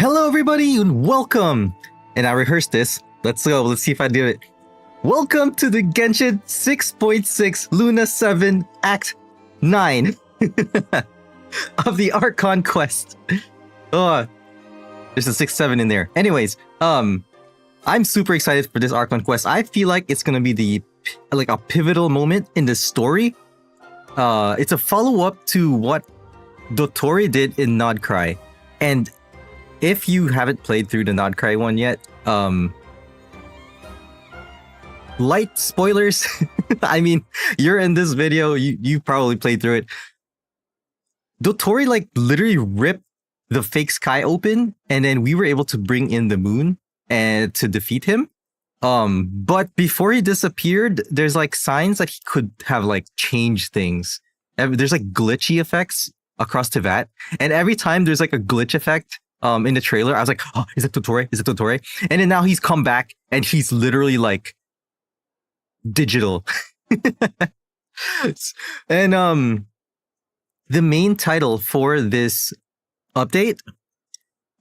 Hello everybody and welcome! And I rehearsed this. Let's go, let's see if I do it. Welcome to the Genshin 6.6 Luna 7 Act 9 of the Archon quest. Oh, there's a 6-7 in there. Anyways, I'm super excited for this Archon quest. I feel like it's gonna be a pivotal moment in the story. It's a follow-up to what Dottore did in Nodcry. And if you haven't played through the Nodcry one yet, light spoilers. I mean, you're in this video, you probably played through it. Dottore literally ripped the fake sky open, and then we were able to bring in the moon and to defeat him. But before he disappeared, there's signs that he could have changed things. There's glitchy effects across Teyvat, and every time there's a glitch effect in the trailer, I was like, oh, is it Dottore? Is it Dottore? And then now he's come back and he's literally digital. And the main title for this update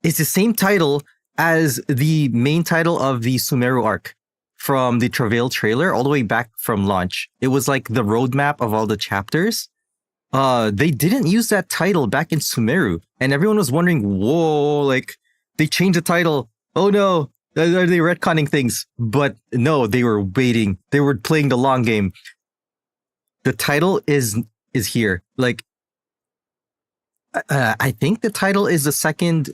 is the same title as the main title of the Sumeru arc from the Travail trailer all the way back from launch. It was the roadmap of all the chapters. They didn't use that title back in Sumeru, and everyone was wondering, whoa, they changed the title. Oh no, are they retconning things? But no, they were waiting. They were playing the long game. The title is here. I think the title is the second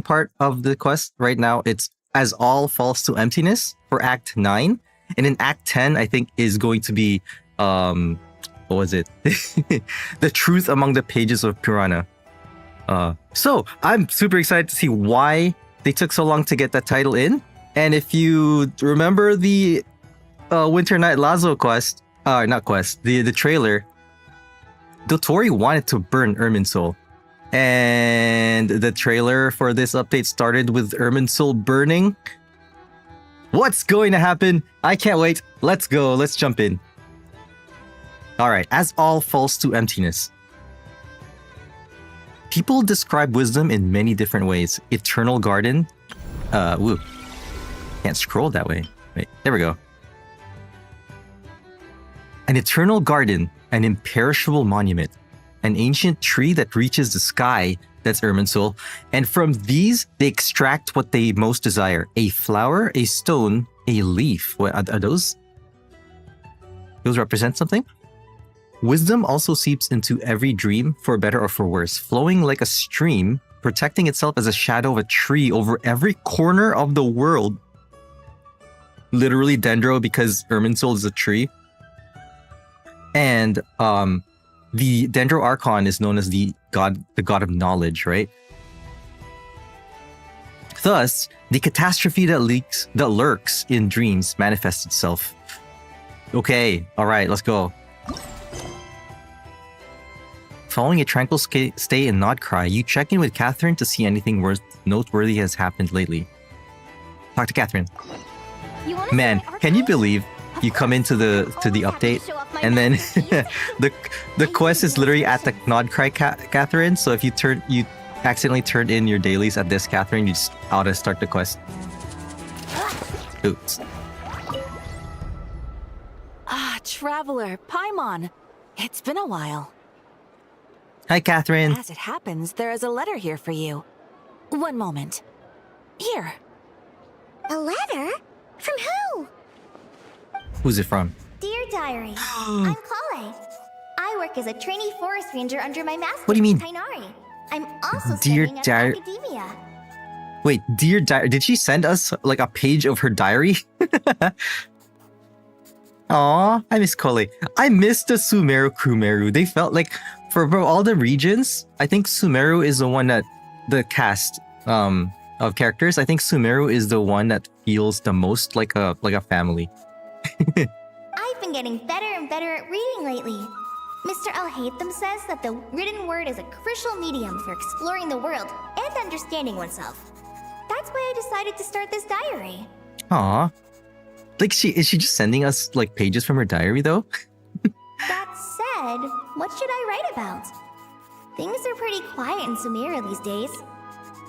part of the quest right now. It's As All Falls to Emptiness for Act 9. And in Act 10, I think is going to be what was it? The Truth Among the Pages of Purana. So I'm super excited to see why they took so long to get that title in. And if you remember the Winter Night Lazo quest, the trailer, Dottore wanted to burn Irminsul. And the trailer for this update started with Irminsul burning. What's going to happen? I can't wait. Let's go. Let's jump in. Alright, As All Falls to Emptiness. People describe wisdom in many different ways. Eternal Garden. Woo. Can't scroll that way. Wait, there we go. An eternal garden, an imperishable monument, an ancient tree that reaches the sky, that's Irminsul, and from these, they extract what they most desire. A flower, a stone, a leaf. What are those? Those represent something? Wisdom also seeps into every dream, for better or for worse, flowing like a stream, protecting itself as a shadow of a tree over every corner of the world. Literally Dendro, because Irminsul is a tree. And the Dendro Archon is known as the god of knowledge, right? Thus, the catastrophe that lurks in dreams manifests itself. Okay, all right, let's go. Following a tranquil stay in Nodcry, you check in with Catherine to see anything noteworthy has happened lately. Talk to Catherine. Man, can you believe you come into the update and then the quest is literally at the Nodcry Catherine. So if you accidentally turned in your dailies at this Catherine, you just auto start the quest. Oops. Ah, Traveler, Paimon. It's been a while. Hi, Catherine. As it happens, there is a letter here for you. One moment. Here. A letter? From who? Who's it from? Dear Diary, I'm Kale. I work as a trainee forest ranger under my master, What do you mean? Tainari. I'm also Dear studying at Diary. academia. Wait, Dear Diary. Did she send us a page of her diary? Aw, I miss Kale. I miss the Sumeru Crewmeru. They felt for all the regions, I think Sumeru is the one that the cast of characters. I think Sumeru is the one that feels the most like a family. I've been getting better and better at reading lately. Mr. Alhaitham says that the written word is a crucial medium for exploring the world and understanding oneself. That's why I decided to start this diary. Aw. Is she just sending us pages from her diary though? That said, what should I write about? Things are pretty quiet in Sumeru these days.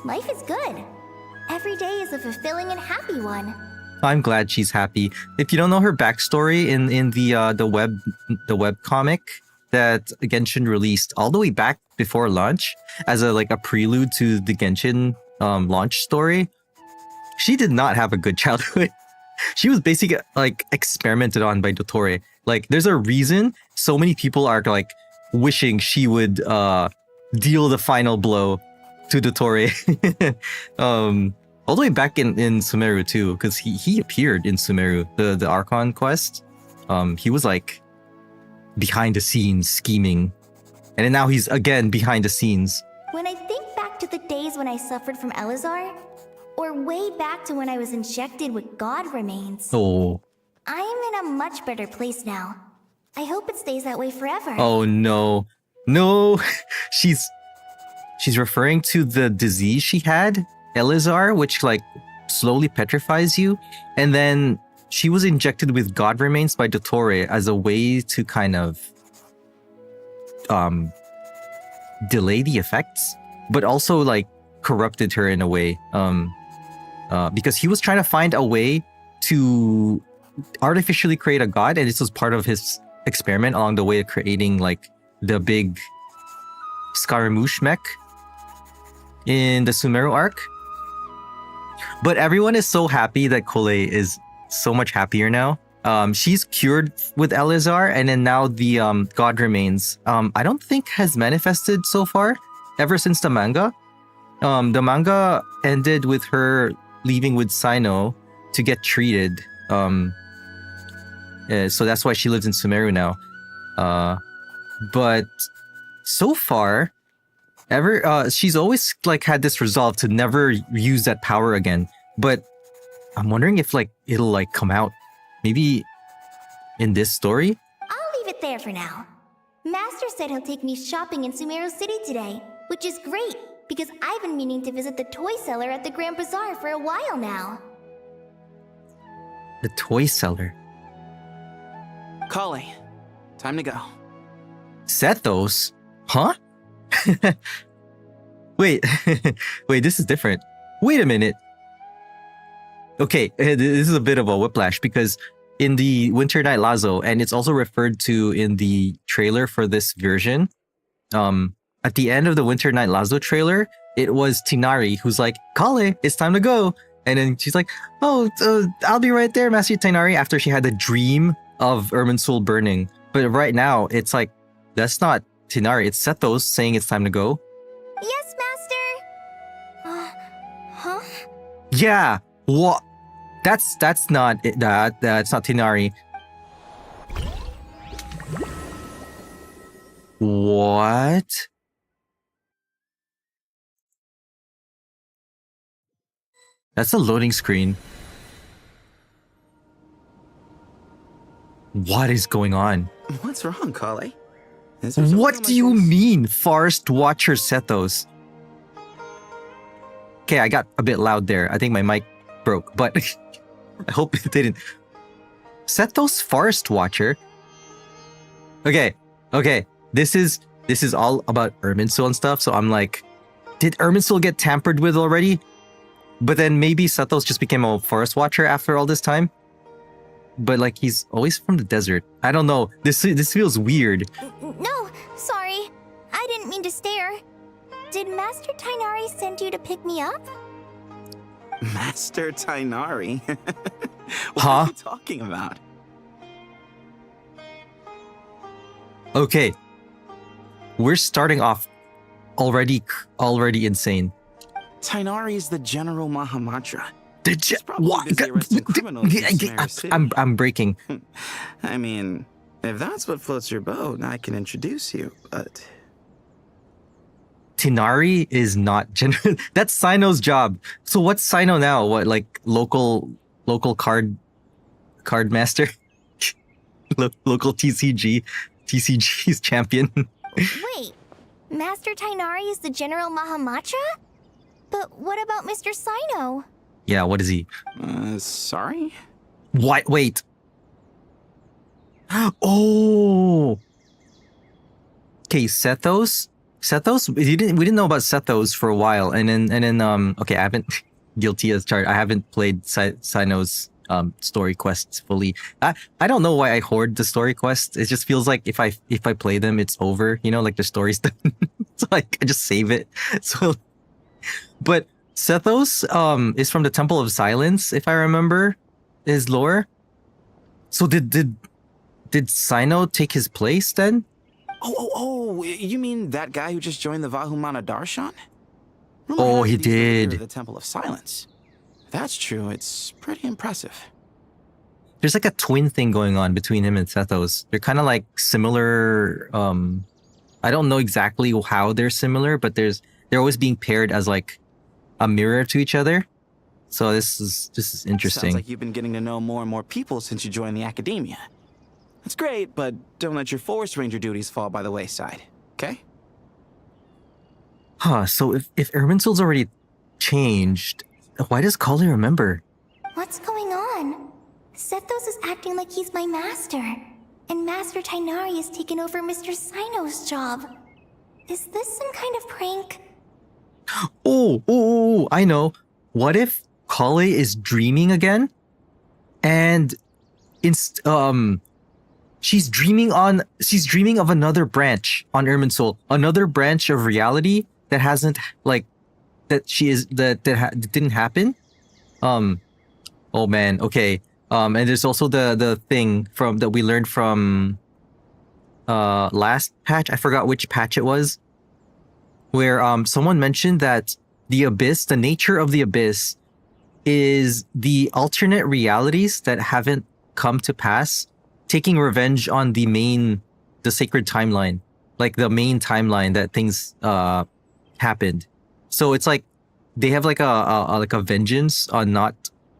Life is good. every day is a fulfilling and happy one. I'm glad she's happy. If you don't know her backstory in the web comic that Genshin released all the way back before launch as a prelude to the Genshin launch story, she did not have a good childhood. She was basically experimented on by Dottore. There's a reason so many people are wishing she would deal the final blow to Dottore. All the way back in Sumeru too, because he appeared in Sumeru, the Archon quest. He was behind the scenes scheming, and then now he's again behind the scenes. When I think back to the days when I suffered from Elazar, or way back to when I was injected with god remains, Oh. I am in a much better place now. I hope it stays that way forever. Oh no. She's referring to the disease she had, Elazar, which slowly petrifies you. And then she was injected with god remains by Dottore as a way to kind of delay the effects, but also corrupted her in a way. Because he was trying to find a way to artificially create a god, and this was part of his experiment along the way of creating the big Scaramouche mech in the Sumeru arc. But everyone is so happy that Kole is so much happier now. She's cured with Elazar, and then now the god remains I don't think has manifested so far ever since the manga. The manga ended with her leaving with Sino to get treated. So that's why she lives in Sumeru now. But so far, she's always had this resolve to never use that power again. But I'm wondering if it'll come out maybe in this story. I'll leave it there for now. Master said he'll take me shopping in Sumeru City today, which is great because I've been meaning to visit the toy seller at the Grand Bazaar for a while now. The toy seller. Kale, time to go. Sethos? Huh? Wait, this is different. Wait a minute. Okay, this is a bit of a whiplash because in the Winter Night Lazo, and it's also referred to in the trailer for this version, at the end of the Winter Night Lazo trailer, it was Tinari who's like, Kale, it's time to go. And then she's like, oh, I'll be right there, Master Tinari, after she had the dream of Irminsul burning. But right now, it's that's not Tinari, it's Sethos saying it's time to go. Yes, Master! Huh? Yeah, what? That's not that's not Tinari. What? That's a loading screen. What is going on? What's wrong, Kale? What do you mean, Forest Watcher Sethos? Okay, I got a bit loud there. I think my mic broke, but I hope it didn't. Sethos Forest Watcher? Okay. This is all about Irminsul and stuff, so I'm like, did Irminsul get tampered with already? But then maybe Sethos just became a Forest Watcher after all this time? But he's always from the desert. I don't know. This feels weird. No, sorry. I didn't mean to stare. Did Master Tinari send you to pick me up? Master Tinari? What Huh? are you talking about? Okay. We're starting off already insane. Tinari is the General Mahamatra. The probably what? busy arresting criminals in Sumeru City. I'm breaking. I mean, if that's what floats your boat, I can introduce you, but... Tinari is not general. That's Sino's job. So what's Sino now? What, local card master? Local TCG's champion. Wait, Master Tinari is the General Mahamatra? But what about Mr. Sino? Yeah, what is he? Sorry? What? Wait. Oh. Okay, Sethos. We didn't know about Sethos for a while, and then okay, I haven't guilty as charged. I haven't played Sino's story quests fully. I don't know why I hoard the story quests. It just feels like if I play them, it's over. You know, like the story's done. So like I just save it. So, but Sethos is from the Temple of Silence, if I remember his lore. So did Sino take his place then? Oh, you mean that guy who just joined the Vahumana Darshan? Oh, he did. The Temple of Silence. If that's true, it's pretty impressive. There's like a twin thing going on between him and Sethos. They're kind of like similar. I don't know exactly how they're similar, but they're always being paired as like a mirror to each other. So this is interesting. Sounds like you've been getting to know more and more people since you joined the academia. That's great, but don't let your forest ranger duties fall by the wayside, okay? Huh, so if Irminsul's already changed, why does Kali remember? What's going on? Sethos is acting like he's my master, and Master Tainari has taken over Mr. Sino's job. Is this some kind of prank? Oh, I know. What if Kali is dreaming again? And she's dreaming of another branch on Irminsul, another branch of reality that hasn't didn't happen. Oh man, okay. And there's also the thing that we learned from last patch. I forgot which patch it was, where someone mentioned that the abyss, the nature of the abyss, is the alternate realities that haven't come to pass taking revenge on the sacred timeline, like the main timeline that things happened. So it's like they have like a vengeance on not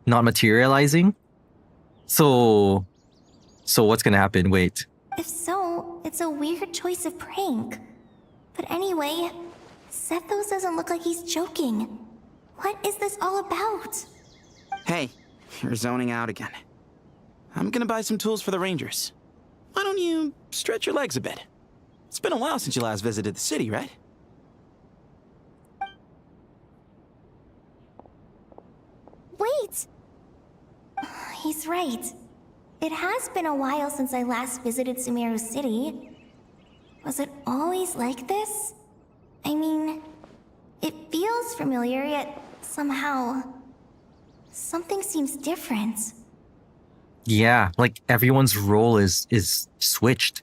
materializing. So what's gonna happen? Wait. If so, it's a weird choice of prank. But anyway, Sethos doesn't look like he's joking. What is this all about? Hey, you're zoning out again. I'm gonna buy some tools for the Rangers. Why don't you stretch your legs a bit? It's been a while since you last visited the city, right? Wait! He's right. It has been a while since I last visited Sumeru City. Was it always like this? I mean, it feels familiar, yet somehow something seems different. Yeah, like everyone's role is switched.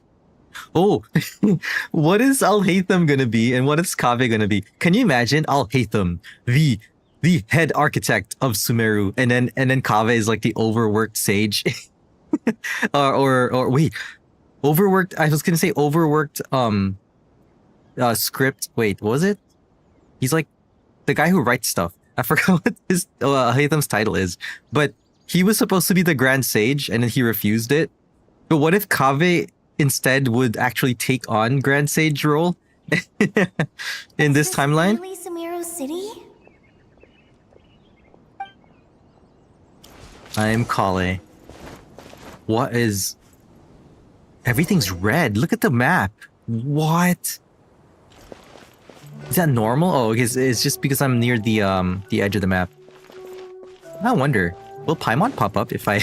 Oh, what is Alhaitham gonna be and what is Kaveh gonna be? Can you imagine Alhaitham, the head architect of Sumeru, and then Kaveh is like the overworked sage? or wait, overworked, I was gonna say overworked script. Wait, what was it? He's like the guy who writes stuff. I forgot what his Alhaitham's title is, but he was supposed to be the Grand Sage and then he refused it. But what if Kaveh instead would actually take on Grand Sage role in this timeline? Really Sumeru City? I'm Kale. What is... Everything's red. Look at the map. What? Is that normal? Oh, it's just because I'm near the edge of the map. I wonder, will Paimon pop up if I...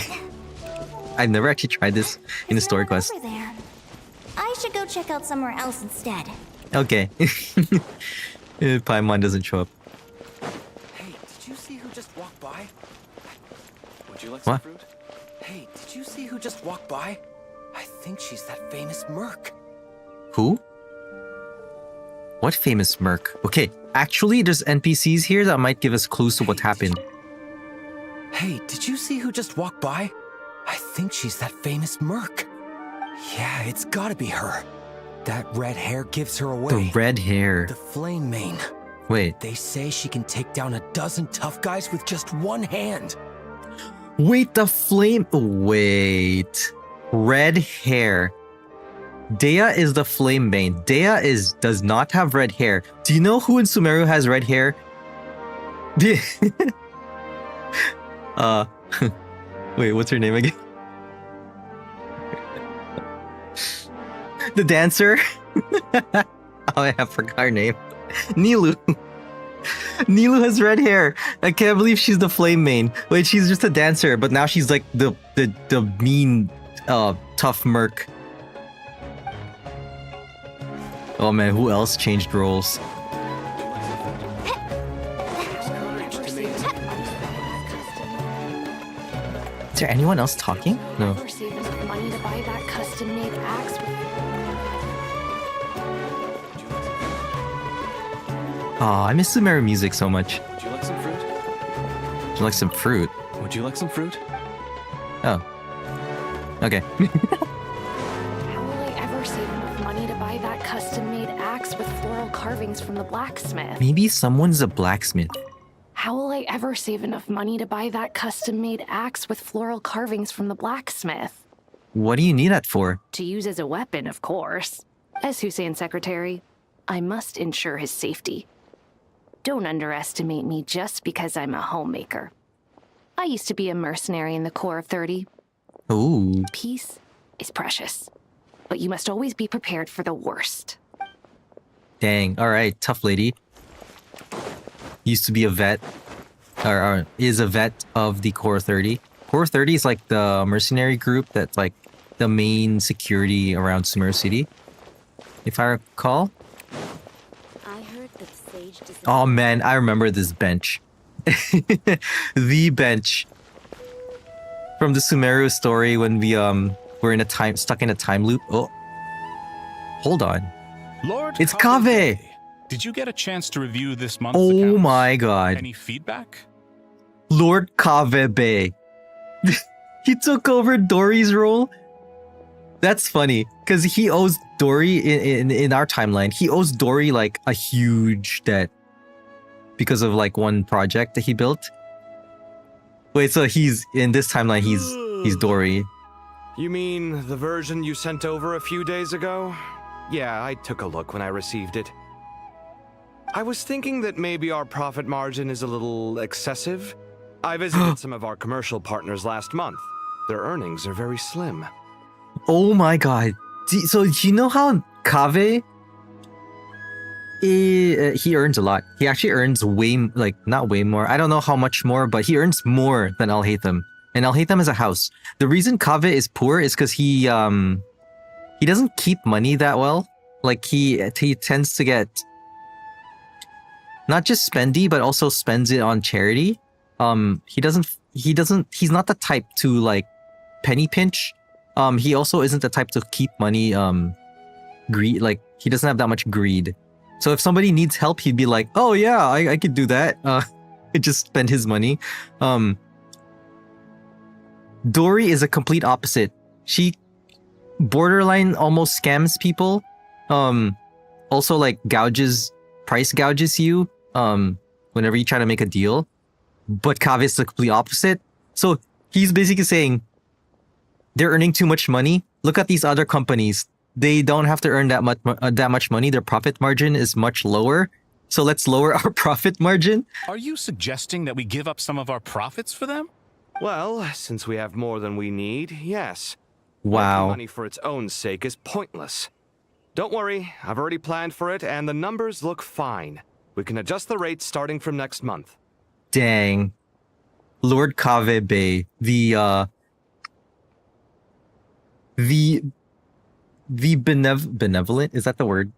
I've never actually tried this in the story quest. Over there. I should go check out somewhere else instead. Okay. Paimon doesn't show up. Hey, did you see who just walked by? Would you like some What? fruit? Hey, did you see who just walked by? I think she's that famous merc. Who? What famous merc? Okay, actually there's NPCs here that might give us clues to what happened. Hey, did you see who just walked by? I think she's that famous merc. Yeah, it's gotta be her. That red hair gives her away. The red hair. The flame mane. Wait. They say she can take down a dozen tough guys with just one hand. Wait, the flame... Wait. Red hair. Dea is the flame bane. Dea does not have red hair. Do you know who in Sumeru has red hair? Wait, what's her name again? The dancer? Oh, I forgot her name. Nilu. Nilu has red hair. I can't believe she's the flame main. Wait, she's just a dancer, but now she's like the mean, tough merc. Oh man, who else changed roles? Is there anyone else talking? No. Save enough money to buy that custom-made axe with Oh, I miss Sumeru music so much. Would you like some fruit? Would you like some fruit? Would you like some fruit? Oh. Okay. How will I ever save enough money to buy that custom-made axe with floral carvings from the blacksmith? Maybe someone's a blacksmith. How will I ever save enough money to buy that custom-made axe with floral carvings from the blacksmith? What do you need that for? To use as a weapon, of course. As Hussein's secretary, I must ensure his safety. Don't underestimate me just because I'm a homemaker. I used to be a mercenary in the Corps of 30. Ooh. Peace is precious, but you must always be prepared for the worst. Dang. All right, tough lady. Used to be a vet, or is a vet of the Core 30. Core 30 is like the mercenary group that's like the main security around Sumeru City, if I recall. I heard that Sage does Oh man, I remember this bench. The bench from the Sumeru story when we were in a stuck in a time loop. Oh, hold on. Lord It's Kave, Kave. Did you get a chance to review this month's Oh accounts? my god. Any feedback? Lord Kavebe. He took over Dory's role. That's funny because he owes Dory in our timeline. He owes Dory like a huge debt because of like one project that he built. Wait, so he's in this timeline. He's Dory. You mean the version you sent over a few days ago? Yeah, I took a look when I received it. I was thinking that maybe our profit margin is a little excessive. I visited some of our commercial partners last month. Their earnings are very slim. Oh my god. So you know how Kave he earns a lot. He actually earns not way more. I don't know how much more, but he earns more than Alhaitham. And Alhaitham is a house. The reason Kave is poor is because he doesn't keep money that well. Like he tends to get not just spendy, but also spends it on charity. He's not the type to like penny pinch. He also isn't the type to keep money greed. Like he doesn't have that much greed. So if somebody needs help, he'd be like, oh yeah, I could do that. He'd just spend his money. Dory is a complete opposite. She borderline almost scams people. Also like price gouges you whenever you try to make a deal. But Kave is the complete opposite. So he's basically saying they're earning too much money. Look at these other companies. They don't have to earn that much money. Their profit margin is much lower. So let's lower our profit margin. Are you suggesting that we give up some of our profits for them? Well, since we have more than we need, yes. Making Wow. money for its own sake is pointless. Don't worry, I've already planned for it and the numbers look fine. We can adjust the rates starting from next month. Dang. Lord Kave Bay. The benevolent, is that the word?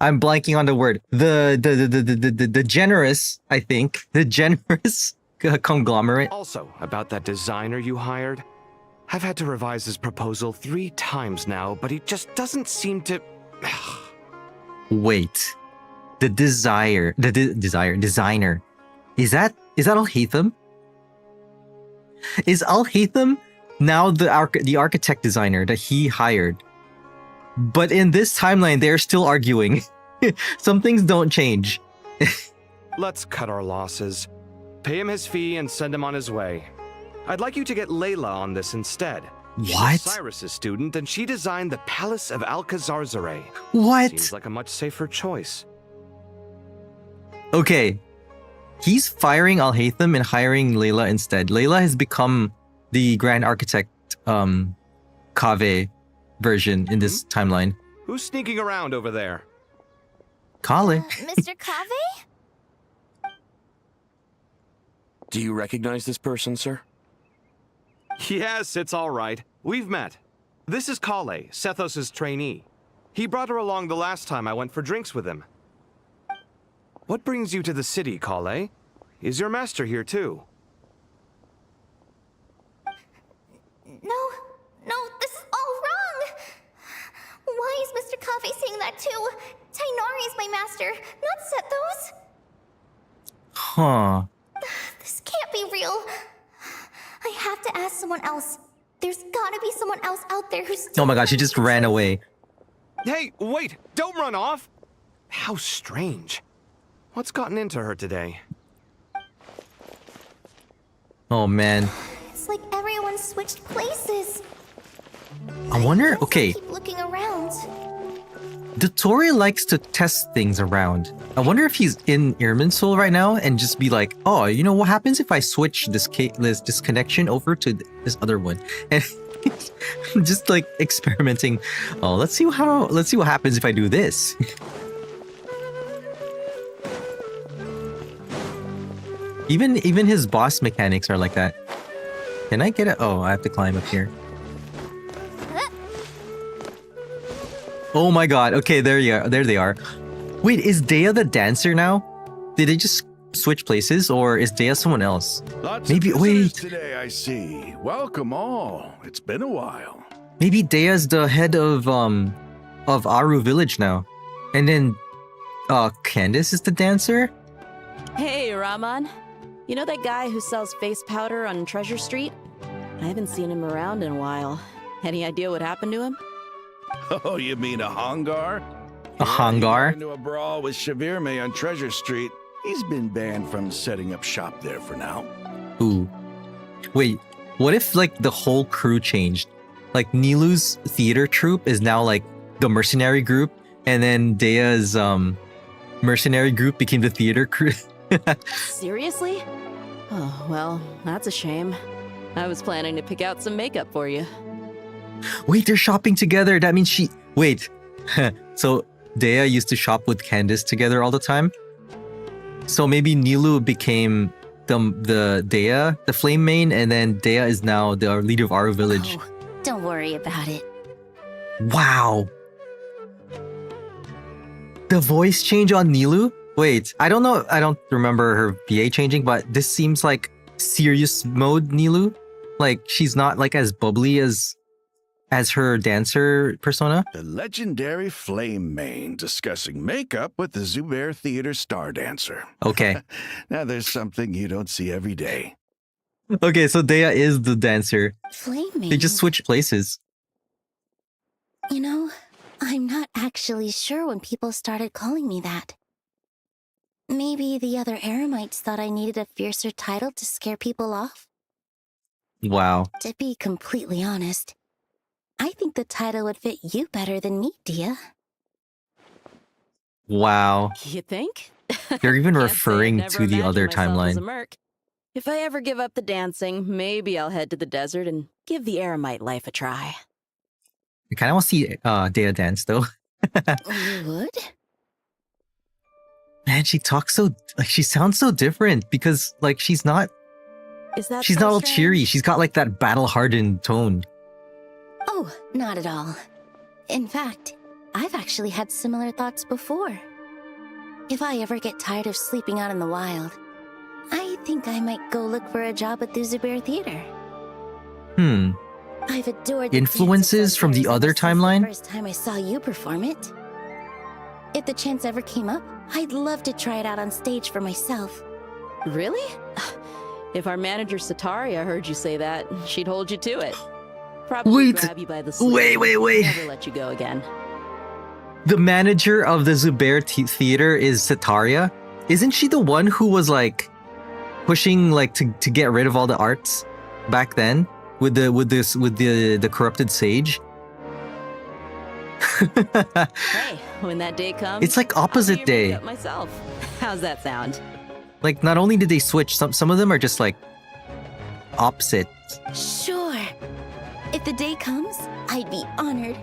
I'm blanking on the word. The generous, I think. The generous conglomerate. Also, about that designer you hired, I've had to revise his proposal 3 times now, but he just doesn't seem to... Wait. The designer. Is that Alhaitham? Is Alhaitham now the architect designer that he hired? But in this timeline, they're still arguing. Some things don't change. Let's cut our losses. Pay him his fee and send him on his way. I'd like you to get Layla on this instead. What? She's Cyrus's student, and she designed the Palace of Alcazarzare. What? Seems like a much safer choice. Okay. He's firing Alhaitham and hiring Layla instead. Layla has become the Grand Architect Kave version in this timeline. Who's sneaking around over there? Kale. Mr. Kave? Do you recognize this person, sir? Yes, it's all right. We've met. This is Kale, Sethos' trainee. He brought her along the last time I went for drinks with him. What brings you to the city, Kale? Is your master here too? No, this is all wrong! Why is Mr. Kave saying that too? Tainari is my master, not Sethos. Huh. This can't be real. I have to ask someone else. There's gotta be someone else out there who's... Oh my god, she just ran away. Hey, wait! Don't run off! How strange. What's gotten into her today? Oh man. It's like everyone switched places. I wonder, guess okay, I keep looking around. Dottore likes to test things around. I wonder if he's in Irminsul right now and just be like, oh, you know what happens if I switch this connection over to this other one? And just like experimenting. Oh, let's see what happens if I do this. Even his boss mechanics are like that. Can I get it? Oh, I have to climb up here. Oh my god. Okay, there you are. There they are. Wait, is Dea the dancer now? Did they just switch places, or is Dea someone else? Maybe wait. Today I see. Welcome all. It's been a while. Maybe Dea's the head of Aru village now. And then Candace is the dancer? Hey, Rahman. You know that guy who sells face powder on Treasure Street? I haven't seen him around in a while. Any idea what happened to him? Oh, you mean a Hangar? A Hangar? He got into a brawl with Shavirme on Treasure Street. He's been banned from setting up shop there for now. Ooh. Wait, what if like the whole crew changed? Like Nilu's theater troupe is now like the mercenary group, and then Dea's mercenary group became the theater crew. Seriously? Oh, well, that's a shame. I was planning to pick out some makeup for you. Wait, they're shopping together. That means she... Wait. So Dea used to shop with Candace together all the time? So maybe Nilu became the Dea, the flame main, and then Dea is now the leader of Aru village. Oh, don't worry about it. Wow. The voice change on Nilu? Wait, I don't know. I don't remember her VA changing, but this seems like serious mode Nilu. Like she's not like as bubbly as her dancer persona. The legendary Flame Mane discussing makeup with the Zubair Theater star dancer. Okay. Now there's something you don't see every day. Okay, so Dea is the dancer. Flaming. They just switched places. You know, I'm not actually sure when people started calling me that. Maybe the other Eremites thought I needed a fiercer title to scare people off? Wow. To be completely honest, I think the title would fit you better than me, Dea. Wow. You think? They're even Can't say I referring never to the imagined other myself as a timeline. merc. If I ever give up the dancing, maybe I'll head to the desert and give the Eremite life a try. I kind of want to see Dea dance though. You would? Man, she talks so like she sounds so different because like she's not Is that not so all strange? cheery. She's got like that battle-hardened tone. Oh, not at all. In fact, I've actually had similar thoughts before. If I ever get tired of sleeping out in the wild, I think I might go look for a job at the Zubair Theater. I've adored the Influences from the other timeline? The first time I saw you perform it. If the chance ever came up, I'd love to try it out on stage for myself. Really? If our manager Sataria heard you say that, she'd hold you to it. Probably Wait. grab you by the sleeve. Wait. Never let you go again. The manager of the Zubair Theater is Sataria. Isn't she the one who was like pushing like to get rid of all the arts back then with the corrupted sage? Hey, when that day comes, It's like I'll opposite do your day. makeup myself. How's that sound? Like not only did they switch, some of them are just like opposite. Sure. If the day comes, I'd be honored.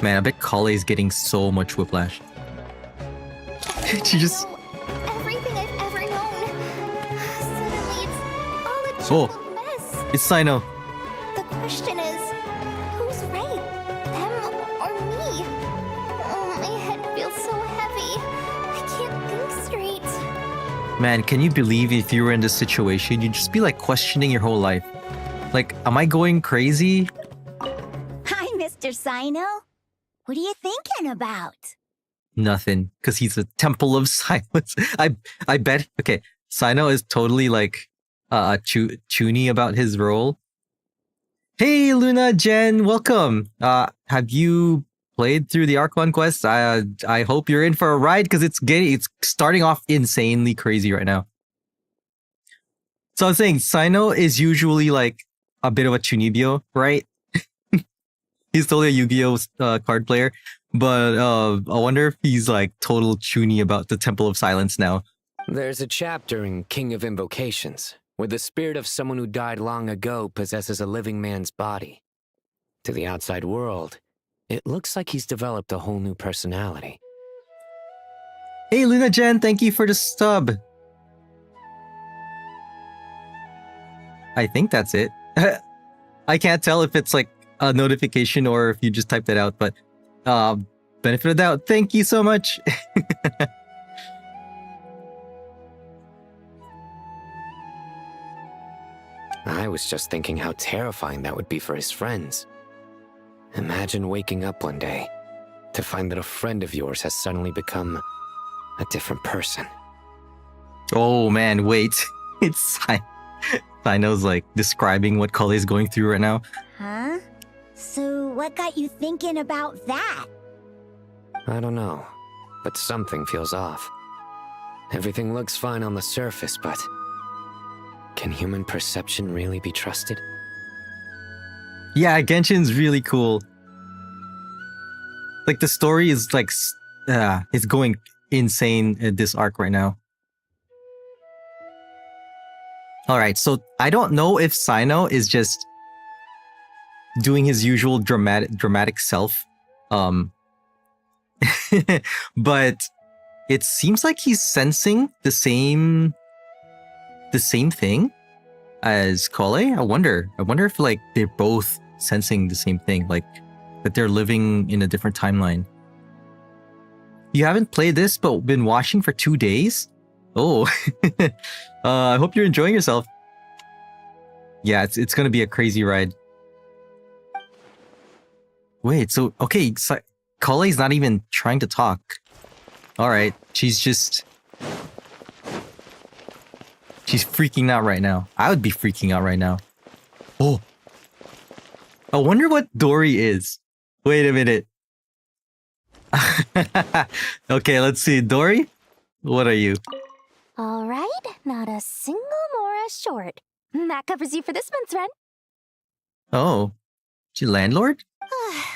Man, I bet Kalei's getting so much whiplash. She just... Everything I've ever known. Suddenly it's all a jumbled mess. It's Sino. The question is, who's right? Them or me? Oh, my head feels so heavy. I can't think straight. Man, can you believe if you were in this situation, you'd just be like questioning your whole life? Like, am I going crazy? Hi, Mr. Sino. What are you thinking about? Nothing, because he's a temple of silence. I bet. Okay, Sino is totally like chuny about his role. Hey, Luna, Jen, welcome. Have you played through the Archon quest? I hope you're in for a ride because it's starting off insanely crazy right now. So I was saying, Sino is usually like a bit of a chunibyo, right? He's totally a Yu-Gi-Oh card player, but I wonder if he's like total chuny about the Temple of Silence now. There's a chapter in King of Invocations where the spirit of someone who died long ago possesses a living man's body. To the outside world, it looks like he's developed a whole new personality. Hey, Luna Jen, thank you for the sub. I think that's it. I can't tell if it's like a notification or if you just typed it out, but benefit of the doubt, thank you so much. I was just thinking how terrifying that would be for his friends. Imagine waking up one day to find that a friend of yours has suddenly become a different person. Oh man, wait. It's Sino's like describing what Kalei's going through right now. Huh? So what got you thinking about that? I don't know, but something feels off. Everything looks fine on the surface, but can human perception really be trusted? Yeah, Genshin's really cool. Like the story is like, it's going insane at this arc right now. All right, so I don't know if Sino is just doing his usual dramatic self, but it seems like he's sensing the same thing as Kalei. I wonder if like they're both sensing the same thing, like that they're living in a different timeline. You haven't played this, but been watching for 2 days? Oh, I hope you're enjoying yourself. Yeah, it's gonna be a crazy ride. Wait, so okay, so Kalei's not even trying to talk. All right, she's freaking out right now. I would be freaking out right now. Oh, I wonder what Dory is. Wait a minute. Okay, let's see. Dory, what are you? All right, not a single Mora short. That covers you for this month's rent. Oh, she landlord?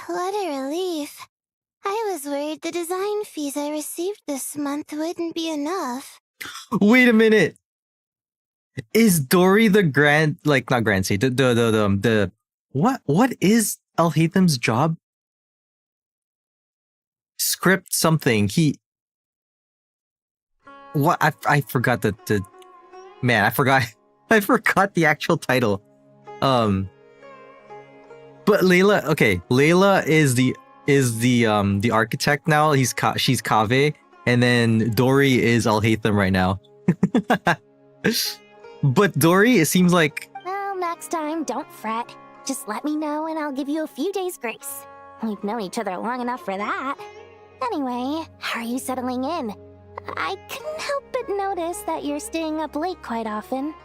What a relief. I was worried the design fees I received this month wouldn't be enough. Wait a minute. Is Dory the not Grand State, the what is Alhatham's job? Script something. I forgot the man, I forgot the actual title. But Layla, okay, Layla is the architect now. She's Kaveh, and then Dory is Alhatham right now. But Dory, it seems like... Well, next time, don't fret. Just let me know and I'll give you a few days grace. We've known each other long enough for that. Anyway, how are you settling in? I couldn't help but notice that you're staying up late quite often.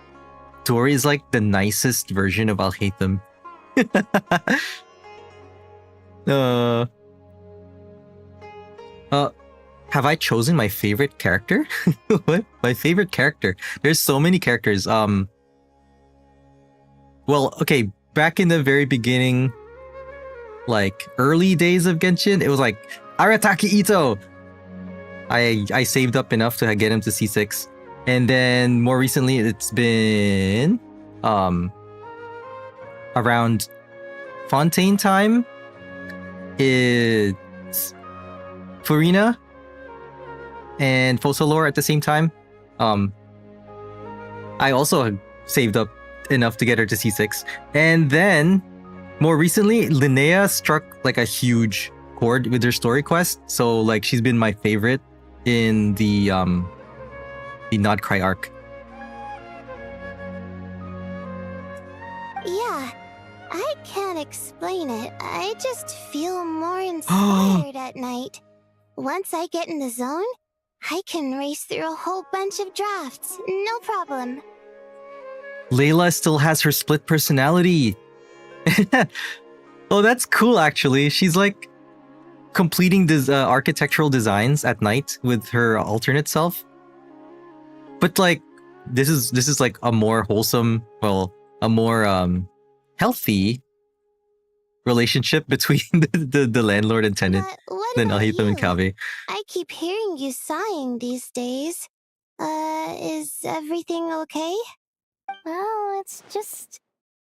Dory is like the nicest version of Alhatham. Have I chosen my favorite character? What? My favorite character? There's so many characters. Well, okay, back in the very beginning, like early days of Genshin, it was like Arataki Ito. I saved up enough to get him to C6. And then more recently it's been around Fontaine time. it's Furina and Focalor at the same time. I also saved up enough to get her to C6. And then, more recently, Linnea struck like a huge chord with her story quest. So like she's been my favorite in the Nod Cry arc. Yeah, I can't explain it. I just feel more inspired at night. Once I get in the zone, I can race through a whole bunch of drafts, no problem. Layla still has her split personality. Oh, that's cool actually. She's like completing these architectural designs at night with her alternate self. But like this is like a more wholesome, well, a more healthy relationship between the landlord and tenant than Alhaitham and Kaveh. I keep hearing you sighing these days. Is everything okay? Well, it's just...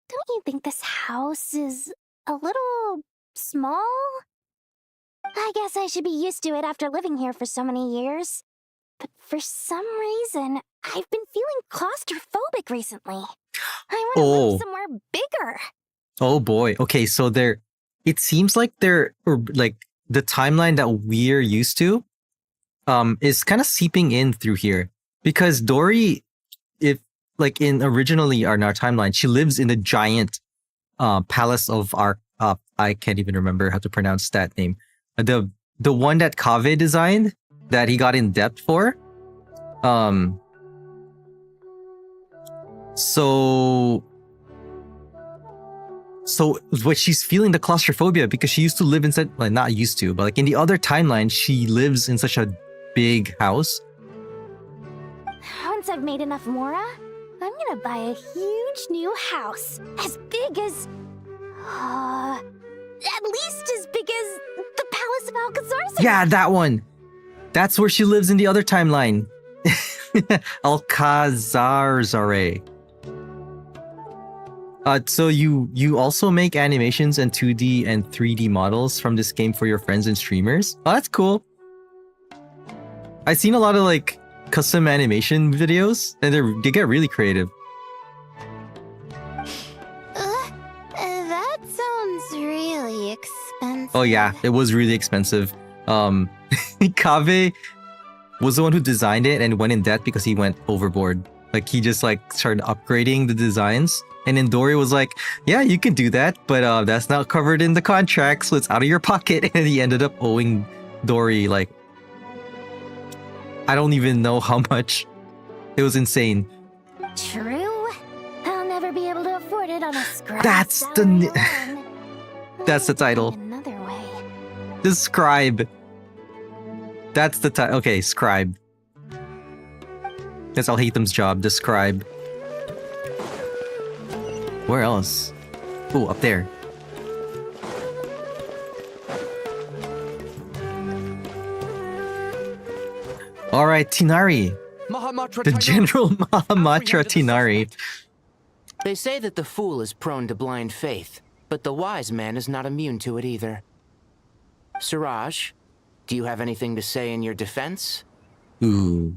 Don't you think this house is a little small? I guess I should be used to it after living here for so many years. But for some reason, I've been feeling claustrophobic recently. I want to live somewhere bigger. Oh boy. Okay, so it seems like the timeline that we're used to is kind of seeping in through here. Because Dory, if like in our timeline, she lives in a giant palace of I can't even remember how to pronounce that name. The one that Kaveh designed that he got in debt for. So what she's feeling the claustrophobia because she used to live inside, like not used to, but like in the other timeline, she lives in such a big house. Once I've made enough Mora, I'm gonna buy a huge new house. As big as... at least as big as the Palace of Alcazar. Yeah, that one. That's where she lives in the other timeline. Alcazarzare. So you also make animations and 2D and 3D models from this game for your friends and streamers? Oh, that's cool. I've seen a lot of like custom animation videos and they get really creative. That sounds really expensive. Oh yeah, it was really expensive. Kaveh was the one who designed it and went in debt because he went overboard. Like he just like started upgrading the designs. And then Dory was like, yeah, you can do that, but that's not covered in the contract, so it's out of your pocket. And he ended up owing Dory like, I don't even know how much. It was insane. True. I'll never be able to afford it on a scrap. That's the title. Another way. The Scribe. That's the title. Okay, Scribe. That's Alhaitham's job, the Scribe. Where else? Oh, up there. All right, Tinari. The General Mahamatra Tinari. They say that the fool is prone to blind faith, but the wise man is not immune to it either. Suraj, do you have anything to say in your defense? Ooh.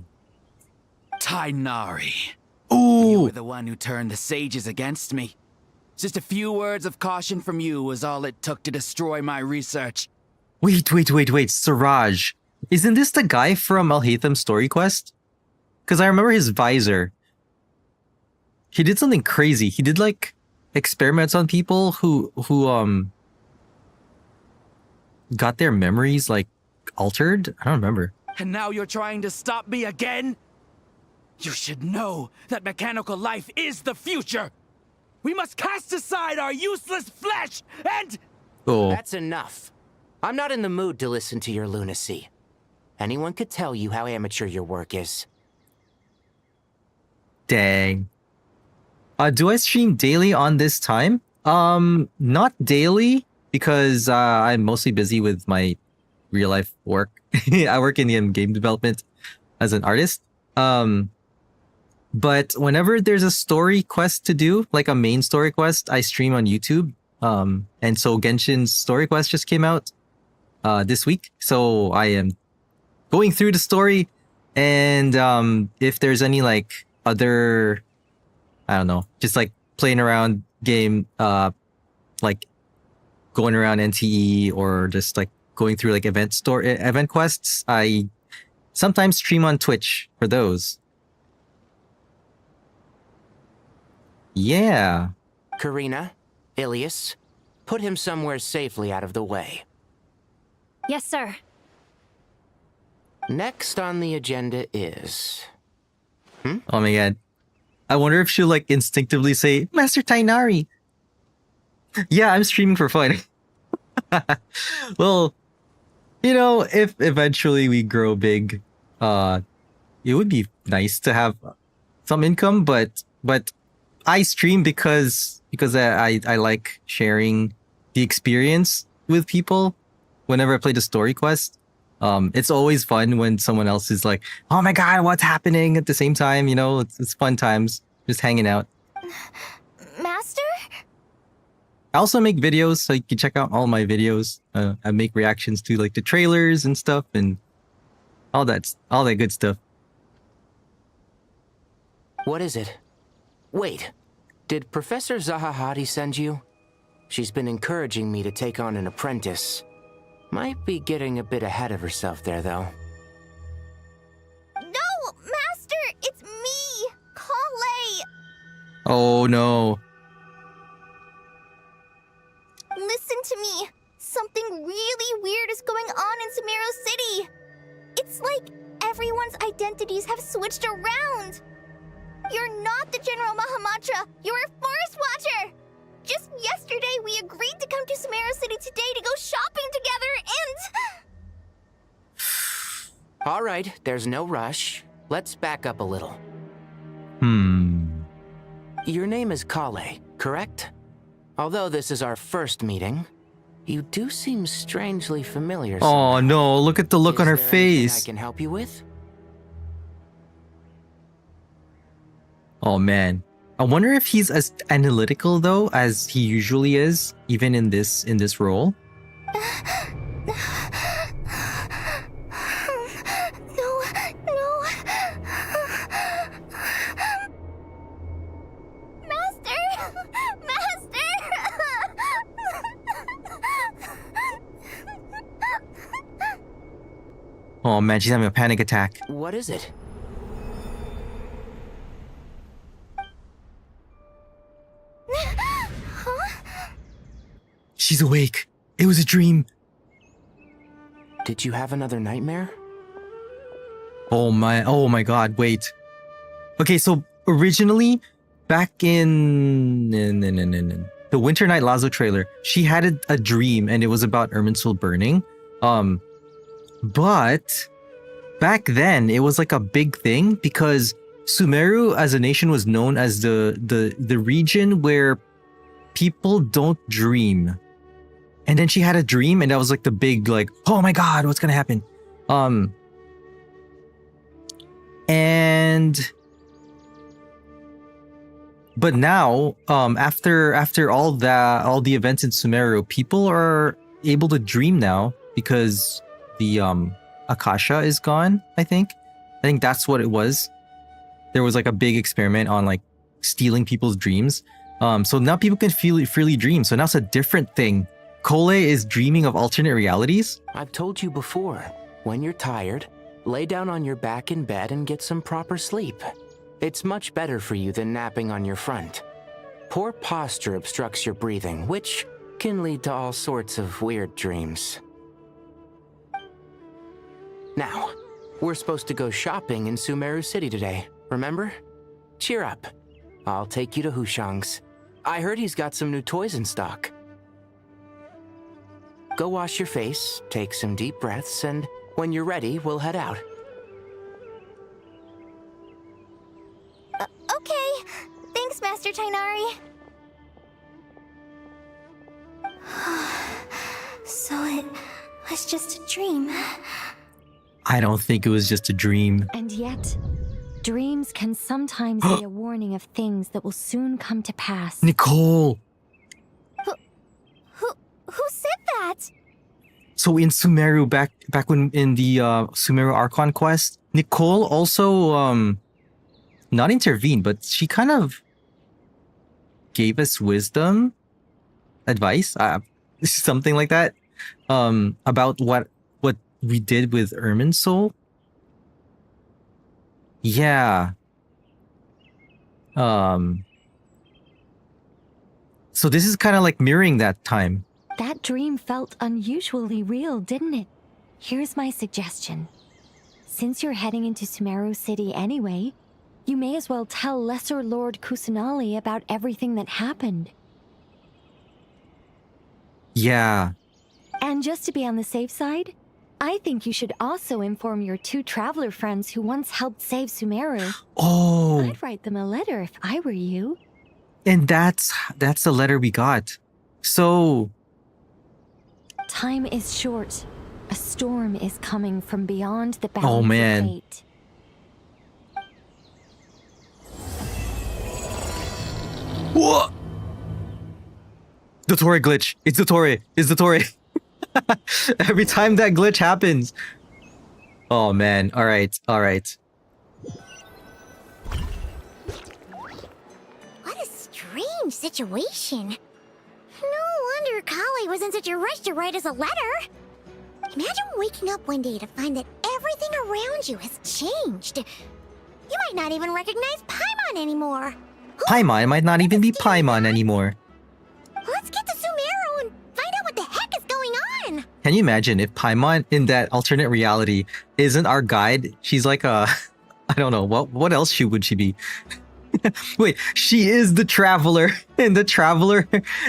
Tinari. Ooh. You were the one who turned the sages against me. Just a few words of caution from you was all it took to destroy my research. Wait. Suraj. Isn't this the guy from Alhaitham's story quest? Because I remember his visor. He did something crazy. He did like experiments on people who got their memories like altered. I don't remember. And now you're trying to stop me again? You should know that mechanical life is the future. We must cast aside our useless flesh and... Oh. That's enough. I'm not in the mood to listen to your lunacy. Anyone could tell you how amateur your work is. Dang. Do I stream daily on this time? Not daily because I'm mostly busy with my real life work. I work in game development as an artist. But whenever there's a story quest to do, like a main story quest, I stream on YouTube. And so Genshin's story quest just came out. this week, so I am going through the story, and if there's any like other, I don't know, just like playing around game, like going around NTE or just like going through like event quests, I sometimes stream on Twitch for those. Yeah. Karina, Ilias, put him somewhere safely out of the way. Yes, sir. Next on the agenda is... Oh my god. I wonder if she'll like instinctively say, Master Tainari. Yeah, I'm streaming for fun. Well, you know, if eventually we grow big, it would be nice to have some income, but I stream because I like sharing the experience with people whenever I play the story quest. It's always fun when someone else is like, oh my god, what's happening at the same time, you know, it's fun times, just hanging out. Master? I also make videos, so you can check out all my videos. I make reactions to like the trailers and stuff and all that good stuff. What is it? Wait, did Professor Zahahati send you? She's been encouraging me to take on an apprentice. Might be getting a bit ahead of herself there, though. No, Master! It's me! Kale! Oh no. Listen to me. Something really weird is going on in Sumeru City. It's like everyone's identities have switched around. You're not the General Mahamatra. You're a Forest Watcher. Just yesterday, we agreed to come to Sumeru City today to go shopping together and... All right, there's no rush. Let's back up a little. Your name is Kale, correct? Although this is our first meeting, you do seem strangely familiar. Oh no, look at the look on her face. I can help you with? Oh man. I wonder if he's as analytical though as he usually is, even in this role. Oh man, she's having a panic attack. What is it? She's awake. It was a dream. Did you have another nightmare? Oh my god, wait. Okay, so originally, back in the Winter Night Lazo trailer, she had a dream and it was about Irminsul burning. But back then it was like a big thing because Sumeru as a nation was known as the region where people don't dream. And then she had a dream and that was like the big like, oh my god, what's gonna happen? But now, after all the events in Sumeru, people are able to dream now because the Akasha is gone, I think that's what it was. There was like a big experiment on like stealing people's dreams. So now people can freely dream. So now it's a different thing. Kole is dreaming of alternate realities. I've told you before, when you're tired, lay down on your back in bed and get some proper sleep. It's much better for you than napping on your front. Poor posture obstructs your breathing, which can lead to all sorts of weird dreams. Now, we're supposed to go shopping in Sumeru City today, remember? Cheer up. I'll take you to Hushang's. I heard he's got some new toys in stock. Go wash your face, take some deep breaths, and when you're ready, we'll head out. Okay. Thanks, Master Tainari. So it was just a dream. I don't think it was just a dream. And yet, dreams can sometimes be a warning of things that will soon come to pass. Nicole! Who said that? So in Sumeru, back when in the Sumeru Archon quest, Nicole also not intervened, but she kind of gave us wisdom, advice, something like that, about what we did with Ermin's soul. Yeah. So this is kind of like mirroring that time. That dream felt unusually real, didn't it? Here's my suggestion. Since you're heading into Sumeru City anyway, you may as well tell Lesser Lord Kusanali about everything that happened. Yeah. And just to be on the safe side, I think you should also inform your 2 traveler friends who once helped save Sumeru. Oh. I'd write them a letter if I were you. And that's the letter we got. So time is short. A storm is coming from beyond the bounds oh man. of fate. What? Dottore glitch. It's Dottore. It's Dottore. Every time that glitch happens. Oh man. All right. All right. What a strange situation. No wonder Kali was in such a rush to write us a letter. Imagine waking up one day to find that everything around you has changed. You might not even recognize Paimon anymore. Paimon might not even be Paimon anymore. Let's get to Sumeru and find out what the heck is going on. Can you imagine if Paimon in that alternate reality isn't our guide? She's like a, I don't know, what else would she be? Wait, she is the traveler, and the traveler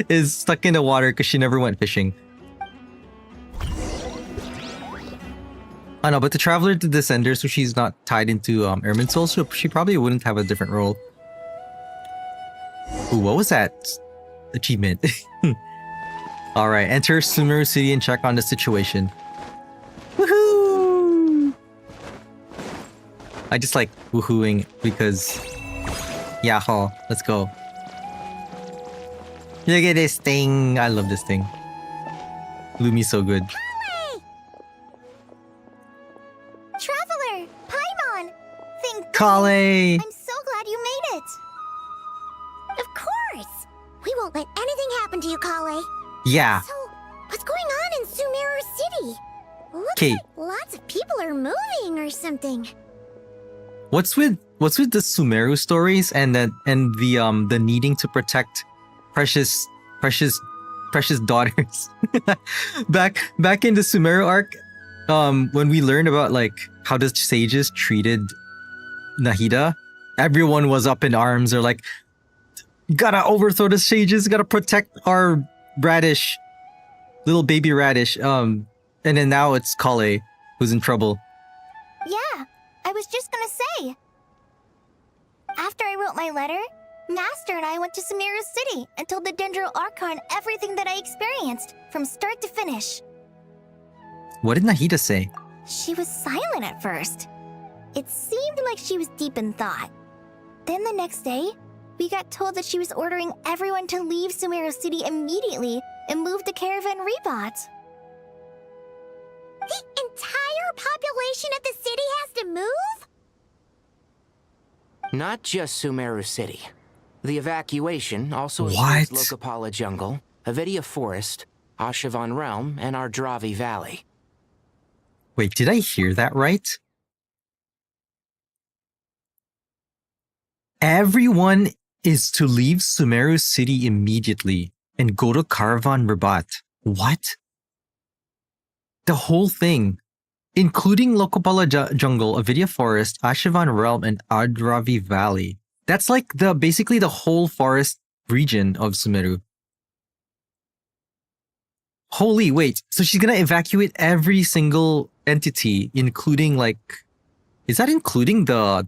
is stuck in the water because she never went fishing. I know, but the traveler did the descender, so she's not tied into Ermin's soul, so she probably wouldn't have a different role. Ooh, what was that achievement? Alright, enter Sumeru City and check on the situation. Woohoo! I just like woohooing because... Yahoo, let's go. Look at this thing. I love this thing. Lumi's so good. Traveler! Paimon! Thank Kale! I'm so glad you made it! Of course! We won't let anything happen to you, Kale. Yeah. So, what's going on in Sumeru City? Looks Okay. like lots of people are moving or something. What's with the Sumeru stories and the needing to protect precious daughters? back in the Sumeru arc, when we learned about like how the sages treated Nahida, everyone was up in arms. They're like, gotta overthrow the sages, gotta protect our radish, little baby radish. And then now it's Kale who's in trouble. Yeah, I was just gonna say. After I wrote my letter, Master and I went to Sumeru City and told the Dendro Archon everything that I experienced, from start to finish. What did Nahida say? She was silent at first. It seemed like she was deep in thought. Then the next day, we got told that she was ordering everyone to leave Sumeru City immediately and move to Caravan Rebot. The entire population of the city has to move? Not just Sumeru City. The evacuation also What? includes Lokapala Jungle, Avidia Forest, Ashavan Realm, and Ardravi Valley. Wait, did I hear that right? Everyone is to leave Sumeru City immediately and go to Caravan Rabat. What? The whole thing, including Lokapala Jungle, Avidia Forest, Ashavan Realm, and Ardravi Valley. That's like basically the whole forest region of Sumeru. Holy, wait. So she's gonna evacuate every single entity, including like... Is that including the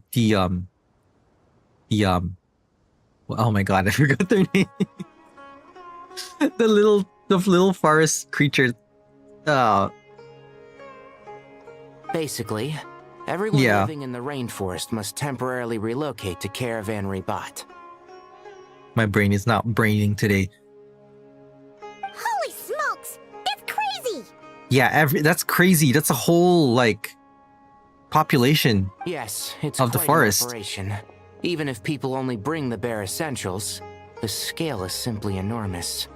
oh my god, I forgot their name. the little forest creature. Basically, everyone Yeah. living in the rainforest must temporarily relocate to Caravan Rebot. My brain is not braining today. Holy smokes! That's crazy! Yeah, that's crazy. That's a whole like population. Yes, it's of the quite forest. an operation. Even if people only bring the bare essentials, the scale is simply enormous.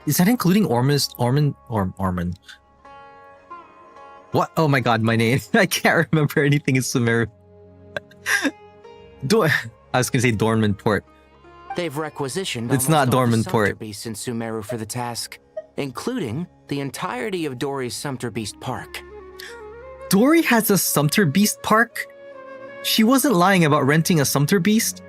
Is that including Ormond? What? Oh my god, my name. I can't remember anything in Sumeru. I was gonna say Dormant Port. They've requisitioned It's not almost all the Dormant Sumpter Port. Beasts in Sumeru for the task, including the entirety of Dory's Sumpter Beast Park. Dory has a Sumpter Beast park? She wasn't lying about renting a Sumpter Beast?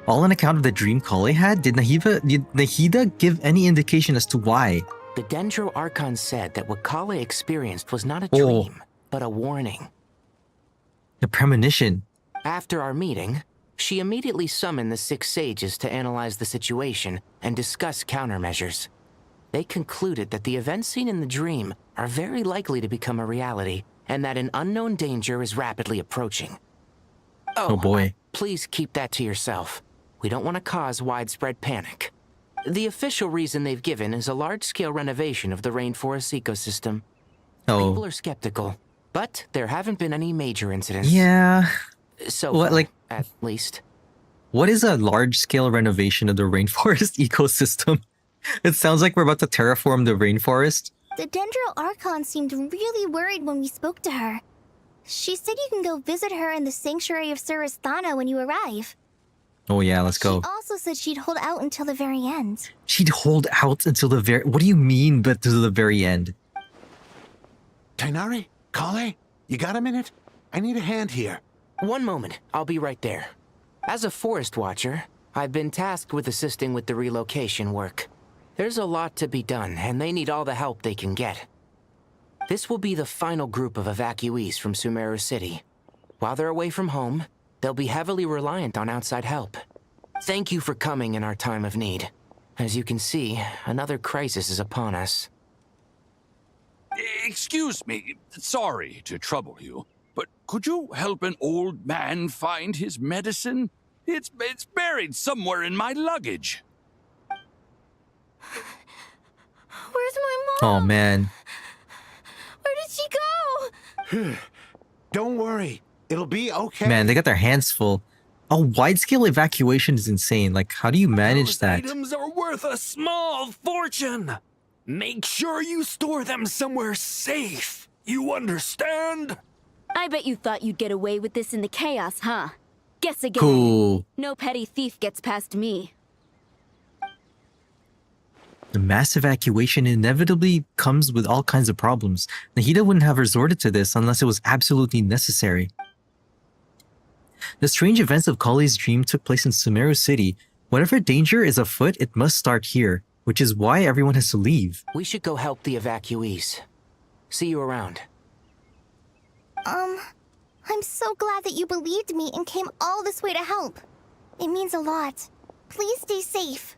All on account of the dream Kale had? Did Nahida give any indication as to why? The Dendro Archon said that what Kale experienced was not a dream, but a warning. A premonition. After our meeting, she immediately summoned the 6 sages to analyze the situation and discuss countermeasures. They concluded that the events seen in the dream are very likely to become a reality, and that an unknown danger is rapidly approaching. Oh boy. Please keep that to yourself. We don't want to cause widespread panic. The official reason they've given is a large-scale renovation of the rainforest ecosystem. People are skeptical, but there haven't been any major incidents. Yeah. So what, far, like, at least. What is a large-scale renovation of the rainforest ecosystem? It sounds like we're about to terraform the rainforest. The Dendro Archon seemed really worried when we spoke to her. She said you can go visit her in the Sanctuary of Surasthana when you arrive. Oh yeah, let's go. She also said she'd hold out until the very end. She'd hold out until the very... What do you mean, but to the very end? Tainari? Kale? You got a minute? I need a hand here. One moment, I'll be right there. As a forest watcher, I've been tasked with assisting with the relocation work. There's a lot to be done, and they need all the help they can get. This will be the final group of evacuees from Sumeru City. While they're away from home, they'll be heavily reliant on outside help. Thank you for coming in our time of need. As you can see, another crisis is upon us. Excuse me, sorry to trouble you, but could you help an old man find his medicine? It's buried somewhere in my luggage. Where's my mom? Oh man. Where did she go? Don't worry. It'll be okay. Man, they got their hands full. A wide-scale evacuation is insane. Like, how do you manage that? Items are worth a small fortune. Make sure you store them somewhere safe. You understand? I bet you thought you'd get away with this in the chaos, huh? Guess again. Cool. No petty thief gets past me. The mass evacuation inevitably comes with all kinds of problems. Nahida wouldn't have resorted to this unless it was absolutely necessary. The strange events of Kale's dream took place in Sumeru City. Whatever danger is afoot, it must start here, which is why everyone has to leave. We should go help the evacuees. See you around. I'm so glad that you believed me and came all this way to help. It means a lot. Please stay safe.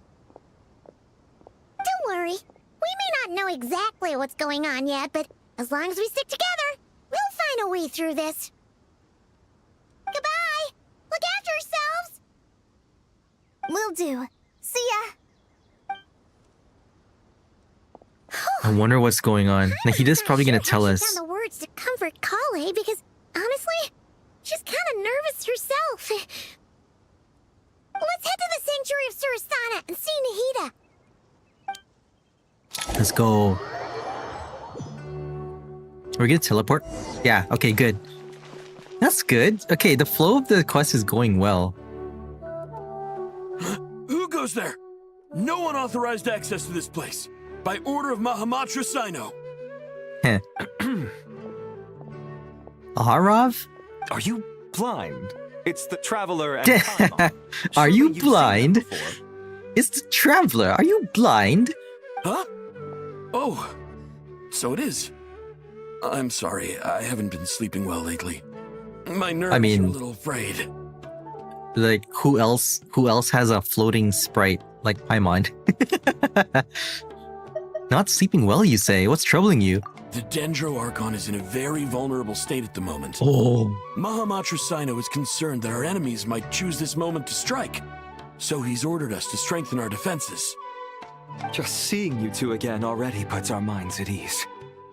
Don't worry. We may not know exactly what's going on yet, but as long as we stick together, we'll find a way through this. Goodbye! Look after yourselves! Will do. See ya! I wonder what's going on. Nahida's probably gonna tell us. She found the words to comfort Kale because, honestly, she's kind of nervous herself. Let's head to the Sanctuary of Surasthana and see Nahida. Let's go. Are we gonna teleport? Yeah, okay, good. That's good. Okay, the flow of the quest is going well. Who goes there? No unauthorized access to this place. By order of Mahamatra Sino. Heh. Aharav? Are you blind? It's the Traveler and Paimon. Are you blind? It's the Traveler. Are you blind? Huh? Oh, so it is. I'm sorry, I haven't been sleeping well lately. My nerves are a little frayed. Like, who else has a floating sprite like Paimon? Not sleeping well, you say? What's troubling you? The Dendro Archon is in a very vulnerable state at the moment. Oh. Mahamatra Sino is concerned that our enemies might choose this moment to strike. So he's ordered us to strengthen our defenses. Just seeing you two again already puts our minds at ease.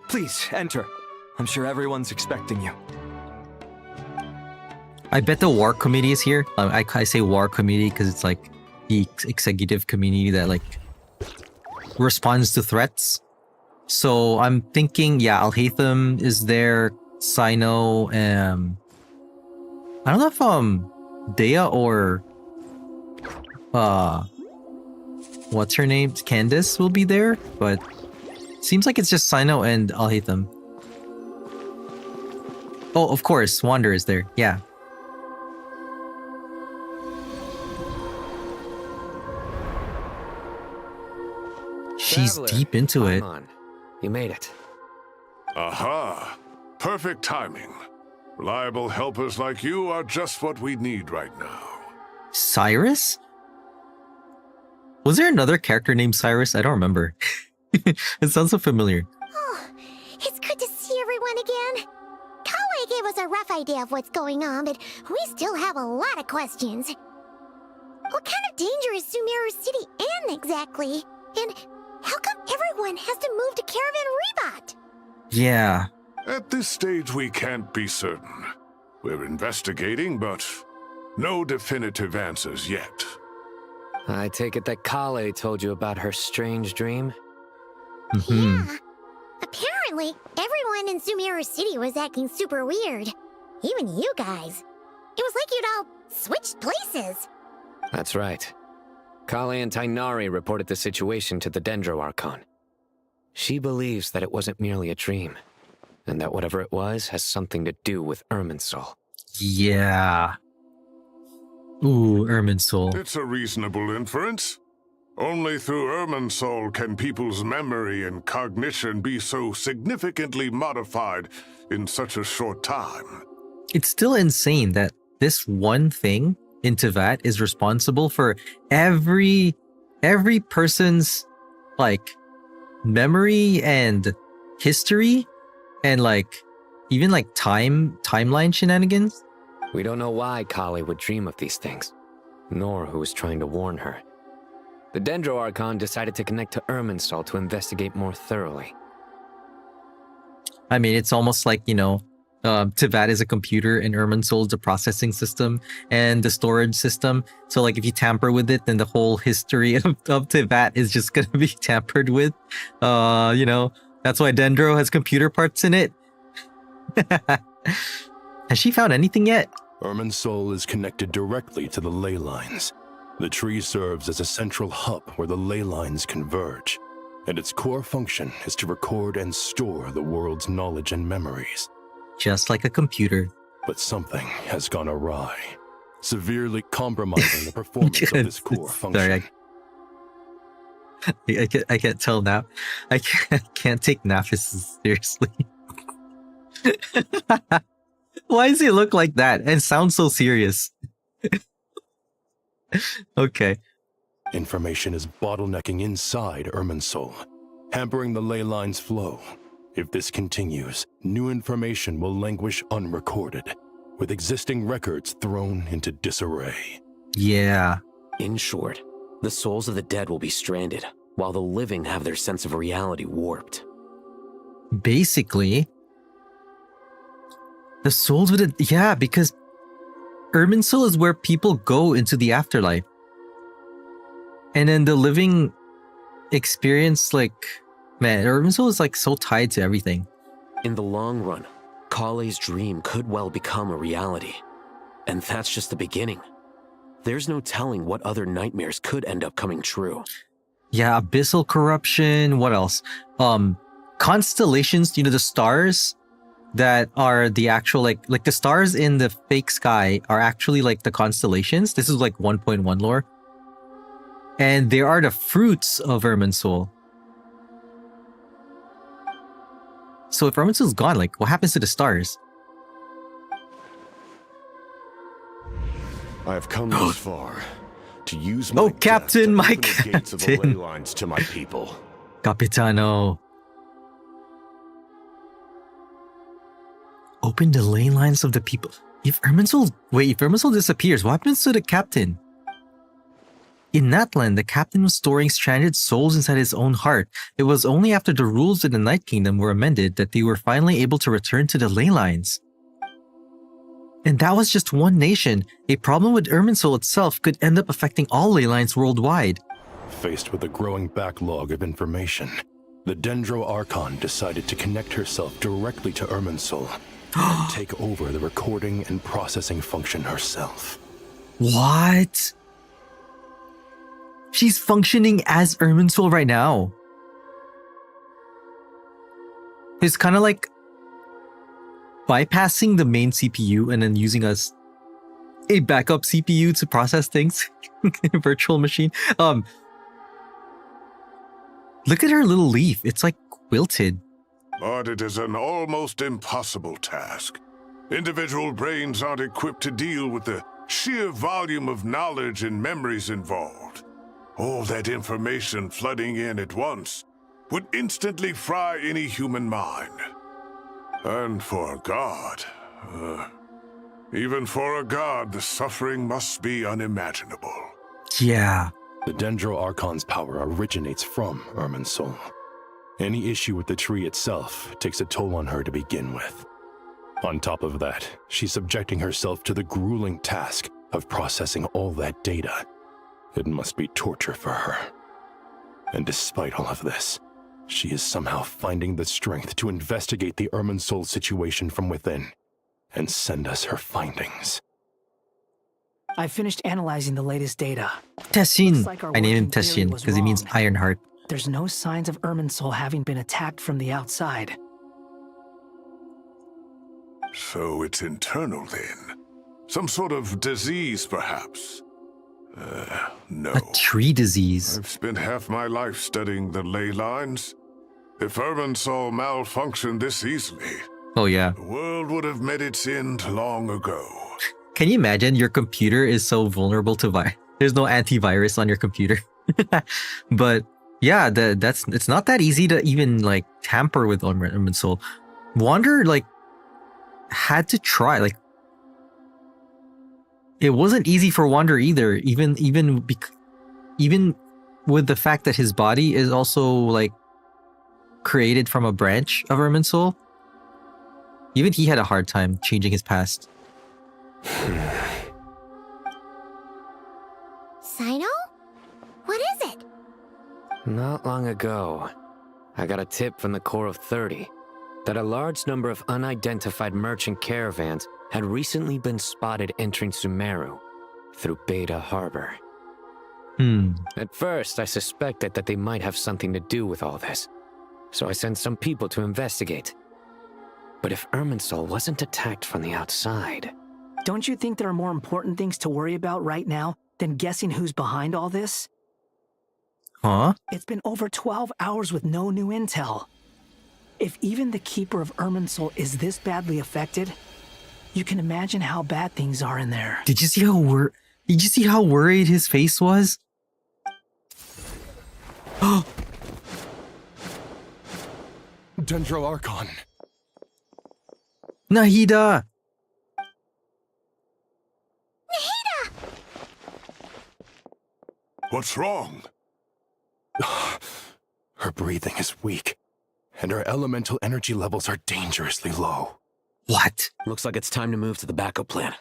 Please, enter. I'm sure everyone's expecting you. I bet the war committee is here. I say war committee because it's like the executive committee that like responds to threats. So I'm thinking, yeah, Alhaitham is there, Sino, I don't know if Dea or what's her name? Candace will be there, but seems like it's just Sino and Alhaitham. Oh, of course, Wander is there. Yeah. She's Traveler, deep into it. come on. You made it. Aha! Perfect timing. Reliable helpers like you are just what we need right now. Cyrus? Was there another character named Cyrus? I don't remember. It sounds so familiar. Oh, it's good to see everyone again. Kawaii gave us a rough idea of what's going on, but we still have a lot of questions. What kind of danger is Sumeru City in exactly? And how come everyone has to move to Caravan Rebot? Yeah. At this stage, we can't be certain. We're investigating, but no definitive answers yet. I take it that Kale told you about her strange dream? Yeah. Apparently, everyone in Sumeru City was acting super weird. Even you guys. It was like you'd all switched places. That's right. Kale and Tainari reported the situation to the Dendro Archon. She believes that it wasn't merely a dream, and that whatever it was has something to do with Irminsul. Yeah. Ooh, Irminsul. It's a reasonable inference. Only through Irminsul can people's memory and cognition be so significantly modified in such a short time. It's still insane that this one thing in Tevat is responsible for every person's like memory and history and like even like timeline shenanigans. We don't know why Kale would dream of these things, nor who was trying to warn her. The Dendro Archon decided to connect to Irminsul to investigate more thoroughly. I mean, it's almost like, you know, Tevat is a computer and Irminsul is a processing system and the storage system. So like if you tamper with it, then the whole history of Tevat is just going to be tampered with. You know, that's why Dendro has computer parts in it. Has she found anything yet? Irminsul is connected directly to the ley lines. The tree serves as a central hub where the ley lines converge, and its core function is to record and store the world's knowledge and memories. Just like a computer. But something has gone awry, severely compromising the performance of this core function. Sorry, I can't tell Nap. I can't take Nafis seriously. Why does he look like that and sound so serious? Okay. Information is bottlenecking inside Irminsul, hampering the ley line's flow. If this continues, new information will languish unrecorded, with existing records thrown into disarray. Yeah. In short, the souls of the dead will be stranded, while the living have their sense of reality warped. Basically, the souls would... Yeah, because Irminsul is where people go into the afterlife. And then the living experience, like... Man, Irminsul is like so tied to everything. In the long run, Kale's dream could well become a reality. And that's just the beginning. There's no telling what other nightmares could end up coming true. Yeah, abyssal corruption, what else? Constellations, you know, the stars that are the actual, like the stars in the fake sky are actually like the constellations. This is like 1.1 lore. And they are the fruits of Irminsul. So if Irminsul's gone, like, what happens to the stars? I have come this far to use my Captain, my the gates of the ley Captain. lines to my people. Capitano. Open the ley lines of the people. If Irminsul disappears, what happens to the captain? In Natlan, the captain was storing stranded souls inside his own heart. It was only after the rules of the Night Kingdom were amended that they were finally able to return to the ley lines. And that was just one nation. A problem with Irminsul itself could end up affecting all ley lines worldwide. Faced with a growing backlog of information, the Dendro Archon decided to connect herself directly to Irminsul and take over the recording and processing function herself. What? She's functioning as Irminsul right now. It's kind of like bypassing the main CPU and then using a backup CPU to process things. Virtual machine. Look at her little leaf. It's like quilted. But it is an almost impossible task. Individual brains aren't equipped to deal with the sheer volume of knowledge and memories involved. All that information flooding in at once would instantly fry any human mind. And for a god, even for a god, the suffering must be unimaginable. Yeah. The Dendro Archon's power originates from Irminsul. Any issue with the tree itself takes a toll on her to begin with. On top of that, she's subjecting herself to the grueling task of processing all that data. It must be torture for her. And despite all of this, she is somehow finding the strength to investigate the Irminsul situation from within and send us her findings. I finished analyzing the latest data. Tessin. Like I named him Tessin because he means Ironheart. There's no signs of Irminsul having been attacked from the outside. So it's internal then? Some sort of disease, perhaps? No. A tree disease. I've spent half my life studying the ley lines. If Irminsul malfunctioned this easily, oh yeah, the world would have met its end long ago. Can you imagine your computer is so vulnerable to virus? There's no antivirus on your computer. But yeah, it's not that easy to even like tamper with Irminsul. Wander like had to try. Like it wasn't easy for Wander either. Even with the fact that his body is also like created from a branch of Irminsul. Even he had a hard time changing his past. Sino? What is it? Not long ago, I got a tip from the Corps of 30 that a large number of unidentified merchant caravans had recently been spotted entering Sumeru through Beta Harbor. At first, I suspected that they might have something to do with all this, so I sent some people to investigate. But if Irminsul wasn't attacked from the outside... Don't you think there are more important things to worry about right now than guessing who's behind all this? Huh? It's been over 12 hours with no new intel. If even the Keeper of Irminsul is this badly affected, you can imagine how bad things are in there. Did you see how worried his face was? Dendro Archon. Nahida! Nahida! What's wrong? Her breathing is weak, and her elemental energy levels are dangerously low. What? Looks like it's time to move to the backup plan.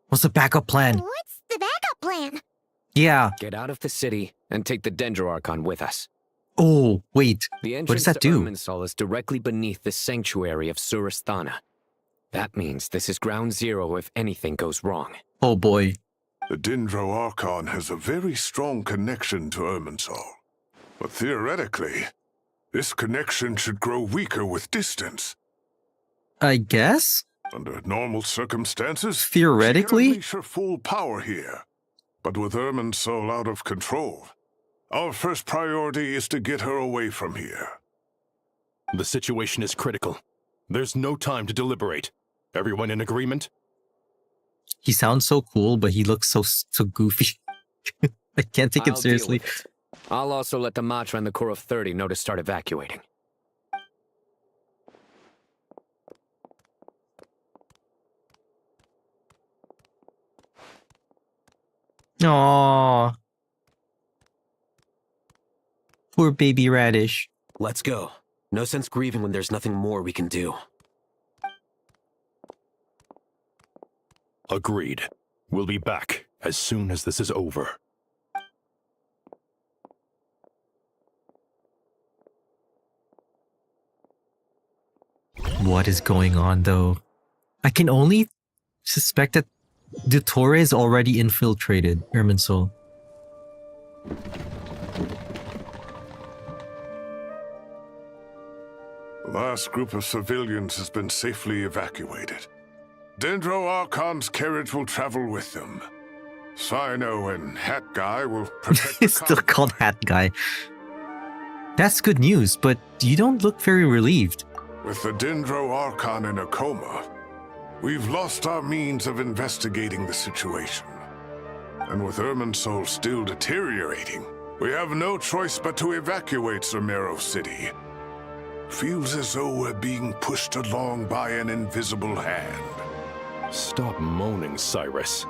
What's the backup plan? What's the backup plan? Yeah. Get out of the city and take the Dendro Archon with us. Oh, wait. The What entrance does that to do? Irminsul is directly beneath the sanctuary of Surasthana. That means this is ground zero if anything goes wrong. Oh boy. The Dendro Archon has a very strong connection to Irminsul. But theoretically, this connection should grow weaker with distance. I guess? Under normal circumstances, theoretically, she can unleash her full power here. But with Irminsul out of control, our first priority is to get her away from here. The situation is critical. There's no time to deliberate. Everyone in agreement? He sounds so cool, but he looks so goofy. I can't take him I'll deal seriously. with it. I'll also let the Matra and the Corps of 30 know to start evacuating. Aww. Poor baby Radish. Let's go. No sense grieving when there's nothing more we can do. Agreed. We'll be back as soon as this is over. What is going on, though? I can only suspect that Dottore is already infiltrated Irminsul. The last group of civilians has been safely evacuated. Dendro Archon's carriage will travel with them. Sino and Hat Guy will protect He's still called Hat Guy. That's good news, but you don't look very relieved. With the Dendro Archon in a coma, we've lost our means of investigating the situation. And with Irminsul still deteriorating, we have no choice but to evacuate Zamero City. Feels as though we're being pushed along by an invisible hand. Stop moaning, Cyrus.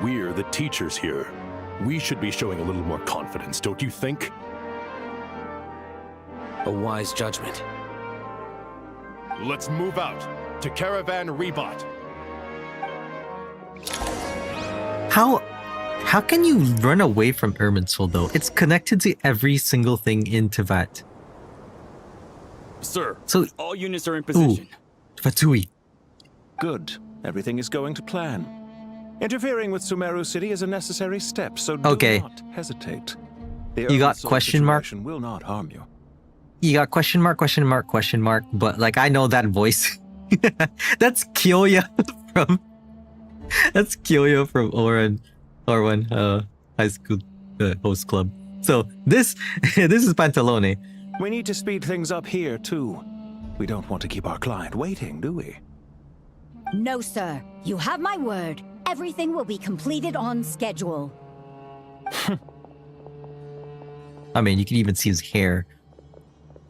We're the teachers here. We should be showing a little more confidence, don't you think? A wise judgment. Let's move out to Caravan Rebot. How can you run away from Irminsul, though? It's connected to every single thing in Teyvat. Sir, so, all units are in position. Fatui. Good. Everything is going to plan. Interfering with Sumeru City is a necessary step, so do not hesitate. You got question mark? Will not harm you. You got question mark, but like I know that voice. That's Kyoya from Orwan High School Host Club. So this is Pantalone. We need to speed things up here too. We don't want to keep our client waiting, do we? No, sir. You have my word. Everything will be completed on schedule. I mean, you can even see his hair.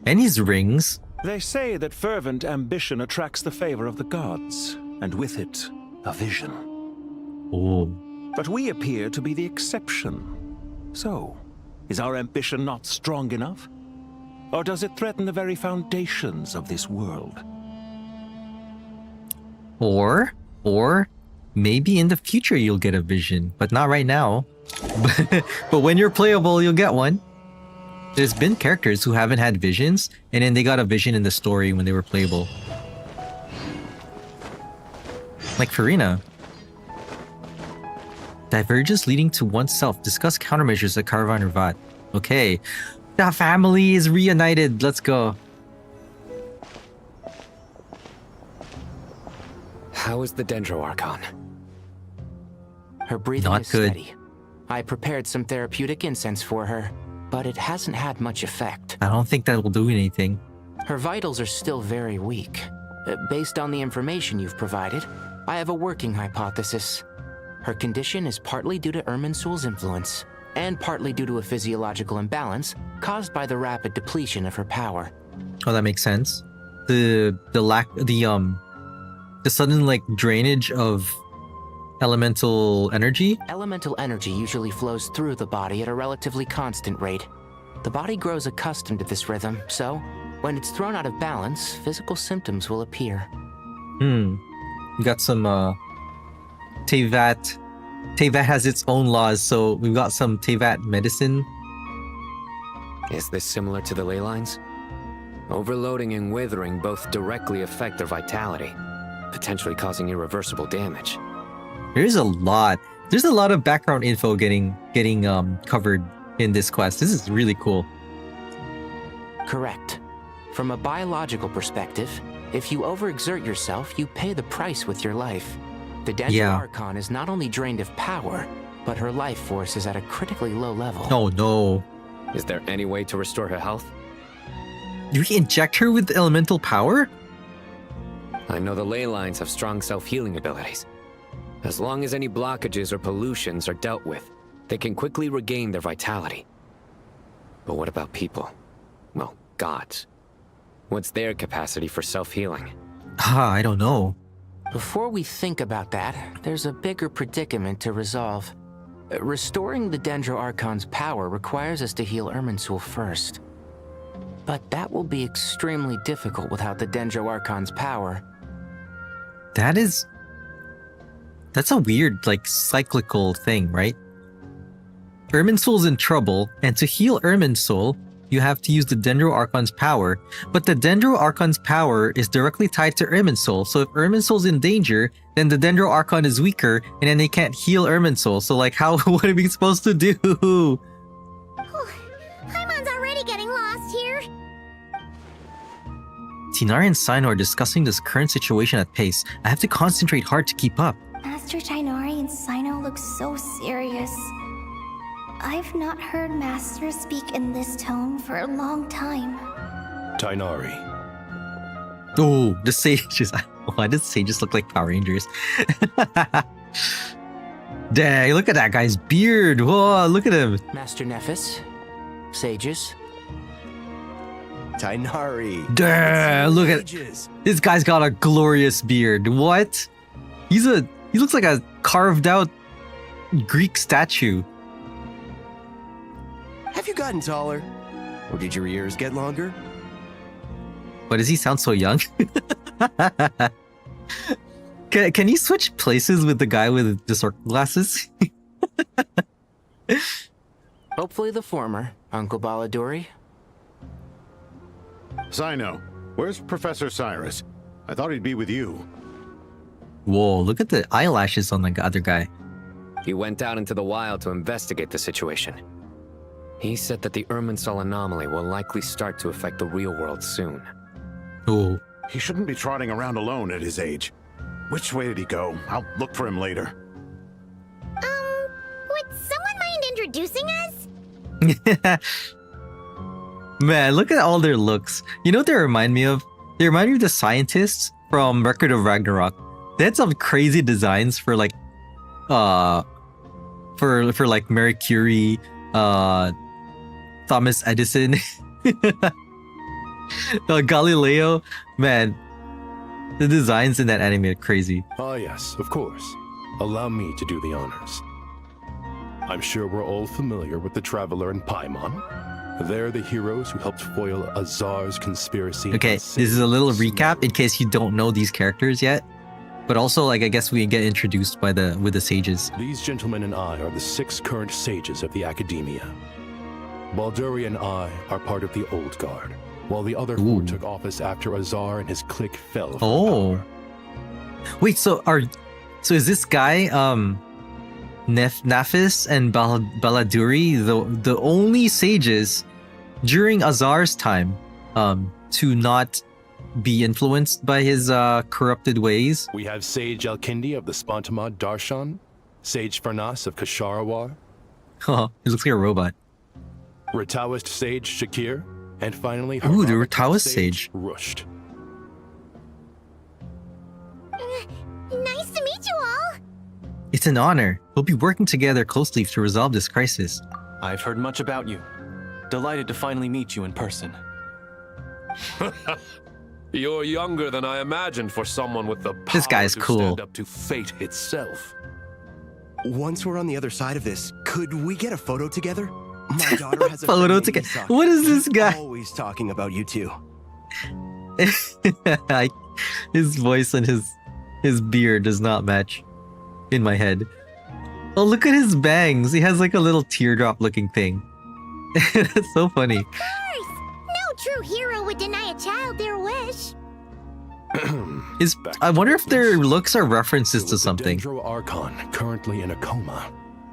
And his rings. They say that fervent ambition attracts the favor of the gods, and with it, a vision. Oh. But we appear to be the exception. So, is our ambition not strong enough? Or does it threaten the very foundations of this world? Or maybe in the future you'll get a vision, but not right now. But when you're playable, you'll get one. There's been characters who haven't had visions, and then they got a vision in the story when they were playable. Like Farina. Divergence leading to oneself. Discuss countermeasures at Caravan Rebot. Okay. The family is reunited. Let's go. How is the Dendro Archon? Her breathing Not is good. steady. I prepared some therapeutic incense for her, but it hasn't had much effect. I don't think that will do anything. Her vitals are still very weak. Based on the information you've provided, I have a working hypothesis. Her condition is partly due to Irminsul's influence, and partly due to a physiological imbalance caused by the rapid depletion of her power. Oh, that makes sense. The sudden like drainage of elemental energy? Elemental energy usually flows through the body at a relatively constant rate. The body grows accustomed to this rhythm, so when it's thrown out of balance, physical symptoms will appear. We got some Teyvat. Teyvat has its own laws, so we've got some Teyvat medicine. Is this similar to the ley lines? Overloading and withering both directly affect their vitality, potentially causing irreversible damage. There's a lot of background info getting covered in this quest. This is really cool. Correct. From a biological perspective, if you overexert yourself, you pay the price with your life. The Dendro Archon is not only drained of power, but her life force is at a critically low level. Oh no. Is there any way to restore her health? Do we inject her with elemental power? I know the ley lines have strong self-healing abilities. As long as any blockages or pollutions are dealt with, they can quickly regain their vitality. But what about people? Well, gods. What's their capacity for self-healing? I don't know. Before we think about that, there's a bigger predicament to resolve. Restoring the Dendro Archon's power requires us to heal Irminsul first. But that will be extremely difficult without the Dendro Archon's power. That's a weird, like, cyclical thing, right? Irminsul's in trouble, and to heal Irminsul, you have to use the Dendro Archon's power, but the Dendro Archon's power is directly tied to Irminsul, so if Irminsul's in danger, then the Dendro Archon is weaker, and then they can't heal Irminsul, so like, what are we supposed to do? Paimon's already getting lost here. Tighnari and Cyno are discussing this current situation at pace. I have to concentrate hard to keep up. Master Tighnari and Cyno look so serious. I've not heard Master speak in this tone for a long time. Tighnari. Oh, the sages. Why does sages look like Power Rangers? Dang, look at that guy's beard. Whoa, look at him. Master Nephis, sages. Tighnari. Dang, look at this guy's got a glorious beard. What? He looks like a carved out Greek statue. Have you gotten taller? Or did your ears get longer? Why does he sound so young? Can you switch places with the guy with the circle glasses? Hopefully the former, Uncle Baladuri. Cyno, where's Professor Cyrus? I thought he'd be with you. Whoa, look at the eyelashes on the other guy. He went out into the wild to investigate the situation. He said that the Irminsul anomaly will likely start to affect the real world soon. Oh. He shouldn't be trotting around alone at his age. Which way did he go? I'll look for him later. Would someone mind introducing us? Man, look at all their looks. You know what they remind me of? They remind me of the scientists from Record of Ragnarok. They had some crazy designs for like for like Marie Curie, Thomas Edison, Galileo. Man, the designs in that anime are crazy. Ah, yes, of course. Allow me to do the honors. I'm sure we're all familiar with the Traveler and Paimon. They're the heroes who helped foil Azar's conspiracy. Okay, this is a little recap in case you don't know these characters yet. But also, like, I guess we get introduced with the sages. These gentlemen and I are the 6 current sages of the Academia. Balduri and I are part of the Old Guard, while the other 4 took office after Azar and his clique fell from power. Wait, so is this guy Nephis and Baladuri the only sages during Azar's time to not be influenced by his corrupted ways? We have Sage Alkindi of the Spontamod Darshan, Sage Farnas of Kasharawar. Oh, he looks like a robot. Rataoist Sage Shakir, and finally the Rataoist Sage. Rusht. Nice to meet you all. It's an honor. We'll be working together closely to resolve this crisis. I've heard much about you. Delighted to finally meet you in person. You're younger than I imagined for someone with the power This guy's to cool. stand up to fate itself. Once we're on the other side of this, could we get a photo together? My daughter has a Photo friend named together. Misaki. What is this guy? Always talking about you two. His voice and his beard does not match in my head. Oh, look at his bangs. He has like a little teardrop looking thing. That's so funny. Of course! No true hero would deny a child their wish. I wonder if their looks are references to something. Dendro Archon, currently in a coma.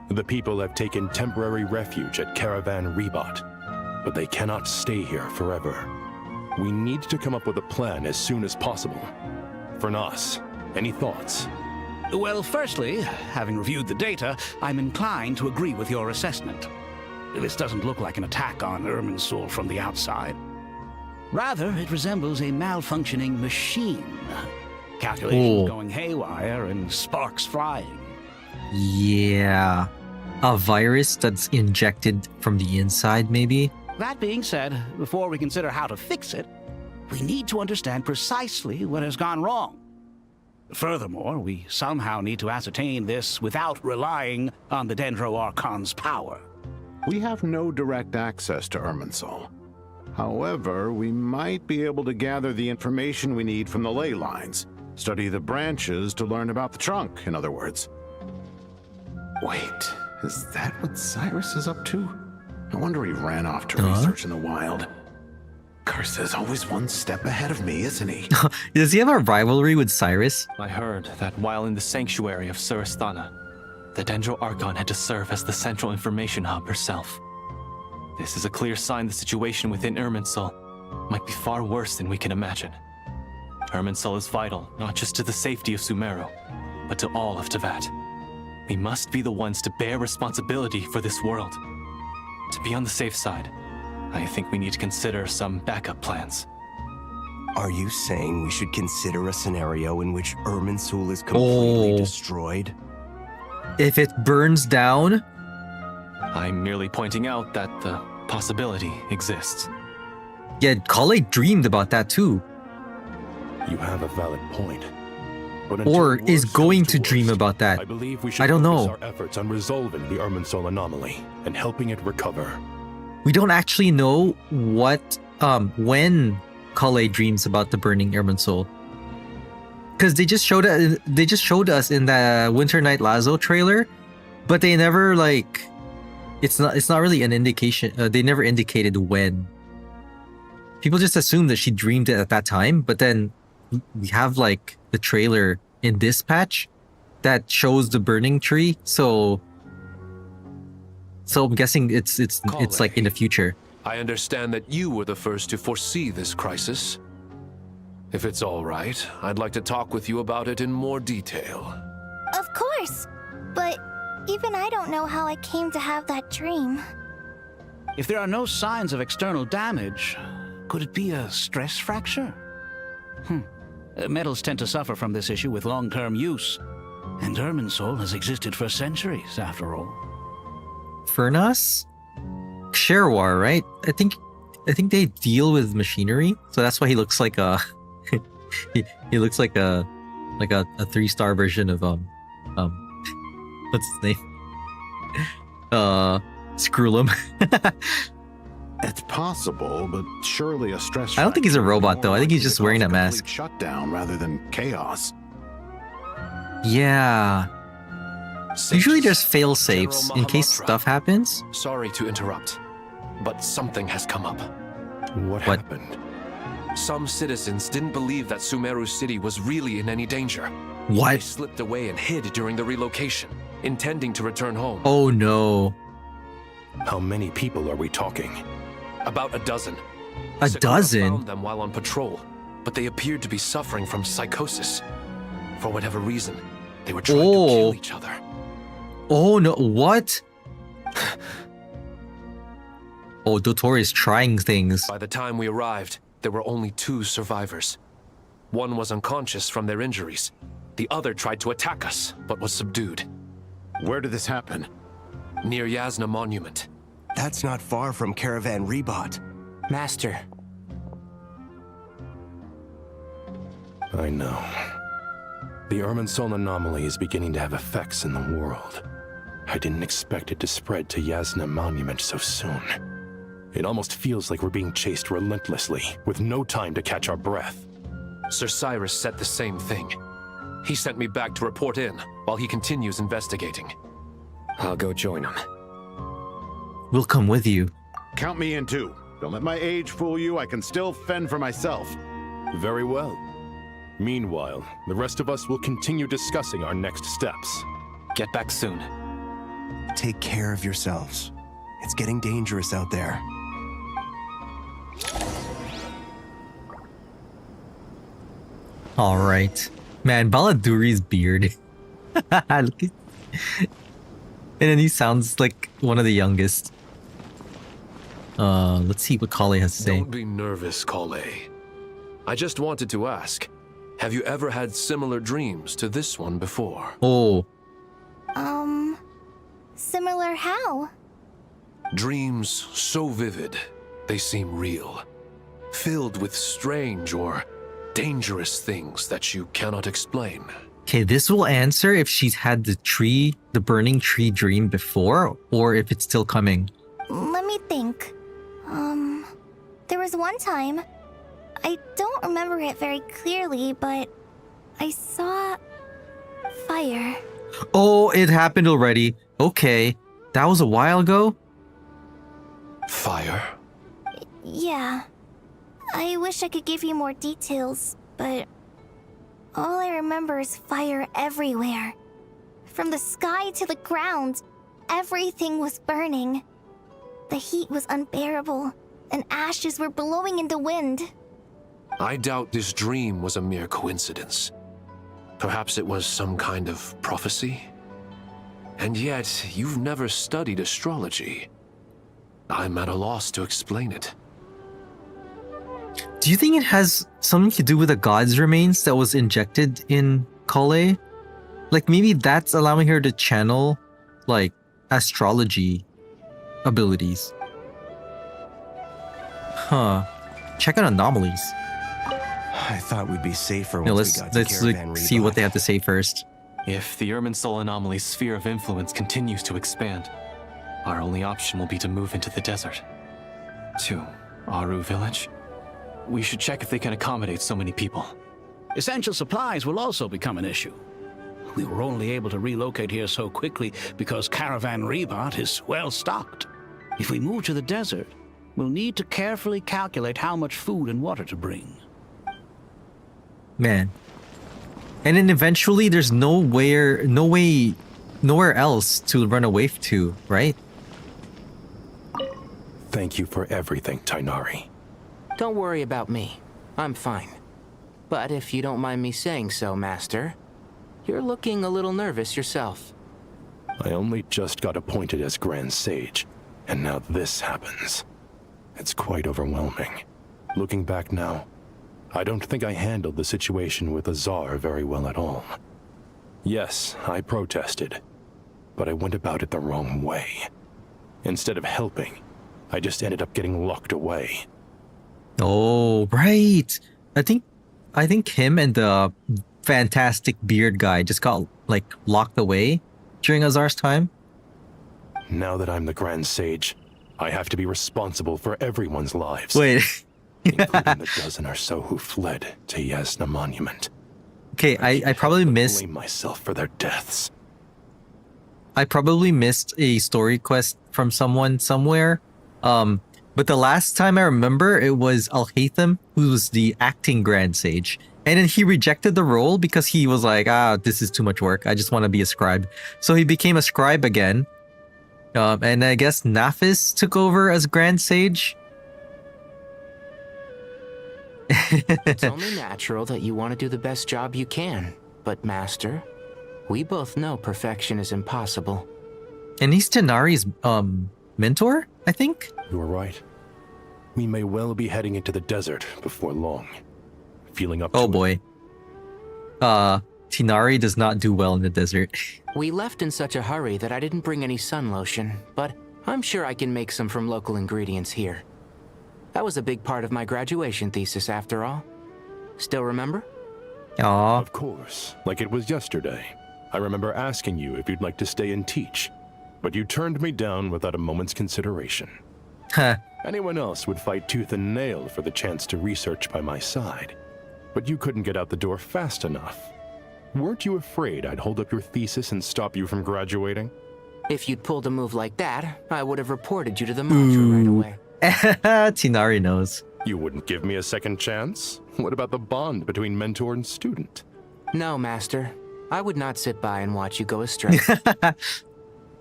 The people have taken temporary refuge at Caravan Rebot, but they cannot stay here forever. We need to come up with a plan as soon as possible. Farnas, any thoughts? Well, firstly, having reviewed the data, I'm inclined to agree with your assessment. This doesn't look like an attack on Irminsul from the outside. Rather, it resembles a malfunctioning machine. Calculations going haywire and sparks flying. Yeah. A virus that's injected from the inside, maybe? That being said, before we consider how to fix it, we need to understand precisely what has gone wrong. Furthermore, we somehow need to ascertain this without relying on the Dendro Archon's power. We have no direct access to Irminsul. However, we might be able to gather the information we need from the ley lines. Study the branches to learn about the trunk, in other words. Wait, is that what Cyrus is up to? No wonder he ran off to research in the wild. Curse, always one step ahead of me, isn't he? Does he have a rivalry with Cyrus? I heard that while in the sanctuary of Surasthana, the Dendro Archon had to serve as the central information hub herself. This is a clear sign the situation within Irminsul might be far worse than we can imagine. Irminsul is vital, not just to the safety of Sumeru, but to all of Teyvat. We must be the ones to bear responsibility for this world. To be on the safe side, I think we need to consider some backup plans. Are you saying we should consider a scenario in which Irminsul is completely destroyed? If it burns down? I'm merely pointing out that the possibility exists. Yeah, Kale dreamed about that too. You have a valid point. But or is going to dream about that. I believe we should I don't focus know. our efforts on resolving the Irminsul anomaly and helping it recover. We don't actually know what when Kale dreams about the burning Irminsul. Because they just showed us in the Winter Night Lazo trailer, but they never it's not really an indication. They never indicated when. People just assume that she dreamed it at that time, but then we have the trailer in this patch that shows the burning tree. So I'm guessing it's in the future. I understand that you were the first to foresee this crisis. If it's all right, I'd like to talk with you about it in more detail. Of course, but even I don't know how I came to have that dream. If there are no signs of external damage, could it be a stress fracture? Metals tend to suffer from this issue with long-term use, and Irminsul has existed for centuries, after all. Furnas? Sherwar, right? I think they deal with machinery, so that's why he looks like a he looks like a 3-star version of what's his name? Skrullum. It's possible, but surely a stress. I don't think he's a robot though. I think he's just wearing a mask. Shutdown rather than chaos. Yeah. Usually there's fail safes in case stuff happens. Sorry to interrupt, but something has come up. What happened? Some citizens didn't believe that Sumeru City was really in any danger. What? They slipped away and hid during the relocation, intending to return home. Oh no. How many people are we talking? About a dozen. A Sakura dozen? found them while on patrol, but they appeared to be suffering from psychosis. For whatever reason, they were trying to kill each other. Oh no, what? Oh, Dottore is trying things. By the time we arrived, there were only 2 survivors. One was unconscious from their injuries. The other tried to attack us, but was subdued. Where did this happen? Near Yasna Monument. That's not far from Caravan Rebot. Master. I know. The Irminsul anomaly is beginning to have effects in the world. I didn't expect it to spread to Yasna Monument so soon. It almost feels like we're being chased relentlessly, with no time to catch our breath. Sir Cyrus said the same thing. He sent me back to report in, while he continues investigating. I'll go join him. We'll come with you. Count me in too. Don't let my age fool you. I can still fend for myself. Very well. Meanwhile, the rest of us will continue discussing our next steps. Get back soon. Take care of yourselves. It's getting dangerous out there. All right. Man, Baladuri's beard. And then he sounds like one of the youngest. Let's see what Kale has to say. Don't be nervous, Kale. I just wanted to ask, have you ever had similar dreams to this one before? Oh. Similar how? Dreams so vivid, they seem real. Filled with strange or dangerous things that you cannot explain. Okay, this will answer if she's had the burning tree dream before, or if it's still coming. Let me think. There was one time. I don't remember it very clearly, but I saw fire. Oh, it happened already. Okay. That was a while ago? Fire? Yeah. I wish I could give you more details, but all I remember is fire everywhere. From the sky to the ground, everything was burning. The heat was unbearable, and ashes were blowing in the wind. I doubt this dream was a mere coincidence. Perhaps it was some kind of prophecy? And yet, you've never studied astrology. I'm at a loss to explain it. Do you think it has something to do with the god's remains that was injected in Kale? Like maybe that's allowing her to channel like astrology abilities. Huh. Check out anomalies. I thought we'd be safer No, once we got to let's Caravan see what they have to say first. If the Irminsul anomaly's sphere of influence continues to expand, our only option will be to move into the desert. To Aru village? We should check if they can accommodate so many people. Essential supplies will also become an issue. We were only able to relocate here so quickly because Caravan Rebat is well stocked. If we move to the desert, we'll need to carefully calculate how much food and water to bring. Man. And then eventually there's nowhere else to run away to, right? Thank you for everything, Tainari. Don't worry about me. I'm fine. But if you don't mind me saying so, Master, you're looking a little nervous yourself. I only just got appointed as Grand Sage, and now this happens. It's quite overwhelming. Looking back now, I don't think I handled the situation with Azar very well at all. Yes, I protested, but I went about it the wrong way. Instead of helping, I just ended up getting locked away. Oh, right. I think him and the fantastic beard guy just got like locked away during Azar's time. Now that I'm the Grand Sage, I have to be responsible for everyone's lives. Wait. Including the dozen or so who fled to Yasna Monument. Okay, I probably missed... blame myself for their deaths. I probably missed a story quest from someone somewhere. But the last time I remember, it was Al-Haytham, who was the acting Grand Sage. And then he rejected the role because he was like, this is too much work. I just want to be a scribe. So he became a scribe again. And I guess Nafis took over as Grand Sage. It's only natural that you want to do the best job you can. But Master, we both know perfection is impossible. And he's Tanari's mentor, I think? You were right. We may well be heading into the desert before long. Feeling up to Oh boy. Tinari does not do well in the desert. We left in such a hurry that I didn't bring any sun lotion, but I'm sure I can make some from local ingredients here. That was a big part of my graduation thesis after all. Still remember? Aww. Of course, like it was yesterday. I remember asking you if you'd like to stay and teach, but you turned me down without a moment's consideration. Huh. Anyone else would fight tooth and nail for the chance to research by my side, but you couldn't get out the door fast enough. Weren't you afraid I'd hold up your thesis and stop you from graduating? If you'd pulled a move like that, I would have reported you to the Mantra right away. Tinari knows. You wouldn't give me a second chance? What about the bond between mentor and student? No, Master. I would not sit by and watch you go astray.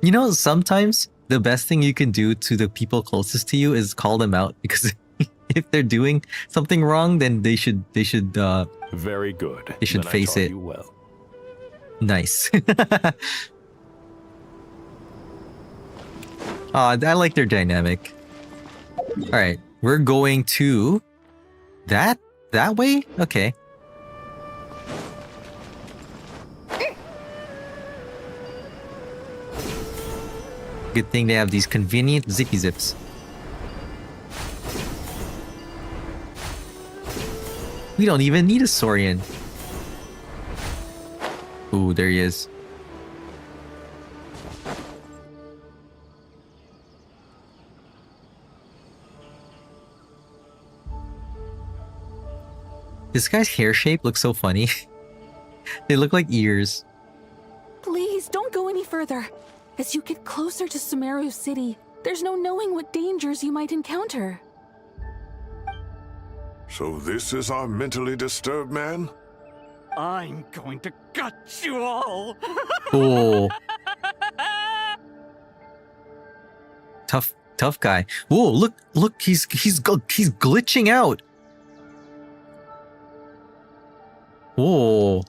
You know, sometimes the best thing you can do to the people closest to you is call them out, because if they're doing something wrong, then they should very good. They should Then face I taught it. You well. Nice. I like their dynamic. All right, we're going to that way. Okay. Good thing they have these convenient zippy zips. We don't even need a Saurian. Ooh, there he is. This guy's hair shape looks so funny. They look like ears. Please, don't go any further. As you get closer to Sumeru City, there's no knowing what dangers you might encounter. So this is our mentally disturbed man? I'm going to gut you all. Oh. Tough guy. Whoa, look, he's glitching out. Whoa.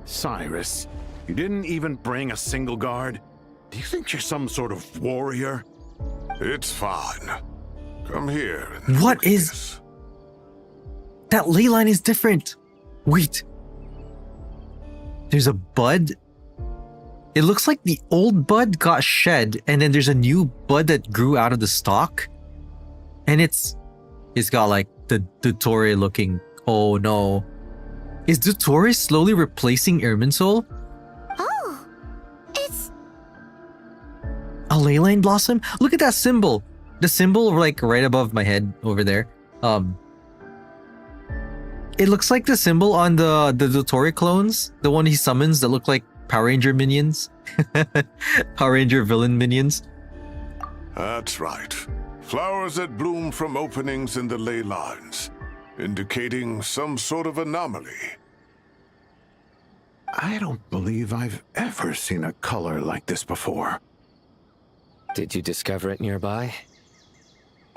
Cyrus, you didn't even bring a single guard? Do you think you're some sort of warrior? It's fine. Come here. What is... That ley line is different. Wait. There's a bud? It looks like the old bud got shed, and then there's a new bud that grew out of the stalk. And it's got like the Dottore looking... Oh no. Is Dottore slowly replacing Irminsul? Oh, it's... A ley line blossom? Look at that symbol. The symbol like right above my head over there. It looks like the symbol on the Dottore clones. The one he summons that look like Power Ranger minions. Power Ranger villain minions. That's right. Flowers that bloom from openings in the ley lines, indicating some sort of anomaly. I don't believe I've ever seen a color like this before. Did you discover it nearby?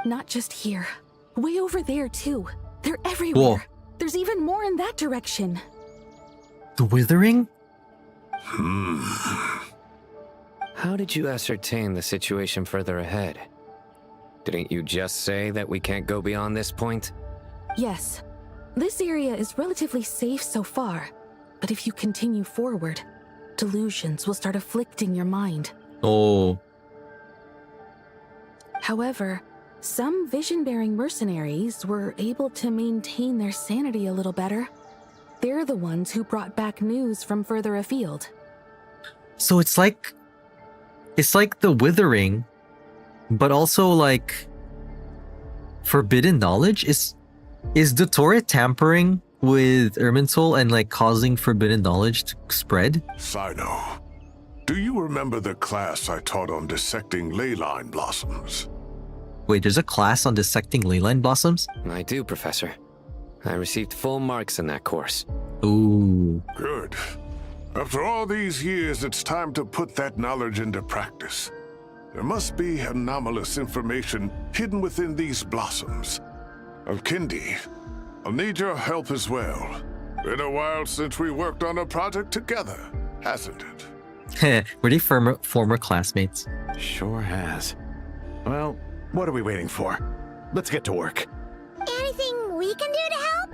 Not just here. Way over there, too. They're everywhere. Whoa. There's even more in that direction. The withering? How did you ascertain the situation further ahead? Didn't you just say that we can't go beyond this point? Yes. This area is relatively safe so far. But if you continue forward, delusions will start afflicting your mind. Oh. However, some vision-bearing mercenaries were able to maintain their sanity a little better. They're the ones who brought back news from further afield. So it's like the withering, but also like forbidden knowledge. Is Dottore tampering with Irminsul and like causing forbidden knowledge to spread? Sino, do you remember the class I taught on dissecting ley line blossoms? Wait, there's a class on dissecting ley line blossoms? I do, Professor. I received full marks in that course. Ooh. Good. After all these years, it's time to put that knowledge into practice. There must be anomalous information hidden within these blossoms. Alkindi, I'll need your help as well. Been a while since we worked on a project together, hasn't it? Were they former classmates? Sure has. Well, what are we waiting for? Let's get to work. Anything we can do to help?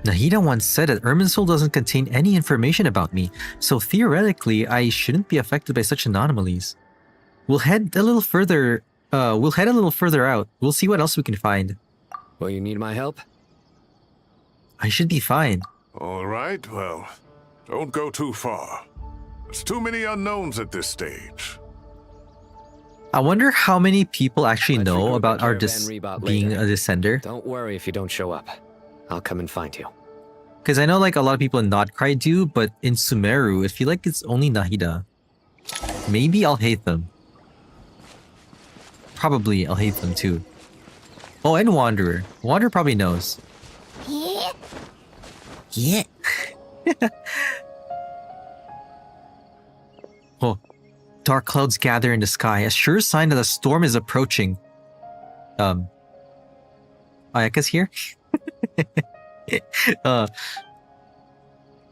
Nahida once said that Irminsul doesn't contain any information about me, so theoretically I shouldn't be affected by such anomalies. We'll head a little further out. We'll see what else we can find. Will you need my help? I should be fine. All right, well, don't go too far. There's too many unknowns at this stage. I wonder how many people actually Let's know regroup about and our caravan rebot being later. a descender. Don't worry if you don't show up. I'll come and find you. Because I know like a lot of people in Notcry do, but in Sumeru, I feel like it's only Nahida. Maybe I'll hate them. Probably I'll hate them too. Oh, and Wanderer. Wanderer probably knows. Yeah. Yeah. Oh, dark clouds gather in the sky, a sure sign that a storm is approaching. Ayaka's here?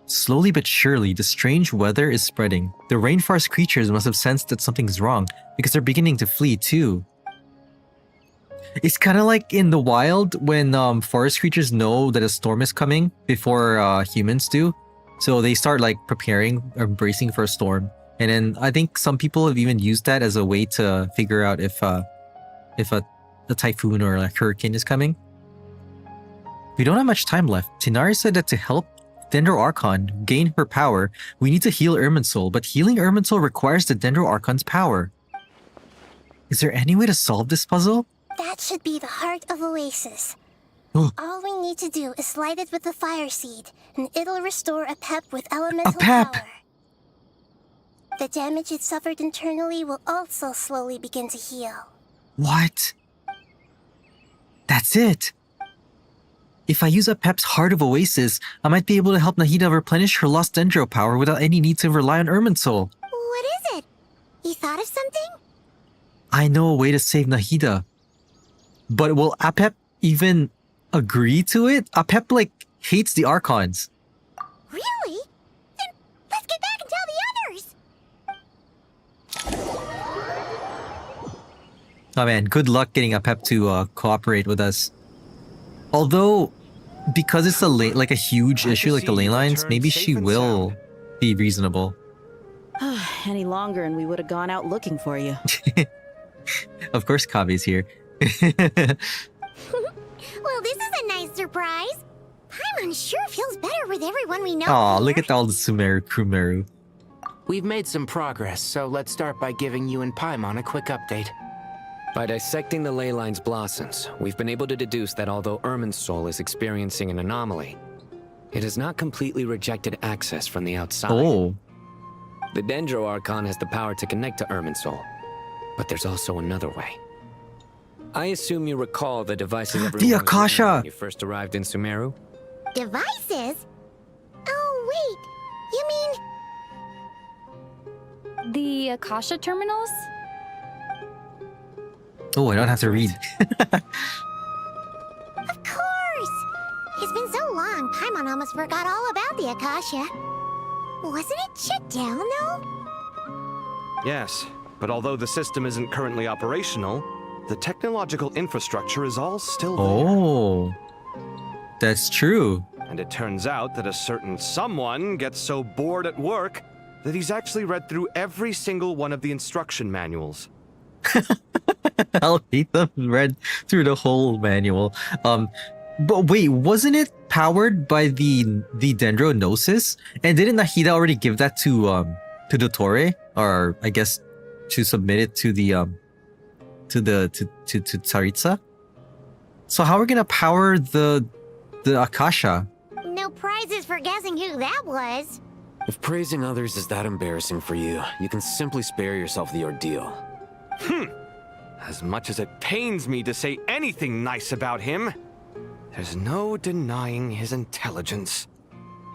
Slowly but surely, the strange weather is spreading. The rainforest creatures must have sensed that something's wrong, because they're beginning to flee too. It's kind of like in the wild when forest creatures know that a storm is coming before humans do. So they start like preparing or bracing for a storm. And then I think some people have even used that as a way to figure out if a typhoon or a hurricane is coming. We don't have much time left. Tinari said that to help Dendro Archon gain her power, we need to heal Irminsul, but healing Irminsul requires the Dendro Archon's power. Is there any way to solve this puzzle? That should be the heart of Oasis. All we need to do is light it with the fire seed, and it'll restore a pep with elemental power. The damage it suffered internally will also slowly begin to heal. What? That's it. If I use Apep's Heart of Oasis, I might be able to help Nahida replenish her lost Dendro power without any need to rely on Irminsul. What is it? You thought of something? I know a way to save Nahida. But will Apep even agree to it? Apep, like, hates the Archons. Really? Then let's get back and tell the others! Oh man, good luck getting Apep to cooperate with us. Although, because it's like a huge issue like the ley lines, maybe she will be reasonable. Any longer and we would have gone out looking for you. Of course Kabe's here. Well, this is a nice surprise. Paimon sure feels better with everyone we know. Aw, look at all the Sumeru Krumeru. We've made some progress, so let's start by giving you and Paimon a quick update. By dissecting the ley line's blossoms, we've been able to deduce that although Irminsul is experiencing an anomaly, it has not completely rejected access from the outside. Oh. The Dendro Archon has the power to connect to Irminsul, but there's also another way. I assume you recall the devices everyone the Akasha! was when you first arrived in Sumeru? Devices? Oh, wait. You mean... The Akasha terminals? Oh, I don't have to read. Of course! It's been so long, Paimon almost forgot all about the Akasha. Wasn't it shut down, though? Yes, but although the system isn't currently operational, the technological infrastructure is all still there. Oh, that's true. And it turns out that a certain someone gets so bored at work that he's actually read through every single one of the instruction manuals. I'll hate them. Read through the whole manual. But wait, wasn't it powered by the Dendronosis? And didn't Nahida already give that to Dottore, or I guess to submit it to the to Tsaritsa? So how are we gonna power the Akasha? No prizes for guessing who that was. If praising others is that embarrassing for you, you can simply spare yourself the ordeal. As much as it pains me to say anything nice about him, there's no denying his intelligence.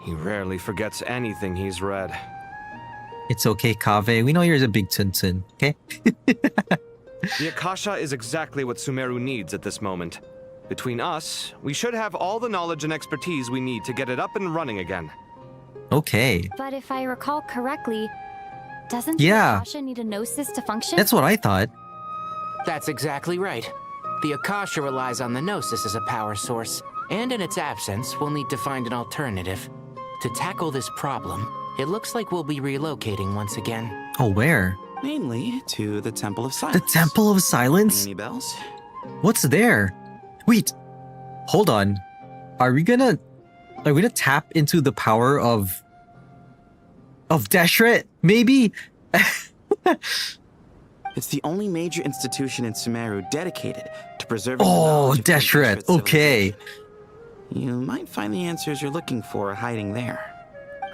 He rarely forgets anything he's read. It's okay, Kaveh. We know you're a big Tuntun, okay? The Akasha is exactly what Sumeru needs at this moment. Between us, we should have all the knowledge and expertise we need to get it up and running again. Okay. But if I recall correctly, doesn't the Akasha need a gnosis to function? That's what I thought. That's exactly right. The Akasha relies on the Gnosis as a power source, and in its absence, we'll need to find an alternative. To tackle this problem, it looks like we'll be relocating once again. Oh, where? Mainly to the Temple of Silence. The Temple of Silence? Any bells? What's there? Wait, hold on. Are we gonna tap into the power of Deshret? Maybe? It's the only major institution in Sumeru dedicated to preserving Oh, Deshret. Okay. You might find the answers you're looking for hiding there.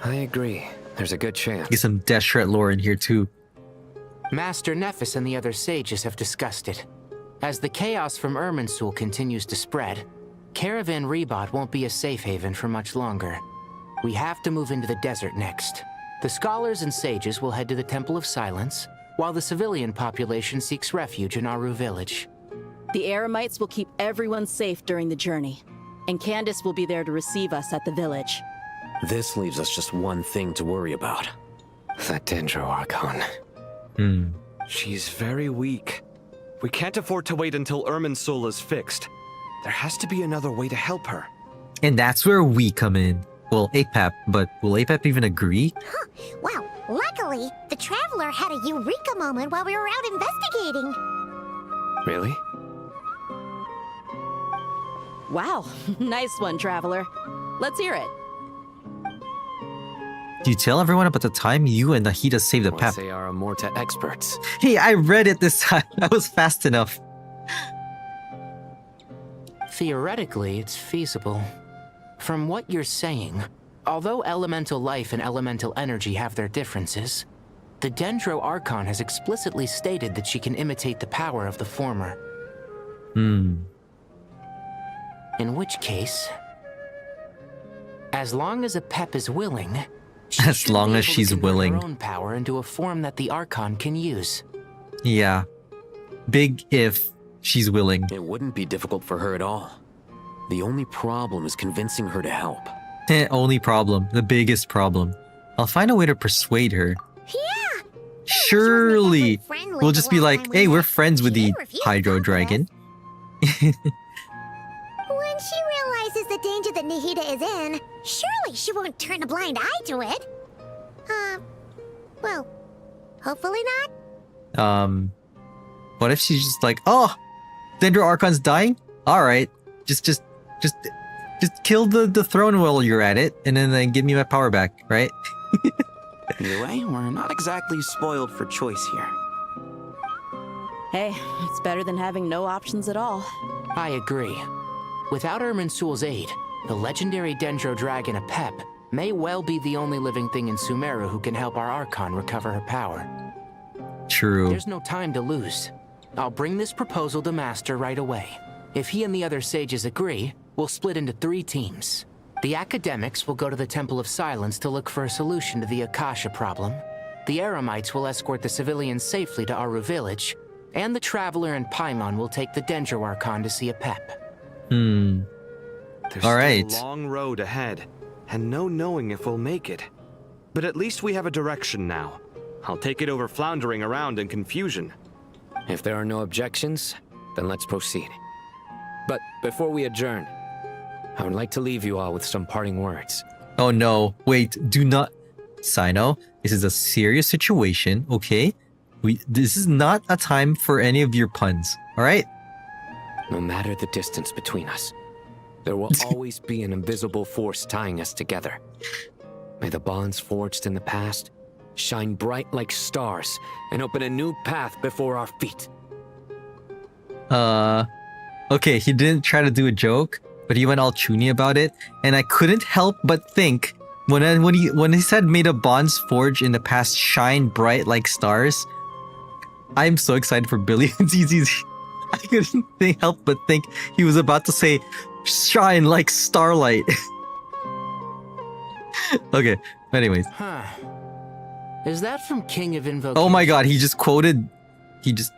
I agree. There's a good chance. Get some Deshret lore in here too. Master Nephis and the other sages have discussed it. As the chaos from Irminsul continues to spread, Caravan Rebot won't be a safe haven for much longer. We have to move into the desert next. The scholars and sages will head to the Temple of Silence, while the civilian population seeks refuge in Aru village. The Eremites will keep everyone safe during the journey, and Candace will be there to receive us at the village. This leaves us just one thing to worry about. That Dendro Archon. She's very weak. We can't afford to wait until Irminsul is fixed. There has to be another way to help her. And that's where we come in. Well, Apep, but will Apep even agree? Huh. Wow, luckily, the Traveler had a eureka moment while we were out investigating. Really? Wow, nice one, Traveler. Let's hear it. You tell everyone about the time you and Nahida saved the Once pep. they are Amorta experts. Hey, I read it this time. I was fast enough. Theoretically, it's feasible. From what you're saying, although elemental life and elemental energy have their differences, the Dendro Archon has explicitly stated that she can imitate the power of the former. Hmm. In which case, as long as a Pep is willing, As long as she's willing. her own power into a form that the Archon can use. Yeah. Big if she's willing. It wouldn't be difficult for her at all. The only problem is convincing her to help. Only problem. The biggest problem. I'll find a way to persuade her. Yeah. Surely. We'll just be like, hey, we're friends with the Hydro Dragon. When she realizes the danger that Nahida is in, surely she won't turn a blind eye to it. Well, hopefully not. What if she's just like, oh, Dendro Archon's dying? Alright. Just kill the throne while you're at it, and then give me my power back, right? Either way, we're not exactly spoiled for choice here. Hey, it's better than having no options at all. I agree. Without Irminsul's aid, the legendary Dendro Dragon Apep may well be the only living thing in Sumeru who can help our Archon recover her power. True. There's no time to lose. I'll bring this proposal to Master right away. If he and the other sages agree, we'll split into 3 teams. The academics will go to the Temple of Silence to look for a solution to the Akasha problem. The Eremites will escort the civilians safely to Aru village, and the Traveler and Paimon will take the Dendro Archon to see Apep. Hmm. There's All right. still a long road ahead, and no knowing if we'll make it. But at least we have a direction now. I'll take it over floundering around in confusion. If there are no objections, then let's proceed. But before we adjourn, I would like to leave you all with some parting words. Oh no, wait, do not... Sino, this is a serious situation, okay? This is not a time for any of your puns, alright? No matter the distance between us, there will always be an invisible force tying us together. May the bonds forged in the past shine bright like stars and open a new path before our feet. Okay, he didn't try to do a joke, but he went all chuny about it, and I couldn't help but think when he said "May the bonds forged in the past shine bright like stars," I'm so excited for Billy and ZZZ. I couldn't help but think he was about to say "shine like starlight." Okay, anyways. Huh. Is that from King of Invocation? Oh my god, he just quoted his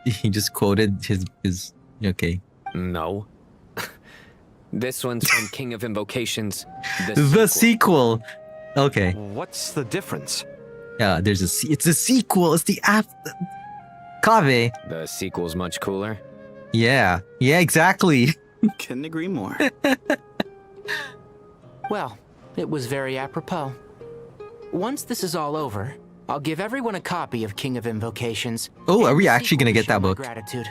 okay. No. This one's from King of Invocations, The sequel. Okay. What's the difference? Yeah, it's a sequel. It's the app. Kave. The sequel's much cooler. Yeah, exactly. Couldn't agree more. Well, it was very apropos. Once this is all over, I'll give everyone a copy of King of Invocations. Oh, are we actually gonna get that book? Gratitude.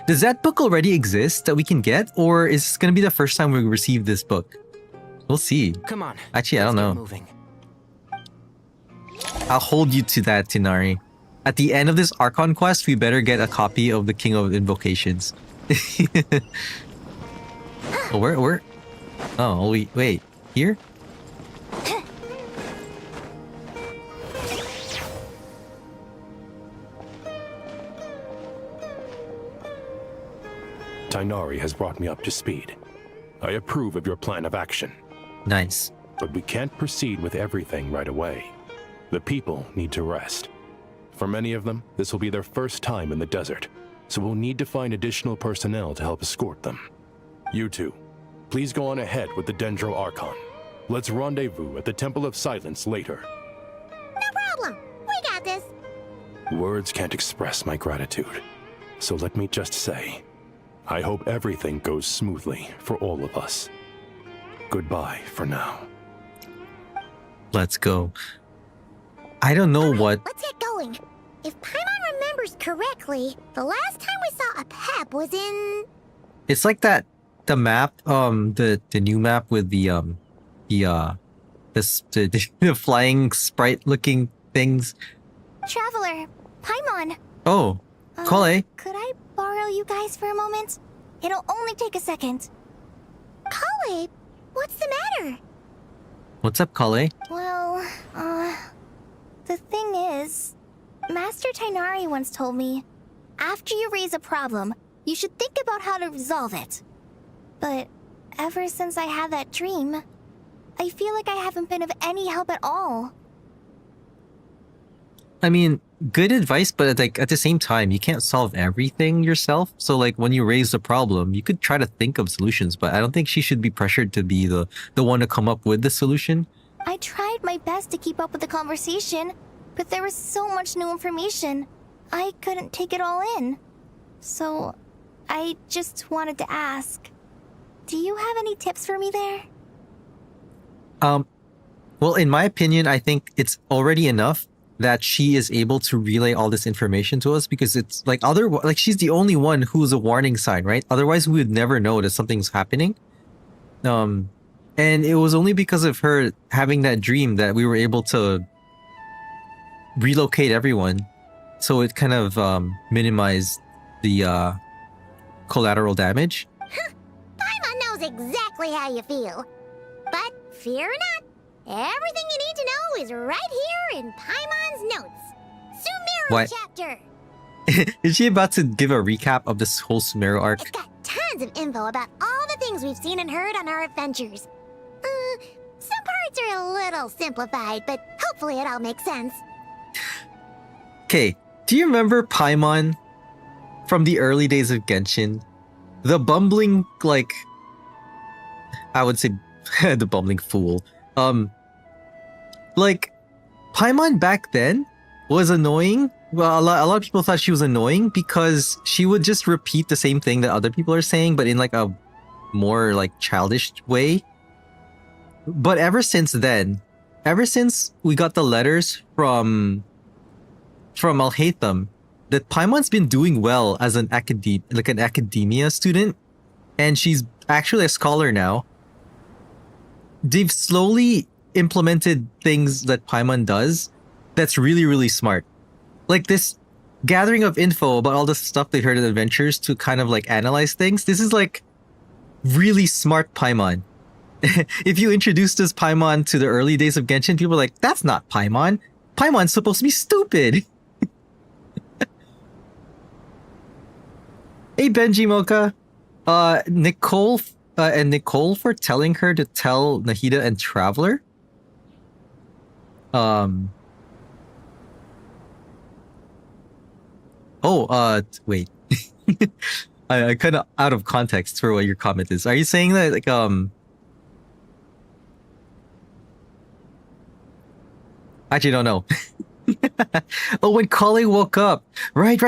Does that book already exist that we can get, or is this gonna be the first time we receive this book? We'll see. Come on. Actually, I don't know. Moving. I'll hold you to that, Tinari. At the end of this Archon quest, we better get a copy of the King of Invocations. Oh, where? Oh, wait. Here? Tighnari has brought me up to speed. I approve of your plan of action. Nice. But we can't proceed with everything right away. The people need to rest. For many of them, this will be their first time in the desert, so we'll need to find additional personnel to help escort them. You two, please go on ahead with the Dendro Archon. Let's rendezvous at the Temple of Silence later. No problem. We got this. Words can't express my gratitude, so let me just say, I hope everything goes smoothly for all of us. Goodbye for now. Let's go. I don't know what... Let's get going. If Paimon remembers correctly, the last time we saw a Pep was in... It's like that, the map, the new map with the the flying sprite-looking things. Traveler, Paimon. Oh, Kole. Could I borrow you guys for a moment? It'll only take a second. Kale, what's the matter? What's up, Kale? Well, the thing is, Master Tainari once told me, after you raise a problem, you should think about how to resolve it. But ever since I had that dream, I feel like I haven't been of any help at all. I mean, good advice, but like at the same time, you can't solve everything yourself. So like when you raise a problem, you could try to think of solutions, but I don't think she should be pressured to be the one to come up with the solution. I tried my best to keep up with the conversation, but there was so much new information. I couldn't take it all in. So, I just wanted to ask, do you have any tips for me there? Well, in my opinion, I think it's already enough that she is able to relay all this information to us, because it's like she's the only one who's a warning sign, right? Otherwise, we would never know that something's happening. And it was only because of her having that dream that we were able to relocate everyone. So it kind of minimized the collateral damage. Paimon knows exactly how you feel. But fear not, everything you need to know is right here in Paimon's notes. Sumeru What? chapter. Is she about to give a recap of this whole Sumeru arc? It's got tons of info about all the things we've seen and heard on our adventures. Some parts are a little simplified, but hopefully it all makes sense. Okay, do you remember Paimon from the early days of Genshin? The bumbling, like, I would say the bumbling fool. Like, Paimon back then was annoying. Well, a lot of people thought she was annoying because she would just repeat the same thing that other people are saying, but in like a more like childish way. But ever since then, ever since we got the letters from Alhaitham, that Paimon's been doing well as an academia student, and she's actually a scholar now. They've slowly implemented things that Paimon does that's really, really smart. Like this gathering of info about all the stuff they heard in adventures to kind of like analyze things. This is like really smart Paimon. If you introduced this Paimon to the early days of Genshin, people are like, that's not Paimon. Paimon's supposed to be stupid. Hey Benji Mocha. Nicole for telling her to tell Nahida and Traveler. Wait. I kind of out of context for what your comment is. Are you saying that like actually don't know. Oh, when Kale woke up. Right.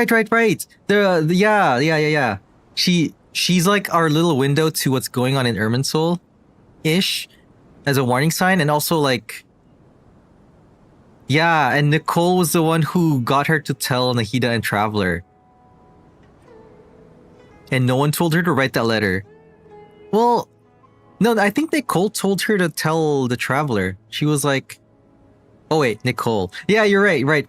Yeah. She's like our little window to what's going on in Irminsul-ish as a warning sign, and also like yeah, and Nicole was the one who got her to tell Nahida and Traveler. And no one told her to write that letter. Well, no, I think Nicole told her to tell the Traveler. She was like, oh wait, Nicole. Yeah, you're right. Right.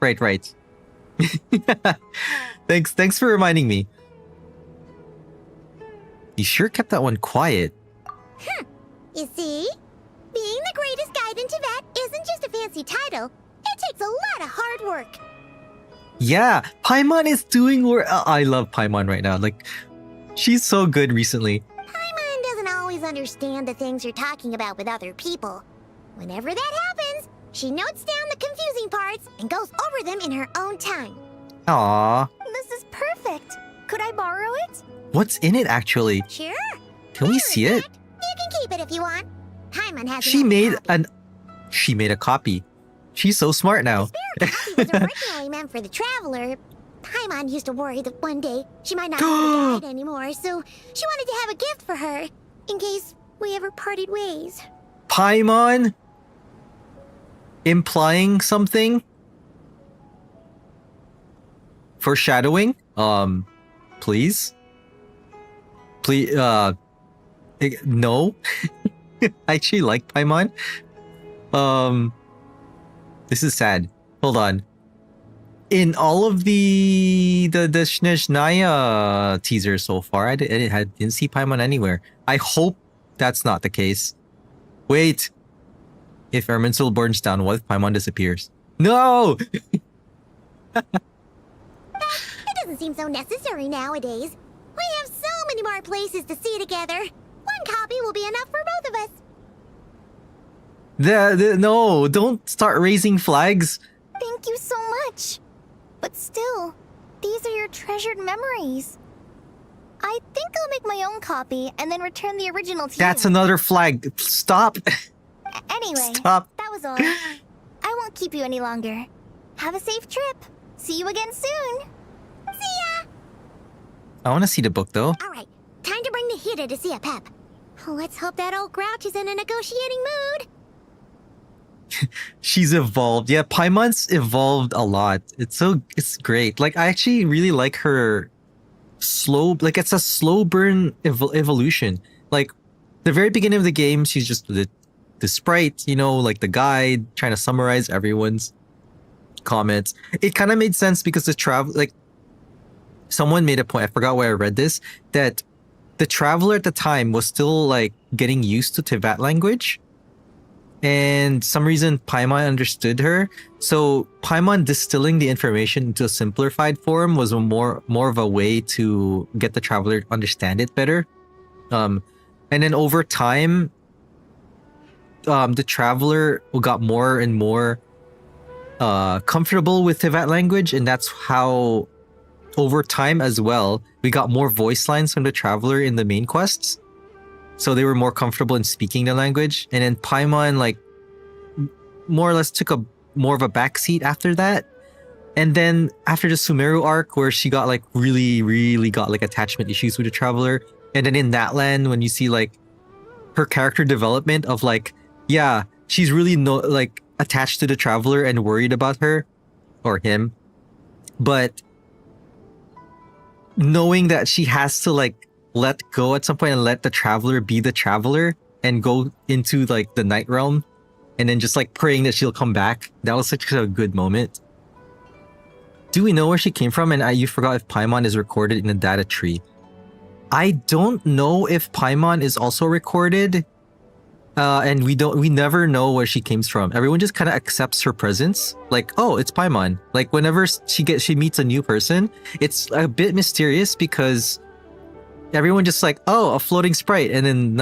Thanks for reminding me. You sure kept that one quiet. You see? Being the greatest guide in Tibet isn't just a fancy title. It takes a lot of hard work. Yeah, Paimon is doing work. I love Paimon right now. Like, she's so good recently. Paimon doesn't always understand the things you're talking about with other people. Whenever that happens, she notes down the confusing parts and goes over them in her own time. Aww. This is perfect. Could I borrow it? What's in it actually? Sure. Can we see it? You can keep it if you want. Paimon has She made a copy. She's so smart now. The spare copy was originally meant for the Traveler. Paimon used to worry that one day she might not be the guide anymore, so she wanted to have a gift for her in case we ever parted ways. Paimon? Implying something? Foreshadowing? Please? Please, no. I actually like Paimon. This is sad. Hold on. In all of the Snezhnaya teasers so far, I didn't see Paimon anywhere. I hope that's not the case. Wait. If Irminsul burns down, what if Paimon disappears? No! It doesn't seem so necessary nowadays. We have so many more places to see together. One copy will be enough for both of us. No, don't start raising flags. Thank you so much. But still, these are your treasured memories. I think I'll make my own copy and then return the original to That's you. another flag. Stop. Anyway, Stop. that was all. I won't keep you any longer. Have a safe trip. See you again soon. See ya! I want to see the book though. Alright, time to bring the Hida to see a Pep. Let's hope that old grouch is in a negotiating mood. She's evolved. Yeah, Paimon's evolved a lot. It's great. Like, I actually really like her it's a slow burn evolution. Like, the very beginning of the game, she's just the sprite, like the guide, trying to summarize everyone's comments. It kind of made sense because someone made a point, I forgot where I read this, that the traveler at the time was still like getting used to Teyvat language. And some reason Paimon understood her. So Paimon distilling the information into a simplified form was more of a way to get the traveler to understand it better. And then over time, the traveler got more and more comfortable with Teyvat language, and that's how over time as well we got more voice lines from the traveler in the main quests. So they were more comfortable in speaking the language. And then Paimon, like, more or less took more of a backseat after that. And then after the Sumeru arc, where she got, like, really got, like, attachment issues with the traveler. And then in that land, when you see, like, her character development of, like, yeah, she's really, attached to the traveler and worried about her. Or him. But knowing that she has to, like, let go at some point and let the traveler be the traveler and go into like the night realm, and then just like praying that she'll come back. That was such a good moment. Do we know where she came from? And you forgot if Paimon is recorded in the data tree. I don't know if Paimon is also recorded, and we never know where she came from. Everyone just kind of accepts her presence, like, oh, it's Paimon. Like whenever she meets a new person, it's a bit mysterious because everyone just like, oh, a floating sprite, and then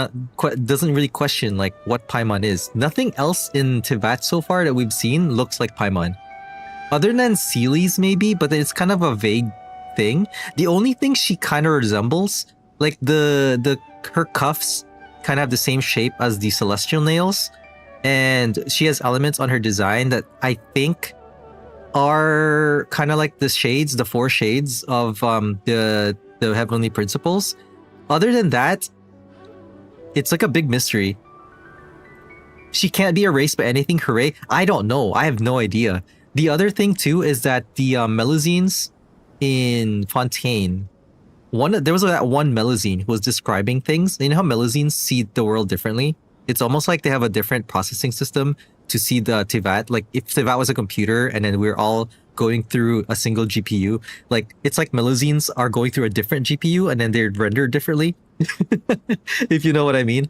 doesn't really question like what Paimon is. Nothing else in Teyvat so far that we've seen looks like Paimon. Other than Seely's maybe, but it's kind of a vague thing. The only thing she kind of resembles, like her cuffs kind of have the same shape as the celestial nails, and she has elements on her design that I think are kind of like the 4 shades of the Heavenly Principles. Other than that, it's like a big mystery. She can't be erased by anything, hooray. I don't know. I have no idea. The other thing too is that the Melusines in Fontaine, there was that one Melusine who was describing things. You know how Melusines see the world differently? It's almost like they have a different processing system to see the Teyvat. Like if Teyvat was a computer and then we're all going through a single GPU, like it's like Melusines are going through a different GPU and then they're rendered differently. If you know what I mean.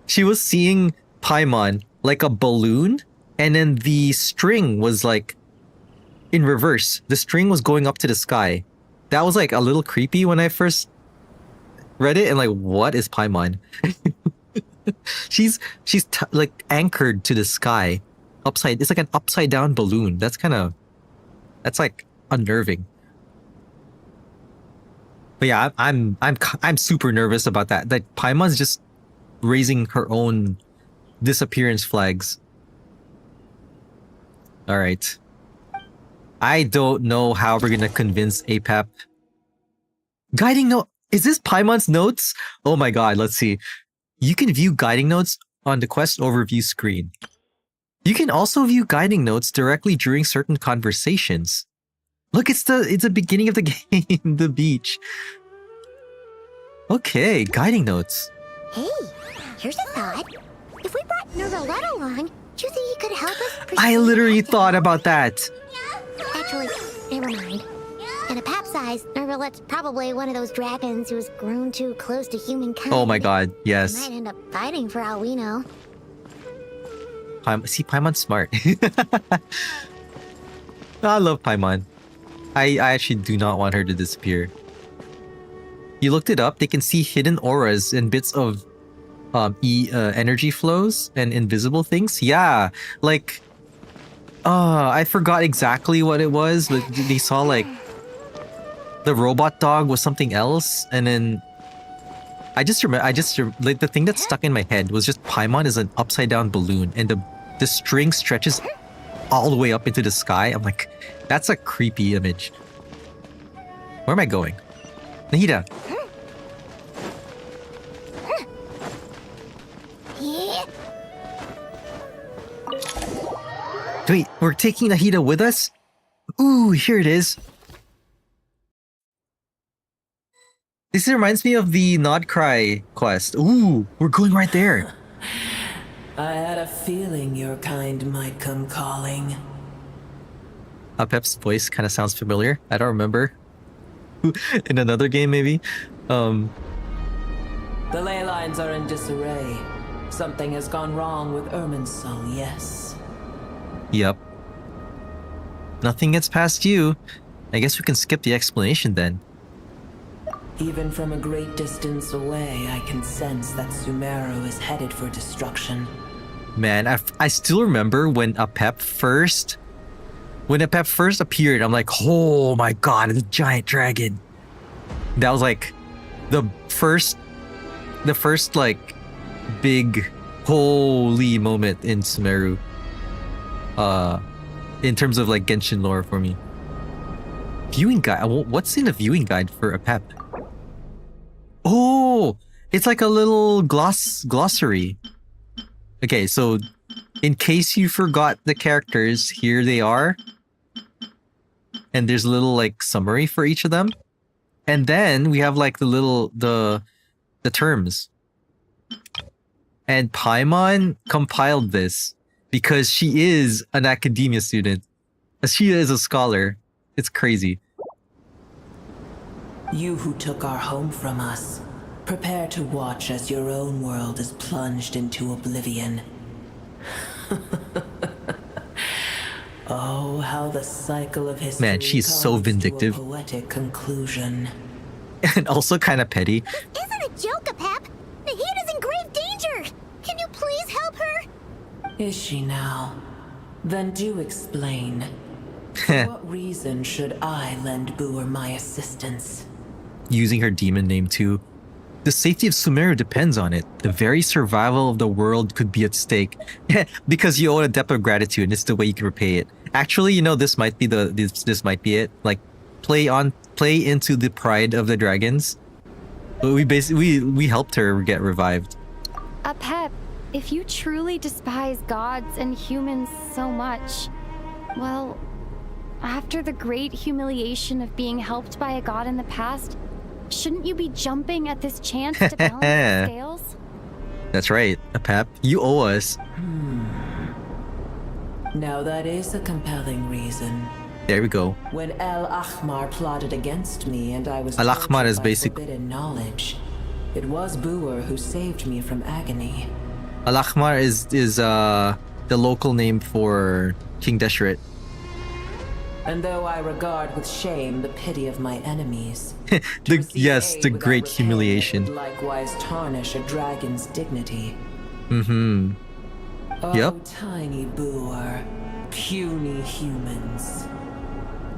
She was seeing Paimon like a balloon, and then the string was like in reverse. The string was going up to the sky. That was like a little creepy when I first read it, and like, what is Paimon? she's like anchored to the sky, it's like an upside down balloon. That's like unnerving. But yeah, I'm super nervous about that. Like Paimon's just raising her own disappearance flags. All right. I don't know how we're gonna convince APAP. Guiding note. Is this Paimon's notes? Oh my god, let's see. You can view guiding notes on the quest overview screen. You can also view guiding notes directly during certain conversations. Look, it's the beginning of the game, the beach. Okay, guiding notes. Hey, here's a thought. If we brought Nervalette along, you think he could help us? I literally thought about that. Actually, never mind. In a pap size, Nervalet's probably one of those dragons who's grown too close to humankind. Oh my god, He yes. might end up fighting for all we know. See, Paimon's smart. I love Paimon. I actually do not want her to disappear. You looked it up. They can see hidden auras and bits of energy flows and invisible things. Yeah, like I forgot exactly what it was, but they saw like the robot dog was something else, and then I just remember like the thing that stuck in my head was just Paimon is an upside down balloon, and the string stretches all the way up into the sky. I'm like, that's a creepy image. Where am I going? Nahida. Wait, we're taking Nahida with us? Ooh, here it is. This reminds me of the Nod Cry quest. Ooh, we're going right there. I had a feeling your kind might come calling. Pep's voice kind of sounds familiar. I don't remember. In another game, maybe? The ley lines are in disarray. Something has gone wrong with Irminsul, yes. Yep. Nothing gets past you. I guess we can skip the explanation then. Even from a great distance away, I can sense that Sumeru is headed for destruction. Man, I still remember when Apep first appeared. I'm like, oh my god, it's a giant dragon. That was like the first like big holy moment in Sumeru. In terms of like Genshin lore for me. Viewing guide. What's in the viewing guide for Apep? Oh, it's like a little glossary. Okay, so in case you forgot the characters, here they are. And there's a little like summary for each of them. And then we have like the terms. And Paimon compiled this because she is an academia student. She is a scholar. It's crazy. You who took our home from us, prepare to watch as your own world is plunged into oblivion. Oh, how the cycle of history Man, she's so vindictive. to a poetic conclusion. And also kind of petty. This isn't a joke, Apep. Nahida's in grave danger. Can you please help her? Is she now? Then do explain. For what reason should I lend Boor my assistance? Using her demon name too. The safety of Sumeru depends on it. The very survival of the world could be at stake. Because you owe a debt of gratitude, and it's the way you can repay it. Actually, this might be this might be it. Like, play into the pride of the dragons. But we helped her get revived. Apep, if you truly despise gods and humans so much, well, after the great humiliation of being helped by a god in the past, shouldn't you be jumping at this chance to balance the scales? That's right, Apep. You owe us. Now that is a compelling reason. There we go. When El Ahmar plotted against me and I was El Ahmar is basically forbidden knowledge, it was Boor who saved me from agony. Al Ahmar is the local name for King Deshret. And though I regard with shame the pity of my enemies, the great humiliation. would likewise tarnish a dragon's dignity. Mm-hmm. Oh, Yep. tiny Boor, puny humans.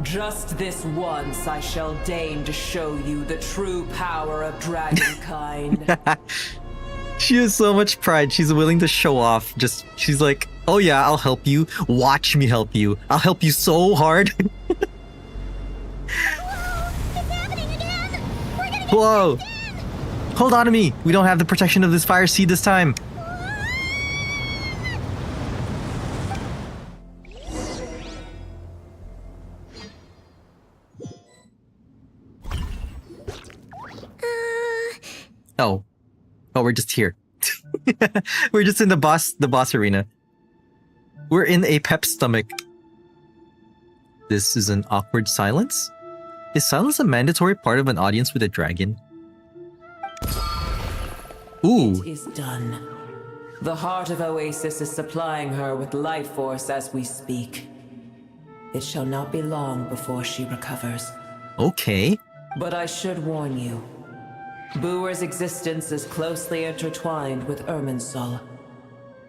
Just this once I shall deign to show you the true power of dragonkind. She has so much pride. She's willing to show off. She's like, oh yeah, I'll help you. Watch me help you. I'll help you so hard. Whoa! Hold on to me. We don't have the protection of this fire seed this time. Oh, we're just here. We're just in the boss arena. We're in a pep stomach. This is an awkward silence. Is silence a mandatory part of an audience with a dragon? Ooh. It is done. The heart of Oasis is supplying her with life force as we speak. It shall not be long before she recovers. Okay. But I should warn you. Booer's existence is closely intertwined with Irminsul.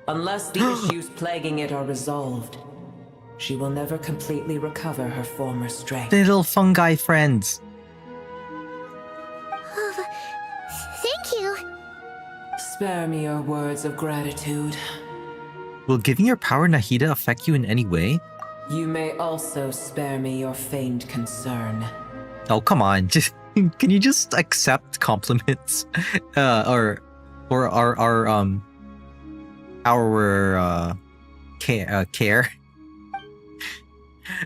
Unless the issues plaguing it are resolved, she will never completely recover her former strength. Little fungi friends. Thank you. Spare me your words of gratitude. Will giving your power Nahida affect you in any way? You may also spare me your feigned concern. Oh, come on. Just can you just accept compliments? Or our care?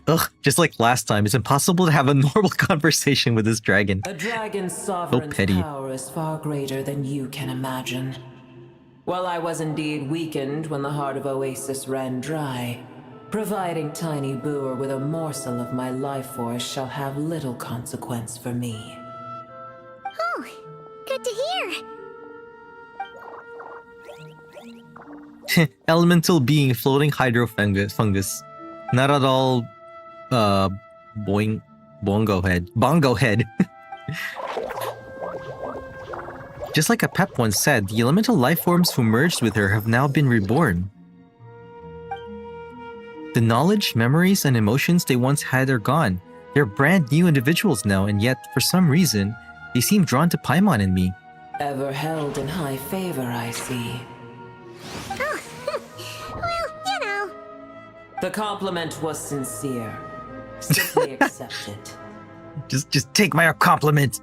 Ugh, just like last time, it's impossible to have a normal conversation with this dragon. A dragon's sovereign petty. power is far greater than you can imagine. While I was indeed weakened when the heart of Oasis ran dry, providing Tiny Booer with a morsel of my life force shall have little consequence for me. Oh, good to hear. Elemental being floating hydrofungus. Not at all bongo head. Just like a pep once said, the elemental life forms who merged with her have now been reborn. The knowledge, memories, and emotions they once had are gone. They're brand new individuals now, and yet, for some reason, they seem drawn to Paimon and me. Ever held in high favor, I see. Oh, well, you know. The compliment was sincere. Simply accept it. Just take my compliment.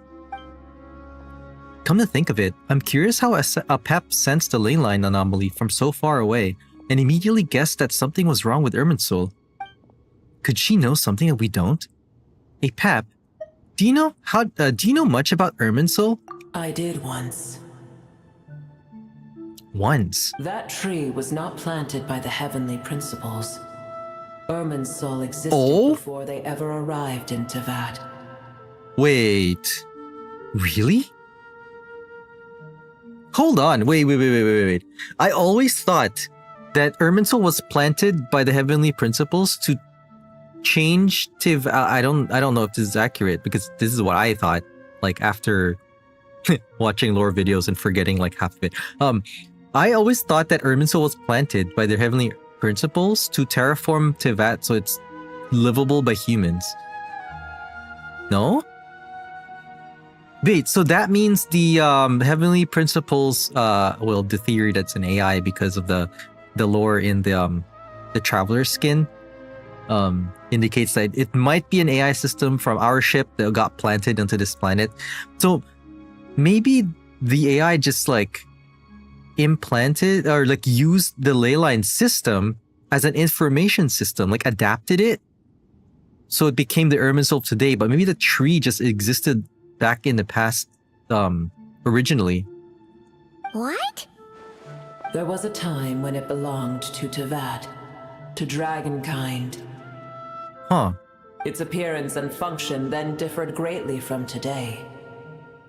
Come to think of it, I'm curious how a pep sensed the ley line anomaly from so far away and immediately guessed that something was wrong with Irminsul. Could she know something that we don't? Hey Pep, do you know much about Irminsul? I did once. Once? That tree was not planted by the heavenly principles. Irminsul existed before they ever arrived in Tevat. Wait. Really? Hold on. Wait. I always thought that Irminsul was planted by the heavenly principles to change Tevat. I don't know if this is accurate because this is what I thought. Like after watching lore videos and forgetting like half of it. I always thought that Irminsul was planted by the heavenly principles to terraform Tevat so it's livable by humans. No? Wait, so that means the heavenly principles, well, the theory that's an AI because of the lore in the traveler's skin, indicates that it might be an AI system from our ship that got planted onto this planet. So maybe the AI just like implanted or like used the ley line system as an information system, like adapted it. So it became the Irminsul today, but maybe the tree just existed back in the past, originally. What? There was a time when it belonged to Tevat, to dragonkind. Huh. Its appearance and function then differed greatly from today.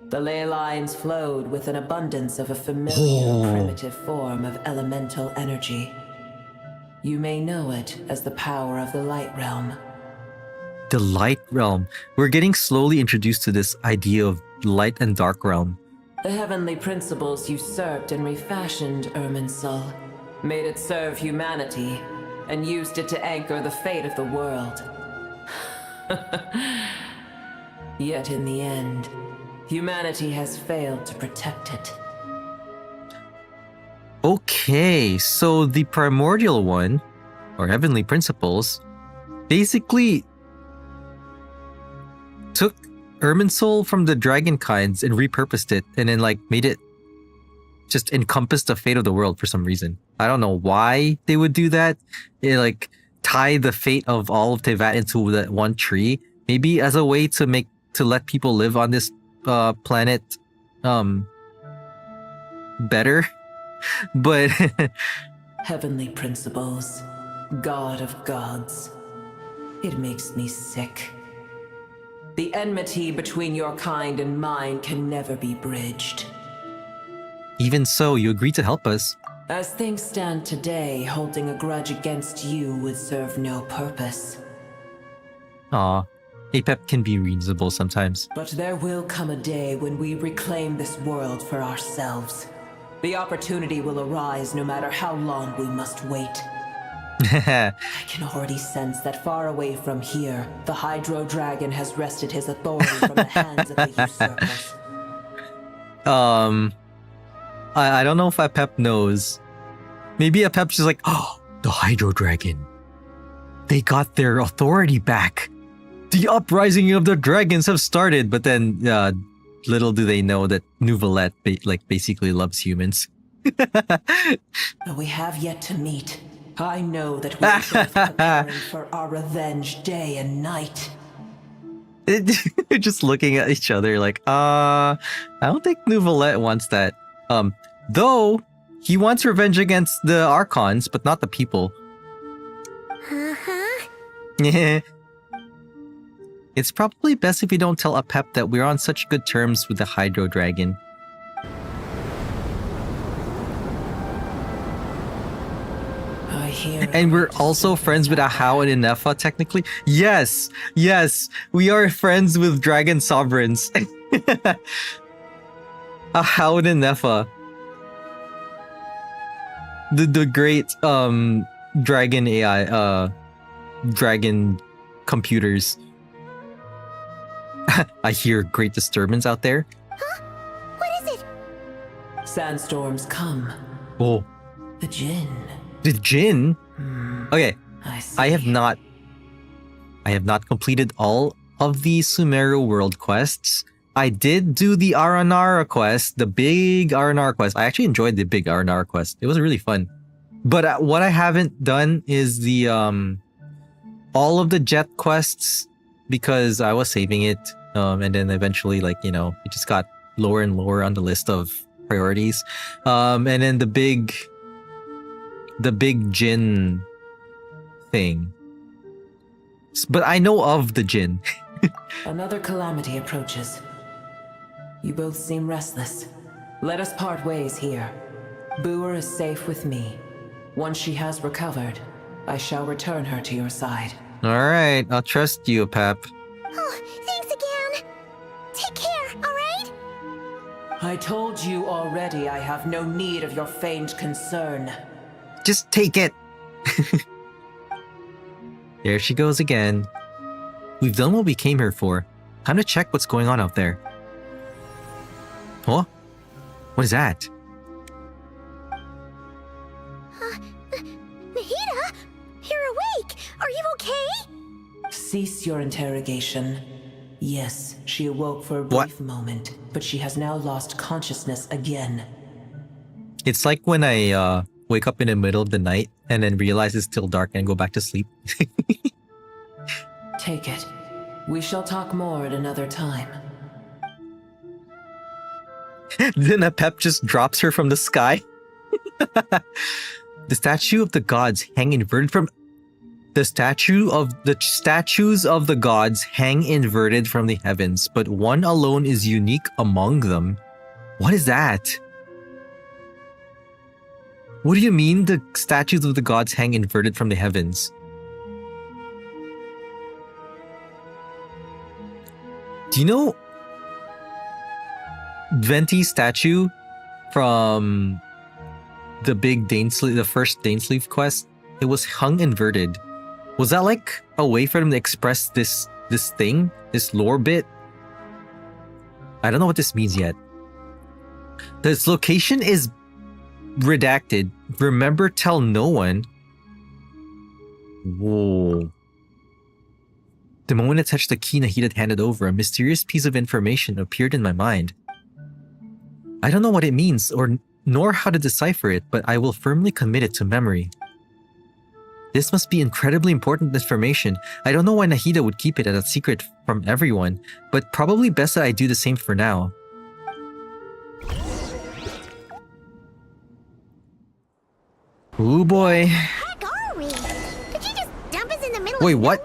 The ley lines flowed with an abundance of a familiar primitive form of elemental energy. You may know it as the power of the light realm. The light realm. We're getting slowly introduced to this idea of light and dark realm. The heavenly principles usurped and refashioned Irminsul, made it serve humanity, and used it to anchor the fate of the world. Yet in the end, humanity has failed to protect it. Okay, so the primordial one, or heavenly principles, basically took Irminsul from the dragonkinds and repurposed it, and then like made it just encompass the fate of the world for some reason. I don't know why they would do that. They like tie the fate of all of Tevat into that one tree, maybe as a way to let people live on this planet better. But heavenly principles, God of gods. It makes me sick. The enmity between your kind and mine can never be bridged. Even so, you agreed to help us. As things stand today, holding a grudge against you would serve no purpose. Aw, Apep can be reasonable sometimes. But there will come a day when we reclaim this world for ourselves. The opportunity will arise no matter how long we must wait. I can already sense that far away from here, the Hydro Dragon has wrested his authority from the hands of the usurpers. I don't know if Apep knows. Maybe Apep's just like, oh, the Hydro Dragon. They got their authority back. The uprising of the dragons have started. But then, little do they know that Nouvelette basically loves humans. We have yet to meet. I know that we're both preparing for our revenge day and night. Just looking at each other like, I don't think Nouvelette wants that. Though, he wants revenge against the Archons, but not the people. Yeah. It's probably best if we don't tell Apep that we're on such good terms with the Hydro Dragon. And we're also friends with Ahau and Inefa, technically. Yes, we are friends with Dragon Sovereigns. Ahau and Inefa. The great dragon AI, dragon computers. I hear great disturbance out there. Huh? What is it? Sandstorms come. Oh. The Jinn. The Jinn? Okay. I have not completed all of the Sumeru world quests. I did do the Aranara quest, the big Aranara quest. I actually enjoyed the big Aranara quest. It was really fun. But what I haven't done is the all of the jet quests because I was saving it. And then eventually, it just got lower and lower on the list of priorities. And then the big Jinn thing. But I know of the Jinn. Another calamity approaches. You both seem restless. Let us part ways here. Booer is safe with me. Once she has recovered, I shall return her to your side. Alright, I'll trust you, Pep. Oh, thanks again. Take care, alright? I told you already I have no need of your feigned concern. Just take it. There she goes again. We've done what we came here for. Time to check what's going on out there. Oh? What is that? Nahida? You're awake! Are you okay? Cease your interrogation. Yes, she awoke for a brief moment, but she has now lost consciousness again. It's like when I wake up in the middle of the night and then realize it's still dark and go back to sleep. Take it. We shall talk more at another time. Then Apep just drops her from the sky. The statue of the gods hang inverted from... The statues of the gods hang inverted from the heavens, but one alone is unique among them. What is that? What do you mean the statues of the gods hang inverted from the heavens? Do you know Venti's statue from the big Dainsleif, the first Dainsleif quest? It was hung inverted. Was that like a way for them to express this thing, this lore bit? I don't know what this means yet. This location is redacted. Remember, tell no one. Whoa. The moment I touched the key Nahida had handed over, a mysterious piece of information appeared in my mind. I don't know what it means, nor how to decipher it, but I will firmly commit it to memory. This must be incredibly important information. I don't know why Nahida would keep it as a secret from everyone, but probably best that I do the same for now. Ooh boy. Where are we? Wait, what?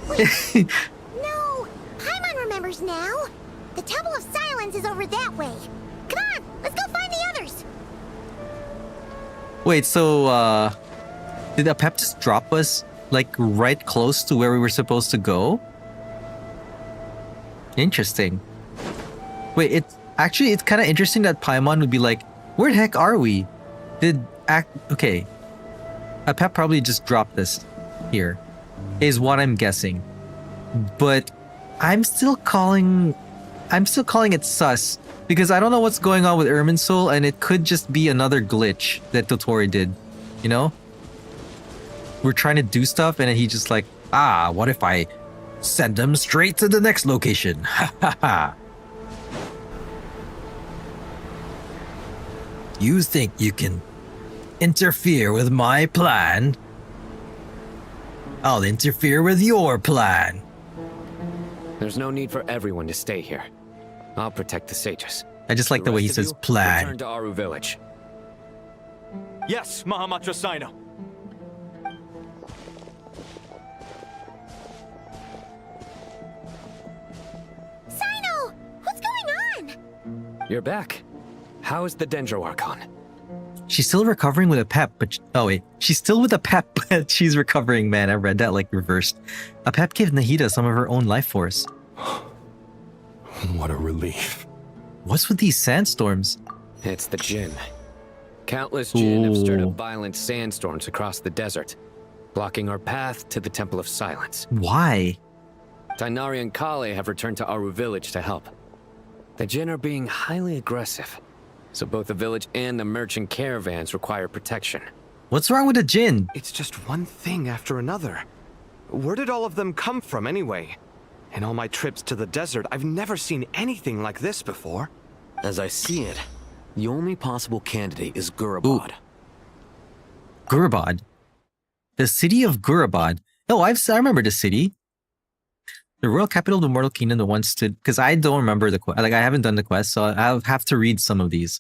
Wait, no, Paimon remembers now. The Temple of Silence is over that way. Come on, let's go find the others. Wait, so did Apep just drop us like right close to where we were supposed to go? Interesting. Wait, it's kind of interesting that Paimon would be like, where the heck are we? Okay. Apep probably just dropped this here, is what I'm guessing. But I'm still calling it sus because I don't know what's going on with Irminsul, and it could just be another glitch that Dottore did. You know? We're trying to do stuff and he just like, what if I send them straight to the next location? Ha ha ha. You think you can interfere with my plan? I'll interfere with your plan. There's no need for everyone to stay here. I'll protect the sages. I just like the way he says plan. Return to Aru village. Yes, Mahamatra Sino. Sino, what's going on? You're back. How is the Dendro Archon? She's still recovering with a pep, but she's still with a pep, but she's recovering, man. I read that like reversed. A pep gave Nahida some of her own life force. What a relief. What's with these sandstorms? It's the Jinn. Countless Jinn have stirred up violent sandstorms across the desert, blocking our path to the Temple of Silence. Why? Tainari and Kale have returned to Aru village to help. The Jinn are being highly aggressive, so both the village and the merchant caravans require protection. What's wrong with the Jinn? It's just one thing after another. Where did all of them come from anyway? In all my trips to the desert, I've never seen anything like this before. As I see it, the only possible candidate is Gurabad. Gurabad? The city of Gurabad. Oh, I remember the city. The royal capital of the Mortal Kingdom, the one stood... Because I don't remember the quest. Like, I haven't done the quest, so I'll have to read some of these.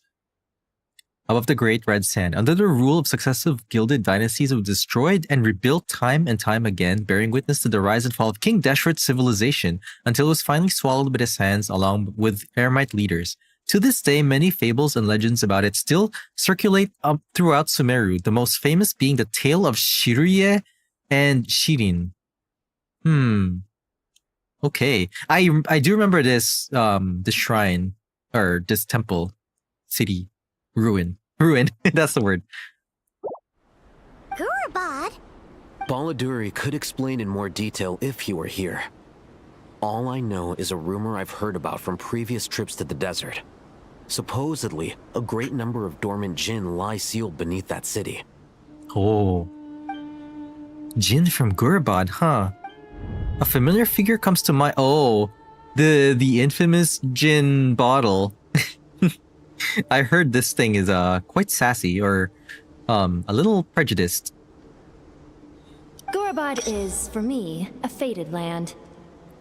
Above the Great Red Sand, under the rule of successive gilded dynasties, it was destroyed and rebuilt time and time again, bearing witness to the rise and fall of King Deshret's civilization, until it was finally swallowed by the sands along with Eremite leaders. To this day, many fables and legends about it still circulate up throughout Sumeru, the most famous being the tale of Shiruye and Shirin. Okay. I do remember this shrine, or this temple, city, ruin. That's the word. Gurabad? Baladuri could explain in more detail if he were here. All I know is a rumor I've heard about from previous trips to the desert. Supposedly, a great number of dormant Jinn lie sealed beneath that city. Oh. Jinn from Gurabad, huh? A familiar figure comes to mind. Oh, the infamous Jinn bottle. I heard this thing is quite sassy or a little prejudiced. Gurabad is, for me, a fated land.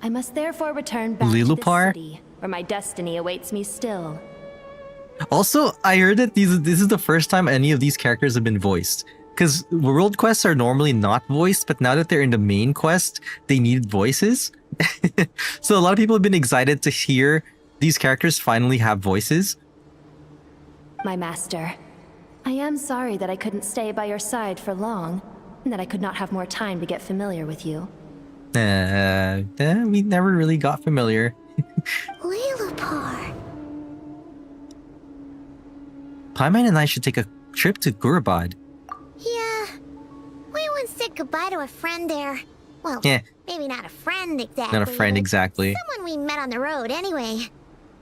I must therefore return back Lilupar? to this city, where my destiny awaits me still. Also, I heard that this is the first time any of these characters have been voiced. Because world quests are normally not voiced, but now that they're in the main quest, they need voices. So a lot of people have been excited to hear these characters finally have voices. My master, I am sorry that I couldn't stay by your side for long, and that I could not have more time to get familiar with you. We never really got familiar. Lilupar. Paimon and I should take a trip to Gurabad. Yeah. We once said goodbye to a friend there. Well, Yeah. maybe not a friend exactly. Not a friend but exactly. Someone we met on the road anyway.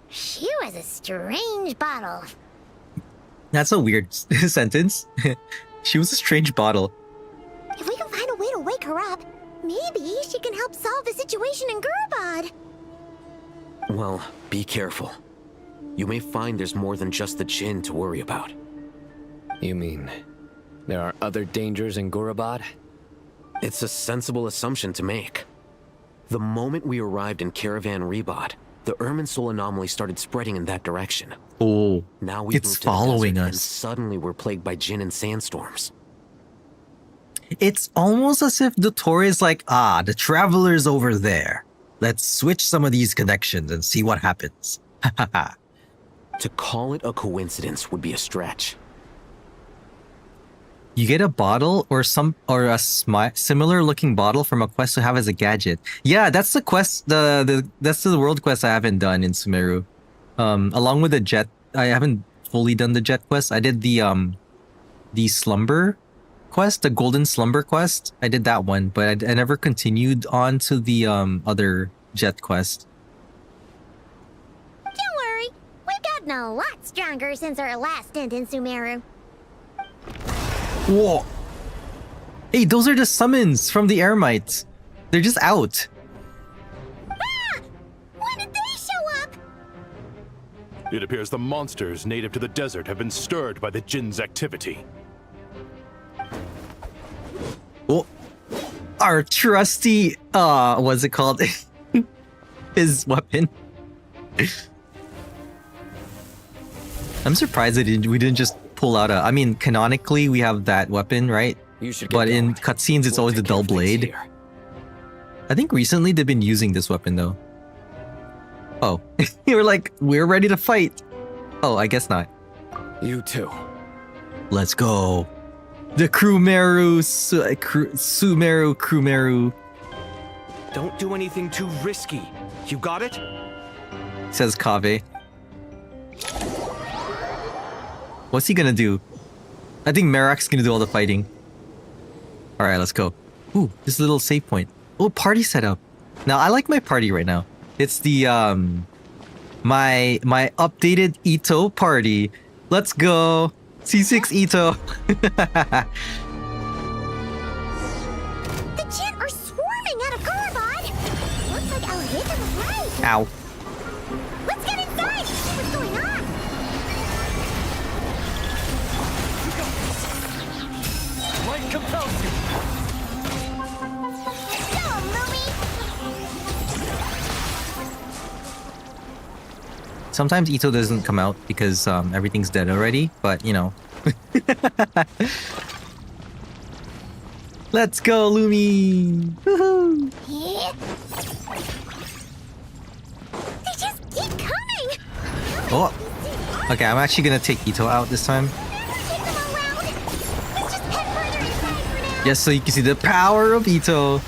She was a strange bottle. That's a weird sentence. She was a strange bottle. If we can find a way to wake her up, maybe she can help solve the situation in Gurabad. Well, be careful. You may find there's more than just the Jinn to worry about. You mean there are other dangers in Gurabad? It's a sensible assumption to make. The moment we arrived in Caravan Rebod, the Irminsul anomaly started spreading in that direction. Oh, now we've it's moved to the following desert, us. And suddenly we're plagued by Jinn and sandstorms. It's almost as if Dottore is like, the traveler's over there. Let's switch some of these connections and see what happens. To call it a coincidence would be a stretch. You get a bottle or a similar looking bottle from a quest to have as a gadget. Yeah, that's the quest. That's the world quest I haven't done in Sumeru. Along with the jet, I haven't fully done the jet quest. I did the slumber quest, the golden slumber quest. I did that one, but I never continued on to the other jet quest. Don't worry, we've gotten a lot stronger since our last stint in Sumeru. Whoa! Hey, those are the summons from the Eremites. They're just out. Ah! When did they show up? It appears the monsters native to the desert have been stirred by the Jinn's activity. Oh, our trusty, what's it called? His weapon. I'm surprised that we didn't just pull out I mean, canonically, we have that weapon, right? But in cutscenes, it's always the dull blade. I think recently they've been using this weapon, though. Oh, you were like, we're ready to fight. Oh, I guess not. You too. Let's go. The Crewmeru, Sumeru Crewmeru. Don't do anything too risky. You got it? Says Kaveh. What's he gonna do? I think Merak's gonna do all the fighting. Alright, let's go. Ooh, this little save point. Oh, party setup. Now, I like my party right now. It's the, my updated Ito party. Let's go. C6 Ito. The Jinn are swarming out of Gurabad. Looks like I'll hit them with right. Ow. Let's get inside. What's going on? Light compels you. Go, Lumi. Sometimes Ito doesn't come out because everything's dead already, but you know. Let's go, Lumi! Woohoo! Yeah. They just keep coming. Oh! Okay, I'm actually gonna take Ito out this time. Just so you can see the power of Ito.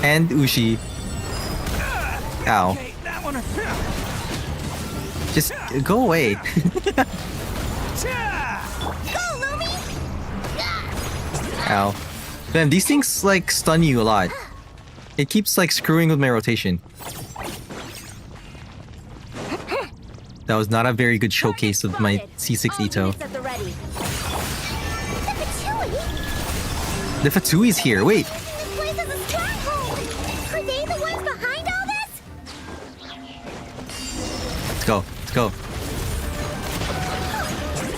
And Ushi. Ow. Just go away. Ow. Man, these things like stun you a lot. It keeps like screwing with my rotation. That was not a very good showcase of my C6 Ito. The Fatui's here. Wait. This place is a stronghold. Are they the ones behind all this? Let's go. Let's go.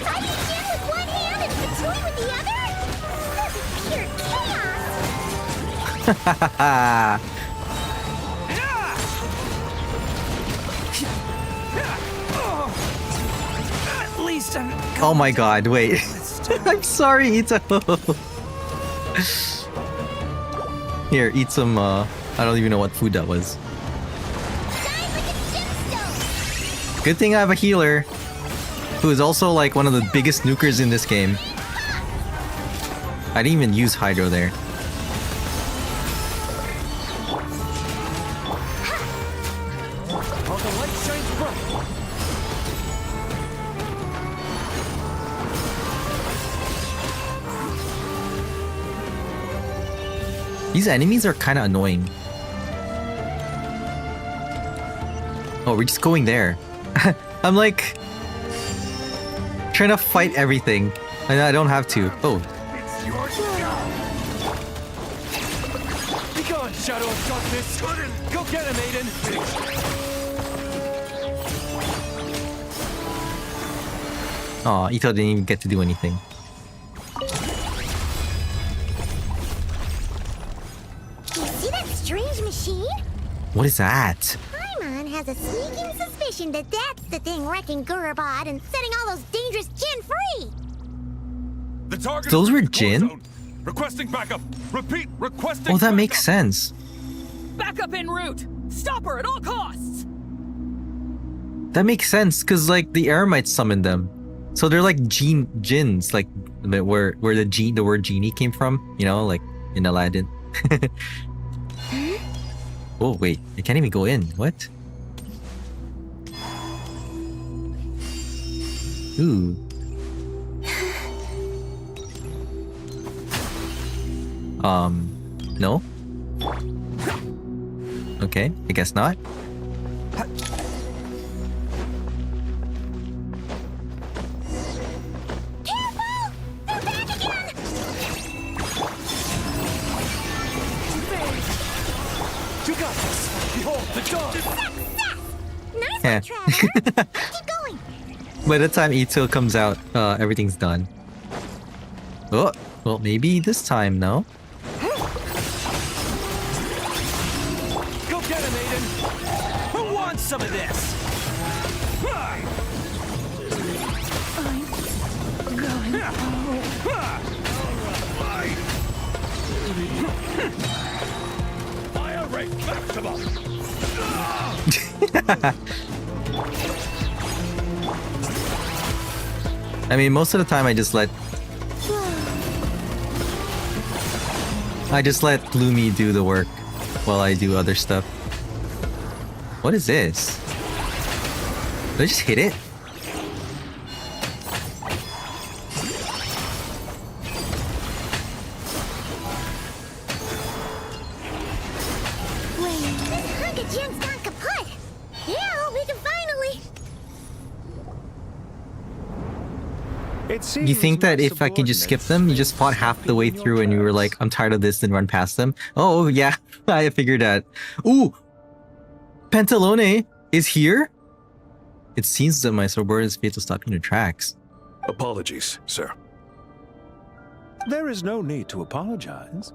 Fighting Jinn with one hand and Fatui with the other? This is pure chaos. At least I'm... Oh my god, wait. I'm sorry, Ito. Here, eat some, I don't even know what food that was. Good thing I have a healer, who is also like one of the biggest nukers in this game. I didn't even use Hydro there. These enemies are kind of annoying. Oh, we're just going there. I'm like trying to fight everything, and I don't have to. Oh. It's your job. Be gone, Shadow of Darkness. Go get him, Aiden. Aw, Ito didn't even get to do anything. See that strange machine? What is that? Paimon has a sneaking suspicion that that's the thing wrecking Gurabad and setting all those dangerous Jinn free. Those were Jinn? Requesting backup. Repeat, requesting Oh, that makes sense. Backup en route! Stop her at all costs! That makes sense because like the Eremites summoned them, so they're like jinns, like where the word genie came from. You know, like in Aladdin. Oh wait, I can't even go in. What? Ooh. No? Okay, I guess not. You got this. Behold the dawn. Yeah. By the time Ito comes out, everything's done. Oh, well, maybe this time, no? Go get him, Aiden. Who wants some of this? Fire rate maximum. I mean, most of the time I just let Bloomy do the work while I do other stuff. What is this? Did I just hit it? You think that if I can just skip them, you just fought half the way through and you were like, I'm tired of this, then run past them? Oh, yeah, I figured that. Ooh! Pantalone is here? It seems that my subordinates failed to stop you in your tracks. Apologies, sir. There is no need to apologize.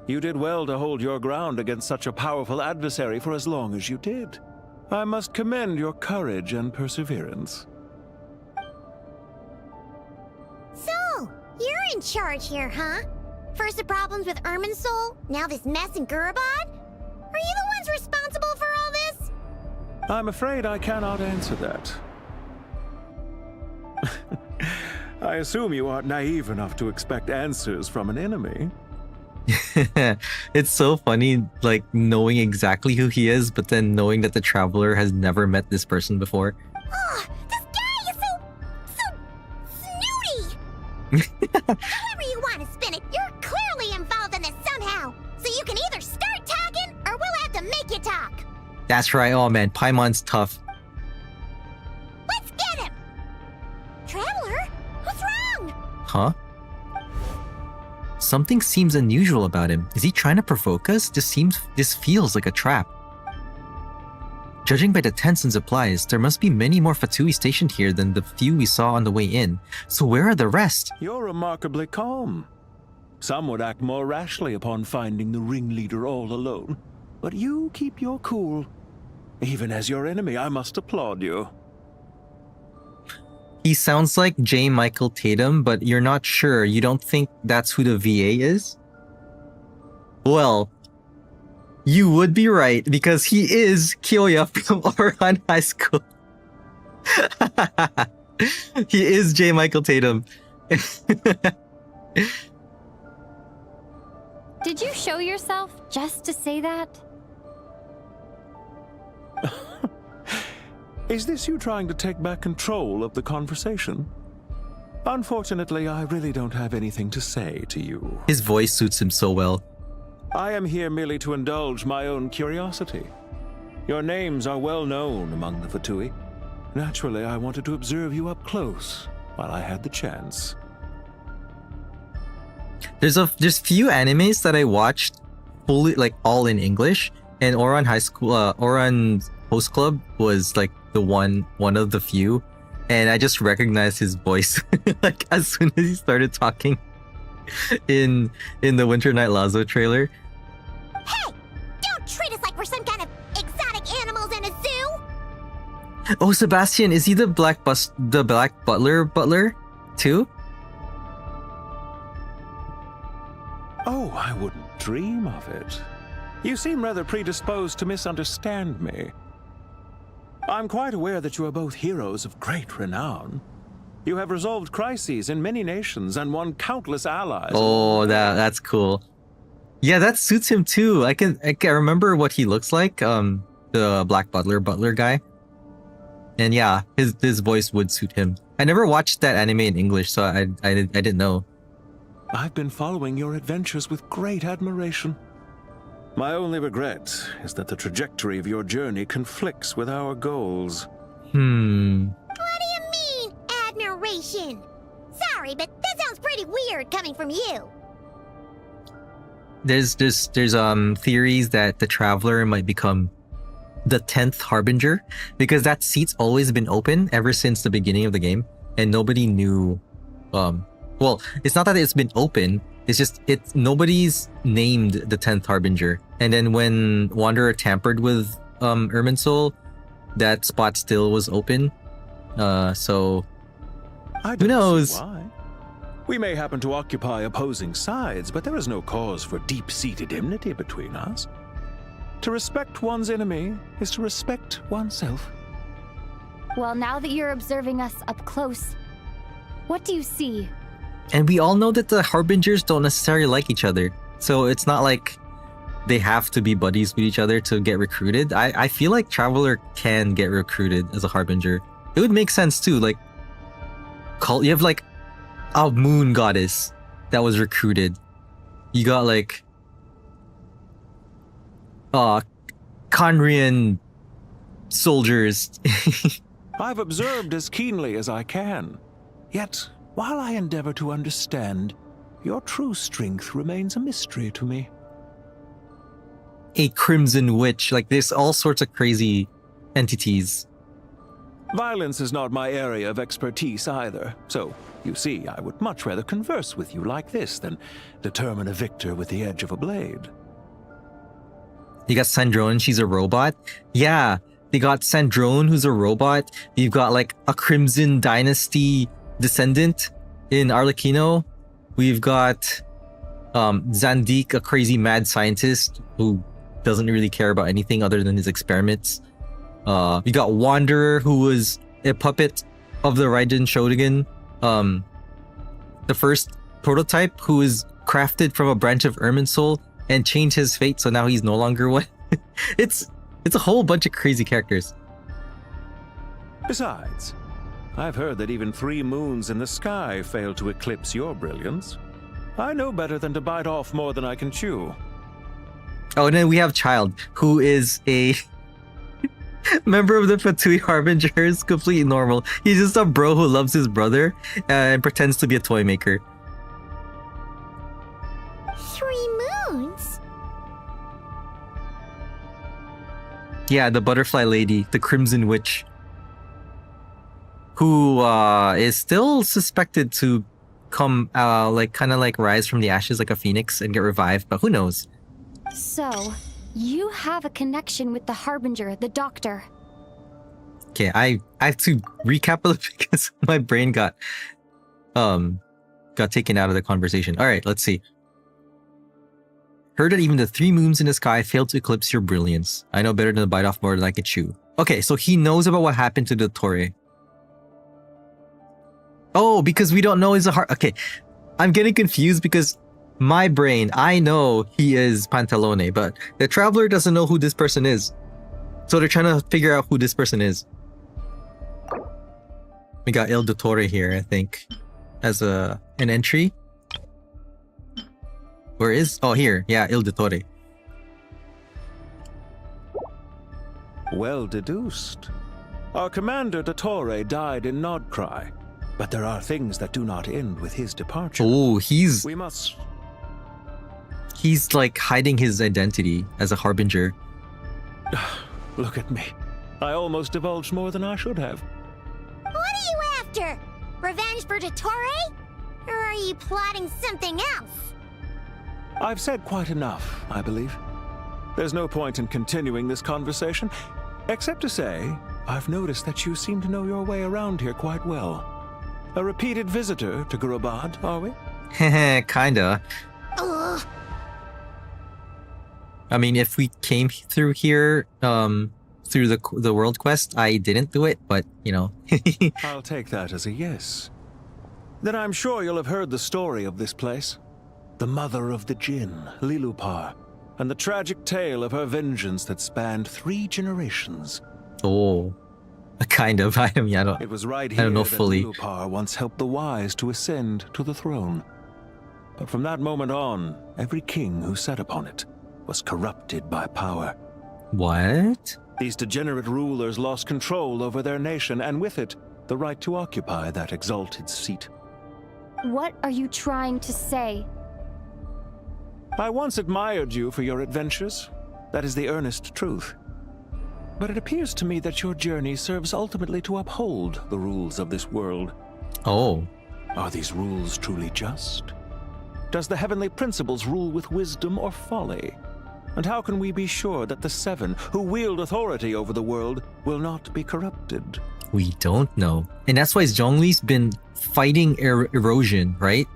You did well to hold your ground against such a powerful adversary for as long as you did. I must commend your courage and perseverance. So, you're in charge here, huh? First the problems with Irminsul, now this mess in Gurabad? Are you the ones responsible for all this? I'm afraid I cannot answer that. I assume you aren't naive enough to expect answers from an enemy. It's so funny, like, knowing exactly who he is, but then knowing that the Traveler has never met this person before. Oh, this guy is so snooty! However you want to spin it, you're clearly involved in this somehow. So you can either start talking, or we'll have to make you talk. That's right. Oh man, Paimon's tough. Let's get him! Traveler, what's wrong? Huh? Something seems unusual about him. Is he trying to provoke us? This feels like a trap. Judging by the tents and supplies, there must be many more Fatui stationed here than the few we saw on the way in. So where are the rest? You're remarkably calm. Some would act more rashly upon finding the ringleader all alone. But you keep your cool. Even as your enemy, I must applaud you. He sounds like J. Michael Tatum, but you're not sure. You don't think that's who the VA is? Well, you would be right, because he is Kyoya from Oran High School. He is J. Michael Tatum. Did you show yourself just to say that? Is this you trying to take back control of the conversation? Unfortunately, I really don't have anything to say to you. His voice suits him so well. I am here merely to indulge my own curiosity. Your names are well known among the Fatui. Naturally, I wanted to observe you up close while I had the chance. There's few animes that I watched fully, like, all in English, and Oran High School, Oran Host Club was like the one of the few, and I just recognized his voice like as soon as he started talking in the Winter Night Lazo trailer. Hey! Don't treat us like we're some kind of exotic animals in a zoo! Oh, Sebastian, is he the Black Butler too? Oh, I wouldn't dream of it. You seem rather predisposed to misunderstand me. I'm quite aware that you are both heroes of great renown. You have resolved crises in many nations and won countless allies. Oh, that's cool. Yeah, that suits him too. I can remember what he looks like. The Black Butler guy. And yeah, his voice would suit him. I never watched that anime in English, so I didn't know. I've been following your adventures with great admiration. My only regret is that the trajectory of your journey conflicts with our goals. What do you mean, admiration? Sorry, but that sounds pretty weird coming from you. There's theories that the Traveler might become the 10th Harbinger, because that seat's always been open ever since the beginning of the game, and nobody knew. Well, it's not that it's been open. It's just nobody's named the 10th Harbinger. And then when Wanderer tampered with Irminsul, that spot still was open. So who knows? See why. We may happen to occupy opposing sides, but there is no cause for deep-seated enmity between us. To respect one's enemy is to respect oneself. Well, now that you're observing us up close, what do you see? And we all know that the Harbingers don't necessarily like each other. So it's not like they have to be buddies with each other to get recruited. I feel like Traveler can get recruited as a Harbinger. It would make sense too. Like, you have like a moon goddess that was recruited. You got like Conrian soldiers. I've observed as keenly as I can. Yet, while I endeavor to understand, your true strength remains a mystery to me. A Crimson Witch. Like, there's all sorts of crazy entities. Violence is not my area of expertise either, so, you see, I would much rather converse with you like this than determine a victor with the edge of a blade. You got Sandrone, she's a robot. Yeah, they got Sandrone, who's a robot. You've got like a Crimson Dynasty descendant in Arlecchino. We've got Zandik, a crazy mad scientist who doesn't really care about anything other than his experiments. You got Wanderer, who was a puppet of the Raiden Shogun. The first prototype, who is crafted from a branch of Irminsul and changed his fate, so now he's no longer one. It's a whole bunch of crazy characters. Besides, I've heard that even 3 moons in the sky fail to eclipse your brilliance. I know better than to bite off more than I can chew. Oh, and then we have Child, who is a member of the Fatui Harbingers, completely normal. He's just a bro who loves his brother and pretends to be a toy maker. 3 moons? Yeah, the butterfly lady, the Crimson Witch, who is still suspected to come, kind of like rise from the ashes like a phoenix and get revived, but who knows? So, you have a connection with the Harbinger, the Doctor. Okay, I have to recap it because my brain got taken out of the conversation. All right, let's see. Heard that even the 3 moons in the sky failed to eclipse your brilliance. I know better than to bite off more than I could chew. Okay, so he knows about what happened to Dottore. Oh, because we don't know he's a heart. Okay, I'm getting confused because my brain, I know he is Pantalone, but the Traveler doesn't know who this person is. So they're trying to figure out who this person is. We got Il Dottore here, I think, as an entry. Where is? Oh, here. Yeah, Il Dottore. Well deduced. Our commander Dottore died in Nodcry, but there are things that do not end with his departure. Oh, We must... He's like hiding his identity as a Harbinger. Look at me. I almost divulged more than I should have. What are you after? Revenge for Dottore? Or are you plotting something else? I've said quite enough, I believe. There's no point in continuing this conversation, except to say, I've noticed that you seem to know your way around here quite well. A repeated visitor to Gurabad, are we? Heh, kinda. Ugh, I mean, if we came through here through the world quest, I didn't do it, but you know. I'll take that as a yes. Then I'm sure you'll have heard the story of this place. The mother of the Jinn, Lilupar, and the tragic tale of her vengeance that spanned 3 generations. Oh, kind of. I mean, It was right here I don't know that fully. Lilupar once helped the wise to ascend to the throne. But from that moment on, every king who sat upon it was corrupted by power. What? These degenerate rulers lost control over their nation, and with it, the right to occupy that exalted seat. What are you trying to say? I once admired you for your adventures. That is the earnest truth. But it appears to me that your journey serves ultimately to uphold the rules of this world. Oh. Are these rules truly just? Does the heavenly principles rule with wisdom or folly? And how can we be sure that the 7 who wield authority over the world will not be corrupted? We don't know. And that's why Zhongli's been fighting erosion, right?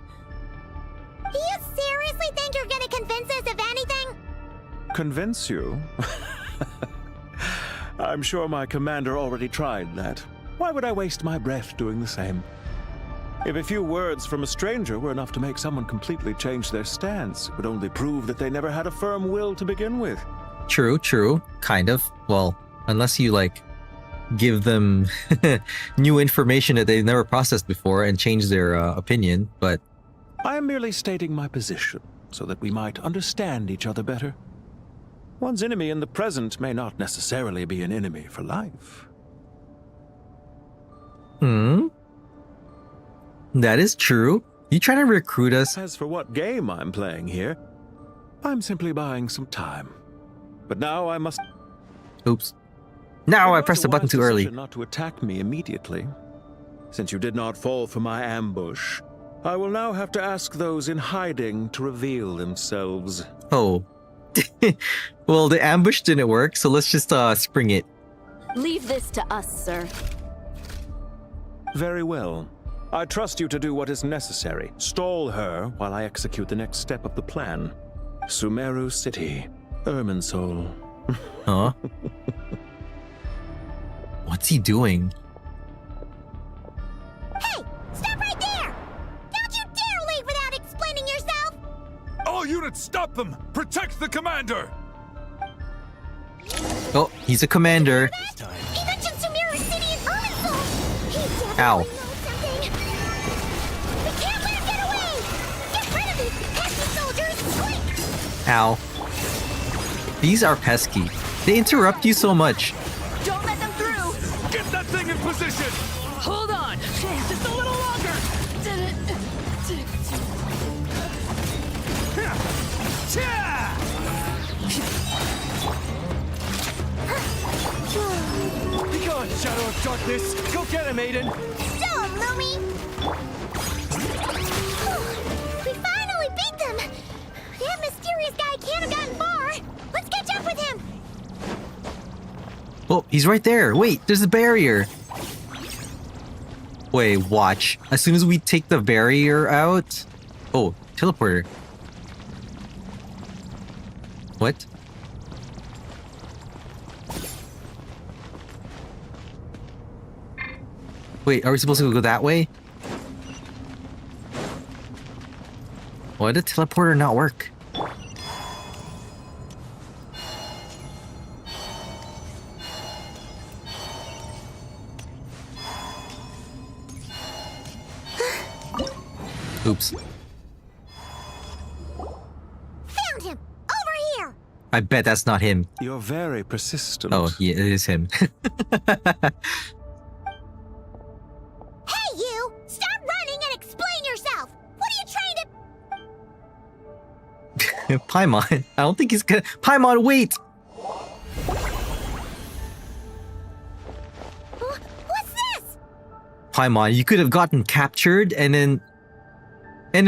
Do you seriously think you're gonna convince us of anything? Convince you? I'm sure my commander already tried that. Why would I waste my breath doing the same? If a few words from a stranger were enough to make someone completely change their stance, it would only prove that they never had a firm will to begin with. True. Kind of. Well, unless you, like, give them new information that they've never processed before and change their opinion, but... I am merely stating my position, so that we might understand each other better. One's enemy in the present may not necessarily be an enemy for life. That is true. You trying to recruit us? As for what game I'm playing here, I'm simply buying some time. But now I must... Oops. Now I pressed the button too early. Not to attack me immediately. Since you did not fall for my ambush, I will now have to ask those in hiding to reveal themselves. Oh. Well, the ambush didn't work, so let's just spring it. Leave this to us, sir. Very well. I trust you to do what is necessary. Stall her while I execute the next step of the plan. Sumeru City, Irminsul. Huh? What's he doing? Hey! Stop right there! Don't you dare leave without explaining yourself! All units, stop them! Protect the commander! Oh, he's a commander. He mentioned Sumeru City and Irminsul! He definitely Ow. knows something! We can't let him get away! Get rid of these pesky soldiers, quick! Ow. These are pesky. They interrupt you so much. Don't let them through! Get that thing in position! Hold on! Just a little longer! Be gone, Shadow of Darkness! Go get him, Aiden! Show him, Lumi! We finally beat them! That mysterious guy can't have gotten far! Let's catch up with him! Oh, he's right there. Wait, there's a barrier. Wait, watch. As soon as we take the barrier out... Oh, teleporter. What? Wait, are we supposed to go that way? Why did the teleporter not work? Oops. Found him! Over here! I bet that's not him. You're very persistent. Oh, yeah, it is him. Hey, you! Stop running and explain yourself! What are you trying to... Paimon. I don't think he's gonna... Paimon, wait! What's this? Paimon, you could have gotten captured and then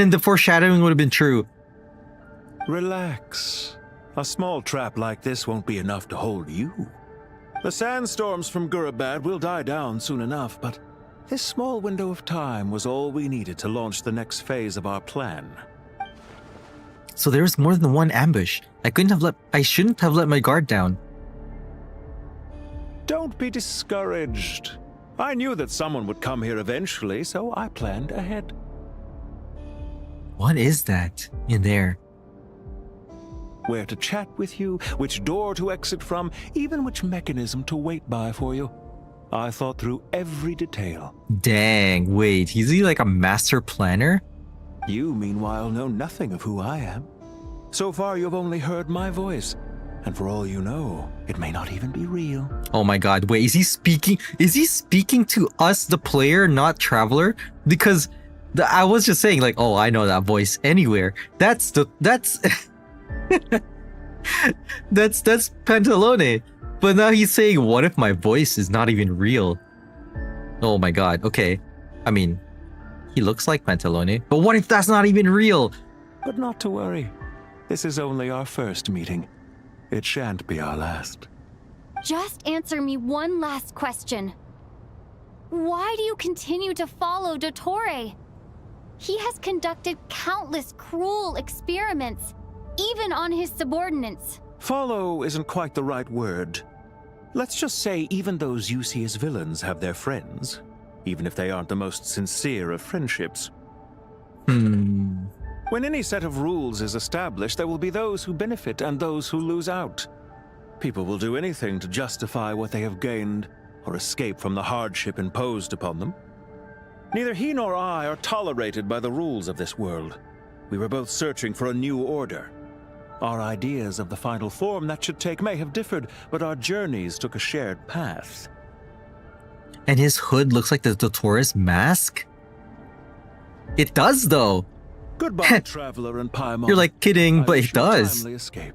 the foreshadowing would have been true. Relax. A small trap like this won't be enough to hold you. The sandstorms from Gurabad will die down soon enough, but this small window of time was all we needed to launch the next phase of our plan. So there's more than one ambush. I shouldn't have let my guard down. Don't be discouraged. I knew that someone would come here eventually, so I planned ahead. What is that in there? Where to chat with you, which door to exit from, even which mechanism to wait by for you. I thought through every detail. Dang, wait, is he like a master planner? You, meanwhile, know nothing of who I am. So far, you've only heard my voice. And for all you know, it may not even be real. Oh my god, wait, is he speaking to us, the player, not Traveler? Because I was just saying, like, oh, I know that voice anywhere. That's that's Pantalone. But now he's saying, what if my voice is not even real? Oh my god, okay. I mean, he looks like Pantalone, but what if that's not even real? But not to worry. This is only our first meeting. It shan't be our last. Just answer me one last question. Why do you continue to follow Dottore? He has conducted countless cruel experiments, even on his subordinates. Follow isn't quite the right word. Let's just say even those you see as villains have their friends, even if they aren't the most sincere of friendships. When any set of rules is established, there will be those who benefit and those who lose out. People will do anything to justify what they have gained or escape from the hardship imposed upon them. Neither he nor I are tolerated by the rules of this world. We were both searching for a new order. Our ideas of the final form that should take may have differed, but our journeys took a shared path. And his hood looks like the Dottore's mask? It does, though. Goodbye, Traveler and Paimon. You're like kidding, but it I wish you a does. timely escape,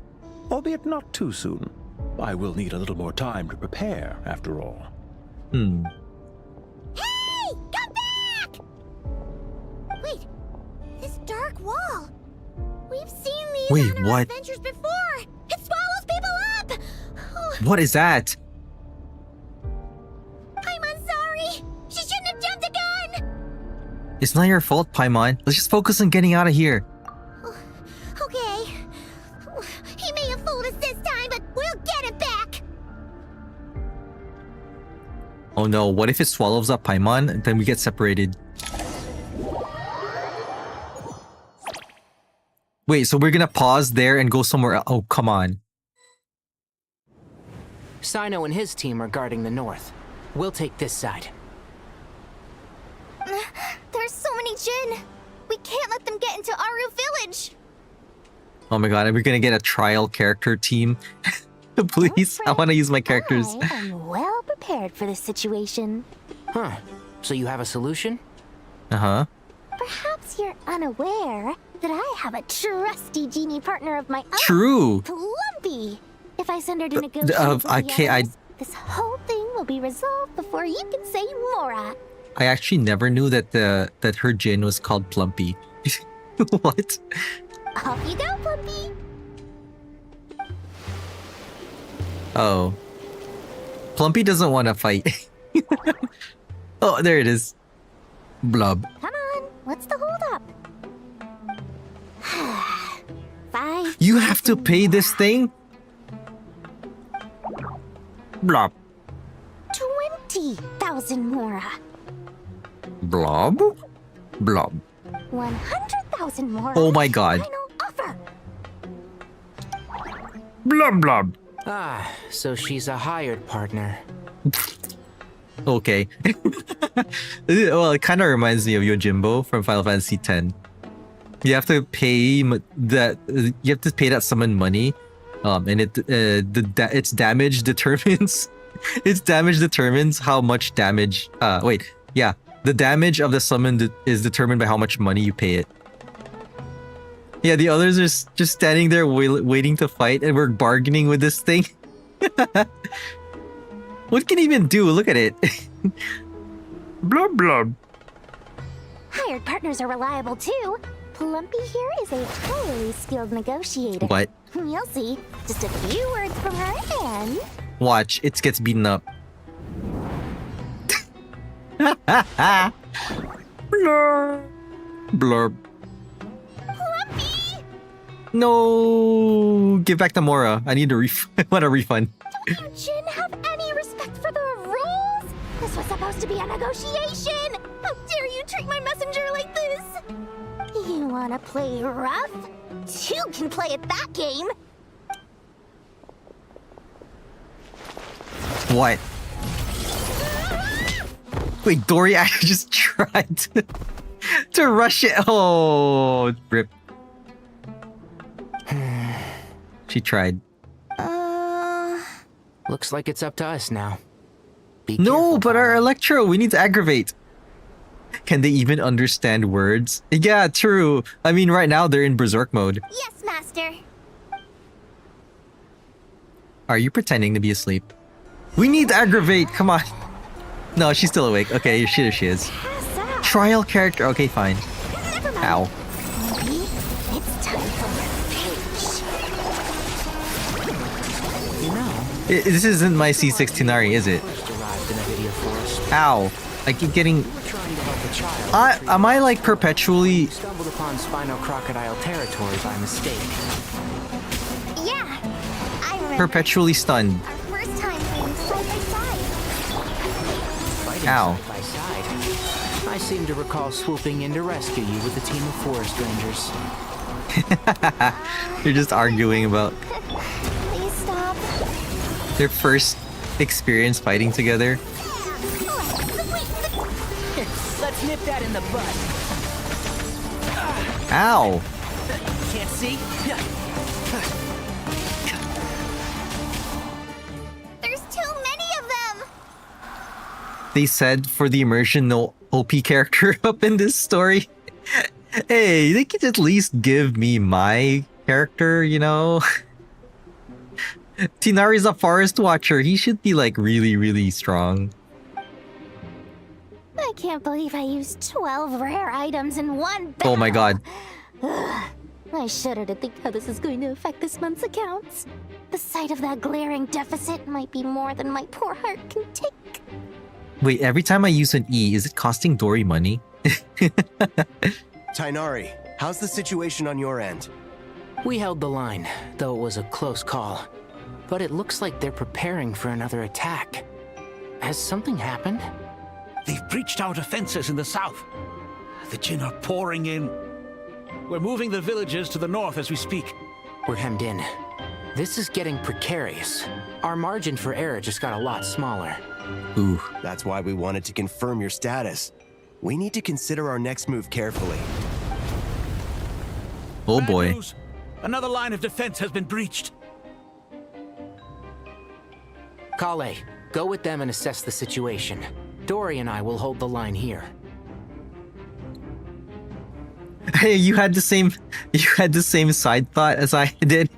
albeit not too soon. I will need a little more time to prepare, after all. Hey! Come back! Wait, this dark wall. We've seen these Wait, on our what? adventures before. It swallows people up. Oh, What is that? I'm sorry. She shouldn't have jumped the gun. It's not your fault, Paimon. Let's just focus on getting out of here. Okay. He may have fooled us this time, but we'll get it back. Oh no, what if it swallows up Paimon? Then we get separated. Wait, so we're gonna pause there and go somewhere else? Oh, come on. Sino and his team are guarding the north. We'll take this side. There's so many Jin. We can't let them get into Aru Village. Oh my god, are we gonna get a trial character team? Please, I want to use my characters. I am well prepared for this situation. Huh. So you have a solution? Uh-huh. Perhaps you're unaware that I have a trusty genie partner of my own. True. Plumpy. If I send her to negotiate with I the can't. others, this whole thing will be resolved before you can say Mora. I actually never knew that that her Jin was called Plumpy. What? Off you go, Plumpy. Oh. Plumpy doesn't want to fight. Oh, there it is. Blub. Come on, what's the holdup? 5. You have to pay this thing? Blob. 20,000 Mora. Blob? Blob. 100,000 Mora. Oh my god. Final offer. Blob blob. Ah, so she's a hired partner. Okay. Well, it kind of reminds me of Yojimbo from Final Fantasy X. You have to pay that summon money, and its damage determines how much damage. The damage of the summon is determined by how much money you pay it. Yeah, the others are just standing there waiting to fight, and we're bargaining with this thing. What can it even do? Look at it. Blub blub. Hired partners are reliable too. Plumpy here is a highly skilled negotiator. What? You'll see. Just a few words from her and... Watch, it gets beaten up. Blurb. Blurb. Plumpy! No, give back to Mora. I need a refund. Want a refund? Don't you, Jin, have any respect for the rules? This was supposed to be a negotiation. How dare you treat my messenger like this? You wanna play rough? You can play at that game. What? Wait, Dory actually just tried to rush it. Oh, rip. She tried. Looks like it's up to us now. No, but our Electro, we need to aggravate. Can they even understand words? Yeah, true. I mean, right now they're in Berserk mode. Yes, Master. Are you pretending to be asleep? We need to aggravate. Come on. No, she's still awake. Okay, she is. Trial character. Okay, fine. Ow. Maybe it's time for revenge. You know, This isn't my C6 Tinari, is it? arrived in a video forest. Ow. I keep getting... Trying to help a child. Am I like perpetually... Stumbled upon Spino Crocodile territory by mistake. Yeah, I remember. Perpetually stunned. Our first time being side by side. Fighting Ow. side by side. I seem to recall swooping in to rescue you with a team of forest rangers. You're just arguing about Please stop. their first experience fighting together. Let's nip that in the bud. Ow. Can't see? There's too many of them. They said for the immersion, no OP character up in this story. Hey, they could at least give me my character, you know? Tinari's a forest watcher. He should be like really, really strong. I can't believe I used 12 rare items in one battle. Oh my god. Ugh. I shudder to think how this is going to affect this month's accounts. The sight of that glaring deficit might be more than my poor heart can take. Wait, every time I use an E, is it costing Dory money? Tainari, how's the situation on your end? We held the line, though it was a close call. But it looks like they're preparing for another attack. Has something happened? They've breached our defenses in the south. The Jin are pouring in. We're moving the villagers to the north as we speak. We're hemmed in. This is getting precarious. Our margin for error just got a lot smaller. Ooh. That's why we wanted to confirm your status. We need to consider our next move carefully. Oh Bad boy. news. Another line of defense has been breached. Kale, go with them and assess the situation. Dory and I will hold the line here. Hey, you had the same side thought as I did.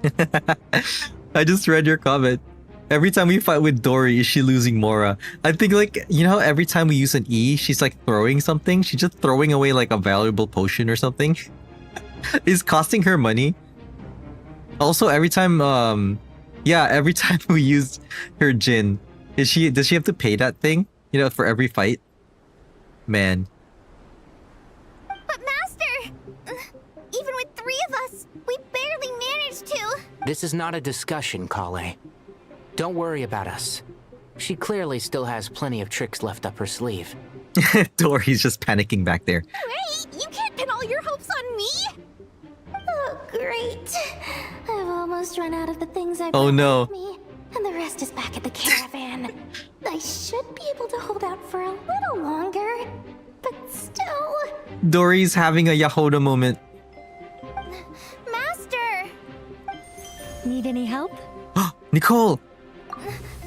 I just read your comment. Every time we fight with Dory, is she losing Mora? I think like, you know, every time we use an E, she's like throwing something. She's just throwing away like a valuable potion or something. It's costing her money. Also, every time every time we use her Jin, does she have to pay that thing? You know, for every fight? Man. But Master, even with 3 of us, we barely managed to. This is not a discussion, Kale. Don't worry about us. She clearly still has plenty of tricks left up her sleeve. Dory's just panicking back there. Wait, you can't pin all your hopes on me? Oh, great. I've almost run out of the things I Oh, brought no. with me, and the rest is back at the caravan. I should be able to hold out for a little longer, but still... Dory's having a Yahoda moment. Master! Need any help? Nicole!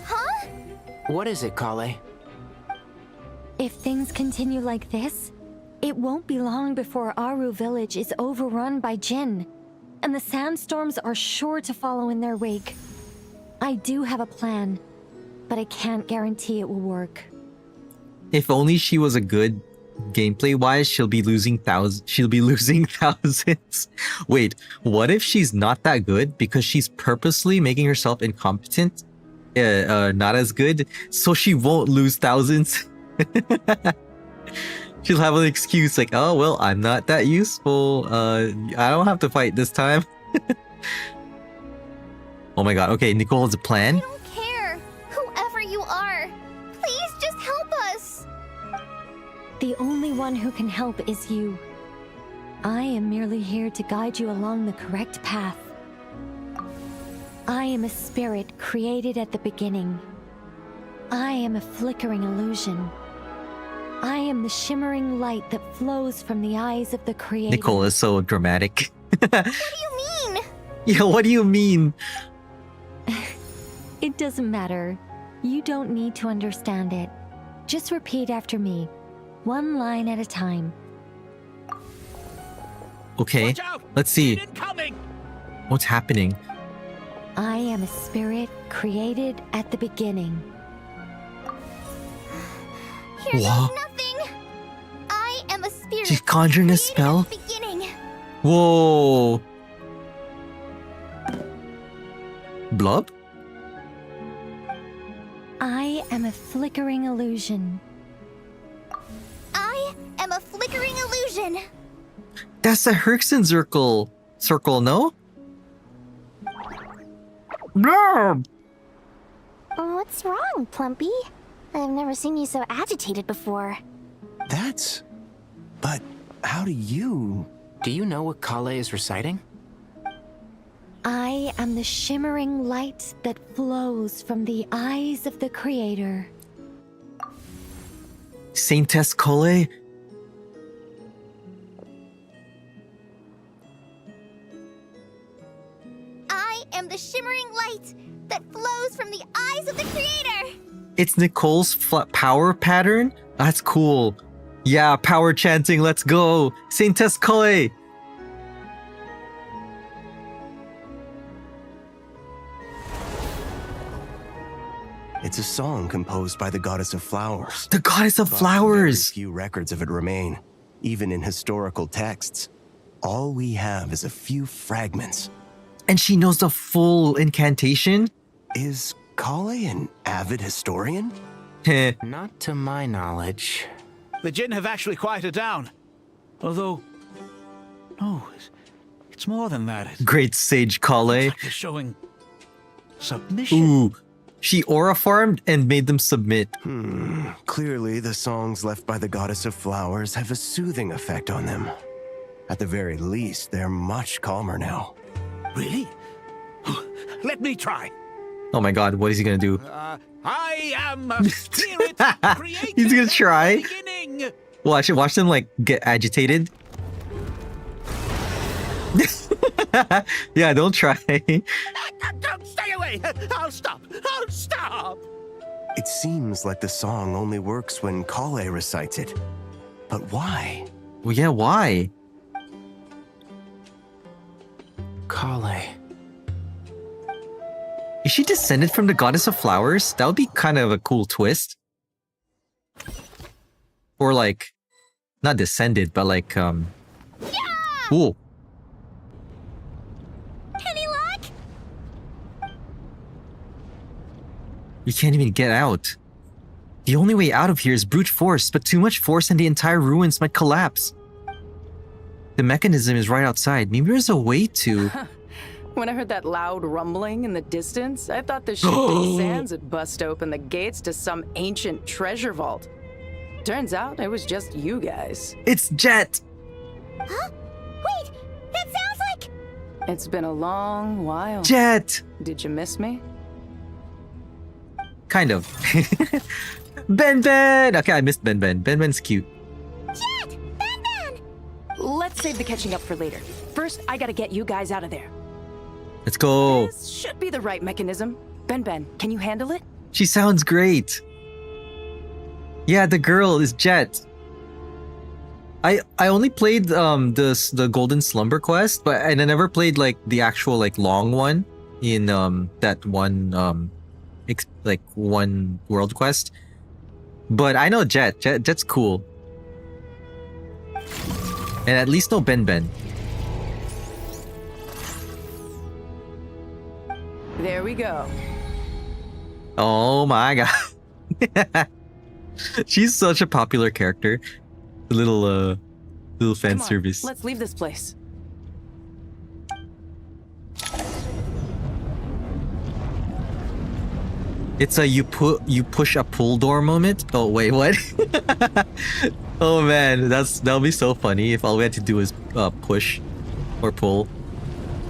Huh? What is it, Kale? If things continue like this, it won't be long before Aru village is overrun by Jin, and the sandstorms are sure to follow in their wake. I do have a plan, but I can't guarantee it will work. If only she was a good gameplay wise, she'll be losing thousands. Wait, what if she's not that good because she's purposely making herself incompetent? Not as good, so she won't lose thousands. She'll have an excuse like, oh well, I'm not that useful. I don't have to fight this time. Oh my god. Okay, Nicole has a plan. I don't care. Whoever you are, please just help us. The only one who can help is you. I am merely here to guide you along the correct path. I am a spirit created at the beginning. I am a flickering illusion. I am the shimmering light that flows from the eyes of the Creator. Nicole is so dramatic. What do you mean? Yeah, what do you mean? It doesn't matter. You don't need to understand it. Just repeat after me, one line at a time. Okay, let's see. What's happening? I am a spirit created at the beginning. Here What? goes nothing. I am a spirit. She's conjuring a created at spell? the beginning. Whoa. Blub? I am a flickering illusion. I am a flickering illusion. That's the Herxen circle, no? Blub! What's wrong, Plumpy? I've never seen you so agitated before. But how do you... Do you know what Kale is reciting? I am the shimmering light that flows from the eyes of the Creator. Saintess Kale? I am the shimmering light that flows from the eyes of the Creator. It's Nicole's power pattern? That's cool. Yeah, power chanting, let's go. Saintess Kale! It's a song composed by the goddess of flowers. The goddess of But flowers! Very few records of it remain, even in historical texts. All we have is a few fragments. And she knows the full incantation? Is Kale an avid historian? Not to my knowledge. The Jinn have actually quieted down. Although, no, it's more than that. Great sage Kale. They're showing submission. Ooh, she aura farmed and made them submit. Clearly, the songs left by the goddess of flowers have a soothing effect on them. At the very least, they're much calmer now. Really? Let me try. Oh my god, what is he gonna do? I am a spirit created He's gonna try. at the beginning. Well, I should watch them like get agitated. Yeah, don't try. Don't stay away. I'll stop. I'll stop. It seems like the song only works when Kale recites it. But why? Well, yeah, why? Kale. Is she descended from the goddess of flowers? That would be kind of a cool twist. Or like, not descended, but like, Ooh. Any luck? We can't even get out. The only way out of here is brute force, but too much force and the entire ruins might collapse. The mechanism is right outside. Maybe there's a way to... When I heard that loud rumbling in the distance, I thought the shifting sands had bust open the gates to some ancient treasure vault. Turns out it was just you guys. It's Jet! Huh? Wait, that sounds like... It's been a long while. Jet! Did you miss me? Kind of. Ben Ben! Okay, I missed Ben Ben. Ben Ben's cute. Jet! Ben Ben! Let's save the catching up for later. First, I gotta get you guys out of there. Let's go. This should be the right mechanism. Ben, can you handle it? She sounds great. Yeah, the girl is Jet. I only played the Golden Slumber quest, but and I never played like the actual like long one in that one like one world quest. But I know Jet. Jet's cool. And at least know Ben Ben. There we go. Oh my god. She's such a popular character. A little fan Come on, service. let's leave this place. It's a you push a pull door moment. Oh wait, what? Oh man, that'll be so funny if all we had to do is push or pull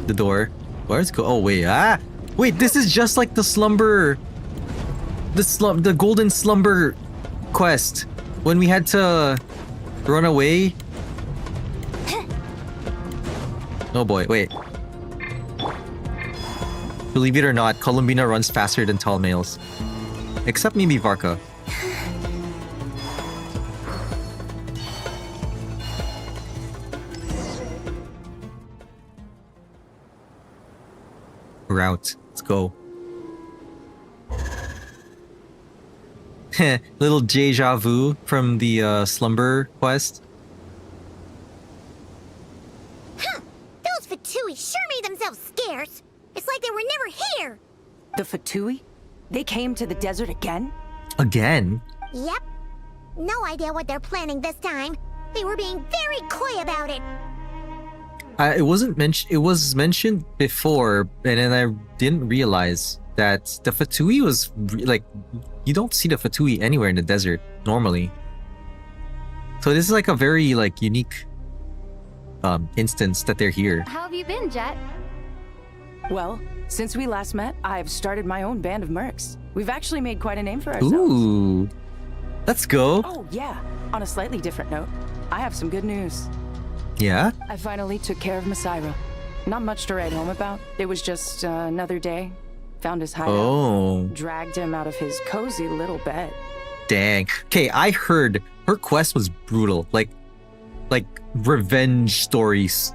the door. Where's go? Oh wait, wait, this is just like the slumber, the golden slumber quest when we had to run away. Oh boy, wait. Believe it or not, Columbina runs faster than tall males. Except maybe Varka. Route. Let's go. Little deja vu from the slumber quest. Those Fatui sure made themselves scarce. It's like they were never here. The Fatui? They came to the desert again? Again? Yep. No idea what they're planning this time. They were being very coy about it. It wasn't mentioned. It was mentioned before, and then I didn't realize that the Fatui was like, you don't see the Fatui anywhere in the desert normally. So this is like a very like unique instance that they're here. How have you been, Jet? Well, since we last met, I've started my own band of mercs. We've actually made quite a name for ourselves. Ooh, let's go. Oh yeah. On a slightly different note, I have some good news. Yeah? I finally took care of Masairo. Not much to write home about. It was just another day. Found his hideout. Oh. Dragged him out of his cozy little bed. Dang. Okay, I heard her quest was brutal. Like revenge stories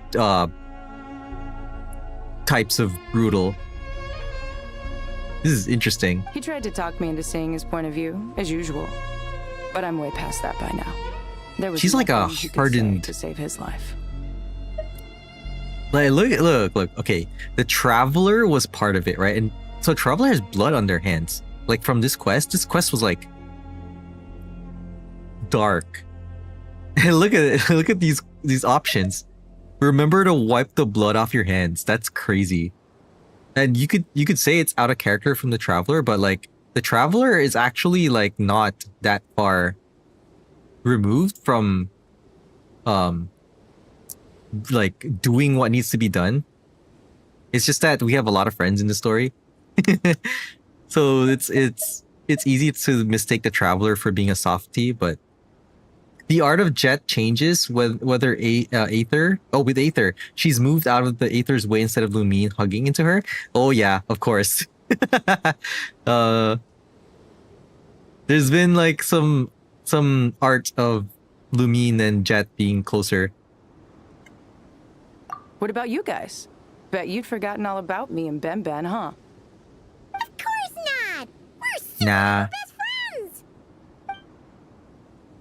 types of brutal. This is interesting. He tried to talk me into seeing his point of view, as usual. But I'm way past that by now. There was She's like a nothing he could hardened say to save his life. Like look. Okay, the Traveler was part of it, right? And so Traveler has blood on their hands. Like from this quest was like dark. And look at it. Look at these options. Remember to wipe the blood off your hands. That's crazy. And you could say it's out of character from the Traveler, but like the Traveler is actually like not that far removed from like doing what needs to be done. It's just that we have a lot of friends in the story. So it's easy to mistake the Traveler for being a softie, but the art of Jet changes whether Aether. Oh, with Aether, she's moved out of the Aether's way instead of Lumine hugging into her. Oh yeah, of course. There's been like some art of Lumine and Jet being closer. What about you guys? Bet you'd forgotten all about me and Ben, huh? Of course not. We're super Nah. best friends.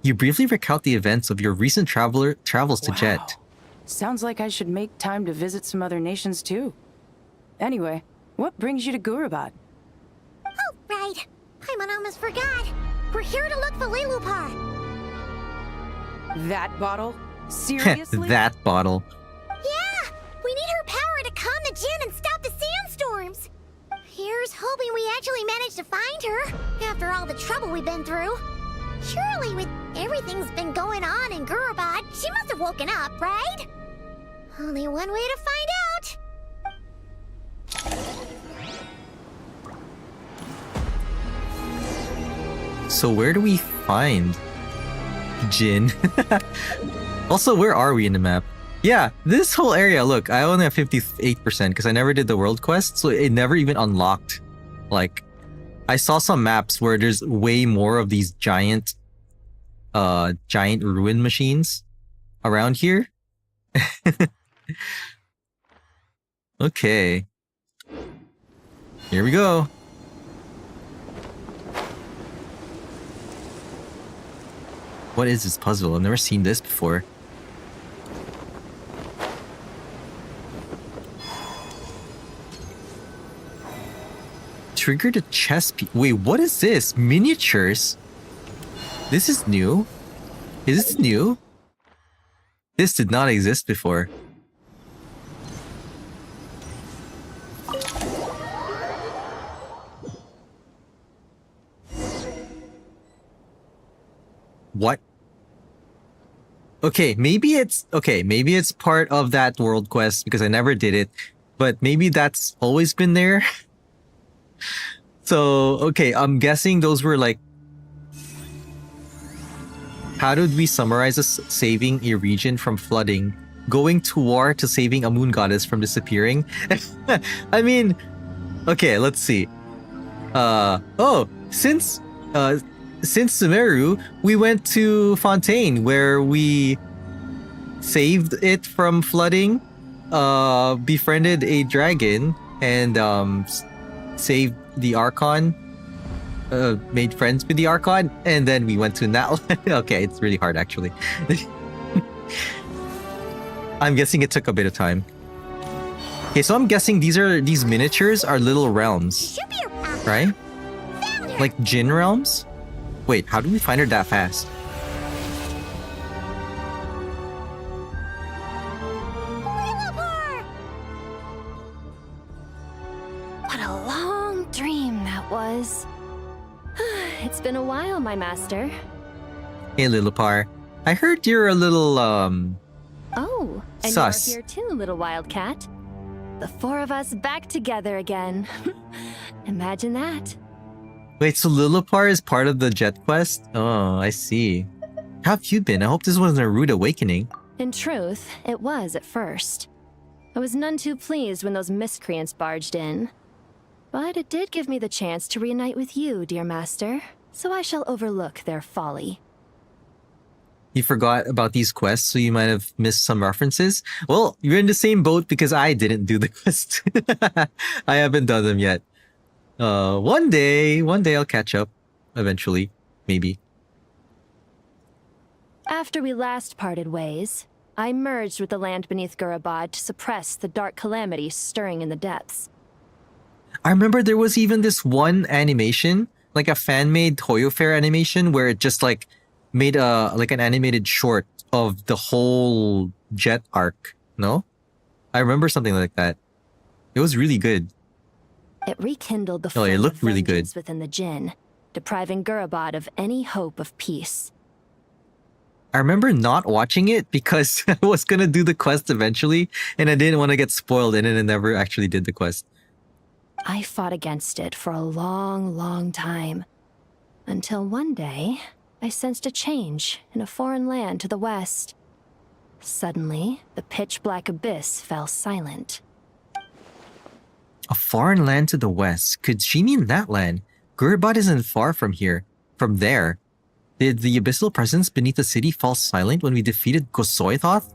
You briefly recount the events of your recent travels to Jet. Sounds like I should make time to visit some other nations too. Anyway, what brings you to Gurabad? Oh, right. I almost forgot. We're here to look for Lilupar. That bottle? Seriously? That bottle. Yeah, we need her power to calm the Jinn and stop the sandstorms. Here's hoping we actually manage to find her after all the trouble we've been through. Surely with everything's been going on in Gurabad, she must have woken up, right? Only one way to find out. So where do we find Jin? Also, where are we in the map? Yeah, this whole area, look, I only have 58% because I never did the world quest, so it never even unlocked. Like, I saw some maps where there's way more of these giant ruin machines around here. Okay. Here we go. What is this puzzle? I've never seen this before. Trigger the chess piece. Wait, what is this? Miniatures? This is new? Is this new? This did not exist before. What? Okay, maybe it's part of that world quest because I never did it, but maybe that's always been there. So, okay, I'm guessing those were like, how did we summarize this? Saving a region from flooding, going to war to saving a moon goddess from disappearing. I mean, okay, let's see. Since Sumeru, we went to Fontaine where we saved it from flooding, befriended a dragon, and saved the Archon. Made friends with the Archon, and then we went to Natlan. Okay, it's really hard actually. I'm guessing it took a bit of time. Okay, so I'm guessing these miniatures are little realms, right? Like Jin realms? Wait, how do we find her that fast? What a long dream that was. It's been a while, my master. Hey, Lillipar. I heard you're a little, Oh, and sus. you're here too, little wildcat. The four of us back together again. Imagine that. Wait, so Lillipar is part of the Jet Quest? Oh, I see. How have you been? I hope this wasn't a rude awakening. In truth, it was at first. I was none too pleased when those miscreants barged in. But it did give me the chance to reunite with you, dear master, so I shall overlook their folly. You forgot about these quests, so you might have missed some references. Well, you're in the same boat because I didn't do the quest. I haven't done them yet. One day I'll catch up. Eventually. Maybe. After we last parted ways, I merged with the land beneath Gurabad to suppress the dark calamity stirring in the depths. I remember there was even this one animation, like a fan-made Toyo Fair animation, where it just like made an animated short of the whole Jet arc. No? I remember something like that. It was really good. It rekindled the Oh, it flame looked of really good. vengeance within the Jinn, depriving Gurabad of any hope of peace. I remember not watching it because I was gonna do the quest eventually, and I didn't want to get spoiled, and then I never actually did the quest. I fought against it for a long, long time. Until one day, I sensed a change in a foreign land to the west. Suddenly, the pitch-black abyss fell silent. A foreign land to the west? Could she mean that land? Gurabad isn't far from here. From there. Did the abyssal presence beneath the city fall silent when we defeated Gosoithoth?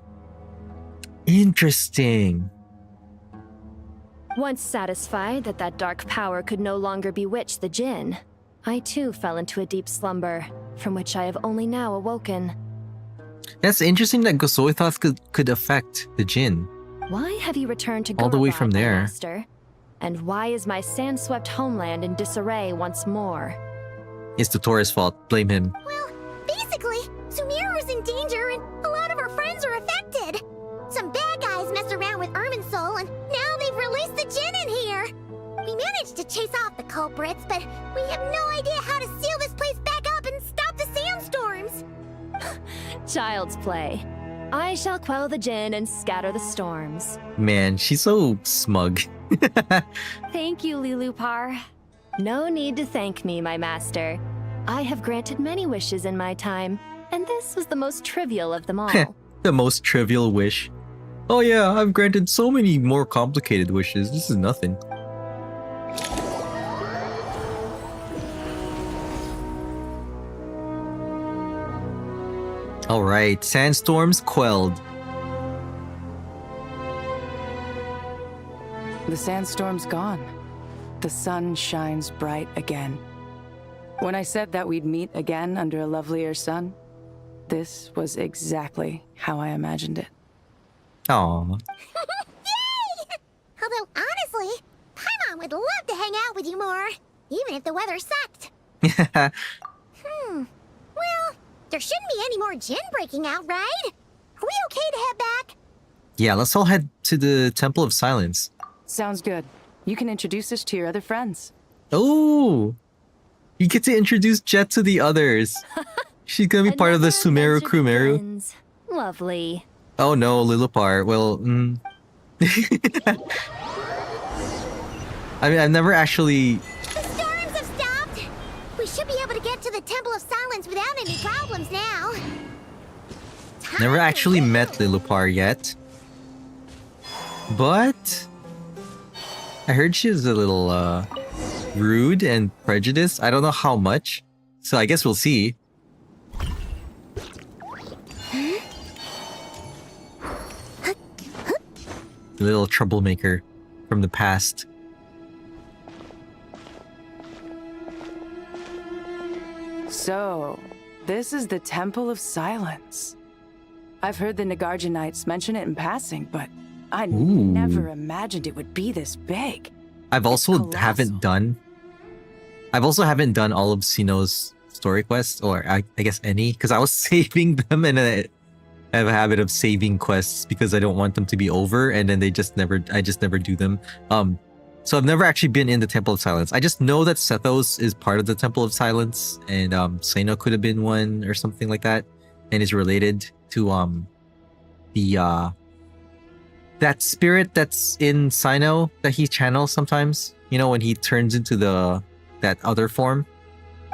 Interesting. Once satisfied that that dark power could no longer bewitch the Jinn, I too fell into a deep slumber, from which I have only now awoken. That's interesting that Gosoithoth could affect the Jinn. Why have you returned to All the way Gurabad, from my there. master? And why is my sand-swept homeland in disarray once more? It's Dottore's fault. Blame him. Basically, Sumeru's in danger and a lot of our friends are affected. Some bad guys messed around with Irminsul and now they've released the Jinn in here. We managed to chase off the culprits, but we have no idea how to seal this place back up and stop the sandstorms. Child's play. I shall quell the Jinn and scatter the storms. Man, she's so smug. Thank you, Lilupar. No need to thank me, my master. I have granted many wishes in my time, and this was the most trivial of them all. The most trivial wish. Oh yeah, I've granted so many more complicated wishes. This is nothing. Alright, sandstorms quelled. The sandstorm's gone. The sun shines bright again. When I said that we'd meet again under a lovelier sun, this was exactly how I imagined it. Aww. Yay! Although, honestly, Paimon would love to hang out with you more, even if the weather sucked. Well, there shouldn't be any more Jinn breaking out, right? Are we okay to head back? Yeah, let's all head to the Temple of Silence. Sounds good. You can introduce us to your other friends. Oh! You get to introduce Jet to the others. She's gonna be part of the Sumeru Crewmeru. Begins. Lovely. Oh no, Lilipar. Well, I mean, I've never actually. The storms have stopped! We should be able to get to the Temple of Silence without any problems now. Never actually met Lilipar yet. But I heard she was a little rude and prejudiced. I don't know how much. So I guess we'll see. Little troublemaker from the past. So, this is the Temple of Silence. I've heard the Nagarjanites mention it in passing, but I never imagined it would be this big. I've also haven't done all of Sino's story quests, or I guess any, because I was saving them, and I have a habit of saving quests because I don't want them to be over, and then I just never do them. So I've never actually been in the Temple of Silence. I just know that Sethos is part of the Temple of Silence, and Sino could have been one or something like that, and is related to that spirit that's in Sino that he channels sometimes. You know, when he turns into that other form.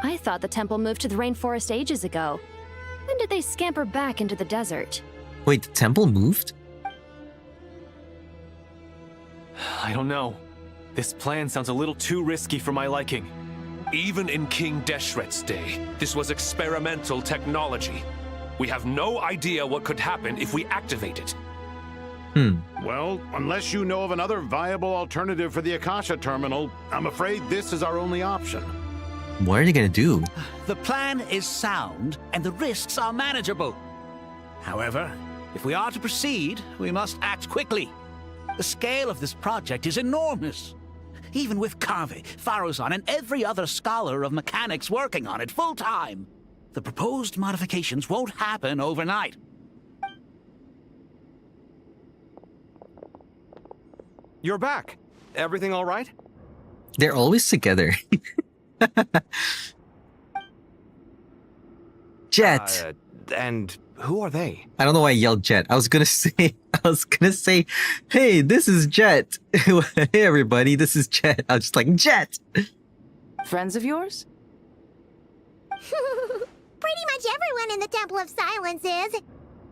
I thought the temple moved to the rainforest ages ago. When did they scamper back into the desert? Wait, the temple moved? I don't know. This plan sounds a little too risky for my liking. Even in King Deshret's day, this was experimental technology. We have no idea what could happen if we activate it. Well, unless you know of another viable alternative for the Akasha terminal, I'm afraid this is our only option. What are they gonna do? The plan is sound, and the risks are manageable. However, if we are to proceed, we must act quickly. The scale of this project is enormous. Even with Kave, Faruzan, and every other scholar of mechanics working on it full-time, the proposed modifications won't happen overnight. You're back. Everything all right? They're always together. Jet. And who are they? I don't know why I yelled Jet. I was gonna say, hey, this is Jet. Hey, everybody, this is Jet. I was just like, Jet. Friends of yours? Pretty much everyone in the Temple of Silence is.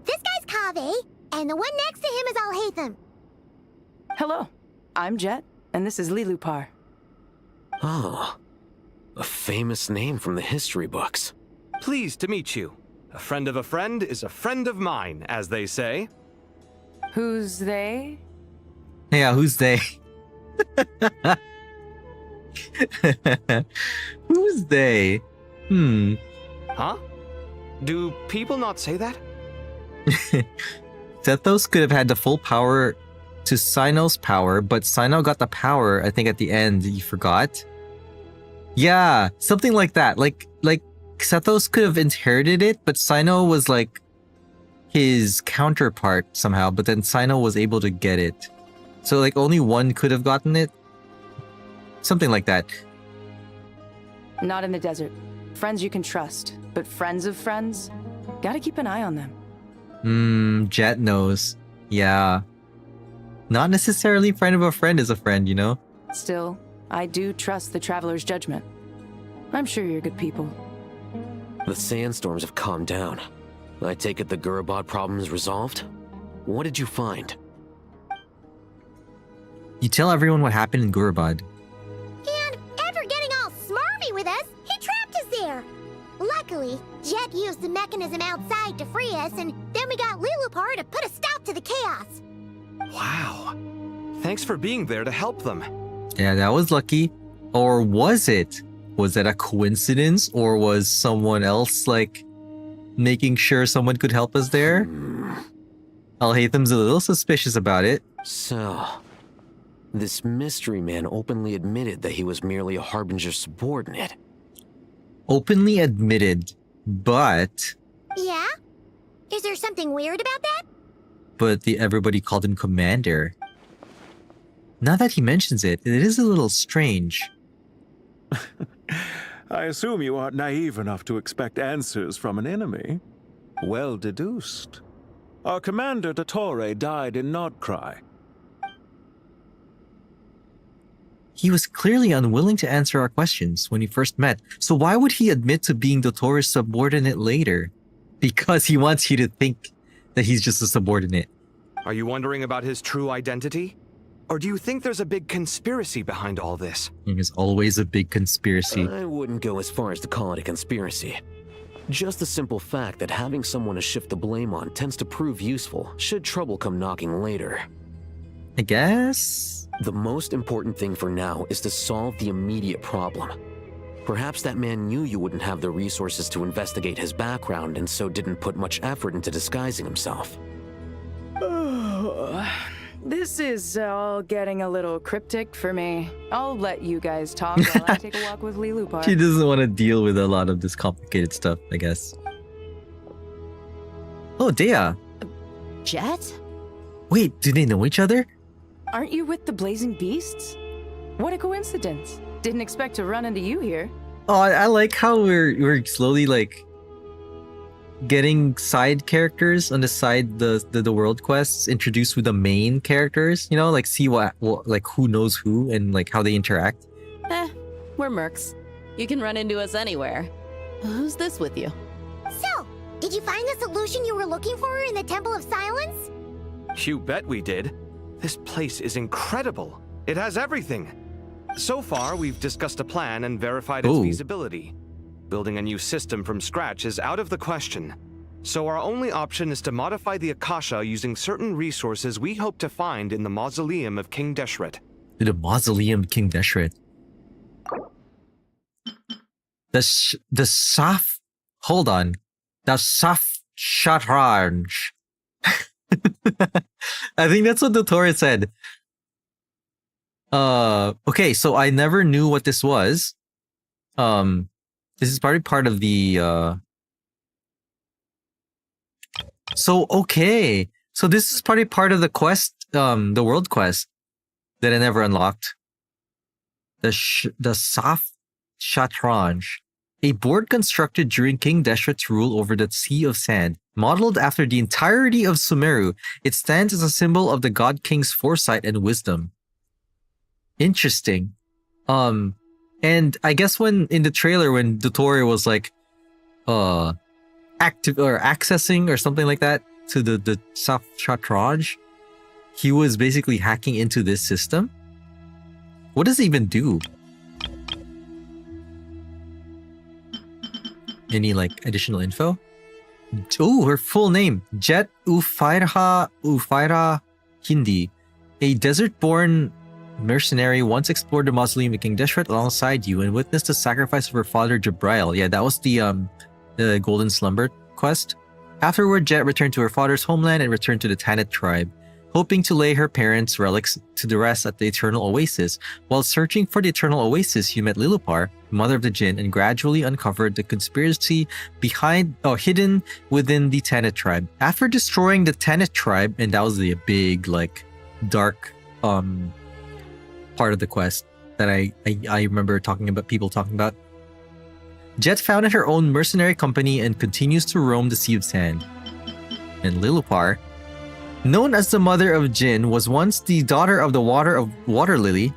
This guy's Kave, and the one next to him is Alhaitham. Hello, I'm Jet, and this is Lilipar. Oh, a famous name from the history books. Pleased to meet you. A friend of a friend is a friend of mine, as they say. Who's they? Yeah, who's they? Who's they? Huh? Do people not say that? Sethos could have had the full power to Sino's power, but Sino got the power, I think, at the end. You forgot? Yeah, something like that. Like Sethos could have inherited it, but Sino was like his counterpart somehow, but then Sino was able to get it. So like only one could have gotten it? Something like that. Not in the desert. Friends you can trust, but friends of friends? Gotta keep an eye on them. Jet knows. Yeah. Not necessarily friend of a friend is a friend, you know? Still, I do trust the Traveler's judgment. I'm sure you're good people. The sandstorms have calmed down. I take it the Gurabad problem is resolved? What did you find? You tell everyone what happened in Gurabad. And after getting all smarmy with us, he trapped us there. Luckily, Jet used the mechanism outside to free us, and then we got Lilipar to put a stop to the chaos. Wow. Thanks for being there to help them. Yeah, that was lucky. Or was it? Was that a coincidence? Or was someone else, like, making sure someone could help us there? Alhaitham's a little suspicious about it. So, this mystery man openly admitted that he was merely a Harbinger subordinate. Openly admitted, but... Yeah? Is there something weird about that? But everybody called him Commander. Now that he mentions it, it is a little strange. I assume you aren't naive enough to expect answers from an enemy. Well deduced. Our commander, Dottore, died in Nordcry. He was clearly unwilling to answer our questions when we first met, so why would he admit to being Dottore's subordinate later? Because he wants you to think that he's just a subordinate. Are you wondering about his true identity? Or do you think there's a big conspiracy behind all this? There's always a big conspiracy. I wouldn't go as far as to call it a conspiracy. Just the simple fact that having someone to shift the blame on tends to prove useful should trouble come knocking later. I guess? The most important thing for now is to solve the immediate problem. Perhaps that man knew you wouldn't have the resources to investigate his background and so didn't put much effort into disguising himself. This is all getting a little cryptic for me. I'll let you guys talk while I take a walk with Lilupar. She doesn't want to deal with a lot of this complicated stuff, I guess. Oh, Dea. Jet? Wait, do they know each other? Aren't you with the Blazing Beasts? What a coincidence. Didn't expect to run into you here. Oh, I like how we're slowly like getting side characters on the side the world quests introduced with the main characters. You know, like see what like who knows who and like how they interact. We're mercs. You can run into us anywhere. Who's this with you? So, did you find the solution you were looking for in the Temple of Silence? You bet we did. This place is incredible. It has everything. So far, we've discussed a plan and verified its feasibility. Building a new system from scratch is out of the question. So our only option is to modify the Akasha using certain resources we hope to find in the Mausoleum of King Deshret. The Mausoleum of King Deshret. The Saf... Hold on. The Saf Shatranj. I think that's what Dottore said. Okay, so I never knew what this was. This is probably part of the So this is probably part of the quest, the world quest that I never unlocked. The Saf Shatranj, a board constructed during King Deshret's rule over the Sea of Sand. Modeled after the entirety of Sumeru, it stands as a symbol of the God King's foresight and wisdom. Interesting. And I guess when in the trailer when Dottore was like active or accessing or something like that to the Saf Shatranj, he was basically hacking into this system. What does it even do? Any like additional info? Oh, her full name, Jet Ufaira Hindi, a desert-born mercenary, once explored the mausoleum of King Deshret alongside you and witnessed the sacrifice of her father Jabrail. Yeah, that was the Golden Slumber quest. Afterward, Jet returned to her father's homeland and returned to the Tanit tribe, hoping to lay her parents' relics to the rest at the Eternal Oasis. While searching for the Eternal Oasis, you met Lilupar, mother of the Jinn, and gradually uncovered the conspiracy hidden within the Tanit tribe. After destroying the Tanit tribe, and that was the big, like, dark part of the quest that I remember people talking about. Jet founded her own mercenary company and continues to roam the Sea of Sand. And Lilupar, known as the Mother of Jinn, was once the daughter of the Water Lily,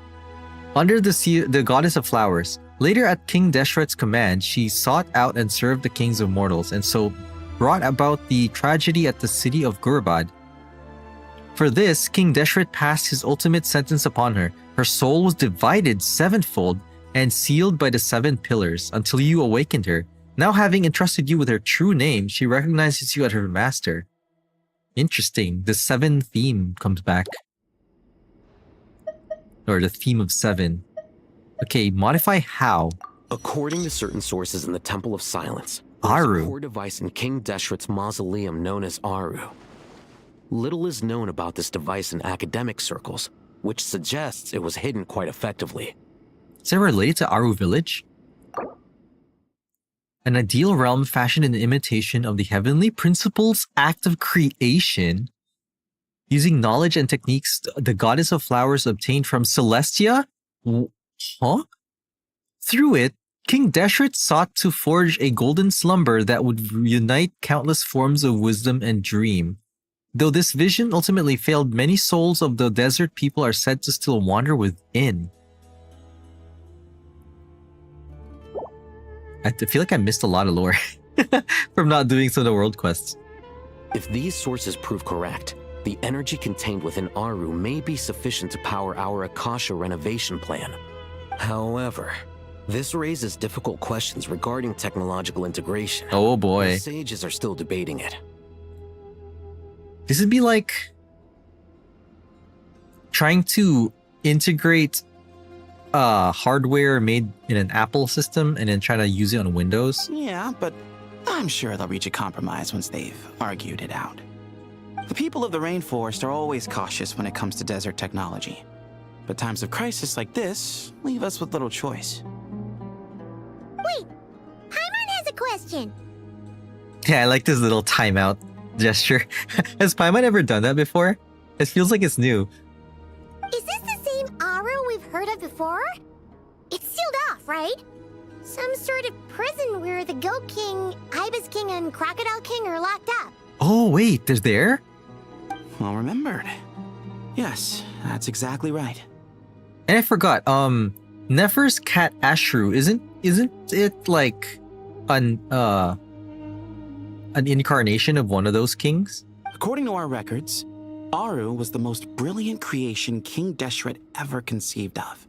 under the Goddess of Flowers. Later, at King Deshret's command, she sought out and served the kings of mortals, and so brought about the tragedy at the city of Gurbad. For this, King Deshret passed his ultimate sentence upon her. Her soul was divided sevenfold and sealed by the 7 pillars until you awakened her. Now, having entrusted you with her true name, she recognizes you as her master. Interesting. The 7 theme comes back. Or the theme of 7. Okay, modify how? According to certain sources in the Temple of Silence, Aru. there's a core device in King Deshret's mausoleum known as Aru. Little is known about this device in academic circles, which suggests it was hidden quite effectively. Is it related to Aru Village? An ideal realm fashioned in imitation of the heavenly principles act of creation, using knowledge and techniques the goddess of flowers obtained from Celestia. Huh? Through it, King Deshret sought to forge a golden slumber that would unite countless forms of wisdom and dream. Though this vision ultimately failed, many souls of the desert people are said to still wander within. I feel like I missed a lot of lore from not doing some of the world quests. If these sources prove correct, the energy contained within Aru may be sufficient to power our Akasha renovation plan. However, this raises difficult questions regarding technological integration. Oh boy. The sages are still debating it. This would be like trying to integrate hardware made in an Apple system and then trying to use it on Windows. Yeah, but I'm sure they'll reach a compromise once they've argued it out. The people of the rainforest are always cautious when it comes to desert technology. But times of crisis like this leave us with little choice. Wait, Paimon has a question. Yeah, I like this little timeout gesture. Has Paimon ever done that before? It feels like it's new. Is this the same Aru we've heard of before? It's sealed off, right? Some sort of prison where the Goat King, Ibis King, and Crocodile King are locked up. Oh wait, there's there? Well remembered. Yes, that's exactly right. And I forgot, Nefer's cat Ashru, isn't it like an incarnation of one of those kings? According to our records, Aru was the most brilliant creation King Deshret ever conceived of.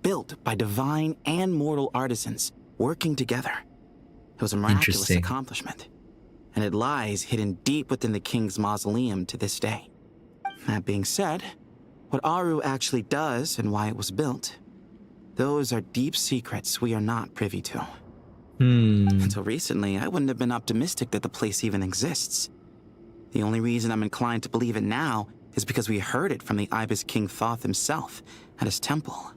Built by divine and mortal artisans working together. It was a miraculous accomplishment, and it lies hidden deep within the king's mausoleum to this day. That being said, what Aru actually does and why it was built, those are deep secrets we are not privy to. Until recently, I wouldn't have been optimistic that the place even exists. The only reason I'm inclined to believe it now is because we heard it from the Ibis King Thoth himself at his temple.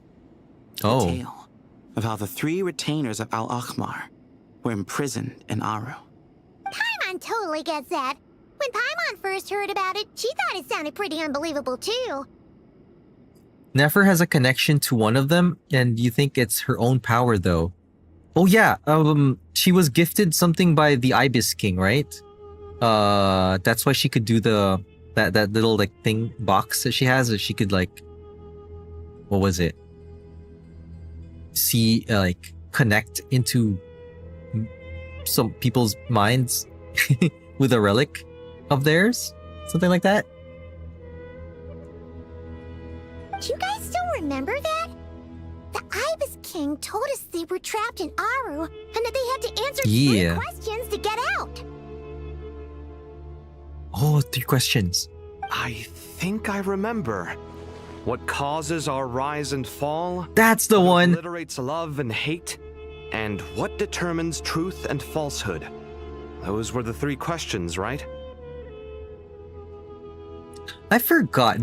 Oh. The tale of how the 3 retainers of Al-Akhmar were imprisoned in Aru. Paimon totally gets that. When Paimon first heard about it, she thought it sounded pretty unbelievable too. Nefer has a connection to one of them, and you think it's her own power though. Oh yeah, she was gifted something by the Ibis King, right? That's why she could do that little like thing box that she has, that she could like, what was it? See, like connect into some people's minds with a relic of theirs, something like that. Do you guys still remember that? The Ibis King told us they were trapped in Aru and that they had to answer 3 questions to get out. Oh, 3 questions. I think I remember. What causes our rise and fall? That's the one. What obliterates love and hate? And what determines truth and falsehood? Those were the 3 questions, right? I forgot.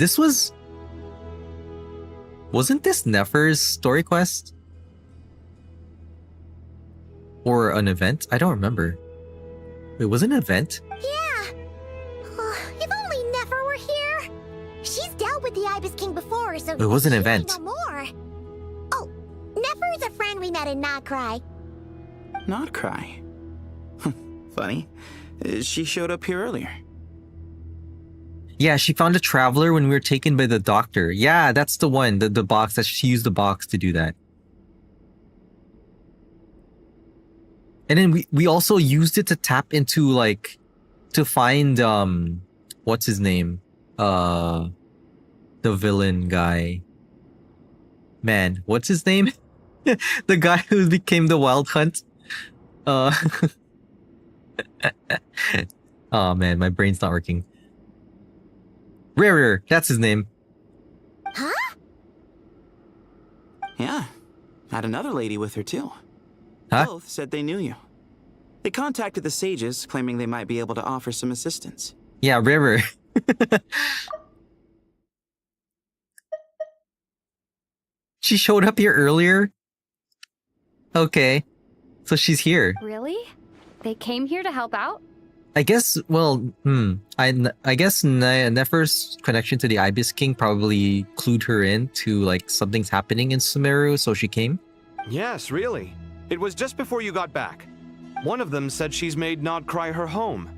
Wasn't this Nefer's story quest? Or an event? I don't remember. Wait, was it an event? Yeah. If only Nefer were here. She's dealt with the Ibis King before, so It was an she event. may know more. Oh, Nefer is a friend we met in Notcry. Not cry. Funny. She showed up here earlier. Yeah, she found a traveler when we were taken by the doctor. Yeah, that's the one. The box, that she used the box to do that. And then we also used it to tap into, like, to find what's his name? The villain guy. Man, what's his name? The guy who became the Wild Hunt. Oh man, my brain's not working. Rarer, that's his name. Huh? Yeah. Had another lady with her too. Huh? Both said they knew you. They contacted the sages, claiming they might be able to offer some assistance. Yeah, Rarer. She showed up here earlier? Okay. So she's here. Really? They came here to help out? I guess, well, I guess Nefer's connection to the Ibis King probably clued her in to, like, something's happening in Sumeru, so she came? Yes, really. It was just before you got back. One of them said she's made Nod cry her home.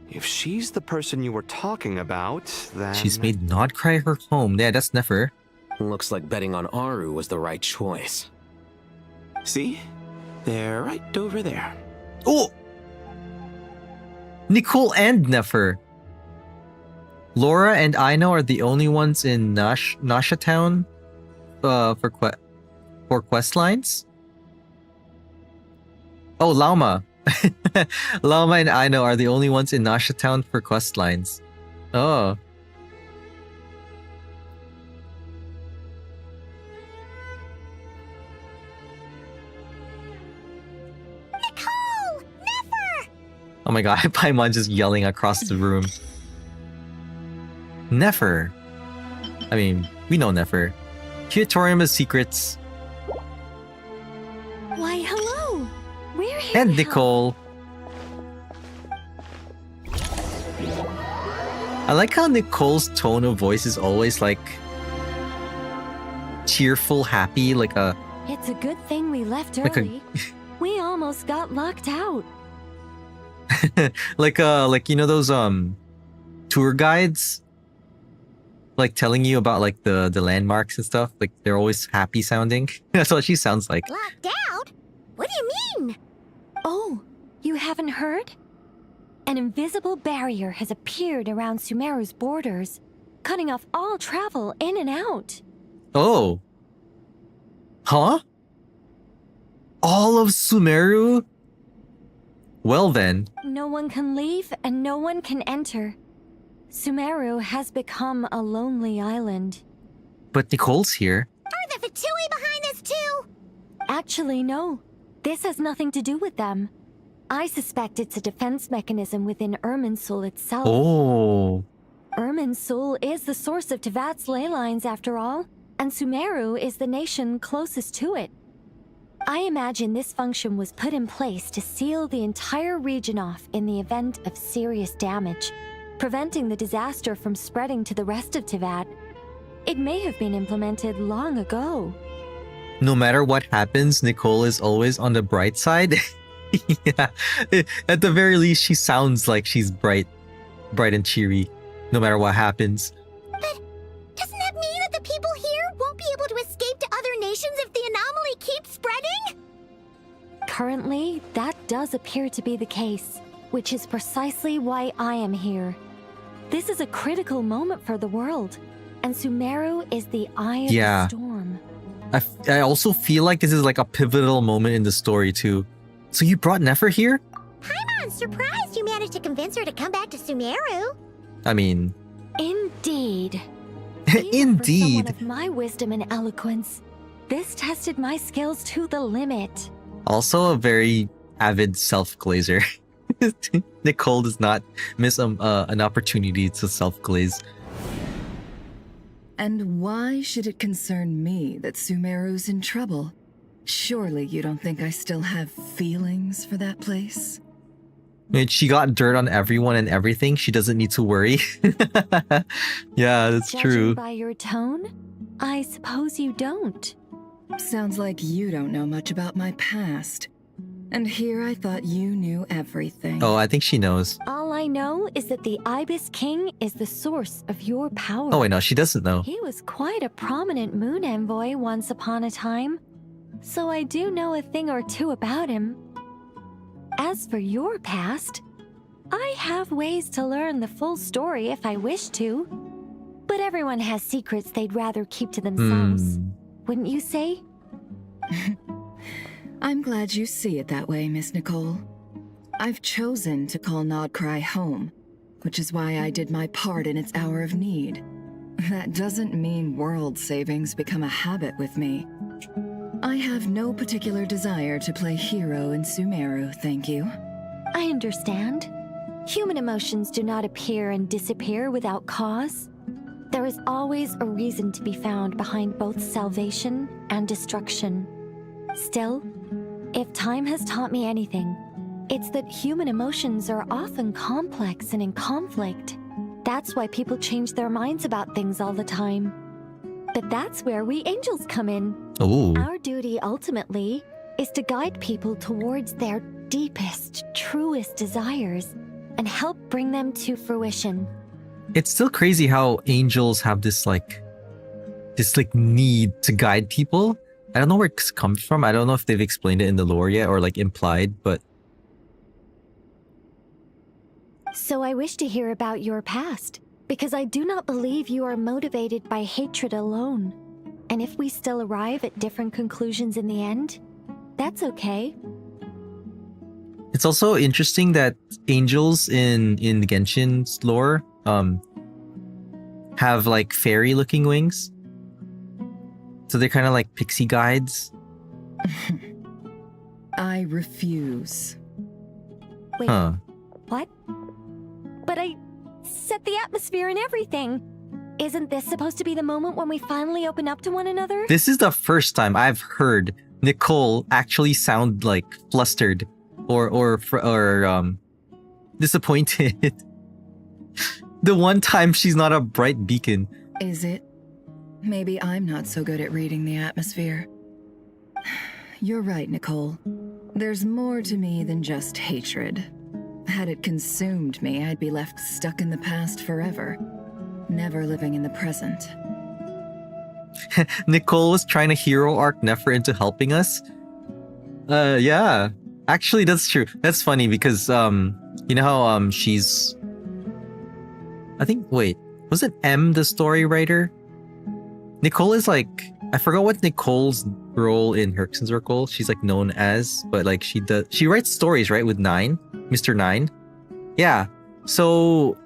If she's the person you were talking about, then... She's made Nod cry her home. Yeah, that's Nefer. Looks like betting on Aru was the right choice. See? They're right over there. Oh! Nicole and Nefer. Laura and Aino are the only ones in Nasha Town for quest lines. Oh, Lauma. Lauma and Aino are the only ones in Nasha Town for quest lines. Oh. Nicole! Nefer! Oh my god, Paimon just yelling across the room. Nefer. I mean, we know Nefer. Curatorium secrets. Why, hello! We're here And now. Nicole. I like how Nicole's tone of voice is always like cheerful, happy, like a It's a good thing we left Like a- early. We almost got locked out. like you know those tour guides like telling you about like the landmarks and stuff. Like they're always happy sounding. That's what she sounds like. Locked out? What do you mean? Oh, you haven't heard? An invisible barrier has appeared around Sumeru's borders, cutting off all travel in and out. Oh. Huh? All of Sumeru? Well then. No one can leave and no one can enter. Sumeru has become a lonely island. But Nicole's here. Are the Fatui behind this too? Actually, no. This has nothing to do with them. I suspect it's a defense mechanism within Irminsul itself. Oh. Irminsul is the source of Tevat's ley lines after all, and Sumeru is the nation closest to it. I imagine this function was put in place to seal the entire region off in the event of serious damage, preventing the disaster from spreading to the rest of Tevat. It may have been implemented long ago. No matter what happens, Nicole is always on the bright side. Yeah. At the very least, she sounds like she's bright and cheery, no matter what happens. But doesn't that mean that the people here won't be able to escape to other nations if the anomaly keeps spreading? Currently, that does appear to be the case, which is precisely why I am here. This is a critical moment for the world, and Sumeru is the eye of the storm. I also feel like this is like a pivotal moment in the story too. So you brought Nefer here? Paimon's surprised you managed to convince her to come back to Sumeru. I mean... Indeed. Indeed. For someone of my wisdom and eloquence, this tested my skills to the limit. Also a very avid self-glazer. Nicole does not miss an opportunity to self-glaze. And why should it concern me that Sumeru's in trouble? Surely you don't think I still have feelings for that place? I mean, she got dirt on everyone and everything. She doesn't need to worry. Yeah, that's Judging true. by your tone, I suppose you don't. Sounds like you don't know much about my past. And here I thought you knew everything. Oh, I think she knows. All I know is that the Ibis King is the source of your power. Oh, wait, no, she doesn't know. He was quite a prominent moon envoy once upon a time, so I do know a thing or two about him. As for your past, I have ways to learn the full story if I wish to. But everyone has secrets they'd rather keep to themselves. Wouldn't you say? I'm glad you see it that way, Miss Nicole. I've chosen to call Nodcry home, which is why I did my part in its hour of need. That doesn't mean world savings become a habit with me. I have no particular desire to play hero in Sumeru, thank you. I understand. Human emotions do not appear and disappear without cause. There is always a reason to be found behind both salvation and destruction. Still, if time has taught me anything, it's that human emotions are often complex and in conflict. That's why people change their minds about things all the time. But that's where we angels come in. Ooh. Our duty ultimately is to guide people towards their deepest, truest desires and help bring them to fruition. It's still crazy how angels have this need to guide people. I don't know where it comes from. I don't know if they've explained it in the lore yet or like implied, but So I wish to hear about your past, because I do not believe you are motivated by hatred alone. And if we still arrive at different conclusions in the end, that's okay. it's also interesting that angels in Genshin's lore have like fairy looking wings. So they're kind of like pixie guides. I refuse. Wait, Huh. what? But I set the atmosphere and everything. Isn't this supposed to be the moment when we finally open up to one another? This is the first time I've heard Nicole actually sound like flustered or disappointed. The one time she's not a bright beacon. Is it? Maybe I'm not so good at reading the atmosphere. You're right, Nicole. There's more to me than just hatred. Had it consumed me, I'd be left stuck in the past forever, never living in the present. Nicole was trying to hero arc Nefer into helping us. Yeah. Actually, that's true. That's funny because, you know how, she's... I think, wait, was it M the story writer? Nicole is like, I forgot what Nicole's role in Herxen Circle she's like known as, but like she writes stories, right, with Nine, Mr. Nine. Yeah. So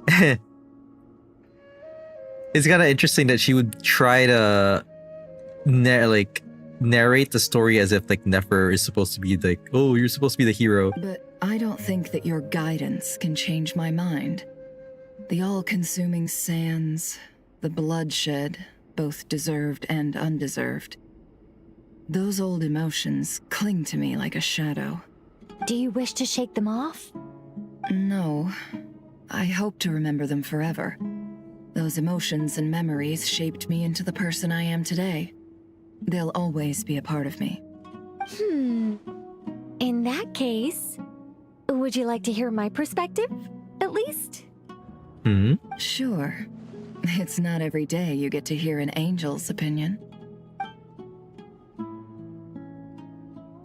it's kind of interesting that she would try to narrate the story as if like Nefer is supposed to be like, oh, you're supposed to be the hero. But I don't think that your guidance can change my mind. The all-consuming sands, the bloodshed, both deserved and undeserved. Those old emotions cling to me like a shadow. Do you wish to shake them off? No. I hope to remember them forever. Those emotions and memories shaped me into the person I am today. They'll always be a part of me. In that case, would you like to hear my perspective, at least? Sure. It's not every day you get to hear an angel's opinion.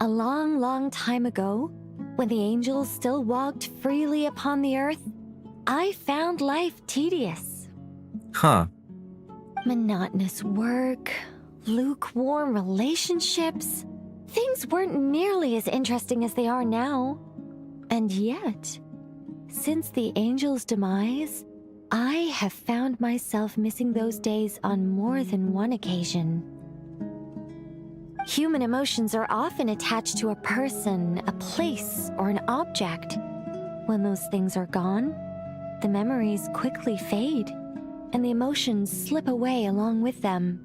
A long, long time ago, when the angels still walked freely upon the earth, I found life tedious. Huh. Monotonous work, lukewarm relationships. Things weren't nearly as interesting as they are now. And yet, since the angels' demise, I have found myself missing those days on more than one occasion. Human emotions are often attached to a person, a place, or an object. When those things are gone, the memories quickly fade, and the emotions slip away along with them.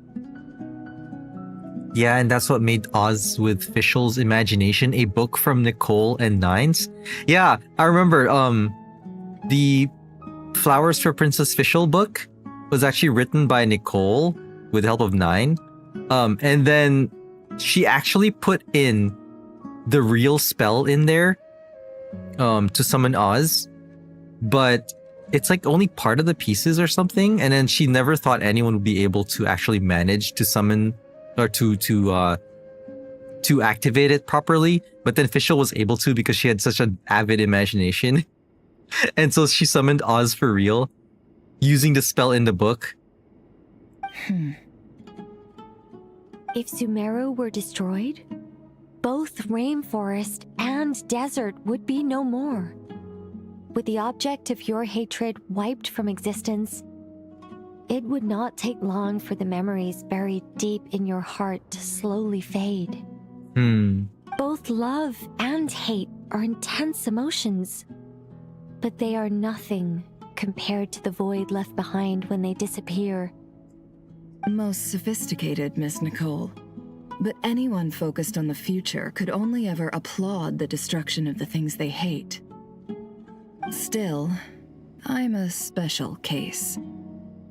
Yeah, and that's what made Oz with Fischl's Imagination a book from Nicole and Nines. Yeah, I remember the Flowers for Princess Fischl book was actually written by Nicole with the help of Nine. And then she actually put in the real spell in there to summon Oz, but it's like only part of the pieces or something. And then she never thought anyone would be able to actually manage to summon or to activate it properly. But then Fischl was able to because she had such an avid imagination. And so she summoned Oz for real, using the spell in the book. If Sumeru were destroyed, both rainforest and desert would be no more. With the object of your hatred wiped from existence, it would not take long for the memories buried deep in your heart to slowly fade. Both love and hate are intense emotions, but they are nothing compared to the void left behind when they disappear. Most sophisticated, Miss Nicole. But anyone focused on the future could only ever applaud the destruction of the things they hate. Still, I'm a special case.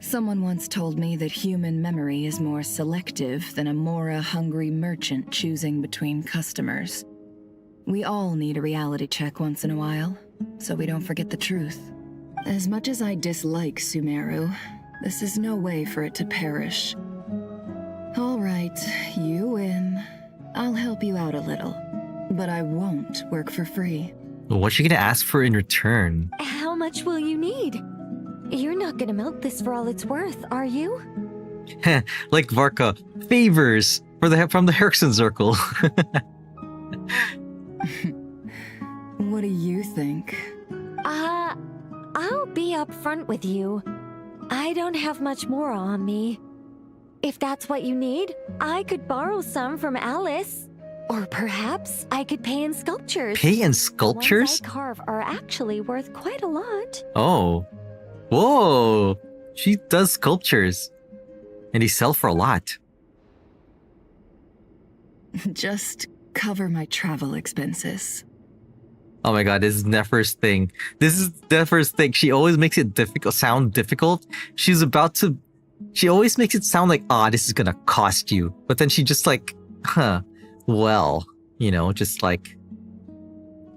Someone once told me that human memory is more selective than a Mora-hungry merchant choosing between customers. We all need a reality check once in a while, so we don't forget the truth. As much as I dislike Sumeru, this is no way for it to perish. All right, you win. I'll help you out a little, but I won't work for free. What's she gonna ask for in return? How much will you need? You're not gonna milk this for all it's worth, are you? Like Varka, favors from the Herrickson Circle. What do you think? I'll be upfront with you. I don't have much more on me. If that's what you need, I could borrow some from Alice. Or perhaps I could pay in sculptures. Pay in The sculptures? ones I carve are actually worth quite a lot. Oh. Whoa. She does sculptures. And they sell for a lot. Just cover my travel expenses. Oh my god, this is Nefer's thing. This is Nefer's thing. She always makes it sound difficult. She always makes it sound like, this is gonna cost you. But then she just like, well, just like,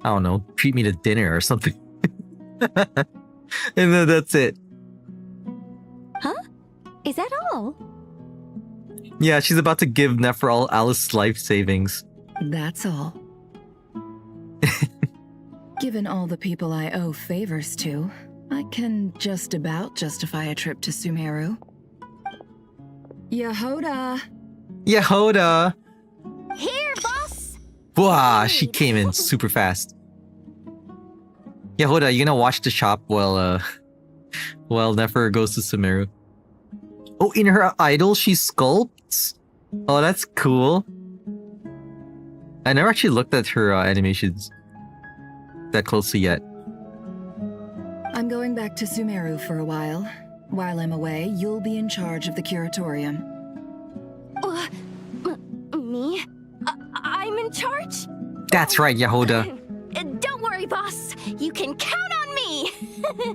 I don't know, treat me to dinner or something. And then that's it. Huh? Is that all? Yeah, she's about to give Nefer all Alice's life savings. That's all. Given all the people I owe favors to, I can just about justify a trip to Sumeru. Yehoda! Yehoda! Here, boss! Wow, she came in super fast. Yehoda, you gonna watch the shop while Nefer goes to Sumeru? Oh, in her idol, she sculpts? Oh, that's cool. I never actually looked at her animations that closely yet. I'm going back to Sumeru for a while. While I'm away, you'll be in charge of the curatorium. Me? I'm in charge? That's right, Yehoda. Don't worry, boss. You can count on me.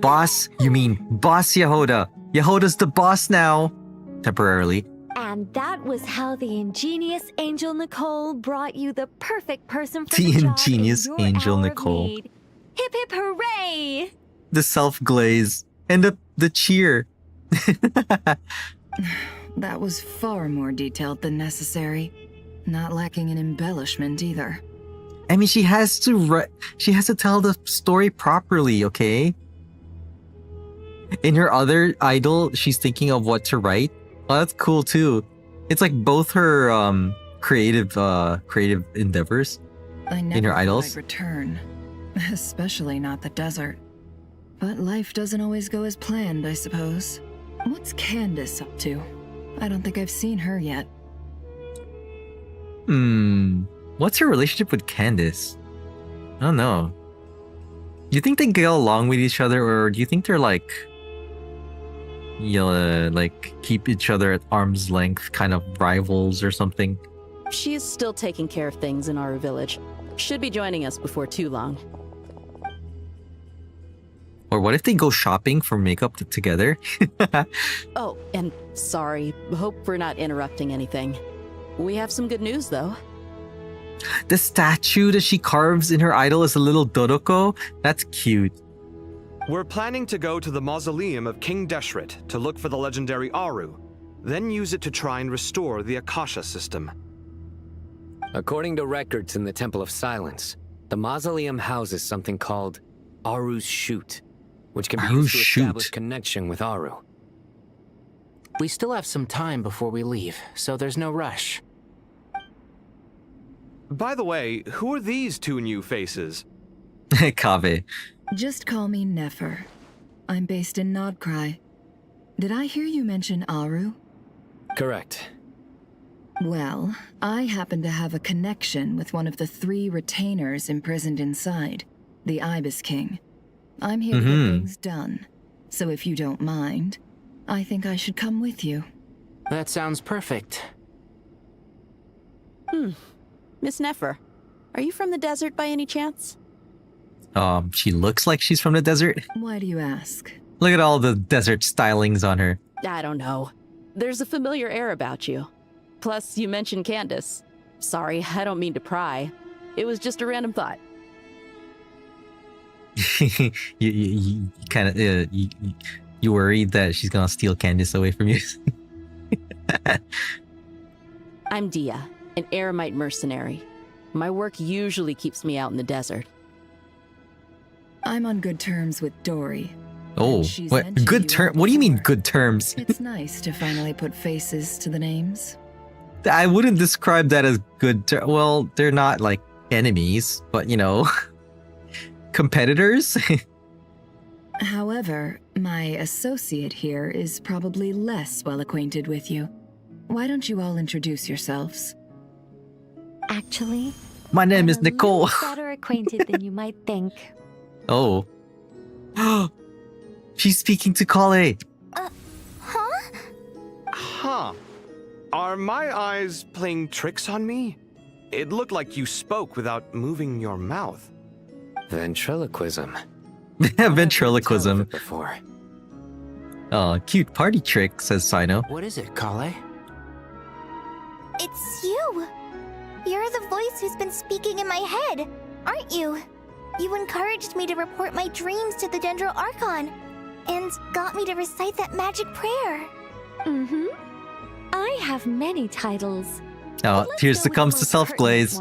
Boss? You mean Boss Yehoda. Yehoda's the boss now. Temporarily. And that was how the ingenious Angel Nicole brought you the perfect person for The the job ingenious in your Angel hour of Nicole. need. Hip hip hooray! The self-glaze. And the cheer. That was far more detailed than necessary. Not lacking in embellishment either. I mean, she has to tell the story properly, okay? In her other idol, she's thinking of what to write. Oh, that's cool too. It's like both her creative endeavors I never in her thought idols. I'd return, especially not the desert. But life doesn't always go as planned, I suppose. What's Candace up to? I don't think I've seen her yet. What's her relationship with Candace? I don't know. Do you think they get along with each other, or do you think they're like, like keep each other at arm's length, kind of rivals or something? She's still taking care of things in our village. Should be joining us before too long. Or what if they go shopping for makeup together? Oh, and sorry. Hope we're not interrupting anything. We have some good news, though. The statue that she carves in her idol is a little Dodoko. That's cute. We're planning to go to the mausoleum of King Deshret to look for the legendary Aru, then use it to try and restore the Akasha system. According to records in the Temple of Silence, the mausoleum houses something called Aru's Chute, which can be used to establish connection with Aru. We still have some time before we leave, so there's no rush. By the way, who are these two new faces? Kaveh. Just call me Nefer. I'm based in Nodcry. Did I hear you mention Aru? Correct. Well, I happen to have a connection with one of the 3 retainers imprisoned inside, the Ibis King. I'm here to get things done, so if you don't mind, I think I should come with you. That sounds perfect. Miss Nefer, are you from the desert by any chance? She looks like she's from the desert. Why do you ask? Look at all the desert stylings on her. I don't know. There's a familiar air about you. Plus, you mentioned Candace. Sorry, I don't mean to pry. It was just a random thought. you kind of you worried that she's gonna steal Candace away from you. I'm Dia, an eremite mercenary. My work usually keeps me out in the desert. I'm on good terms with Dory. Oh, she's what mentioned good you term? What do you mean good terms? It's nice to finally put faces to the names. I wouldn't describe that as good. Well, they're not like enemies, but you know, competitors. However, my associate here is probably less well acquainted with you. Why don't you all introduce yourselves? Actually, my name is I'm Nicole. A little better acquainted than you might think. Oh. She's speaking to Kale. Huh. Are my eyes playing tricks on me? It looked like you spoke without moving your mouth. Ventriloquism. Ventriloquism. Before. Oh, cute party trick, says Sino. What is it, Kale? It's you! You're the voice who's been speaking in my head, aren't you? You encouraged me to report my dreams to the Dendro Archon, and got me to recite that magic prayer. Mm-hmm. I have many titles. Oh, here's the comes to self-glaze.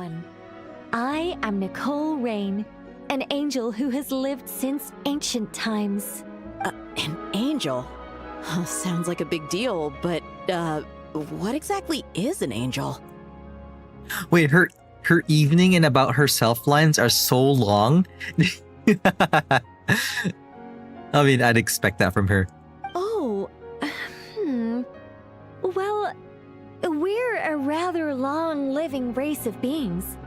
I am Nicole Rain, an angel who has lived since ancient times. An angel? Sounds like a big deal, but, what exactly is an angel? Wait, her evening and about herself lines are so long. I mean, I'd expect that from her. Oh, Well, we're a rather long-living race of beings.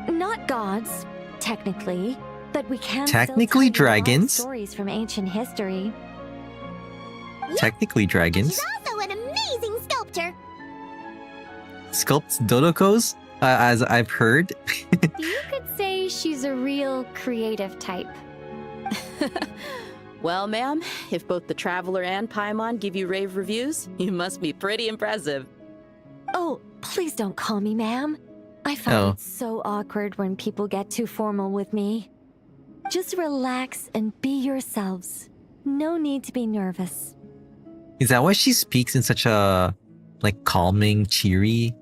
Not gods, technically, but we can technically still tell dragons. Stories from ancient history. Technically dragons. She's also an amazing sculptor. Sculpts dodokos, as I've heard. You could say she's a real creative type. Well, ma'am, if both the Traveler and Paimon give you rave reviews, you must be pretty impressive. Oh, please don't call me ma'am. I find it so awkward when people get too formal with me. Just relax and be yourselves. No need to be nervous. Is that why she speaks in such a, like, calming, cheery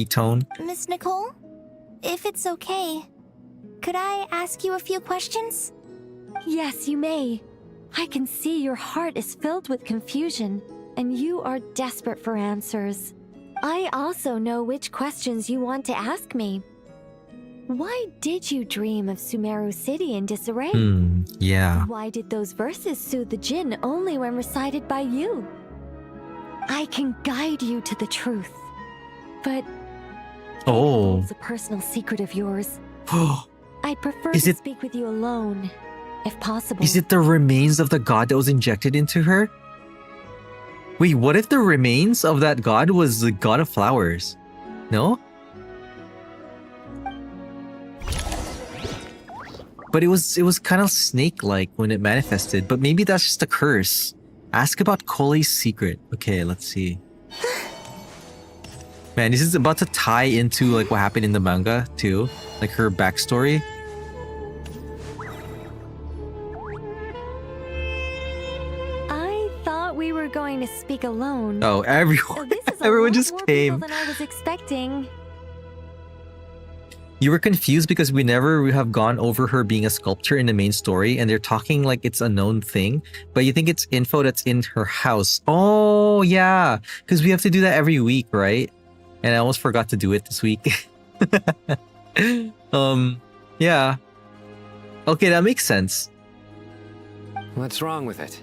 tone? Miss Nicole, if it's okay, could I ask you a few questions? Yes, you may. I can see your heart is filled with confusion, and you are desperate for answers. I also know which questions you want to ask me. Why did you dream of Sumeru City in disarray? Yeah. Why did those verses soothe the Jinn only when recited by you? I can guide you to the truth, but it's a personal secret of yours. I'd prefer to speak with you alone, if possible. Is it the remains of the god that was injected into her? Wait, what if the remains of that god was the god of flowers? No? But it was kind of snake-like when it manifested, but maybe that's just a curse. Ask about Kolei's secret. Okay, let's see. Man, this is about to tie into like what happened in the manga too, like her backstory. I thought we were going to speak alone. Oh, everyone just came. Than I was expecting. You were confused because we never have gone over her being a sculptor in the main story, and they're talking like it's a known thing, but you think it's info that's in her house. Oh, yeah, because we have to do that every week, right? And I almost forgot to do it this week. Yeah. Okay, that makes sense. What's wrong with it?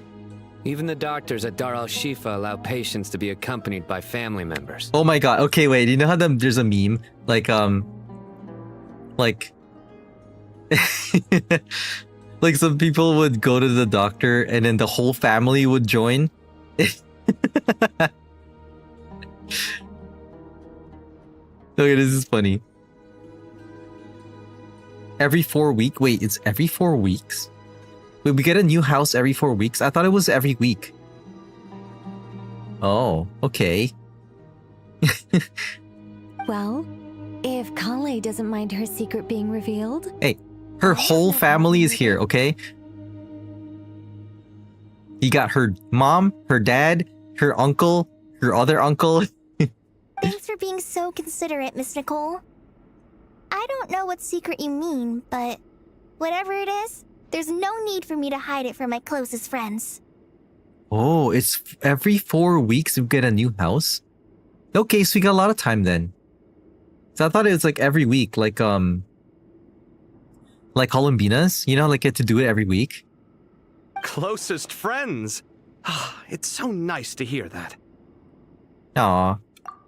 Even the doctors at Dar al-Shifa allow patients to be accompanied by family members. Oh my god, okay, wait, you know how there's a meme? Like like some people would go to the doctor and then the whole family would join. Okay, this is funny. Every 4 weeks? Wait, it's every 4 weeks? Wait, we get a new house every 4 weeks? I thought it was every week. Oh, okay. Well, if Kale doesn't mind her secret being revealed. Hey, her whole family is here, okay? You got her mom, her dad, her uncle, her other uncle. Thanks for being so considerate, Miss Nicole. I don't know what secret you mean, but whatever it is, there's no need for me to hide it from my closest friends. Oh, it's every 4 weeks we get a new house? Okay, so we got a lot of time then. So I thought it was like every week, like Columbina's, you know, like get to do it every week. Closest friends. It's so nice to hear that. Aw.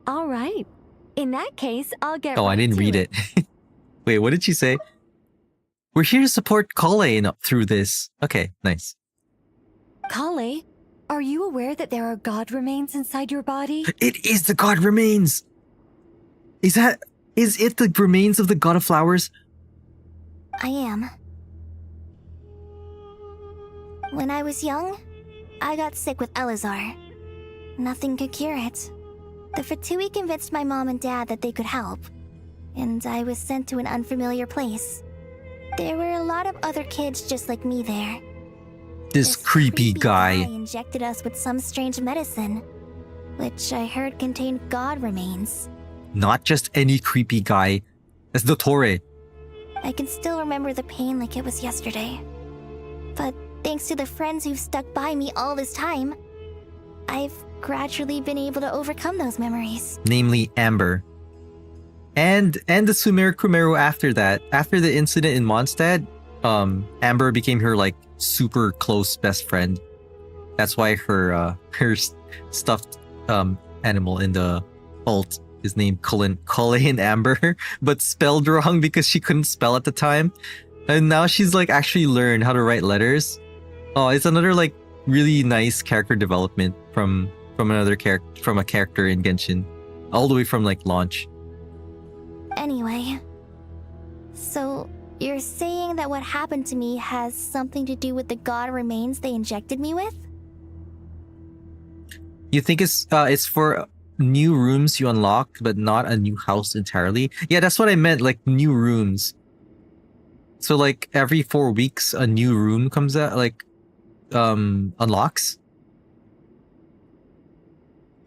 All right. In that case, I'll get Oh, I didn't read it. Wait, what did she say? We're here to support Kale through this. Okay, nice. Kale, are you aware that there are god remains inside your body? It is the god remains! Is it the remains of the god of flowers? I am. When I was young, I got sick with Elazar. Nothing could cure it. The Fatui convinced my mom and dad that they could help, and I was sent to an unfamiliar place. There were a lot of other kids just like me there. This creepy guy. Injected us with some strange medicine, which I heard contained god remains. Not just any creepy guy. It's Dottore. I can still remember the pain like it was yesterday. But thanks to the friends who've stuck by me all this time, I've gradually been able to overcome those memories. Namely Amber. And the Sumer Kumeru after that. After the incident in Mondstadt, Amber became her like super close best friend. That's why her stuffed animal in the ult is named Colleen Amber, but spelled wrong because she couldn't spell at the time. And now she's like actually learned how to write letters. Oh, it's another like really nice character development from a character in Genshin, all the way from like launch. Anyway, so you're saying that what happened to me has something to do with the god remains they injected me with? You think it's for new rooms you unlock, but not a new house entirely? Yeah, that's what I meant, like new rooms. So like every 4 weeks a new room comes out, like unlocks?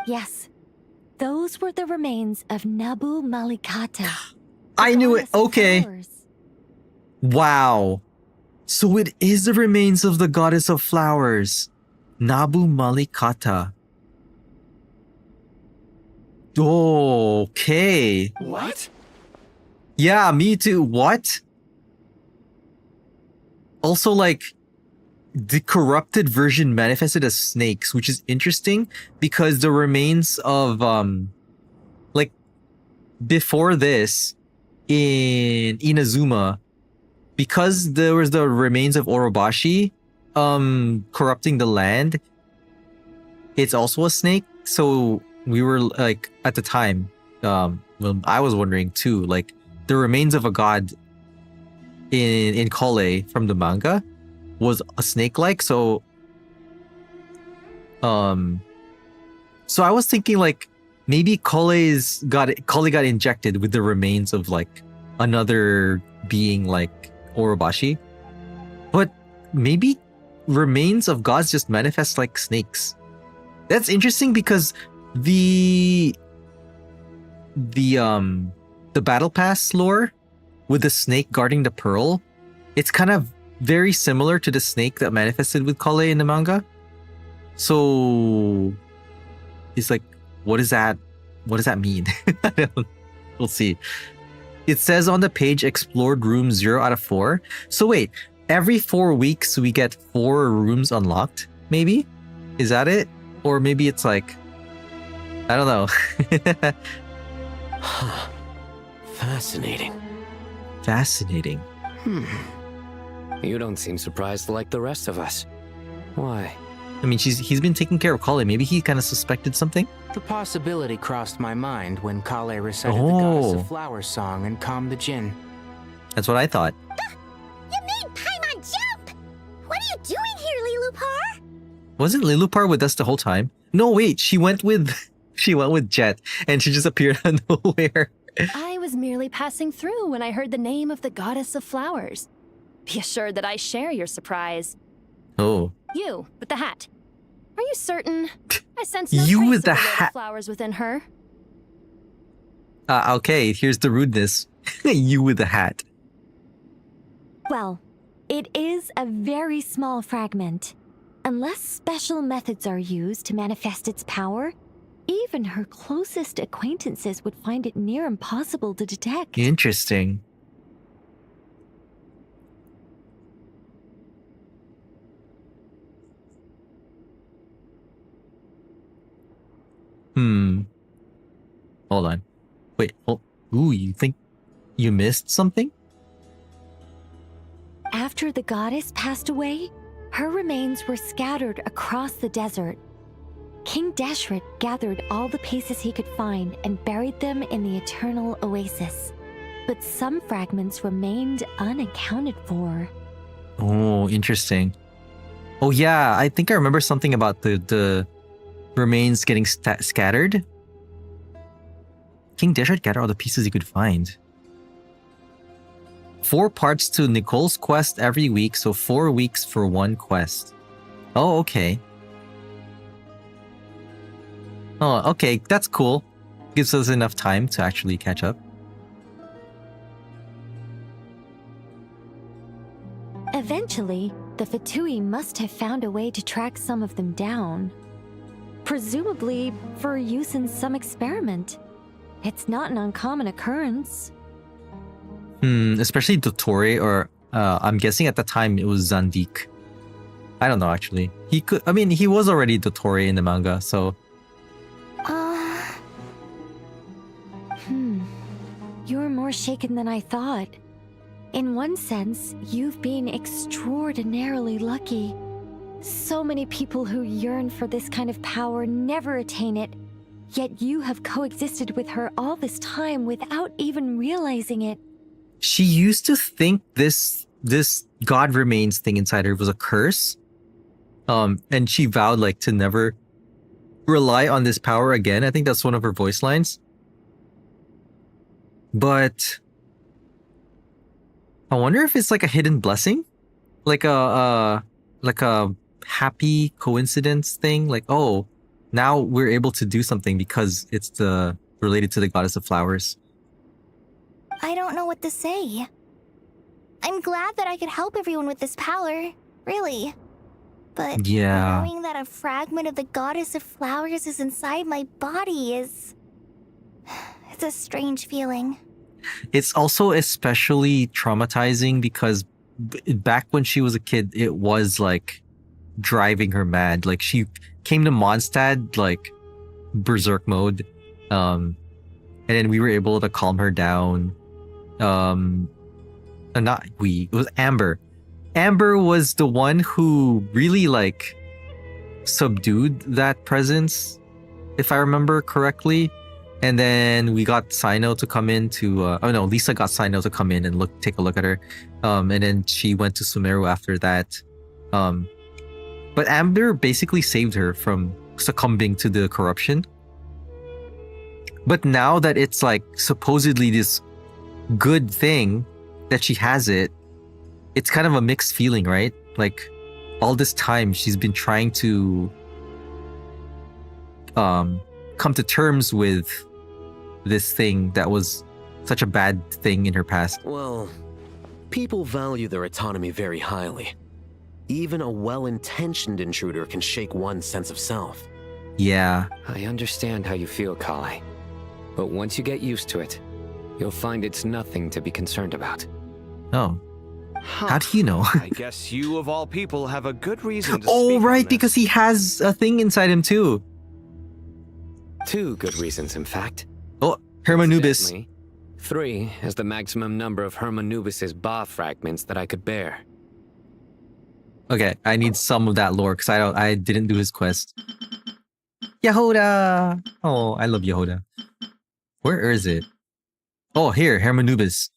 Yes. Those were the remains of Nabu Malikata. I knew it. Okay. Wow. So it is the remains of the goddess of flowers, Nabu Malikata. Okay. What? Yeah, me too. What? Also, like, the corrupted version manifested as snakes, which is interesting because the remains of, like, before this, in Inazuma, because there was the remains of Orobashi, corrupting the land, it's also a snake. So we were, like, at the time, well, I was wondering too, like, the remains of a god in Kale from the manga was a snake-like, so so I was thinking like maybe Kale got injected with the remains of like another being like Orobashi, but maybe remains of gods just manifest like snakes. That's interesting because the battle pass lore with the snake guarding the pearl, it's kind of very similar to the snake that manifested with Kale in the manga. So it's like, what does that mean? We'll see. It says on the page explored room 0 out of 4. So wait, every 4 weeks we get 4 rooms unlocked, maybe? Is that it? Or maybe it's like, I don't know. Fascinating. Fascinating. You don't seem surprised like the rest of us. Why? I mean, he's been taking care of Kale. Maybe he kind of suspected something? The possibility crossed my mind when Kale recited the Goddess of Flowers song and calmed the Jinn. That's what I thought. You made Paimon jump! What are you doing here, Lilupar? Wasn't Lilupar with us the whole time? No, wait, she went with Jet, and she just appeared out of nowhere. I was merely passing through when I heard the name of the goddess of flowers. Be assured that I share your surprise. Oh. You, with the hat. Are you certain? I sense no You trace with of the Lord of hat. Flowers within her. Okay, here's the rudeness. You with the hat. Well, it is a very small fragment. Unless special methods are used to manifest its power, even her closest acquaintances would find it near impossible to detect. Interesting. Hold on. Wait, ooh, you think you missed something? After the goddess passed away, her remains were scattered across the desert. King Deshret gathered all the pieces he could find and buried them in the eternal oasis. But some fragments remained unaccounted for. Oh, interesting. Oh yeah, I think I remember something about the remains getting scattered. King Deshret gathered all the pieces he could find. 4 parts to Nicole's quest every week, so 4 weeks for 1 quest. Oh, okay. Oh, okay, that's cool. Gives us enough time to actually catch up. Eventually, the Fatui must have found a way to track some of them down. Presumably for use in some experiment. It's not an uncommon occurrence. Especially Dottore, or I'm guessing at the time it was Zandik. I don't know actually. He was already Dottore in the manga, so. You're more shaken than I thought. In one sense, you've been extraordinarily lucky. So many people who yearn for this kind of power never attain it, yet you have coexisted with her all this time without even realizing it. She used to think this God remains thing inside her was a curse. And she vowed like to never rely on this power again. I think that's one of her voice lines. But I wonder if it's like a hidden blessing, like a happy coincidence thing. Like, oh, now we're able to do something because it's related to the goddess of flowers. I don't know what to say. I'm glad that I could help everyone with this power, really. But yeah, knowing that a fragment of the goddess of flowers is inside my body is... It's a strange feeling. It's also especially traumatizing because back when she was a kid, it was like driving her mad. Like she came to Mondstadt like berserk mode. And then we were able to calm her down. It was Amber. Amber was the one who really like subdued that presence, if I remember correctly. And then we got Sino to come in to Lisa got Sino to come in and take a look at her. And then she went to Sumeru after that. But Amber basically saved her from succumbing to the corruption. But now that it's like supposedly this good thing that she has it, it's kind of a mixed feeling, right? Like all this time she's been trying to come to terms with this thing that was such a bad thing in her past. Well, people value their autonomy very highly. Even a well-intentioned intruder can shake one's sense of self. Yeah. I understand how you feel, Kale. But once you get used to it, you'll find it's nothing to be concerned about. Oh. How do you know? I guess you of all people have a good reason to Oh, speak right, on this. because he has a thing inside him too. 2 good reasons, in fact. Oh, Hermanubis. Incidentally, 3 is the maximum number of Hermanubis' Ba fragments that I could bear. Okay, I need some of that lore because I didn't do his quest. Yehoda! Oh, I love Yehoda. Where is it? Oh, here, Hermanubis.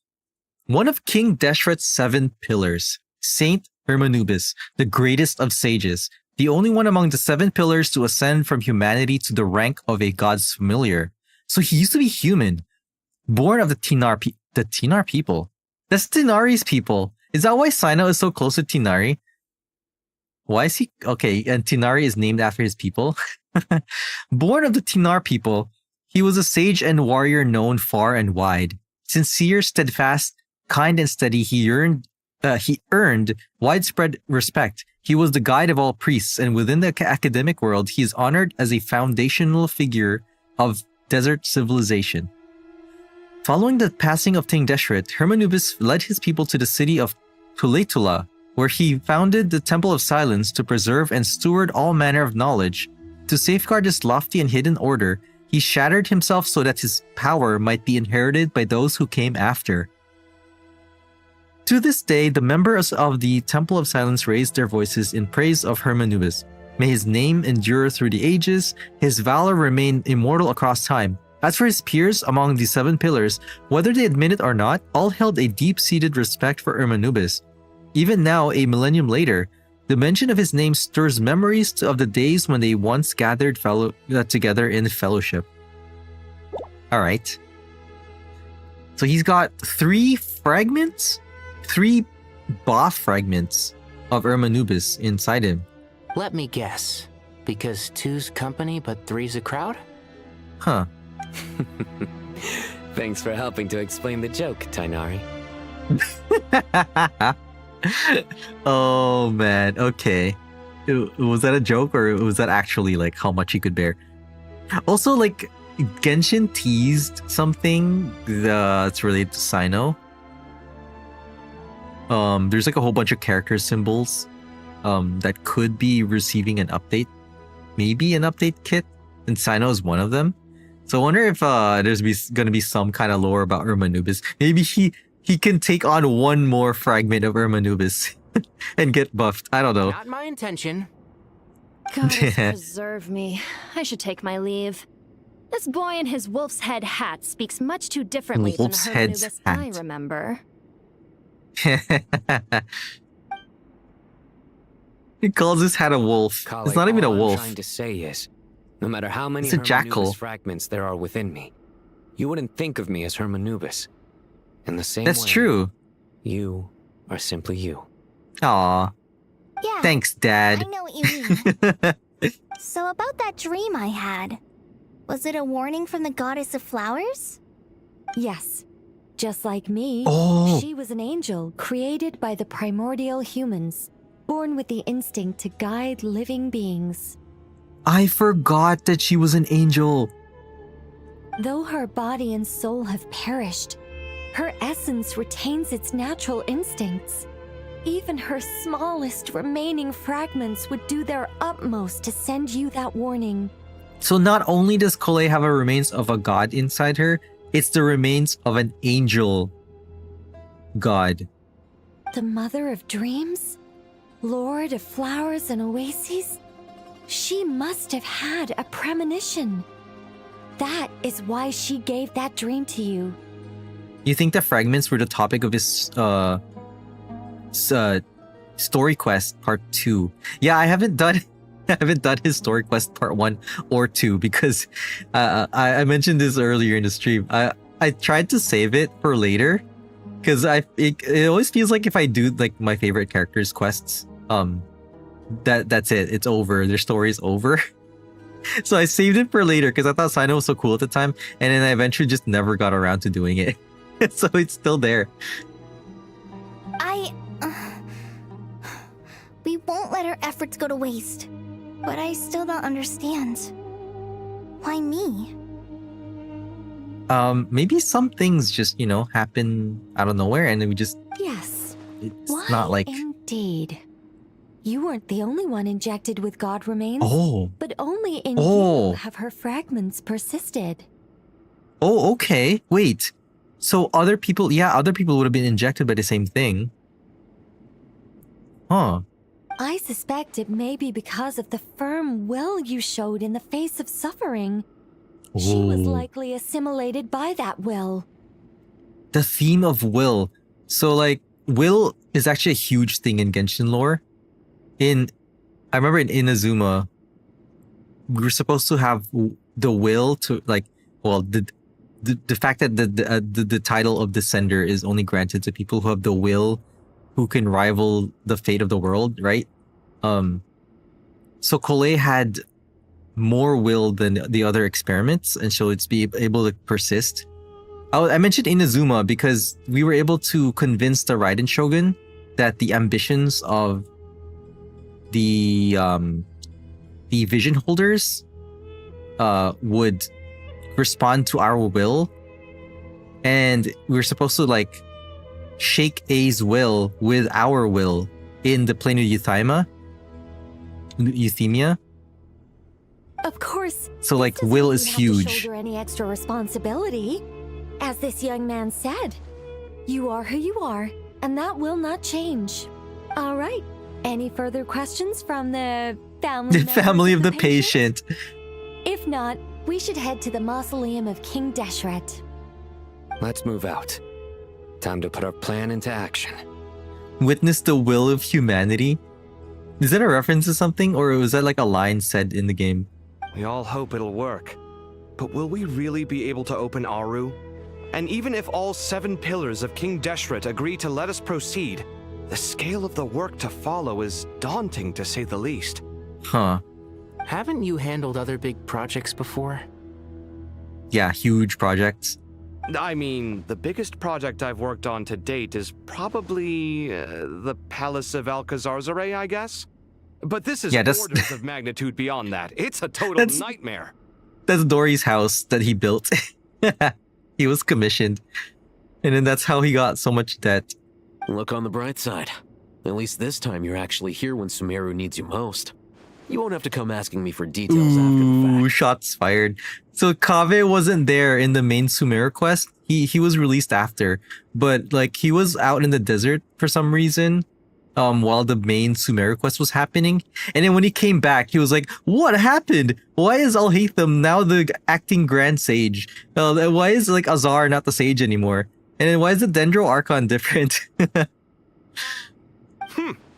One of King Deshret's 7 pillars, Saint Hermanubis, the greatest of sages, the only one among the 7 pillars to ascend from humanity to the rank of a god's familiar. So he used to be human, born of the Tinar people. That's Tinari's people. Is that why Sino is so close to Tinari? Why is he... Okay, and Tinari is named after his people. Born of the Tinar people, he was a sage and warrior known far and wide. Sincere, steadfast, kind and steady, he earned widespread respect. He was the guide of all priests, and within the academic world, he is honored as a foundational figure of desert civilization. Following the passing of King Deshret, Hermanubis led his people to the city of Tuletula, where he founded the Temple of Silence to preserve and steward all manner of knowledge. To safeguard this lofty and hidden order, he shattered himself so that his power might be inherited by those who came after. To this day, the members of the Temple of Silence raise their voices in praise of Hermanubis. May his name endure through the ages, his valor remain immortal across time. As for his peers among the 7 pillars, whether they admit it or not, all held a deep-seated respect for Hermanubis. Even now, a millennium later, the mention of his name stirs memories of the days when they once gathered together in fellowship. Alright. So he's got 3 fragments? 3 Both fragments of Hermanubis inside him. Let me guess. Because 2's company, but 3's a crowd? Huh. Thanks for helping to explain the joke, Tainari. Oh man, okay. Was that a joke or was that actually like how much he could bear? Also, like, Genshin teased something that's related to Sino. There's like a whole bunch of character symbols that could be receiving an update. Maybe an update kit, and Sino is one of them. So I wonder if there's gonna be some kind of lore about Hermanubis. Maybe he can take on one more fragment of Hermanubis and get buffed. I don't know. Not my intention. Goddess preserve me. I should take my leave. This boy in his wolf's head hat speaks much too differently Wolf's from the head's Hermanubis I hat. remember. He calls his hat a wolf. Kale, It's not even a all I'm wolf. trying to say is, no matter how many It's a jackal. Hermanubis fragments there are within me, you wouldn't think of me as Hermanubis. In the same That's way, true. You are simply you. Aw. Yeah. Thanks, Dad. I know what you mean. So about that dream I had, was it a warning from the goddess of flowers? Yes. Just like me, Oh. she was an angel created by the primordial humans, born with the instinct to guide living beings. I forgot that she was an angel. Though her body and soul have perished, her essence retains its natural instincts. Even her smallest remaining fragments would do their utmost to send you that warning. So not only does Kole have a remains of a god inside her, it's the remains of an angel god. The mother of dreams? Lord of flowers and oases? She must have had a premonition. That is why she gave that dream to you. You think the fragments were the topic of his story quest part 2? Yeah, I haven't done his story quest part 1 or 2 because I mentioned this earlier in the stream. I tried to save it for later because it always feels like if I do like my favorite characters quests, that's it. It's over. Their story's over. So I saved it for later because I thought Sino was so cool at the time, and then I eventually just never got around to doing it. So it's still there. We won't let our efforts go to waste. But I still don't understand. Why me? Maybe some things just, happen out of nowhere and then we just... Yes. It's Why not like... Indeed. You weren't the only one injected with god remains. Oh. But only in Oh. you have her fragments persisted. Oh, okay. Wait. So other people would have been injected by the same thing. Huh. I suspect it may be because of the firm will you showed in the face of suffering. She was Ooh. likely assimilated by that will. The theme of will. So like, will is actually a huge thing in Genshin lore. In I remember in Inazuma, we were supposed to have the will to like, well, the fact that the title of Descender is only granted to people who have the will, who can rival the fate of the world, right? So Collei had more will than the other experiments, and so it's be able to persist. I mentioned Inazuma because we were able to convince the Raiden Shogun that the ambitions of the vision holders would respond to our will, and we were supposed to like shake A's will with our will in the plane of euthymia. Of course. So like will is huge. Shoulder any extra responsibility. As this young man said, you are who you are, and that will not change. All right. Any further questions from the family? The family of the patient. If not, we should head to the mausoleum of King Deshret. Let's move out. Time to put our plan into action. Witness the will of humanity. Is that a reference to something, or was that like a line said in the game? We all hope it'll work. But will we really be able to open Aru? And even if all 7 pillars of King Deshret agree to let us proceed, the scale of the work to follow is daunting, to say the least. Huh. Haven't you handled other big projects before? Yeah, huge projects. I mean, the biggest project I've worked on to date is probably the Palace of Alcazarzaray, I guess? But this is orders of magnitude beyond that. It's a total nightmare. That's Dory's house that he built. He was commissioned. And then that's how he got so much debt. Look on the bright side. At least this time you're actually here when Sumeru needs you most. You won't have to come asking me for details after the fact. Shots fired. So Kaveh wasn't there in the main Sumeru quest. He was released after. But like he was out in the desert for some reason. While the main Sumeru quest was happening. And then when he came back, he was like, what happened? Why is Alhaitham now the acting Grand Sage? Why is like Azar not the Sage anymore? And then why is the Dendro Archon different?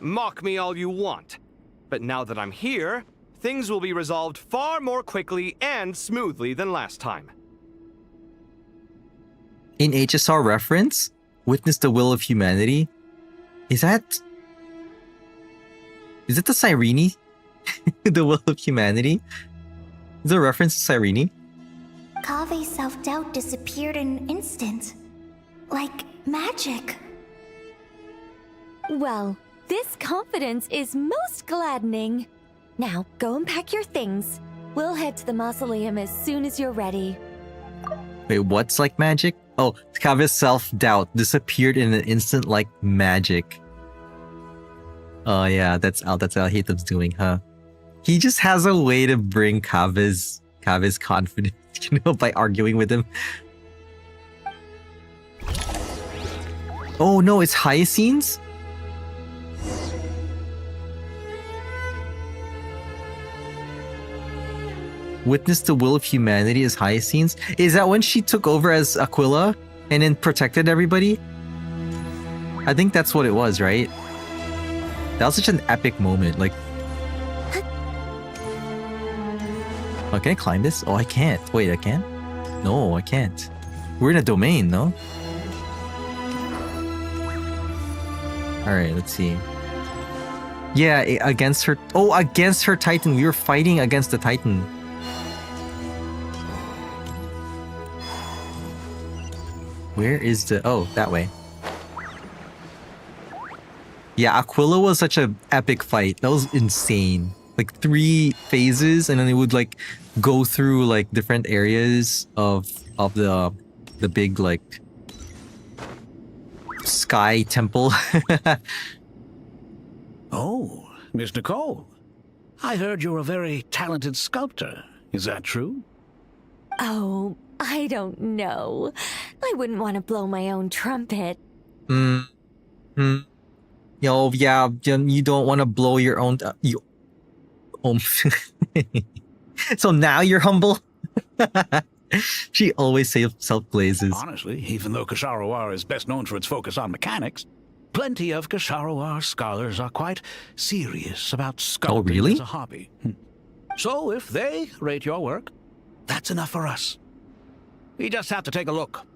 Mock me all you want. But now that I'm here, things will be resolved far more quickly and smoothly than last time. In HSR reference, witness the will of humanity. Is that the Cyrene? The will of humanity? Is there a reference to Cyrene? Kaveh's self-doubt disappeared in an instant. Like magic. Well, this confidence is most gladdening. Now, go and pack your things. We'll head to the mausoleum as soon as you're ready. Wait, what's like magic? Oh, Kaveh's self-doubt disappeared in an instant like magic. Oh yeah, that's Alhaitham's doing, huh? He just has a way to bring Kaveh's confidence, by arguing with him. Oh no, it's Hyacinths? Witness the will of humanity as Hyacinths? Is that when she took over as Aquila and then protected everybody? I think that's what it was, right? That was such an epic moment, like... Oh, can I climb this? Oh, I can't. Wait, I can? No, I can't. We're in a domain, no? Alright, let's see. Yeah, against her... Oh, against her Titan. We were fighting against the Titan. Where is the... Oh, that way. Yeah, Aquila was such an epic fight. That was insane. Like 3 phases, and then it would like go through like different areas of the big like sky temple. Oh, Miss Nicole. I heard you're a very talented sculptor. Is that true? Oh, I don't know. I wouldn't want to blow my own trumpet. Yo, yeah, you don't want to blow your own... So now you're humble? She always self-glazes. Honestly, even though Ksharawar is best known for its focus on mechanics, Plenty of Kasharawar scholars are quite serious about sculpting really? as a hobby. So if they rate your work, that's enough for us. We just have to take a look.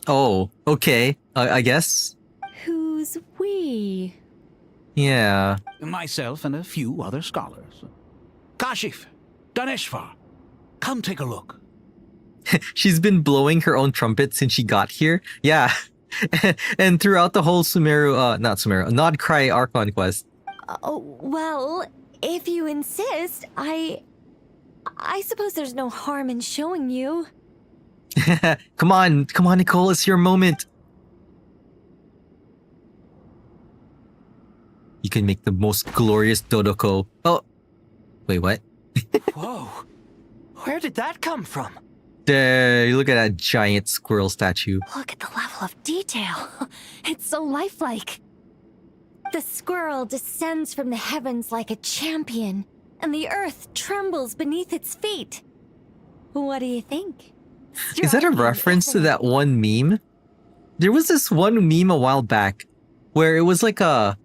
Oh, okay. I guess. Who's we? Yeah. Myself and a few other scholars. Kashif, Daneshvar, come take a look. She's been blowing her own trumpet since she got here. Yeah. And throughout the whole Nod Cry Archon quest. Oh, well, if you insist, I suppose there's no harm in showing you. Come on, Nicole, it's your moment. You can make the most glorious Dodoko. Oh, wait, what? Whoa, where did that come from? There, look at that giant squirrel statue. Look at the level of detail. It's so lifelike. The squirrel descends from the heavens like a champion, and the earth trembles beneath its feet. What do you think? Is that a reference to that one meme? There was this one meme a while back where it was like I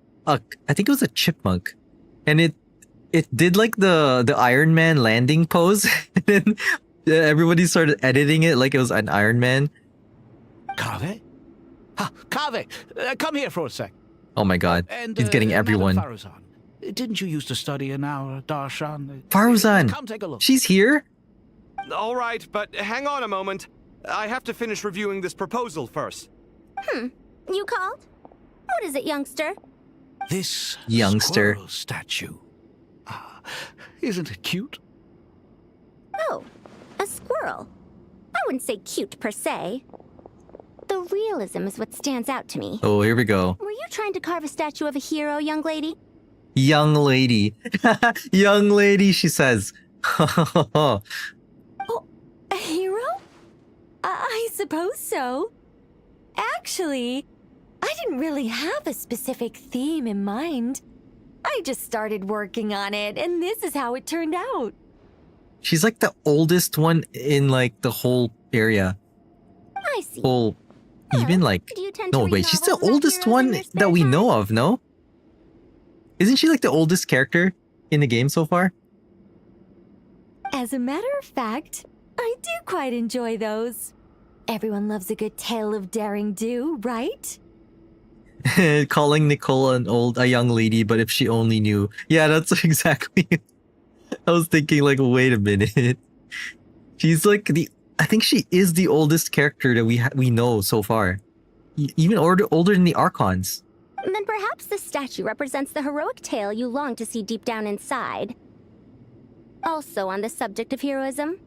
think it was a chipmunk, and it did like the Iron Man landing pose, and then everybody started editing it like it was an Iron Man. Kave? Kave, come here for a sec. Oh my god, And, he's getting everyone. Madam Faruzan, didn't you used to study in our darshan? Faruzan, Come take a look. she's here? All right, but hang on a moment. I have to finish reviewing this proposal first. You called? What is it, youngster? This Youngster. squirrel statue. Isn't it cute? Oh, a squirrel. I wouldn't say cute per se. The realism is what stands out to me. Oh, here we go. Were you trying to carve a statue of a hero, young lady? Young lady. Young lady, she says. Oh, a hero? I suppose so. Actually, I didn't really have a specific theme in mind. I just started working on it, and this is how it turned out. She's like the oldest one in like the whole area. I see. Whole, even like, do you tend to no read wait, she's the novels about oldest heroes in one your spare that we time? know of, no? Isn't she like the oldest character in the game so far? As a matter of fact, I do quite enjoy those. Everyone loves a good tale of daring do, right? Calling Nicole a young lady, but if she only knew. Yeah, that's exactly. I was thinking like, wait a minute. She's like I think she is the oldest character that we know so far. Even older than the Archons. Then perhaps this statue represents the heroic tale you long to see deep down inside. Also on the subject of heroism,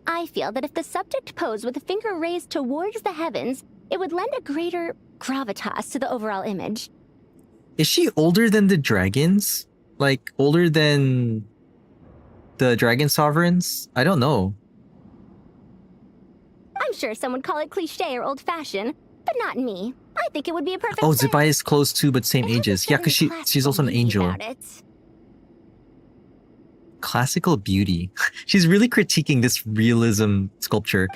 I feel that if the subject posed with a finger raised towards the heavens, it would lend a greater gravitas to the overall image. Is she older than the dragons? Like older than the dragon sovereigns? I don't know. I'm sure some would call it cliché or old-fashioned, but not me. I think it would be a perfect Oh, fit. Zibai is close too, but same ages. Yeah, because she's also an angel. About it. Classical beauty. She's really critiquing this realism sculpture.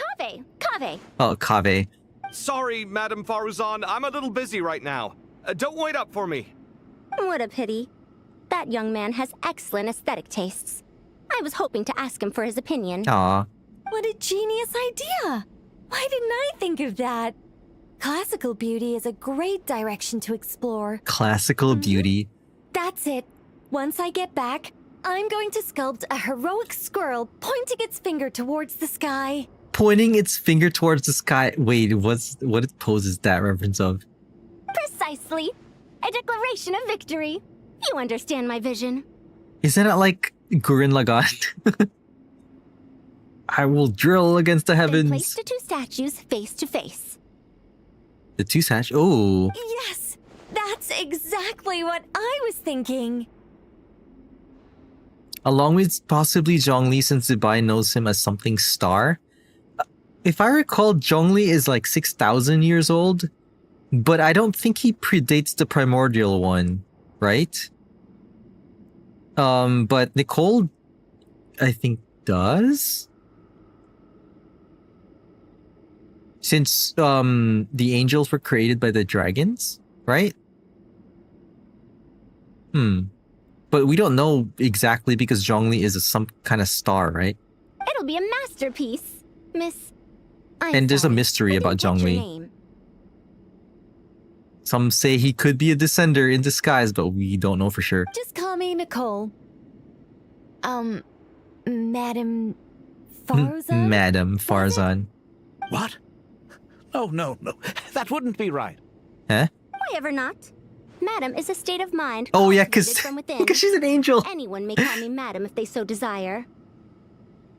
Kave! Oh, Kave. Sorry, Madam Faruzan, I'm a little busy right now. Don't wait up for me. What a pity. That young man has excellent aesthetic tastes. I was hoping to ask him for his opinion. Aw. What a genius idea! Why didn't I think of that? Classical beauty is a great direction to explore. Classical beauty. That's it. Once I get back, I'm going to sculpt a heroic squirrel pointing its finger towards the sky. Pointing its finger towards the sky. Wait, what pose is that reference of? Precisely. A declaration of victory. You understand my vision. Isn't it like Gurren Lagann? I will drill against the Then heavens. place the two statues face to face. The two sash. Oh. Yes, that's exactly what I was thinking. Along with possibly Zhongli, since Zibai knows him as something star. If I recall, Zhongli is like 6,000 years old, but I don't think he predates the primordial one, right? But Nicole, I think, does? Since the angels were created by the dragons, right? But we don't know exactly because Zhongli is some kind of star, right? It'll be a masterpiece, Miss. And there's a mystery about Zhongli. Some say he could be a descender in disguise, but we don't know for sure. Just call me Nicole. Madam Farzan? Madam Farzan. What? Oh, no. That wouldn't be right. Huh? Why ever not? Madam is a state of mind. Oh, yeah, cultivated from because she's an angel. Anyone may call me Madam if they so desire.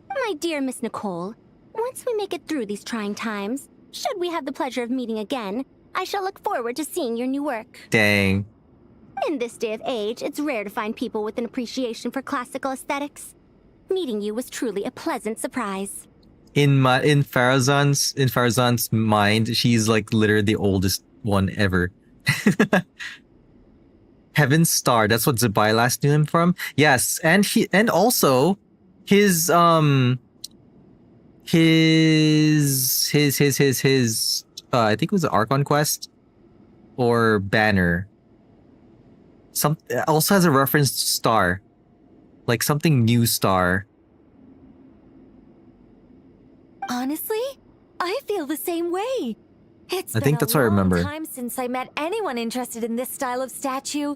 My dear Miss Nicole, once we make it through these trying times, should we have the pleasure of meeting again, I shall look forward to seeing your new work. Dang. In this day of age, it's rare to find people with an appreciation for classical aesthetics. Meeting you was truly a pleasant surprise. In Farazan's mind, she's like literally the oldest one ever. Heaven's Star, that's what Zubai last knew him from. Yes, and also his I think it was the Archon quest or banner. Also has a reference to star. Like something new star. Honestly, I feel the same way. It's I think that's what I remember. been a long time since I met anyone interested in this style of statue.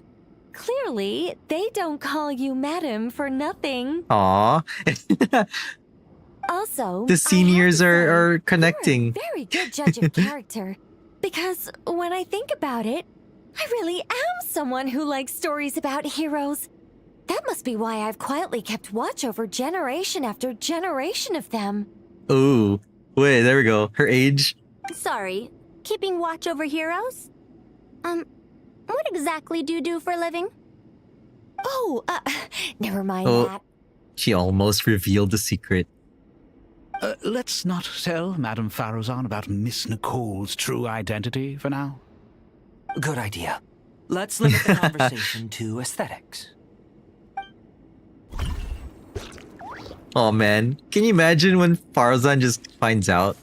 Clearly, they don't call you madam for nothing. Aw. Also, The seniors are connecting. very good judge of character. Because when I think about it, I really am someone who likes stories about heroes. That must be why I've quietly kept watch over generation after generation of them. Ooh. Wait, there we go. Her age. Sorry, keeping watch over heroes? What exactly do you do for a living? Oh, never mind Oh, that. she almost revealed the secret. Let's not tell Madame Farazan about Miss Nicole's true identity for now. Good idea. Let's limit the conversation to aesthetics. Oh man, can you imagine when Farazan just finds out?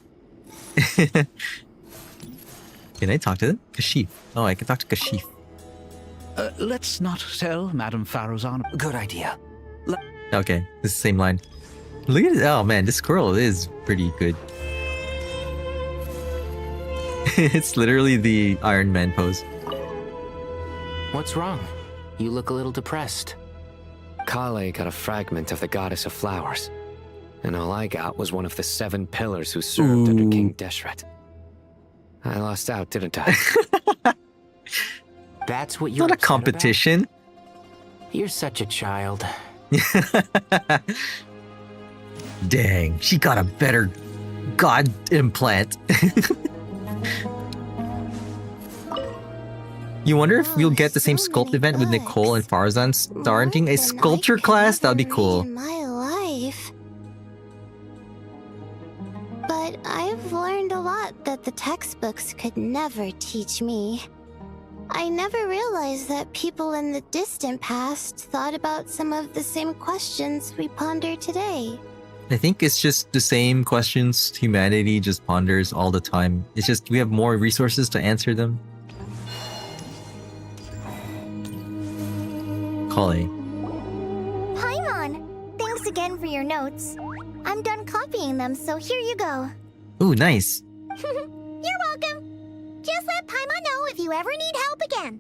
Can I talk to them? Kashif. Oh, I can talk to Kashif. Let's not tell Madame Farazan. Good idea. Okay, this is the same line. Look at it. Oh man, this squirrel is pretty good. It's literally the Iron Man pose. What's wrong? You look a little depressed. Kale got a fragment of the Goddess of Flowers, and all I got was one of the 7 pillars who served under King Deshret. I lost out, didn't I? That's what you're Not a upset competition. about? You're such a child. Dang, she got a better god implant. You wonder if we'll get the same sculpt event with Nicole and Farazan starting a sculpture class? That'd be cool. In my life. But I've learned a lot that the textbooks could never teach me. I never realized that people in the distant past thought about some of the same questions we ponder today. I think it's just the same questions humanity just ponders all the time. It's just we have more resources to answer them. Kale. Paimon! Thanks again for your notes. I'm done copying them, so here you go. Ooh, nice. You're welcome. Just let Paimon know if you ever need help again.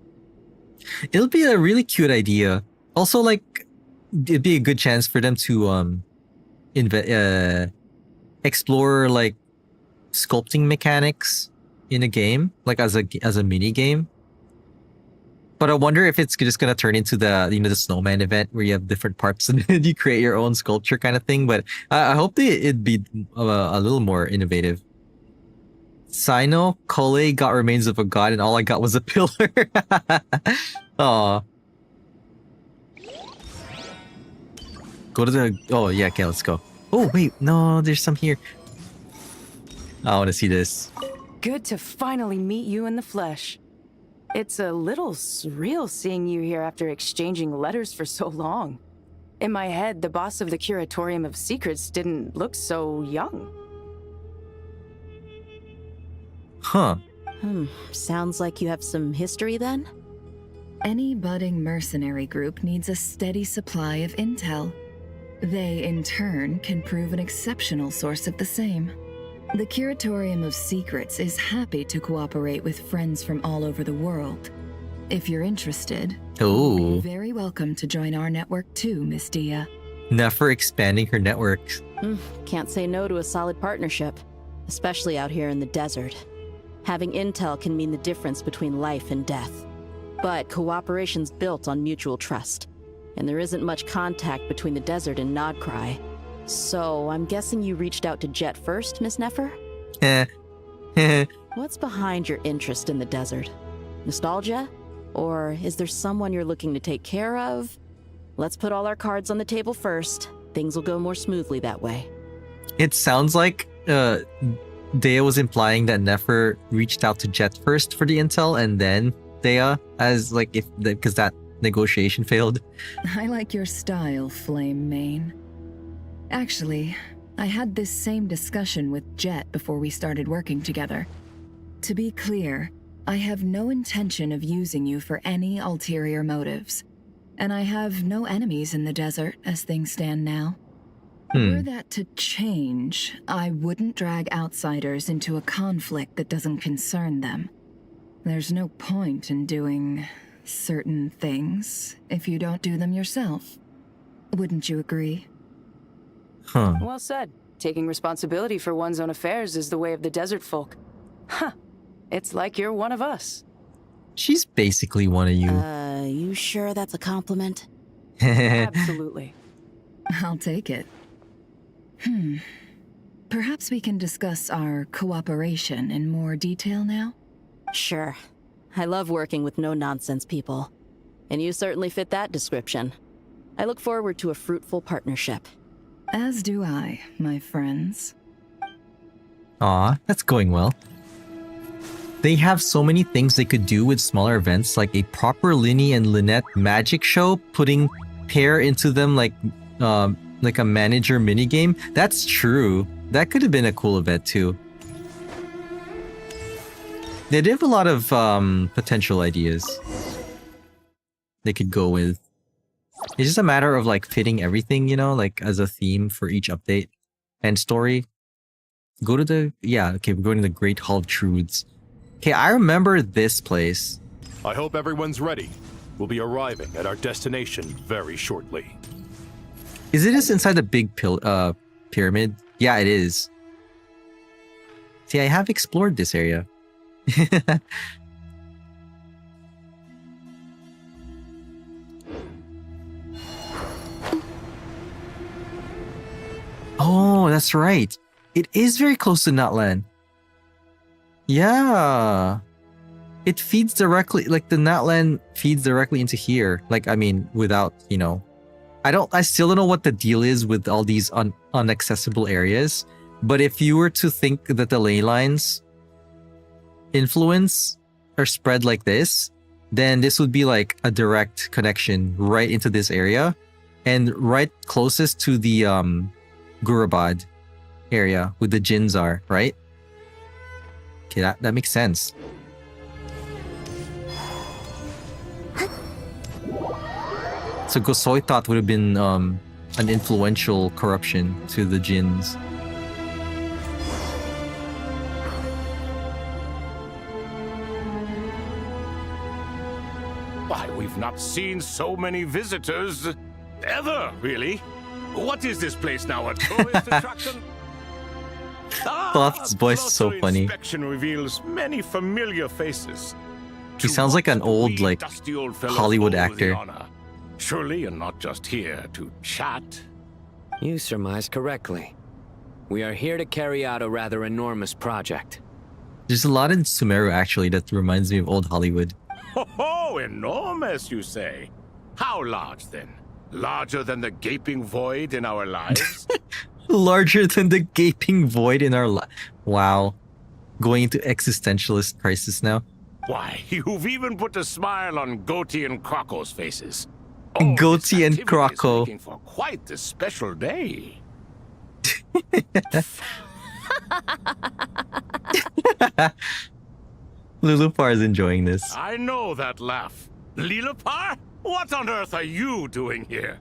It'll be a really cute idea. Also, like, it'd be a good chance for them to explore like sculpting mechanics in a game, like as a mini game. But I wonder if it's just gonna turn into the snowman event where you have different parts and you create your own sculpture kind of thing. But I hope it'd be a little more innovative. Sino, Kole got remains of a god and all I got was a pillar. Aw. Go to the... Oh, yeah, okay, let's go. Oh, wait, no, there's some here. I want to see this. Good to finally meet you in the flesh. It's a little surreal seeing you here after exchanging letters for so long. In my head, the boss of the Curatorium of Secrets didn't look so young. Huh. Sounds like you have some history then? Any budding mercenary group needs a steady supply of intel. They, in turn, can prove an exceptional source of the same. The Curatorium of Secrets is happy to cooperate with friends from all over the world. If you're interested, you're very welcome to join our network too, Miss Dia. Nefer expanding her network. Can't say no to a solid partnership, especially out here in the desert. Having intel can mean the difference between life and death. But cooperation's built on mutual trust, and there isn't much contact between the desert and Nodcry. So, I'm guessing you reached out to Jet first, Miss Nefer? What's behind your interest in the desert? Nostalgia? Or is there someone you're looking to take care of? Let's put all our cards on the table first. Things will go more smoothly that way. It sounds like Dea was implying that Nefer reached out to Jet first for the intel and then Dea, as like because that negotiation failed. I like your style, Flame Mane. Actually, I had this same discussion with Jet before we started working together. To be clear, I have no intention of using you for any ulterior motives, and I have no enemies in the desert as things stand now. Were that to change, I wouldn't drag outsiders into a conflict that doesn't concern them. There's no point in doing certain things if you don't do them yourself. Wouldn't you agree? Well said. Taking responsibility for one's own affairs is the way of the desert folk. Huh. It's like you're one of us. She's basically one of you. You sure that's a compliment? Absolutely. I'll take it. Perhaps we can discuss our cooperation in more detail now? Sure. I love working with no-nonsense people. And you certainly fit that description. I look forward to a fruitful partnership. As do I, my friends. Aw, that's going well. They have so many things they could do with smaller events, like a proper Linny and Lynette magic show, putting Pear into them like a manager minigame. That's true. That could have been a cool event too. They did have a lot of potential ideas they could go with. It's just a matter of like fitting everything, you know, like as a theme for each update and story. Go to the, we're going to the Great Hall of Truths. Okay, I remember this place. I hope everyone's ready. We'll be arriving at our destination very shortly. Is it just inside the big pyramid? Yeah, it is. See, I have explored this area. Oh, that's right. It is very close to Nutland. Yeah. It feeds directly, like the Nutland feeds directly into here. Like, I mean, without, you know, I still don't know what the deal is with all these unaccessible areas. But if you were to think that the ley lines influence or spread like this, then this would be like a direct connection right into this area and right closest to the Gurabad area with the Jinzar, right? Okay, that makes sense. So Gosoitat would have been an influential corruption to the Jinns. Why, we've not seen so many visitors ever, really. What is this place now, a tourist attraction? Buff's voice is so funny. Inspection reveals many familiar faces. He sounds like an old, like, Dusty old fellows Hollywood owe the actor. honor. Surely you're not just here to chat. You surmise correctly. We are here to carry out a rather enormous project. There's a lot in Sumeru, actually, that reminds me of old Hollywood. Oh, enormous, you say? How large, then? Larger than the gaping void in our lives? Larger than the gaping void in our life. Wow. Going into existentialist crisis now. Why, you've even put a smile on Goatee and Croco's faces. Goatee and Croco. Making for quite a special day. Lulupar is enjoying this. I know that laugh. Lilipar? What on earth are you doing here?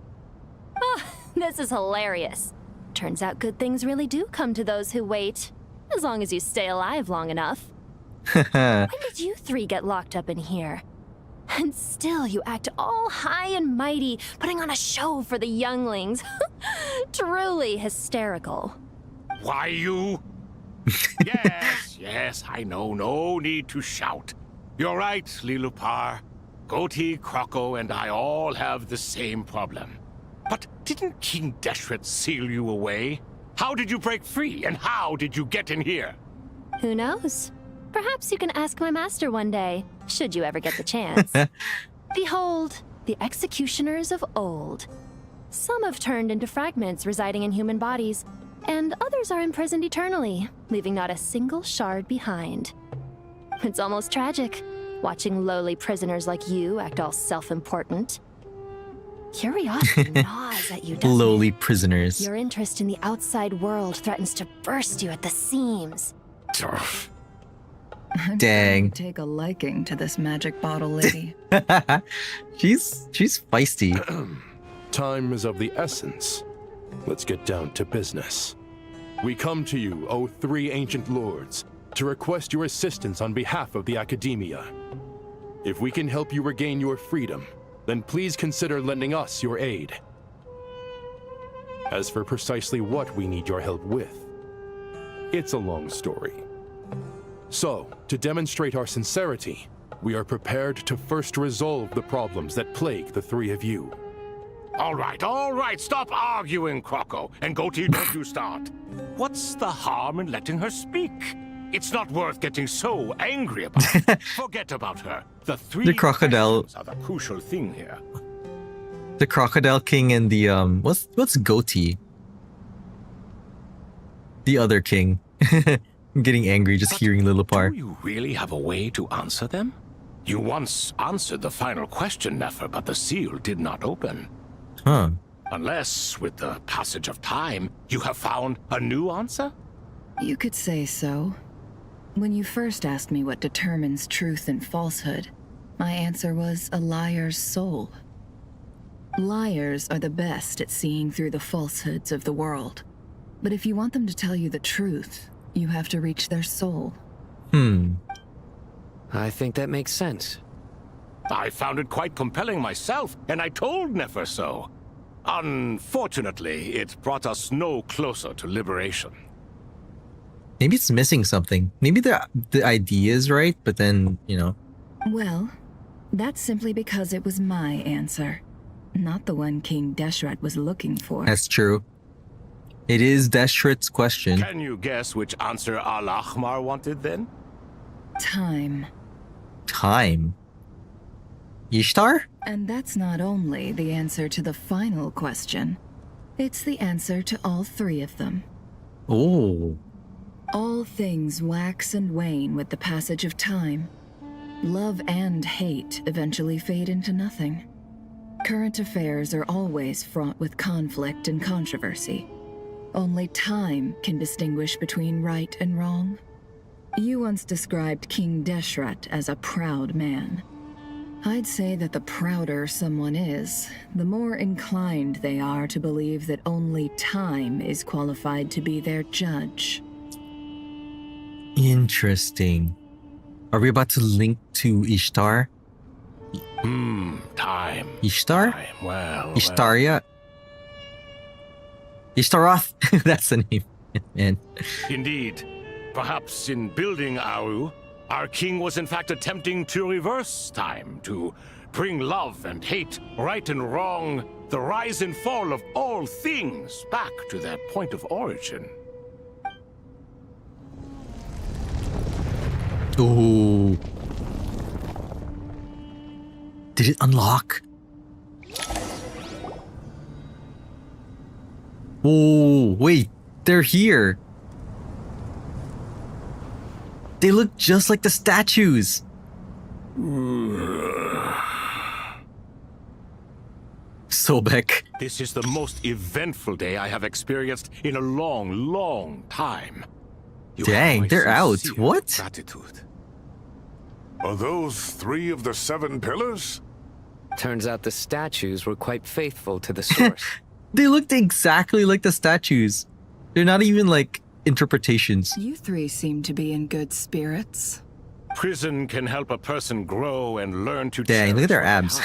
Oh, this is hilarious. Turns out good things really do come to those who wait. As long as you stay alive long enough. When did you three get locked up in here? And still you act all high and mighty, putting on a show for the younglings. Truly hysterical. Why you? Yes, I know. No need to shout. You're right, Lilipar. Goatee, Croco, and I all have the same problem. But didn't King Deshret seal you away? How did you break free, and how did you get in here? Who knows? Perhaps you can ask my master one day, should you ever get the chance. Behold, the executioners of old. Some have turned into fragments residing in human bodies, and others are imprisoned eternally, leaving not a single shard behind. It's almost tragic, watching lowly prisoners like you act all self-important. Curiosity gnaws at you, doesn't Lowly it? prisoners. Your interest in the outside world threatens to burst you at the seams. I'm Dang. starting to take a liking to this magic bottle lady. she's feisty. Time is of the essence. Let's get down to business. We come to you, O three ancient lords, to request your assistance on behalf of the Academia. If we can help you regain your freedom, then please consider lending us your aid. As for precisely what we need your help with, it's a long story. So, to demonstrate our sincerity, we are prepared to first resolve the problems that plague the three of you. All right, stop arguing, Croco. And Goatee, don't you start. What's the harm in letting her speak? It's not worth getting so angry about. Forget about her. The crocodile questions are the crucial thing here. The Crocodile King and the what's Goatee? The other king. I'm getting angry just hearing Lilipar. Do you really have a way to answer them? You once answered the final question, Nefer, but the seal did not open. Huh. Unless, with the passage of time, you have found a new answer? You could say so. When you first asked me what determines truth and falsehood, my answer was a liar's soul. Liars are the best at seeing through the falsehoods of the world. But if you want them to tell you the truth, you have to reach their soul. I think that makes sense. I found it quite compelling myself, and I told Nefer so. Unfortunately, it brought us no closer to liberation. Maybe it's missing something. Maybe the idea is right, but then, you know. Well, that's simply because it was my answer, not the one King Deshret was looking for. That's true. It is Deshret's question. Can you guess which answer Al-Ahmar wanted then? Time. Time? Ishtar? And that's not only the answer to the final question. It's the answer to all three of them. Oh. All things wax and wane with the passage of time. Love and hate eventually fade into nothing. Current affairs are always fraught with conflict and controversy. Only time can distinguish between right and wrong. You once described King Deshret as a proud man. I'd say that the prouder someone is, the more inclined they are to believe that only time is qualified to be their judge. Interesting. Are we about to link to Ishtar? Time. Ishtar? Time. Well. Ishtaria? Ishtaroth? That's the name. Man. Indeed. Perhaps in building Aru, our king was in fact attempting to reverse time, to bring love and hate, right and wrong, the rise and fall of all things back to their point of origin. Ooh. Did it unlock? Oh, wait. They're here. They look just like the statues. Sobek. This is the most eventful day I have experienced in a long, long time. You Dang, have my they're out. sincere What? Gratitude. Are those 3 of the 7 pillars? Turns out the statues were quite faithful to the source. They looked exactly like the statues. They're not even like interpretations. You three seem to be in good spirits. Prison can help a person grow and learn to Dang, look at their abs.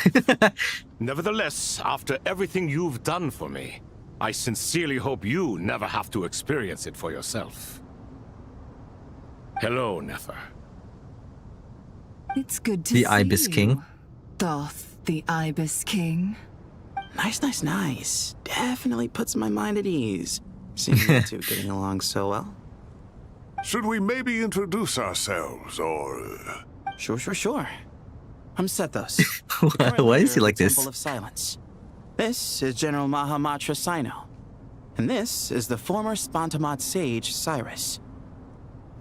Nevertheless, after everything you've done for me, I sincerely hope you never have to experience it for yourself. Hello, Nefer. It's good to The see Ibis you, King. Thoth, the Ibis King. Nice. Definitely puts my mind at ease. Seeing you two getting along so well. Should we maybe introduce ourselves, or... Sure. I'm Sethos. Why is he like Temple this? of Silence. This is General Mahamatra Sino. And this is the former Spantamad sage, Cyrus.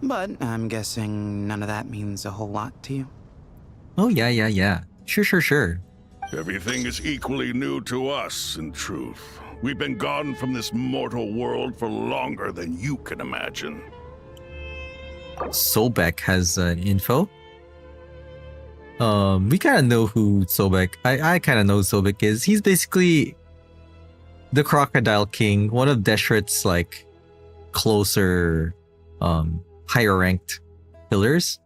But I'm guessing none of that means a whole lot to you. Oh, yeah. Sure. Everything is equally new to us, in truth. We've been gone from this mortal world for longer than you can imagine. Sobek has info. We kind of know who Sobek. I kind of know who Sobek is. He's basically the Crocodile King, one of Deshret's like closer, higher ranked pillars.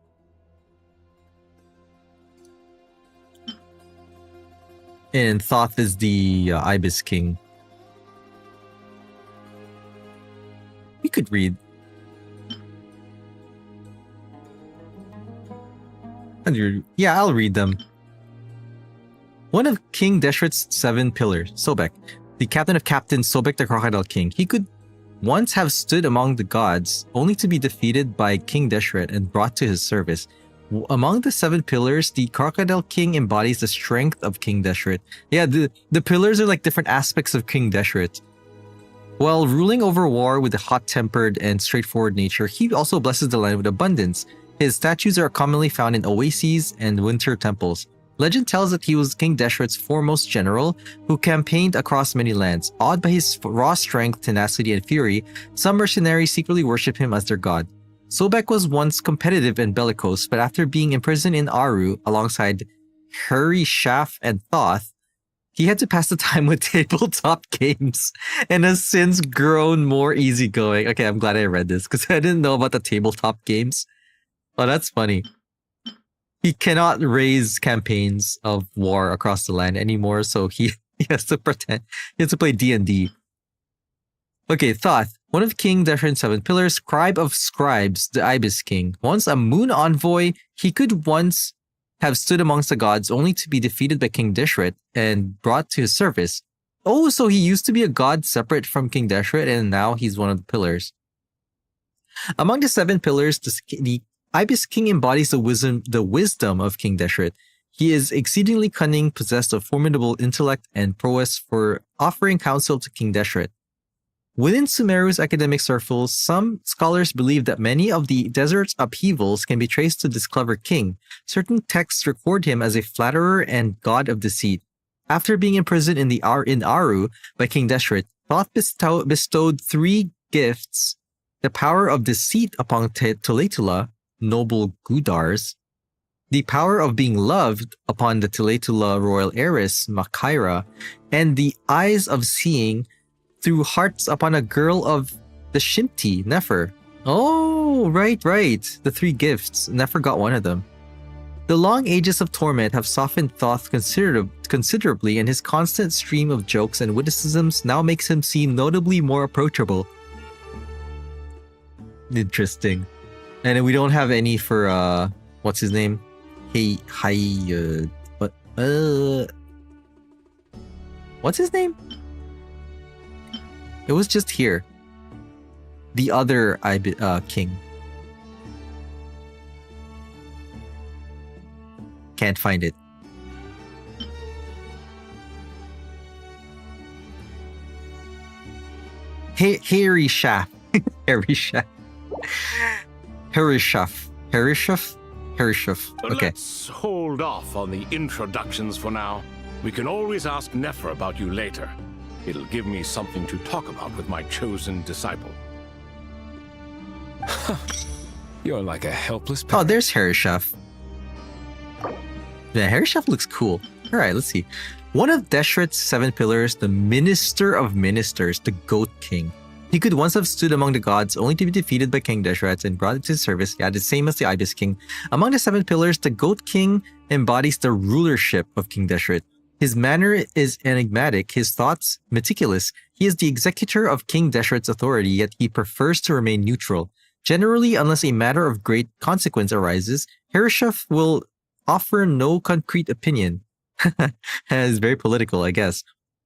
And Thoth is the Ibis King. We could read. Yeah, I'll read them. One of King Deshret's 7 pillars, Sobek, the captain of captains, Sobek the Crocodile King. He could once have stood among the gods, only to be defeated by King Deshret and brought to his service. Among the 7 pillars, the Crocodile King embodies the strength of King Deshret. Yeah, the pillars are like different aspects of King Deshret. While ruling over war with a hot-tempered and straightforward nature, he also blesses the land with abundance. His statues are commonly found in oases and winter temples. Legend tells that he was King Deshret's foremost general, who campaigned across many lands. Awed by his raw strength, tenacity, and fury, some mercenaries secretly worship him as their god. Sobek was once competitive and bellicose, but after being imprisoned in Aru alongside Hurry, Shaf, and Thoth, he had to pass the time with tabletop games and has since grown more easygoing. Okay, I'm glad I read this because I didn't know about the tabletop games. Oh, that's funny. He cannot raise campaigns of war across the land anymore, so he has to pretend. He has to play D&D. Okay, Thoth, one of King Deshret's 7 pillars, scribe of scribes, the Ibis King. Once a moon envoy, he could once have stood amongst the gods only to be defeated by King Deshret and brought to his service. Oh, so he used to be a god separate from King Deshret and now he's one of the pillars. Among the 7 pillars, the Ibis King embodies the wisdom of King Deshret. He is exceedingly cunning, possessed of formidable intellect and prowess for offering counsel to King Deshret. Within Sumeru's academic circles, some scholars believe that many of the desert's upheavals can be traced to this clever king. Certain texts record him as a flatterer and god of deceit. After being imprisoned in Aru by King Deshret, Thoth bestowed 3 gifts: the power of deceit upon Tulatula, noble Gudars, the power of being loved upon the Tulatula royal heiress, Makaira, and the eyes of seeing through hearts upon a girl of the Shimti, Nefer. Oh, right. The 3 gifts. Nefer got one of them. The long ages of torment have softened Thoth considerably, and his constant stream of jokes and witticisms now makes him seem notably more approachable. Interesting. And we don't have any for, what's his name? What's his name? It was just here. The other king. Can't find it. Harry Shaf. Okay. Let's hold off on the introductions for now. We can always ask Nefer about you later. It'll give me something to talk about with my chosen disciple. You're like a helpless parrot. Oh, there's Harishaf. Yeah, Harishaf looks cool. All right, let's see. One of Deshret's 7 pillars, the Minister of Ministers, the Goat King. He could once have stood among the gods, only to be defeated by King Deshret and brought into his service. Yeah, the same as the Ibis King. Among the 7 pillars, the Goat King embodies the rulership of King Deshret. His manner is enigmatic, his thoughts meticulous. He is the executor of King Deshret's authority, yet he prefers to remain neutral. Generally, unless a matter of great consequence arises, Herishef will offer no concrete opinion. It's very political, I guess.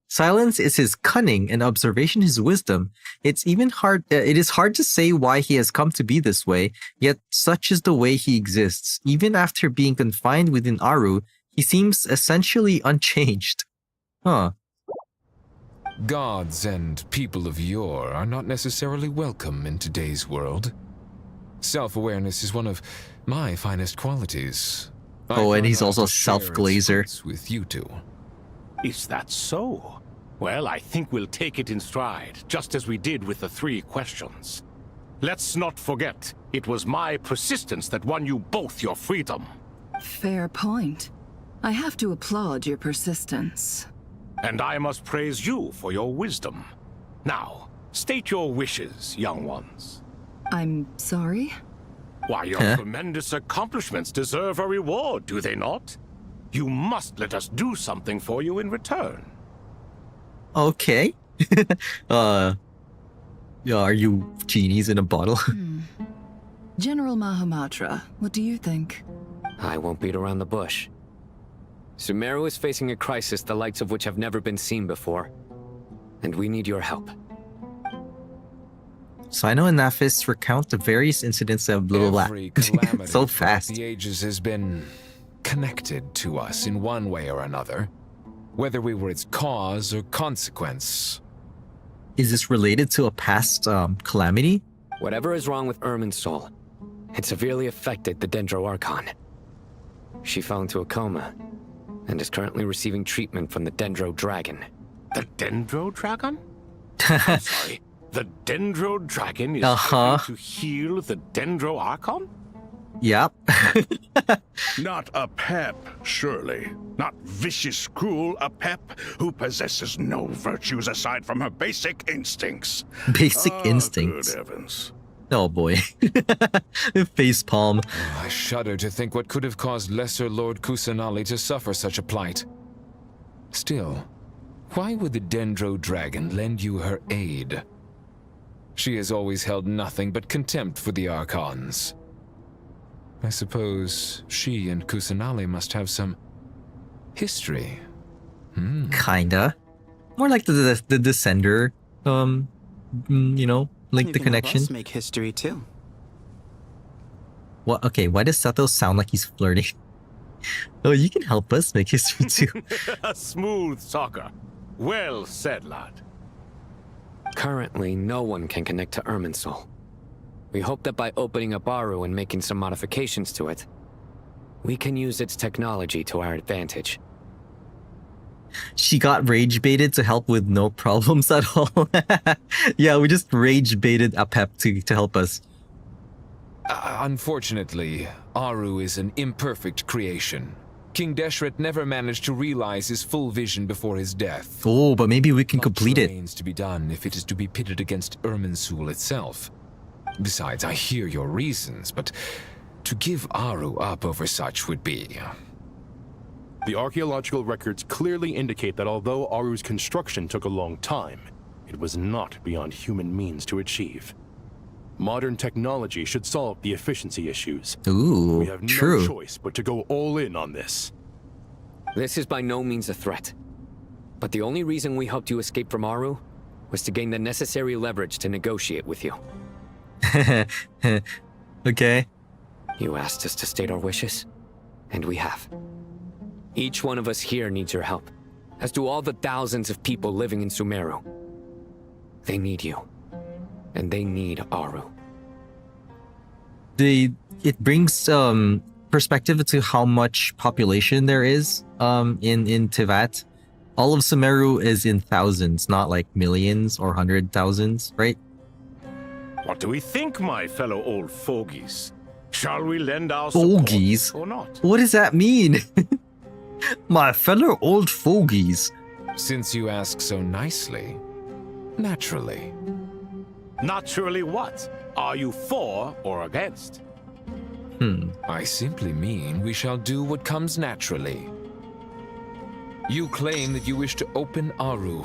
Silence is his cunning and observation his wisdom. It is hard to say why he has come to be this way, yet such is the way he exists. Even after being confined within Aru, he seems essentially unchanged. Huh. Gods and people of yore are not necessarily welcome in today's world. Self-awareness is one of my finest qualities. Oh, and he's also self-glazer. With you two. Is that so? Well, I think we'll take it in stride, just as we did with the 3 questions. Let's not forget, it was my persistence that won you both your freedom. Fair point. I have to applaud your persistence. And I must praise you for your wisdom. Now, state your wishes, young ones. I'm sorry? Why, your tremendous accomplishments deserve a reward, do they not? You must let us do something for you in return. Okay. Yeah, are you genies in a bottle? General Mahamatra, what do you think? I won't beat around the bush. Sumeru is facing a crisis the likes of which have never been seen before. And we need your help. Sino and Naphis recount the various incidents of blah blah Every blah. calamity So throughout fast. the ages has been connected to us in one way or another, whether we were its cause or consequence. Is this related to a past calamity? Whatever is wrong with Irminsul, it severely affected the Dendro Archon. She fell into a coma and is currently receiving treatment from the Dendro Dragon. The Dendro Dragon? I'm sorry. The Dendro Dragon is helping to heal the Dendro Archon? Yep. Not a pep, surely. Not vicious, cruel a pep who possesses no virtues aside from her basic instincts. Basic instincts. Good heavens. Oh boy. Facepalm. I shudder to think what could have caused Lesser Lord Kusanali to suffer such a plight. Still, why would the Dendro Dragon lend you her aid? She has always held nothing but contempt for the Archons. I suppose she and Kusanali must have some history. Kinda. More like the Descender, you know, like the connection. Us make history too. What? Okay, why does Sato sound like he's flirting? Oh, you can help us make history too. Smooth talker. Well said, lad. Currently, no one can connect to Irminsul. We hope that by opening up Aru and making some modifications to it, we can use its technology to our advantage. She got rage baited to help with no problems at all. Yeah, we just rage baited Apep to help us. Unfortunately, Aru is an imperfect creation. King Deshret never managed to realize his full vision before his death. Oh, but maybe we can complete it. Remains to be done if it is to be pitted against Irminsul itself. Besides, I hear your reasons, but to give Aru up over such would be... The archaeological records clearly indicate that although Aru's construction took a long time, it was not beyond human means to achieve. Modern technology should solve the efficiency issues. Ooh, we have no true. choice but to go all in on this. This is by no means a threat. But the only reason we helped you escape from Aru was to gain the necessary leverage to negotiate with you. Okay. You asked us to state our wishes, and we have. Each one of us here needs your help, as do all the thousands of people living in Sumeru. They need you, and they need Aru. It brings perspective to how much population there is in Tivat. All of Sumeru is in thousands, not like millions or 100,000s, right? What do we think, my fellow old fogies? Shall we lend our support Fogies? or not? What does that mean? My fellow old fogies. Since you ask so nicely, naturally. Naturally what? Are you for or against? I simply mean we shall do what comes naturally. You claim that you wish to open Aru.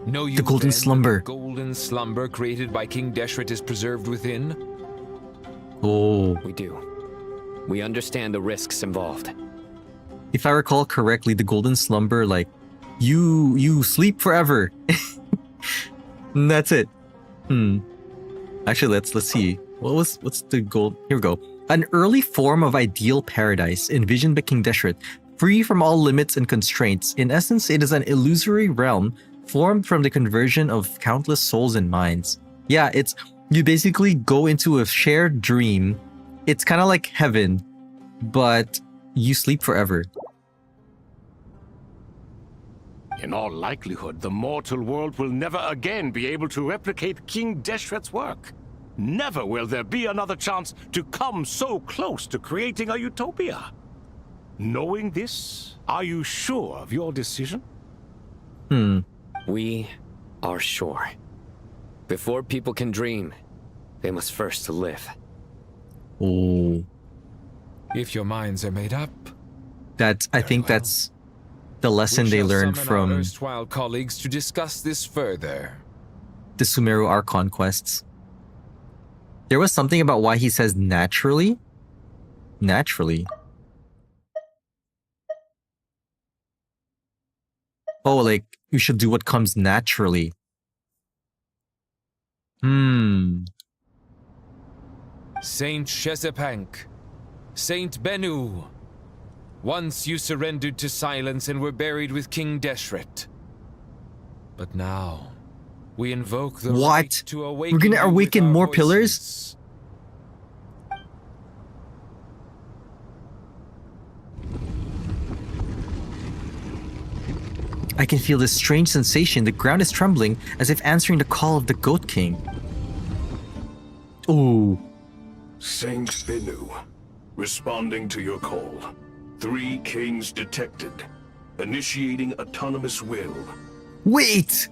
Know you The Golden then Slumber. that the golden slumber created by King Deshret is preserved within? Oh. We do. We understand the risks involved. If I recall correctly, the Golden Slumber, like, you sleep forever. And that's it. Actually, let's see. What's the goal? Here we go. An early form of ideal paradise envisioned by King Deshret, free from all limits and constraints. In essence, it is an illusory realm formed from the conversion of countless souls and minds. Yeah, it's you basically go into a shared dream. It's kind of like heaven, but you sleep forever. In all likelihood, the mortal world will never again be able to replicate King Deshret's work. Never will there be another chance to come so close to creating a utopia. Knowing this, are you sure of your decision? We are sure. Before people can dream, they must first live. Oh. If your minds are made up. I think that's the lesson they learned from our erstwhile colleagues to discuss this further. the Sumeru Archon quests. There was something about why he says naturally. Naturally. Oh, like, you should do what comes naturally. Saint Shezepank, Saint Bennu. Once you surrendered to silence and were buried with King Deshret. But now, we invoke the right to awaken. We're gonna you awaken with our more voices. pillars? I can feel this strange sensation. The ground is trembling as if answering the call of the Goat King. Ooh. Saint Bennu, responding to your call. 3 kings detected. Initiating autonomous will. Wait!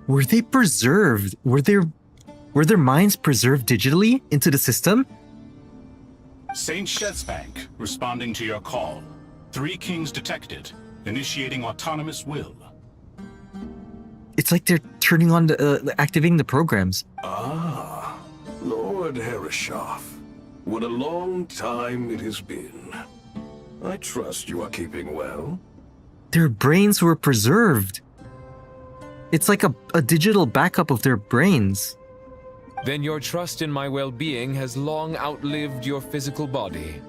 Were they preserved? Were their minds preserved digitally into the system? Saint Shezepank, responding to your call. 3 kings detected. Initiating autonomous will. It's like they're turning on activating the programs. Ah, Lord Herreshoff. What a long time it has been. I trust you are keeping well. Their brains were preserved. It's like a digital backup of their brains. Then your trust in my well-being has long outlived your physical body.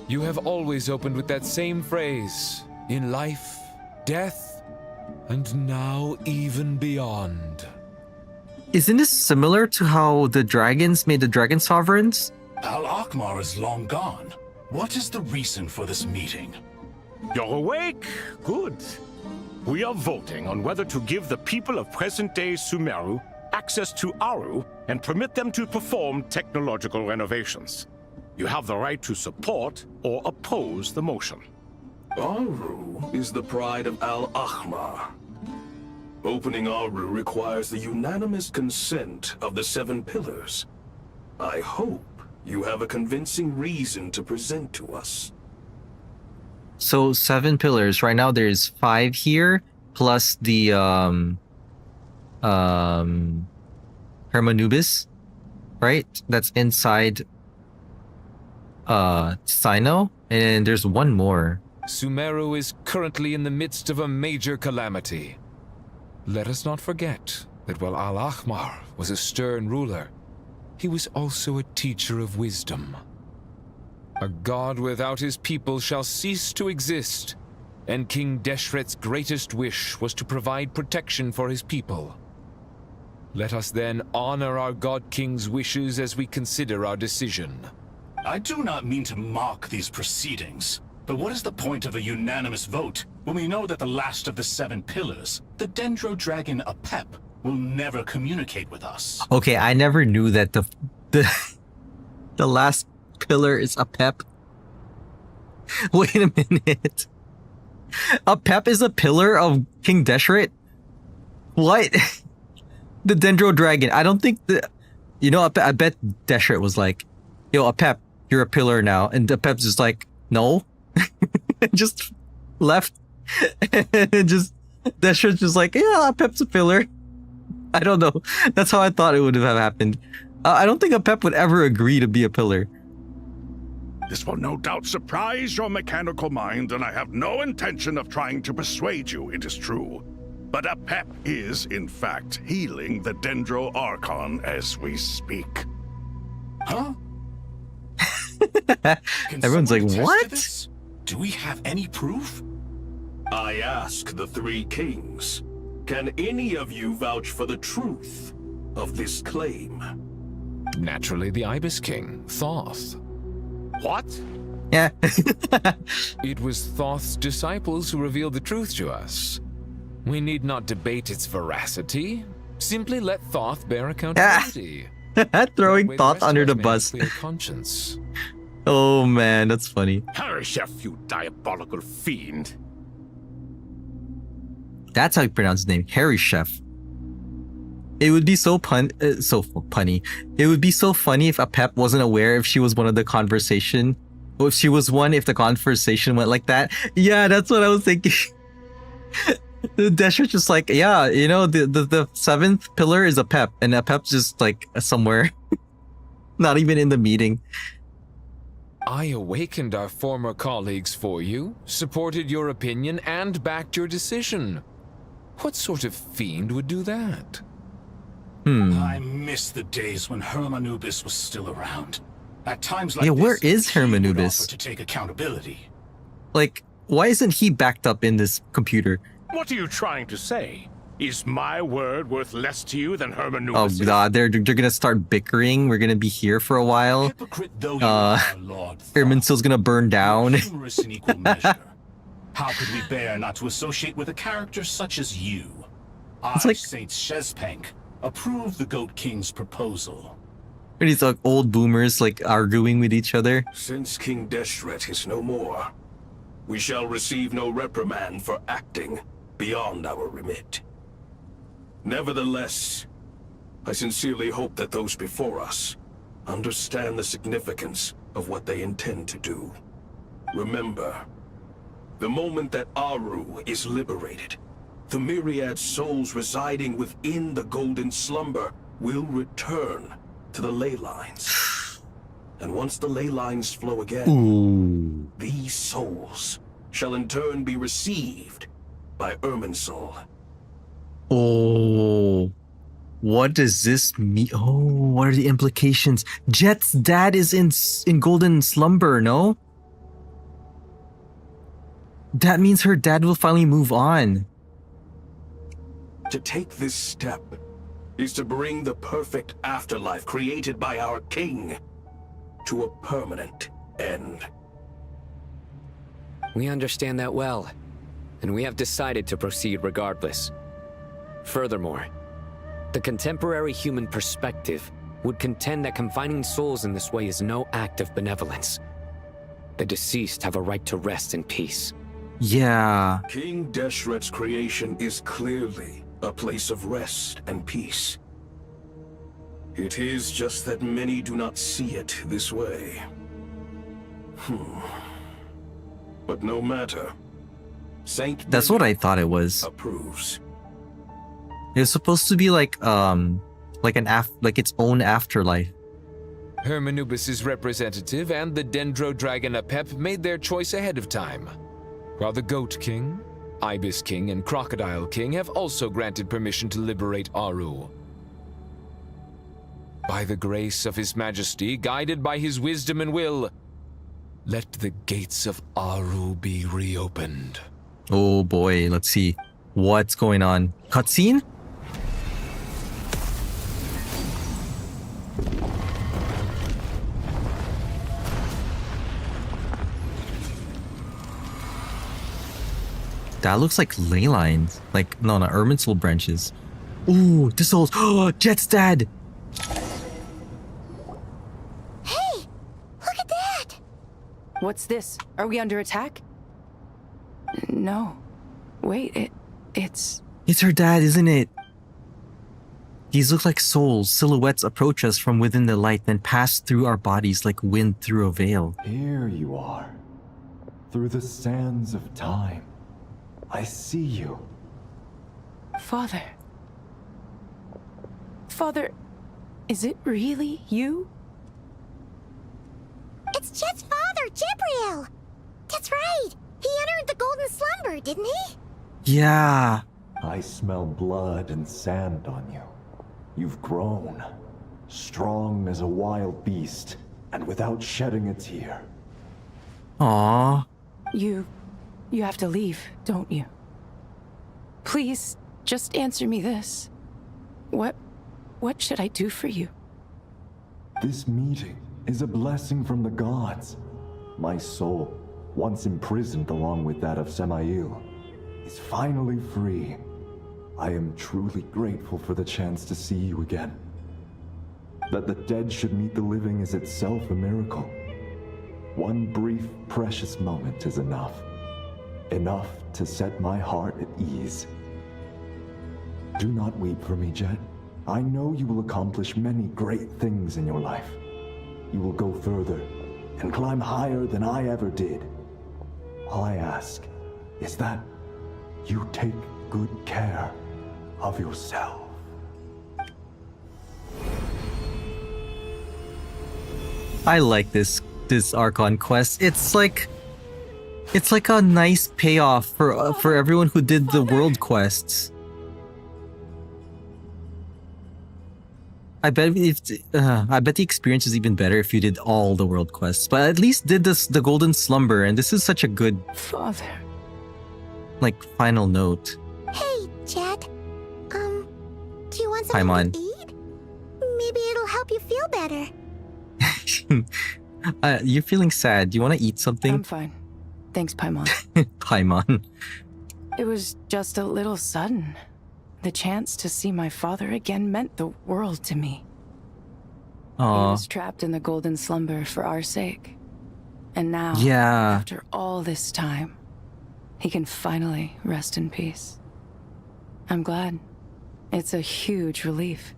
You have always opened with that same phrase, in life, death, and now even beyond. Isn't this similar to how the dragons made the dragon sovereigns? Al-Akhmar is long gone. What is the reason for this meeting? You're awake? Good. We are voting on whether to give the people of present-day Sumeru access to Aru and permit them to perform technological renovations. You have the right to support or oppose the motion. Aru is the pride of Al-Akhmar. Opening Aru requires the unanimous consent of the 7 pillars. I hope you have a convincing reason to present to us. So 7 pillars. Right now there's 5 here, plus the Hermanubis, right? That's inside Sino, and there's one more. Sumeru is currently in the midst of a major calamity. Let us not forget that while Al-Akhmar was a stern ruler, he was also a teacher of wisdom. A god without his people shall cease to exist, and King Deshret's greatest wish was to provide protection for his people. Let us then honor our God King's wishes as we consider our decision. I do not mean to mock these proceedings, but what is the point of a unanimous vote when we know that the last of the 7 pillars, the Dendro Dragon Apep, will never communicate with us? Okay, I never knew that the last pillar is a pep. Wait a minute. A pep is a pillar of King Deshret? What? The Dendro Dragon. I don't think the... You know, I bet Deshret was like, yo, a pep, you're a pillar now. And the pep's just like, no. Just left. And just... Deshret's just like, yeah, a pep's a pillar. I don't know. That's how I thought it would have happened. I don't think a pep would ever agree to be a pillar. This will no doubt surprise your mechanical mind, and I have no intention of trying to persuade you it is true. But a pep is, in fact, healing the Dendro Archon as we speak. Huh? Everyone's like, what? Do we have any proof? I ask the three kings, can any of you vouch for the truth of this claim? Naturally, the Ibis King, Thoth. What? Yeah. It was Thoth's disciples who revealed the truth to us. We need not debate its veracity. Simply let Thoth bear accountability. Throwing Thoth under the bus. Conscience. Oh man, that's funny. Harishef, you diabolical fiend. That's how you pronounce his name, Harry Chef. It would be so punny. It would be so funny if a pep wasn't aware if she was one of the conversation. Or if she was one, if the conversation went like that. Yeah, that's what I was thinking. Deshret's just like, yeah, you know, the seventh pillar is a pep, and a pep's just like somewhere. Not even in the meeting. I awakened our former colleagues for you, supported your opinion, and backed your decision. What sort of fiend would do that? I miss the days when Hermanubis was still around. At times like yeah, where this, is he would Hermanubis? offer to take accountability. Like, why isn't he backed up in this computer? What are you trying to say? Is my word worth less to you than Oh Hermanubis? god, they're gonna start bickering. We're gonna be here for a while. Irminsul's gonna burn down. Humorous in equal measure. How could we bear not to associate with a character such as you? It's like- Saint Shezpank approve the Goat King's proposal. And these like old boomers like arguing with each other. Since King Deshret is no more, we shall receive no reprimand for acting beyond our remit. Nevertheless, I sincerely hope that those before us understand the significance of what they intend to do. Remember, the moment that Aru is liberated, the myriad souls residing within the Golden Slumber will return to the ley lines. And once the ley lines flow again, these souls shall in turn be received by Irminsul. Oh, what does this mean? Oh, what are the implications? Jet's dad is in Golden Slumber, no? That means her dad will finally move on. To take this step is to bring the perfect afterlife created by our king to a permanent end. We understand that well, and we have decided to proceed regardless. Furthermore, the contemporary human perspective would contend that confining souls in this way is no act of benevolence. The deceased have a right to rest in peace. Yeah. King Deshret's creation is clearly a place of rest and peace. It is just that many do not see it this way. But no matter. Saint That's what I thought it was. approves. It was supposed to be like its own afterlife. Hermanubis' representative and the Dendro Dragon Apep made their choice ahead of time, while the Goat King, Ibis King, and Crocodile King have also granted permission to liberate Aru. By the grace of His Majesty, guided by his wisdom and will, let the gates of Aru be reopened. Oh boy, let's see. What's going on? Cutscene? That looks like ley lines. Like, no, not Irminsul branches. Ooh, the souls. Oh, Jet's dad! Hey! Look at What's this? Are we under attack? No. Wait, it's... It's her dad, isn't it? These look like souls. Silhouettes approach us from within the light, then pass through our bodies like wind through a veil. Here you are. Through the sands of time. I see you. Father. Father, is it really you? It's Jet's father, Jibriel! That's right! He entered the golden slumber, didn't he? Yeah. I smell blood and sand on you. You've grown. Strong as a wild beast, and without shedding a tear. Aww. You have to leave, don't you? Please, just answer me this. What should I do for you? This meeting is a blessing from the gods. My soul, once imprisoned along with that of Semail, is finally free. I am truly grateful for the chance to see you again. That the dead should meet the living is itself a miracle. One brief, precious moment is enough. Enough to set my heart at ease. Do not weep for me, Jet. I know you will accomplish many great things in your life. You will go further and climb higher than I ever did. All I ask is that you take good care of yourself. I like this Archon quest. It's like a nice payoff for everyone who did the world quests. I bet the experience is even better if you did all the world quests, but at least did the Golden Slumber, and this is such a good Father. Like final note. Hey, Jet. Do you want Paimon. something to eat? Maybe it'll help you feel better. You're feeling sad. Do you want to eat something? I'm fine. Thanks, Paimon. Paimon. It was just a little sudden. The chance to see my father again meant the world to me. He was trapped in the golden slumber for our sake. And now, after all this time, he can finally rest in peace. I'm glad. It's a huge relief.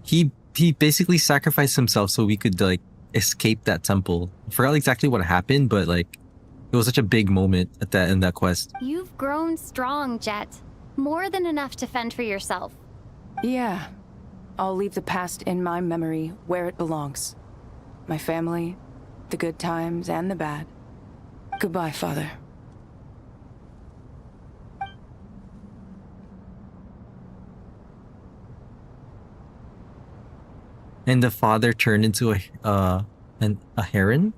He basically sacrificed himself so we could like escape that temple. I forgot exactly what happened, but like it was such a big moment in that quest. You've grown strong, Jet. More than enough to fend for yourself. Yeah. I'll leave the past in my memory where it belongs. My family, the good times and the bad. Goodbye, Father. And the father turned into a heron?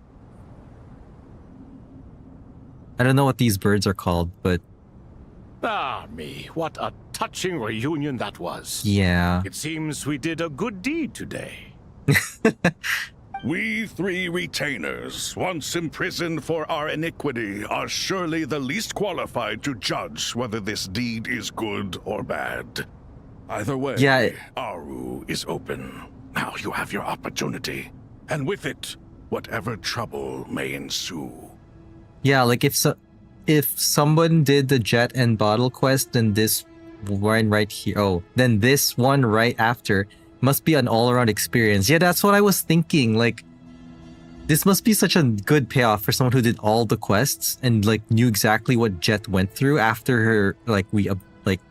I don't know what these birds are called, but Ah, me, what a touching reunion that was. Yeah. It seems we did a good deed today. We three retainers, once imprisoned for our iniquity, are surely the least qualified to judge whether this deed is good or bad. Either way, Aru is open. Now you have your opportunity, and with it, whatever trouble may ensue. Yeah, like if someone did the Jet and Bottle quest, then this one right here, then this one right after must be an all-around experience. Yeah, that's what I was thinking. Like, this must be such a good payoff for someone who did all the quests and like knew exactly what Jet went through after her, like we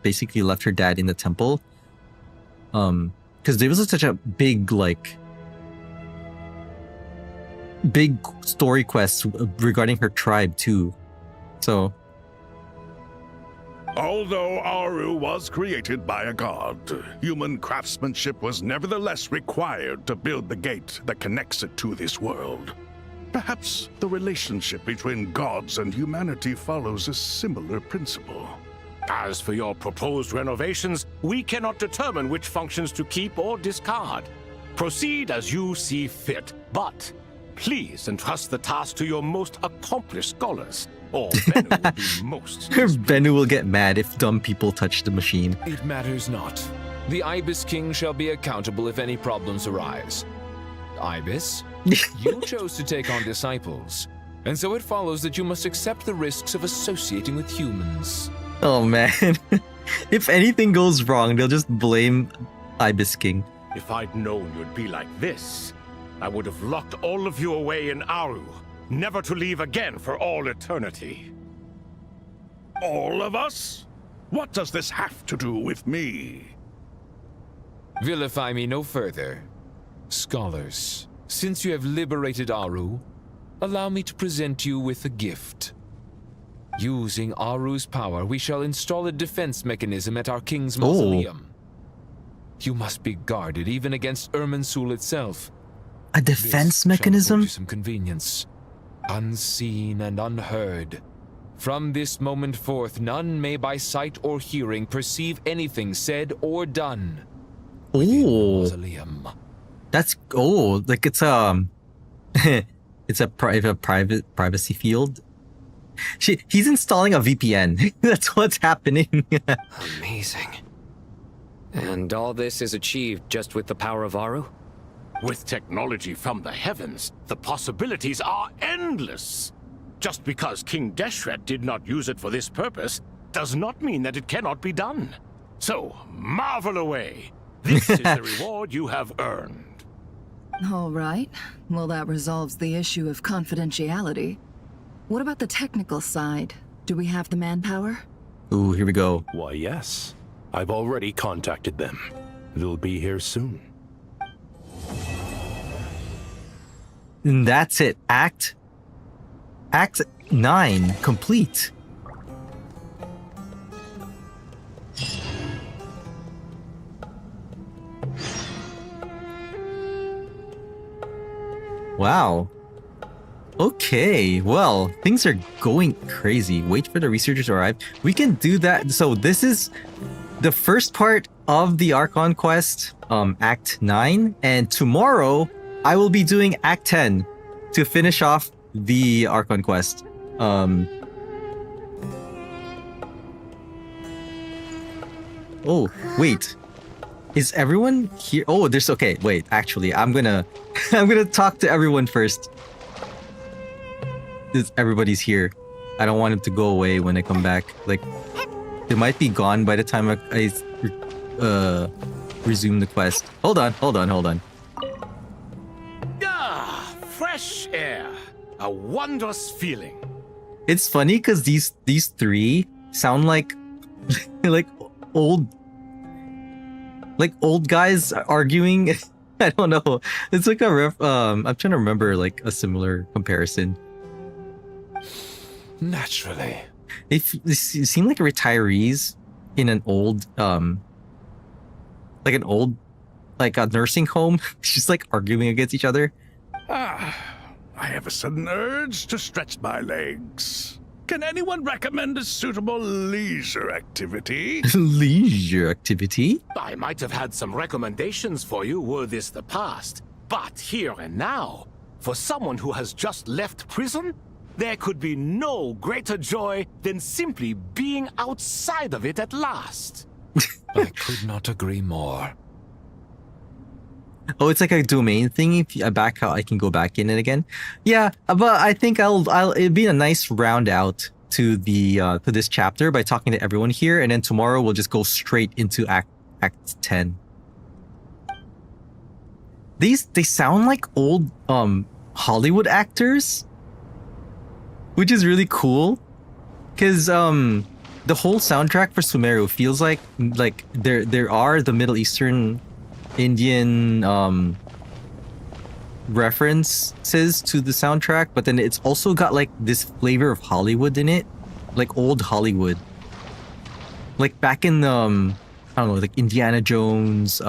basically left her dad in the temple. Because there was such a big story quest regarding her tribe too. So, although Aru was created by a god, human craftsmanship was nevertheless required to build the gate that connects it to this world. Perhaps the relationship between gods and humanity follows a similar principle. As for your proposed renovations, we cannot determine which functions to keep or discard. Proceed as you see fit, but please entrust the task to your most accomplished scholars, or Bennu will be most Bennu will get mad if dumb people touch the machine. It matters not. The Ibis King shall be accountable if any problems arise. Ibis, you chose to take on disciples. And so it follows that you must accept the risks of associating with humans. Oh man. If anything goes wrong, they'll just blame Ibis King. If I'd known you'd be like this, I would have locked all of you away in Aru, never to leave again for all eternity. All of us? What does this have to do with me? Vilify me no further. Scholars, since you have liberated Aru, allow me to present you with a gift. Using Aru's power, we shall install a defense mechanism at our king's mausoleum. You must be guarded even against Irminsul itself. A defense mechanism? Shall afford you some convenience. Unseen and unheard. From this moment forth, none may by sight or hearing perceive anything said or done. Oh, Mausoleum. that's like it's it's a private privacy field. He's installing a VPN. That's what's happening. Amazing. And all this is achieved just with the power of Aru? With technology from the heavens, the possibilities are endless. Just because King Deshret did not use it for this purpose does not mean that it cannot be done. So, marvel away. This is the reward you have earned. All right. Well, that resolves the issue of confidentiality. What about the technical side? Do we have the manpower? Ooh, here we go. Why, yes. I've already contacted them. They'll be here soon. And that's it. Act 9 complete. Wow. Okay, well, things are going crazy. Wait for the researchers to arrive. We can do that. So this is the first part of the Archon quest, Act 9. And tomorrow, I will be doing Act 10 to finish off the Archon quest. Oh, wait. Is everyone here? Oh, there's okay. Wait, actually, I'm gonna talk to everyone first. Everybody's here. I don't want him to go away when I come back. Like, they might be gone by the time I resume the quest. Hold on. Ah, fresh air. A wondrous feeling. It's funny because these three sound like like old guys arguing. I don't know. It's like a I'm trying to remember like a similar comparison. Naturally. They seem like retirees in an old like a nursing home, just like arguing against each other. I have a sudden urge to stretch my legs. Can anyone recommend a suitable leisure activity? Leisure activity? I might have had some recommendations for you were this the past. But here and now, for someone who has just left prison, there could be no greater joy than simply being outside of it at last. I could not agree more. Oh, it's like a domain thing. If I back out, I can go back in it again. Yeah, but I think it'd be a nice round out to the to this chapter by talking to everyone here, and then tomorrow we'll just go straight into Act 10. They sound like old Hollywood actors, which is really cool, because the whole soundtrack for Sumeru feels like there are the Middle Eastern, Indian references to the soundtrack, but then it's also got like this flavor of Hollywood in it, like old Hollywood, like back in the I don't know, like Indiana Jones,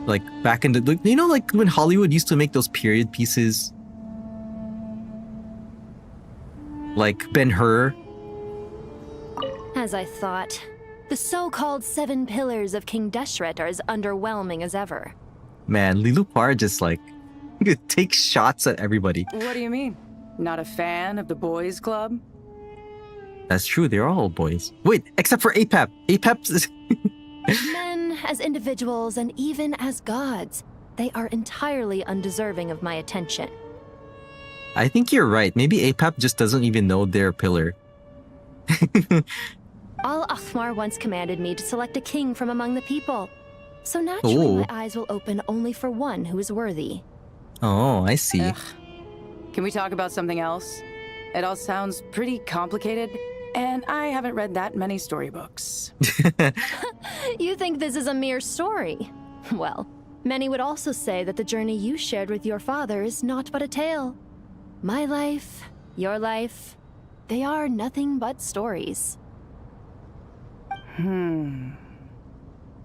like back in the, like when Hollywood used to make those period pieces, like Ben-Hur. As I thought. The so-called 7 pillars of King Deshret are as underwhelming as ever. Man, Lilupar just like takes shots at everybody. What do you mean? Not a fan of the boys' club? That's true, they're all boys. Wait, except for Apep. Apep's Men, as individuals, and even as gods, they are entirely undeserving of my attention. I think you're right. Maybe APAP just doesn't even know their pillar. Al-Akhmar once commanded me to select a king from among the people. So naturally, my eyes will open only for one who is worthy. Oh, I see. Ugh. Can we talk about something else? It all sounds pretty complicated, and I haven't read that many storybooks. You think this is a mere story? Well, many would also say that the journey you shared with your father is not but a tale. My life, your life, they are nothing but stories.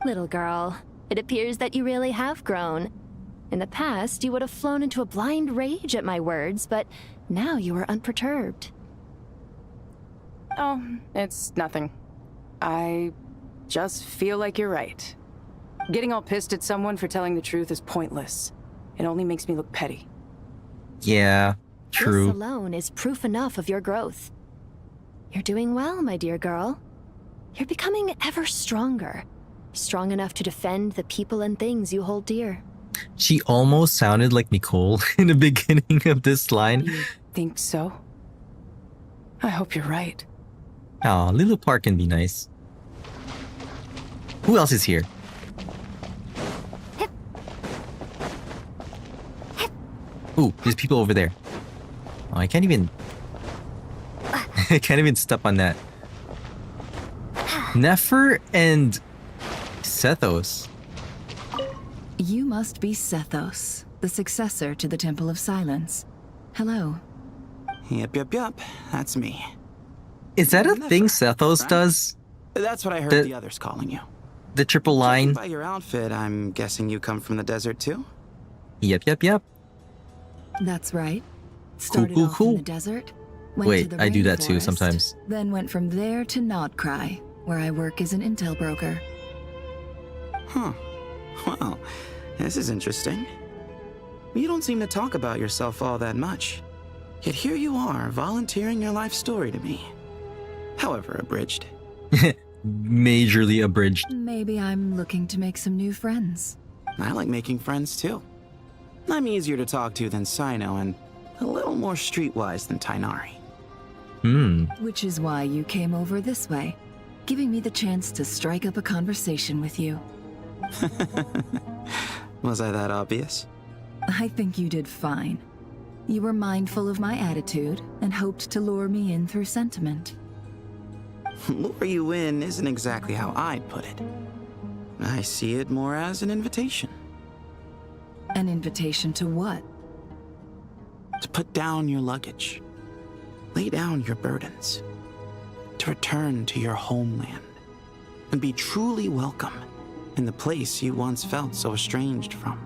Little girl, it appears that you really have grown. In the past, you would have flown into a blind rage at my words, but now you are unperturbed. Oh, it's nothing. I just feel like you're right. Getting all pissed at someone for telling the truth is pointless. It only makes me look petty. Yeah, true. This alone is proof enough of your growth. You're doing well, my dear girl. You're becoming ever stronger. Strong enough to defend the people and things you hold dear. She almost sounded like Nicole in the beginning of this line. You think so? I hope you're right. Oh, Little Park can be nice. Who else is here? Ooh, there's people over there. Oh, I can't even... I can't even step on that. Nefer and Sethos. You must be Sethos, the successor to the Temple of Silence. Hello. Yep. That's me. Is that a thing Sethos does? That's what I heard the others calling you. The triple line? By your outfit, I'm guessing you come from the desert too? Yep. That's right. Started off in the desert. Wait, I do that too sometimes. Then went from there to Nodcry, where I work as an intel broker. Huh. Well, this is interesting. You don't seem to talk about yourself all that much. Yet here you are, volunteering your life story to me. However abridged. Majorly abridged. Maybe I'm looking to make some new friends. I like making friends too. I'm easier to talk to than Sino and a little more streetwise than Tainari. Which is why you came over this way, giving me the chance to strike up a conversation with you. Was I that obvious? I think you did fine. You were mindful of my attitude and hoped to lure me in through sentiment. Lure you in isn't exactly how I'd put it. I see it more as an invitation. An invitation to what? To put down your luggage. Lay down your burdens. To return to your homeland. And be truly welcome in the place you once felt so estranged from.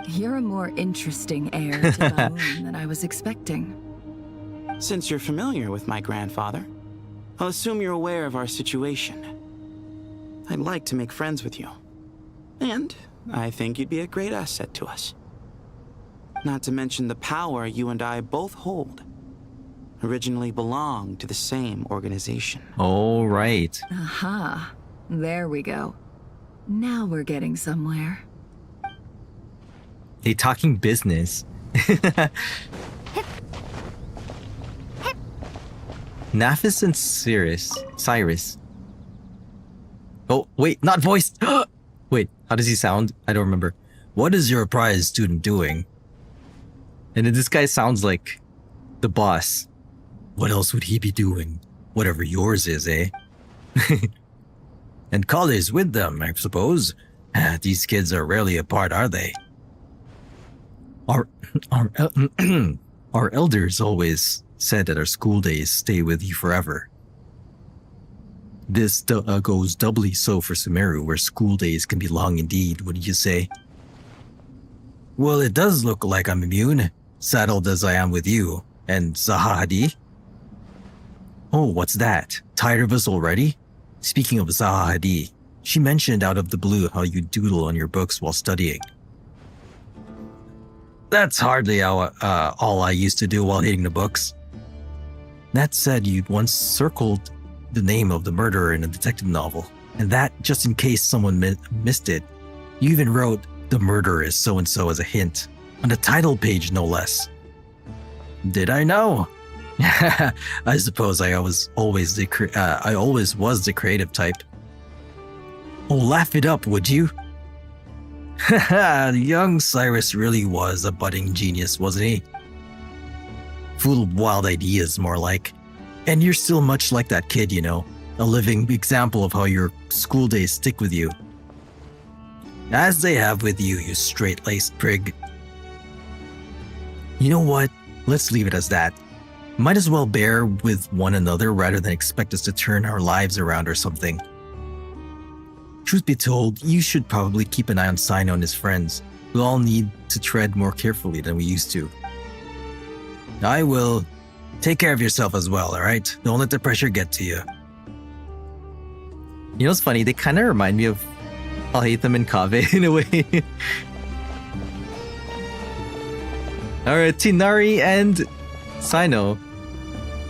You're a more interesting heir to Baoon than I was expecting. Since you're familiar with my grandfather, I'll assume you're aware of our situation. I'd like to make friends with you. And I think you'd be a great asset to us. Not to mention the power you and I both hold. Originally belonged to the same organization. Oh, right. Aha. There we go. Now we're getting somewhere. They talking business. Naphis and Cyrus. Oh, wait, not voice. Wait, how does he sound? I don't remember. What is your prize student doing? And then this guy sounds like the boss. What else would he be doing? Whatever yours is, eh? And Kali's with them, I suppose. These kids are rarely apart, are they? Our elders always said that our school days stay with you forever. This goes doubly so for Sumeru, where school days can be long indeed, wouldn't you say? Well, it does look like I'm immune, saddled as I am with you. And Zahadi? Oh, what's that? Tired of us already? Speaking of Zahadi, she mentioned out of the blue how you doodle on your books while studying. That's hardly all I used to do while hitting the books. That said, you'd once circled the name of the murderer in a detective novel, and that just in case someone missed it. You even wrote, "The murderer is so-and-so" as a hint. On the title page, no less. Did I know? I suppose I always was the creative type. Oh, laugh it up, would you? Young Cyrus really was a budding genius, wasn't he? Full of wild ideas, more like. And you're still much like that kid, you know. A living example of how your school days stick with you. As they have with you, you straight-laced prig. You know what? Let's leave it as that. Might as well bear with one another rather than expect us to turn our lives around or something. Truth be told, you should probably keep an eye on Sino and his friends. We'll all need to tread more carefully than we used to. I will. Take care of yourself as well, alright? Don't let the pressure get to you. You know what's funny? They kind of remind me of Alhaitham and Kaveh in a way. Alright, Tinari and Sino.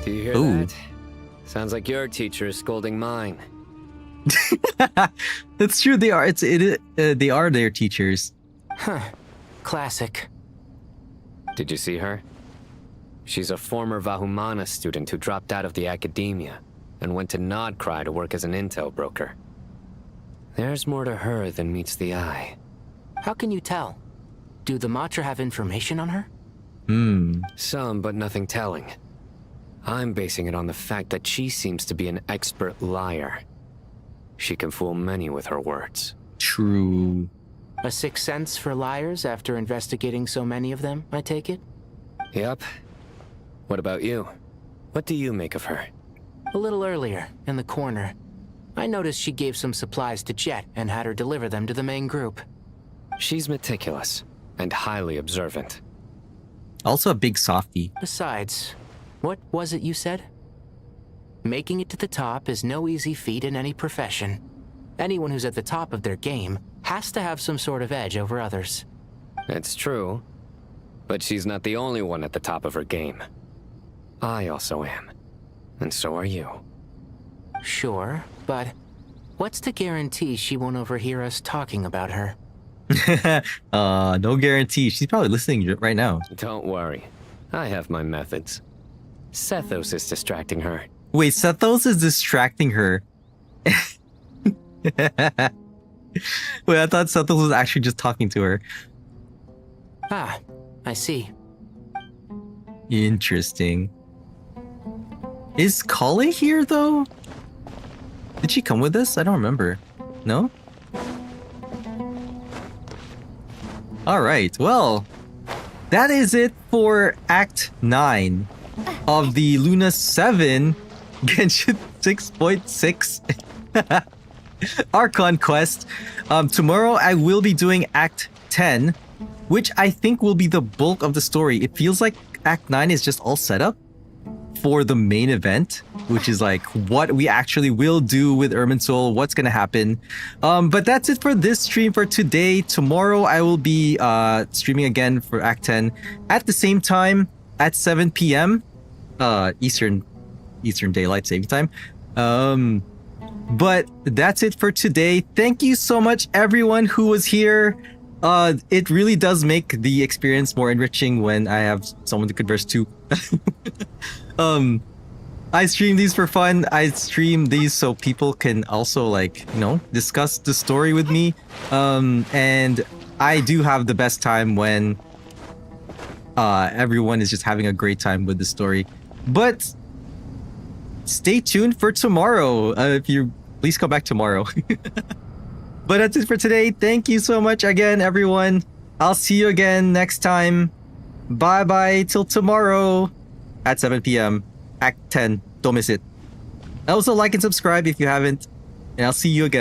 Do you hear that? Sounds like your teacher is scolding mine. That's true. They are. They are their teachers. Huh. Classic. Did you see her? She's a former Vahumana student who dropped out of the academia and went to Nodcry to work as an intel broker. There's more to her than meets the eye. How can you tell? Do the Matra have information on her? Some, but nothing telling. I'm basing it on the fact that she seems to be an expert liar. She can fool many with her words. True. A sixth sense for liars after investigating so many of them, I take it? Yep. What about you? What do you make of her? A little earlier, in the corner, I noticed she gave some supplies to Jet and had her deliver them to the main group. She's meticulous and highly observant. Also a big softie. Besides, what was it you said? Making it to the top is no easy feat in any profession. Anyone who's at the top of their game has to have some sort of edge over others. It's true, but she's not the only one at the top of her game. I also am, and so are you. Sure, but what's to guarantee she won't overhear us talking about her? No guarantee. She's probably listening right now. Don't worry. I have my methods. Sethos is distracting her. Wait, Sethos is distracting her. Wait, I thought Sethos was actually just talking to her. Ah, I see. Interesting. Is Kale here, though? Did she come with us? I don't remember. No? Alright, well, that is it for Act 9 of the Luna 7 Genshin 6.6 Archon quest. Tomorrow I will be doing Act 10, which I think will be the bulk of the story. It feels like Act 9 is just all set up for the main event, which is like what we actually will do with Irminsul, what's gonna happen. But that's it for this stream for today. Tomorrow I will be streaming again for Act 10 at the same time at 7 p.m. Eastern Daylight Saving Time. But that's it for today. Thank you so much everyone who was here. It really does make the experience more enriching when I have someone to converse to. I stream these for fun. I stream these so people can also, like, you know, discuss the story with me. And I do have the best time when everyone is just having a great time with the story. But stay tuned for tomorrow. If you please come back tomorrow. But that's it for today. Thank you so much again, everyone. I'll see you again next time. Bye bye till tomorrow at 7 p.m. Act 10. Don't miss it. Also, like and subscribe if you haven't. And I'll see you again.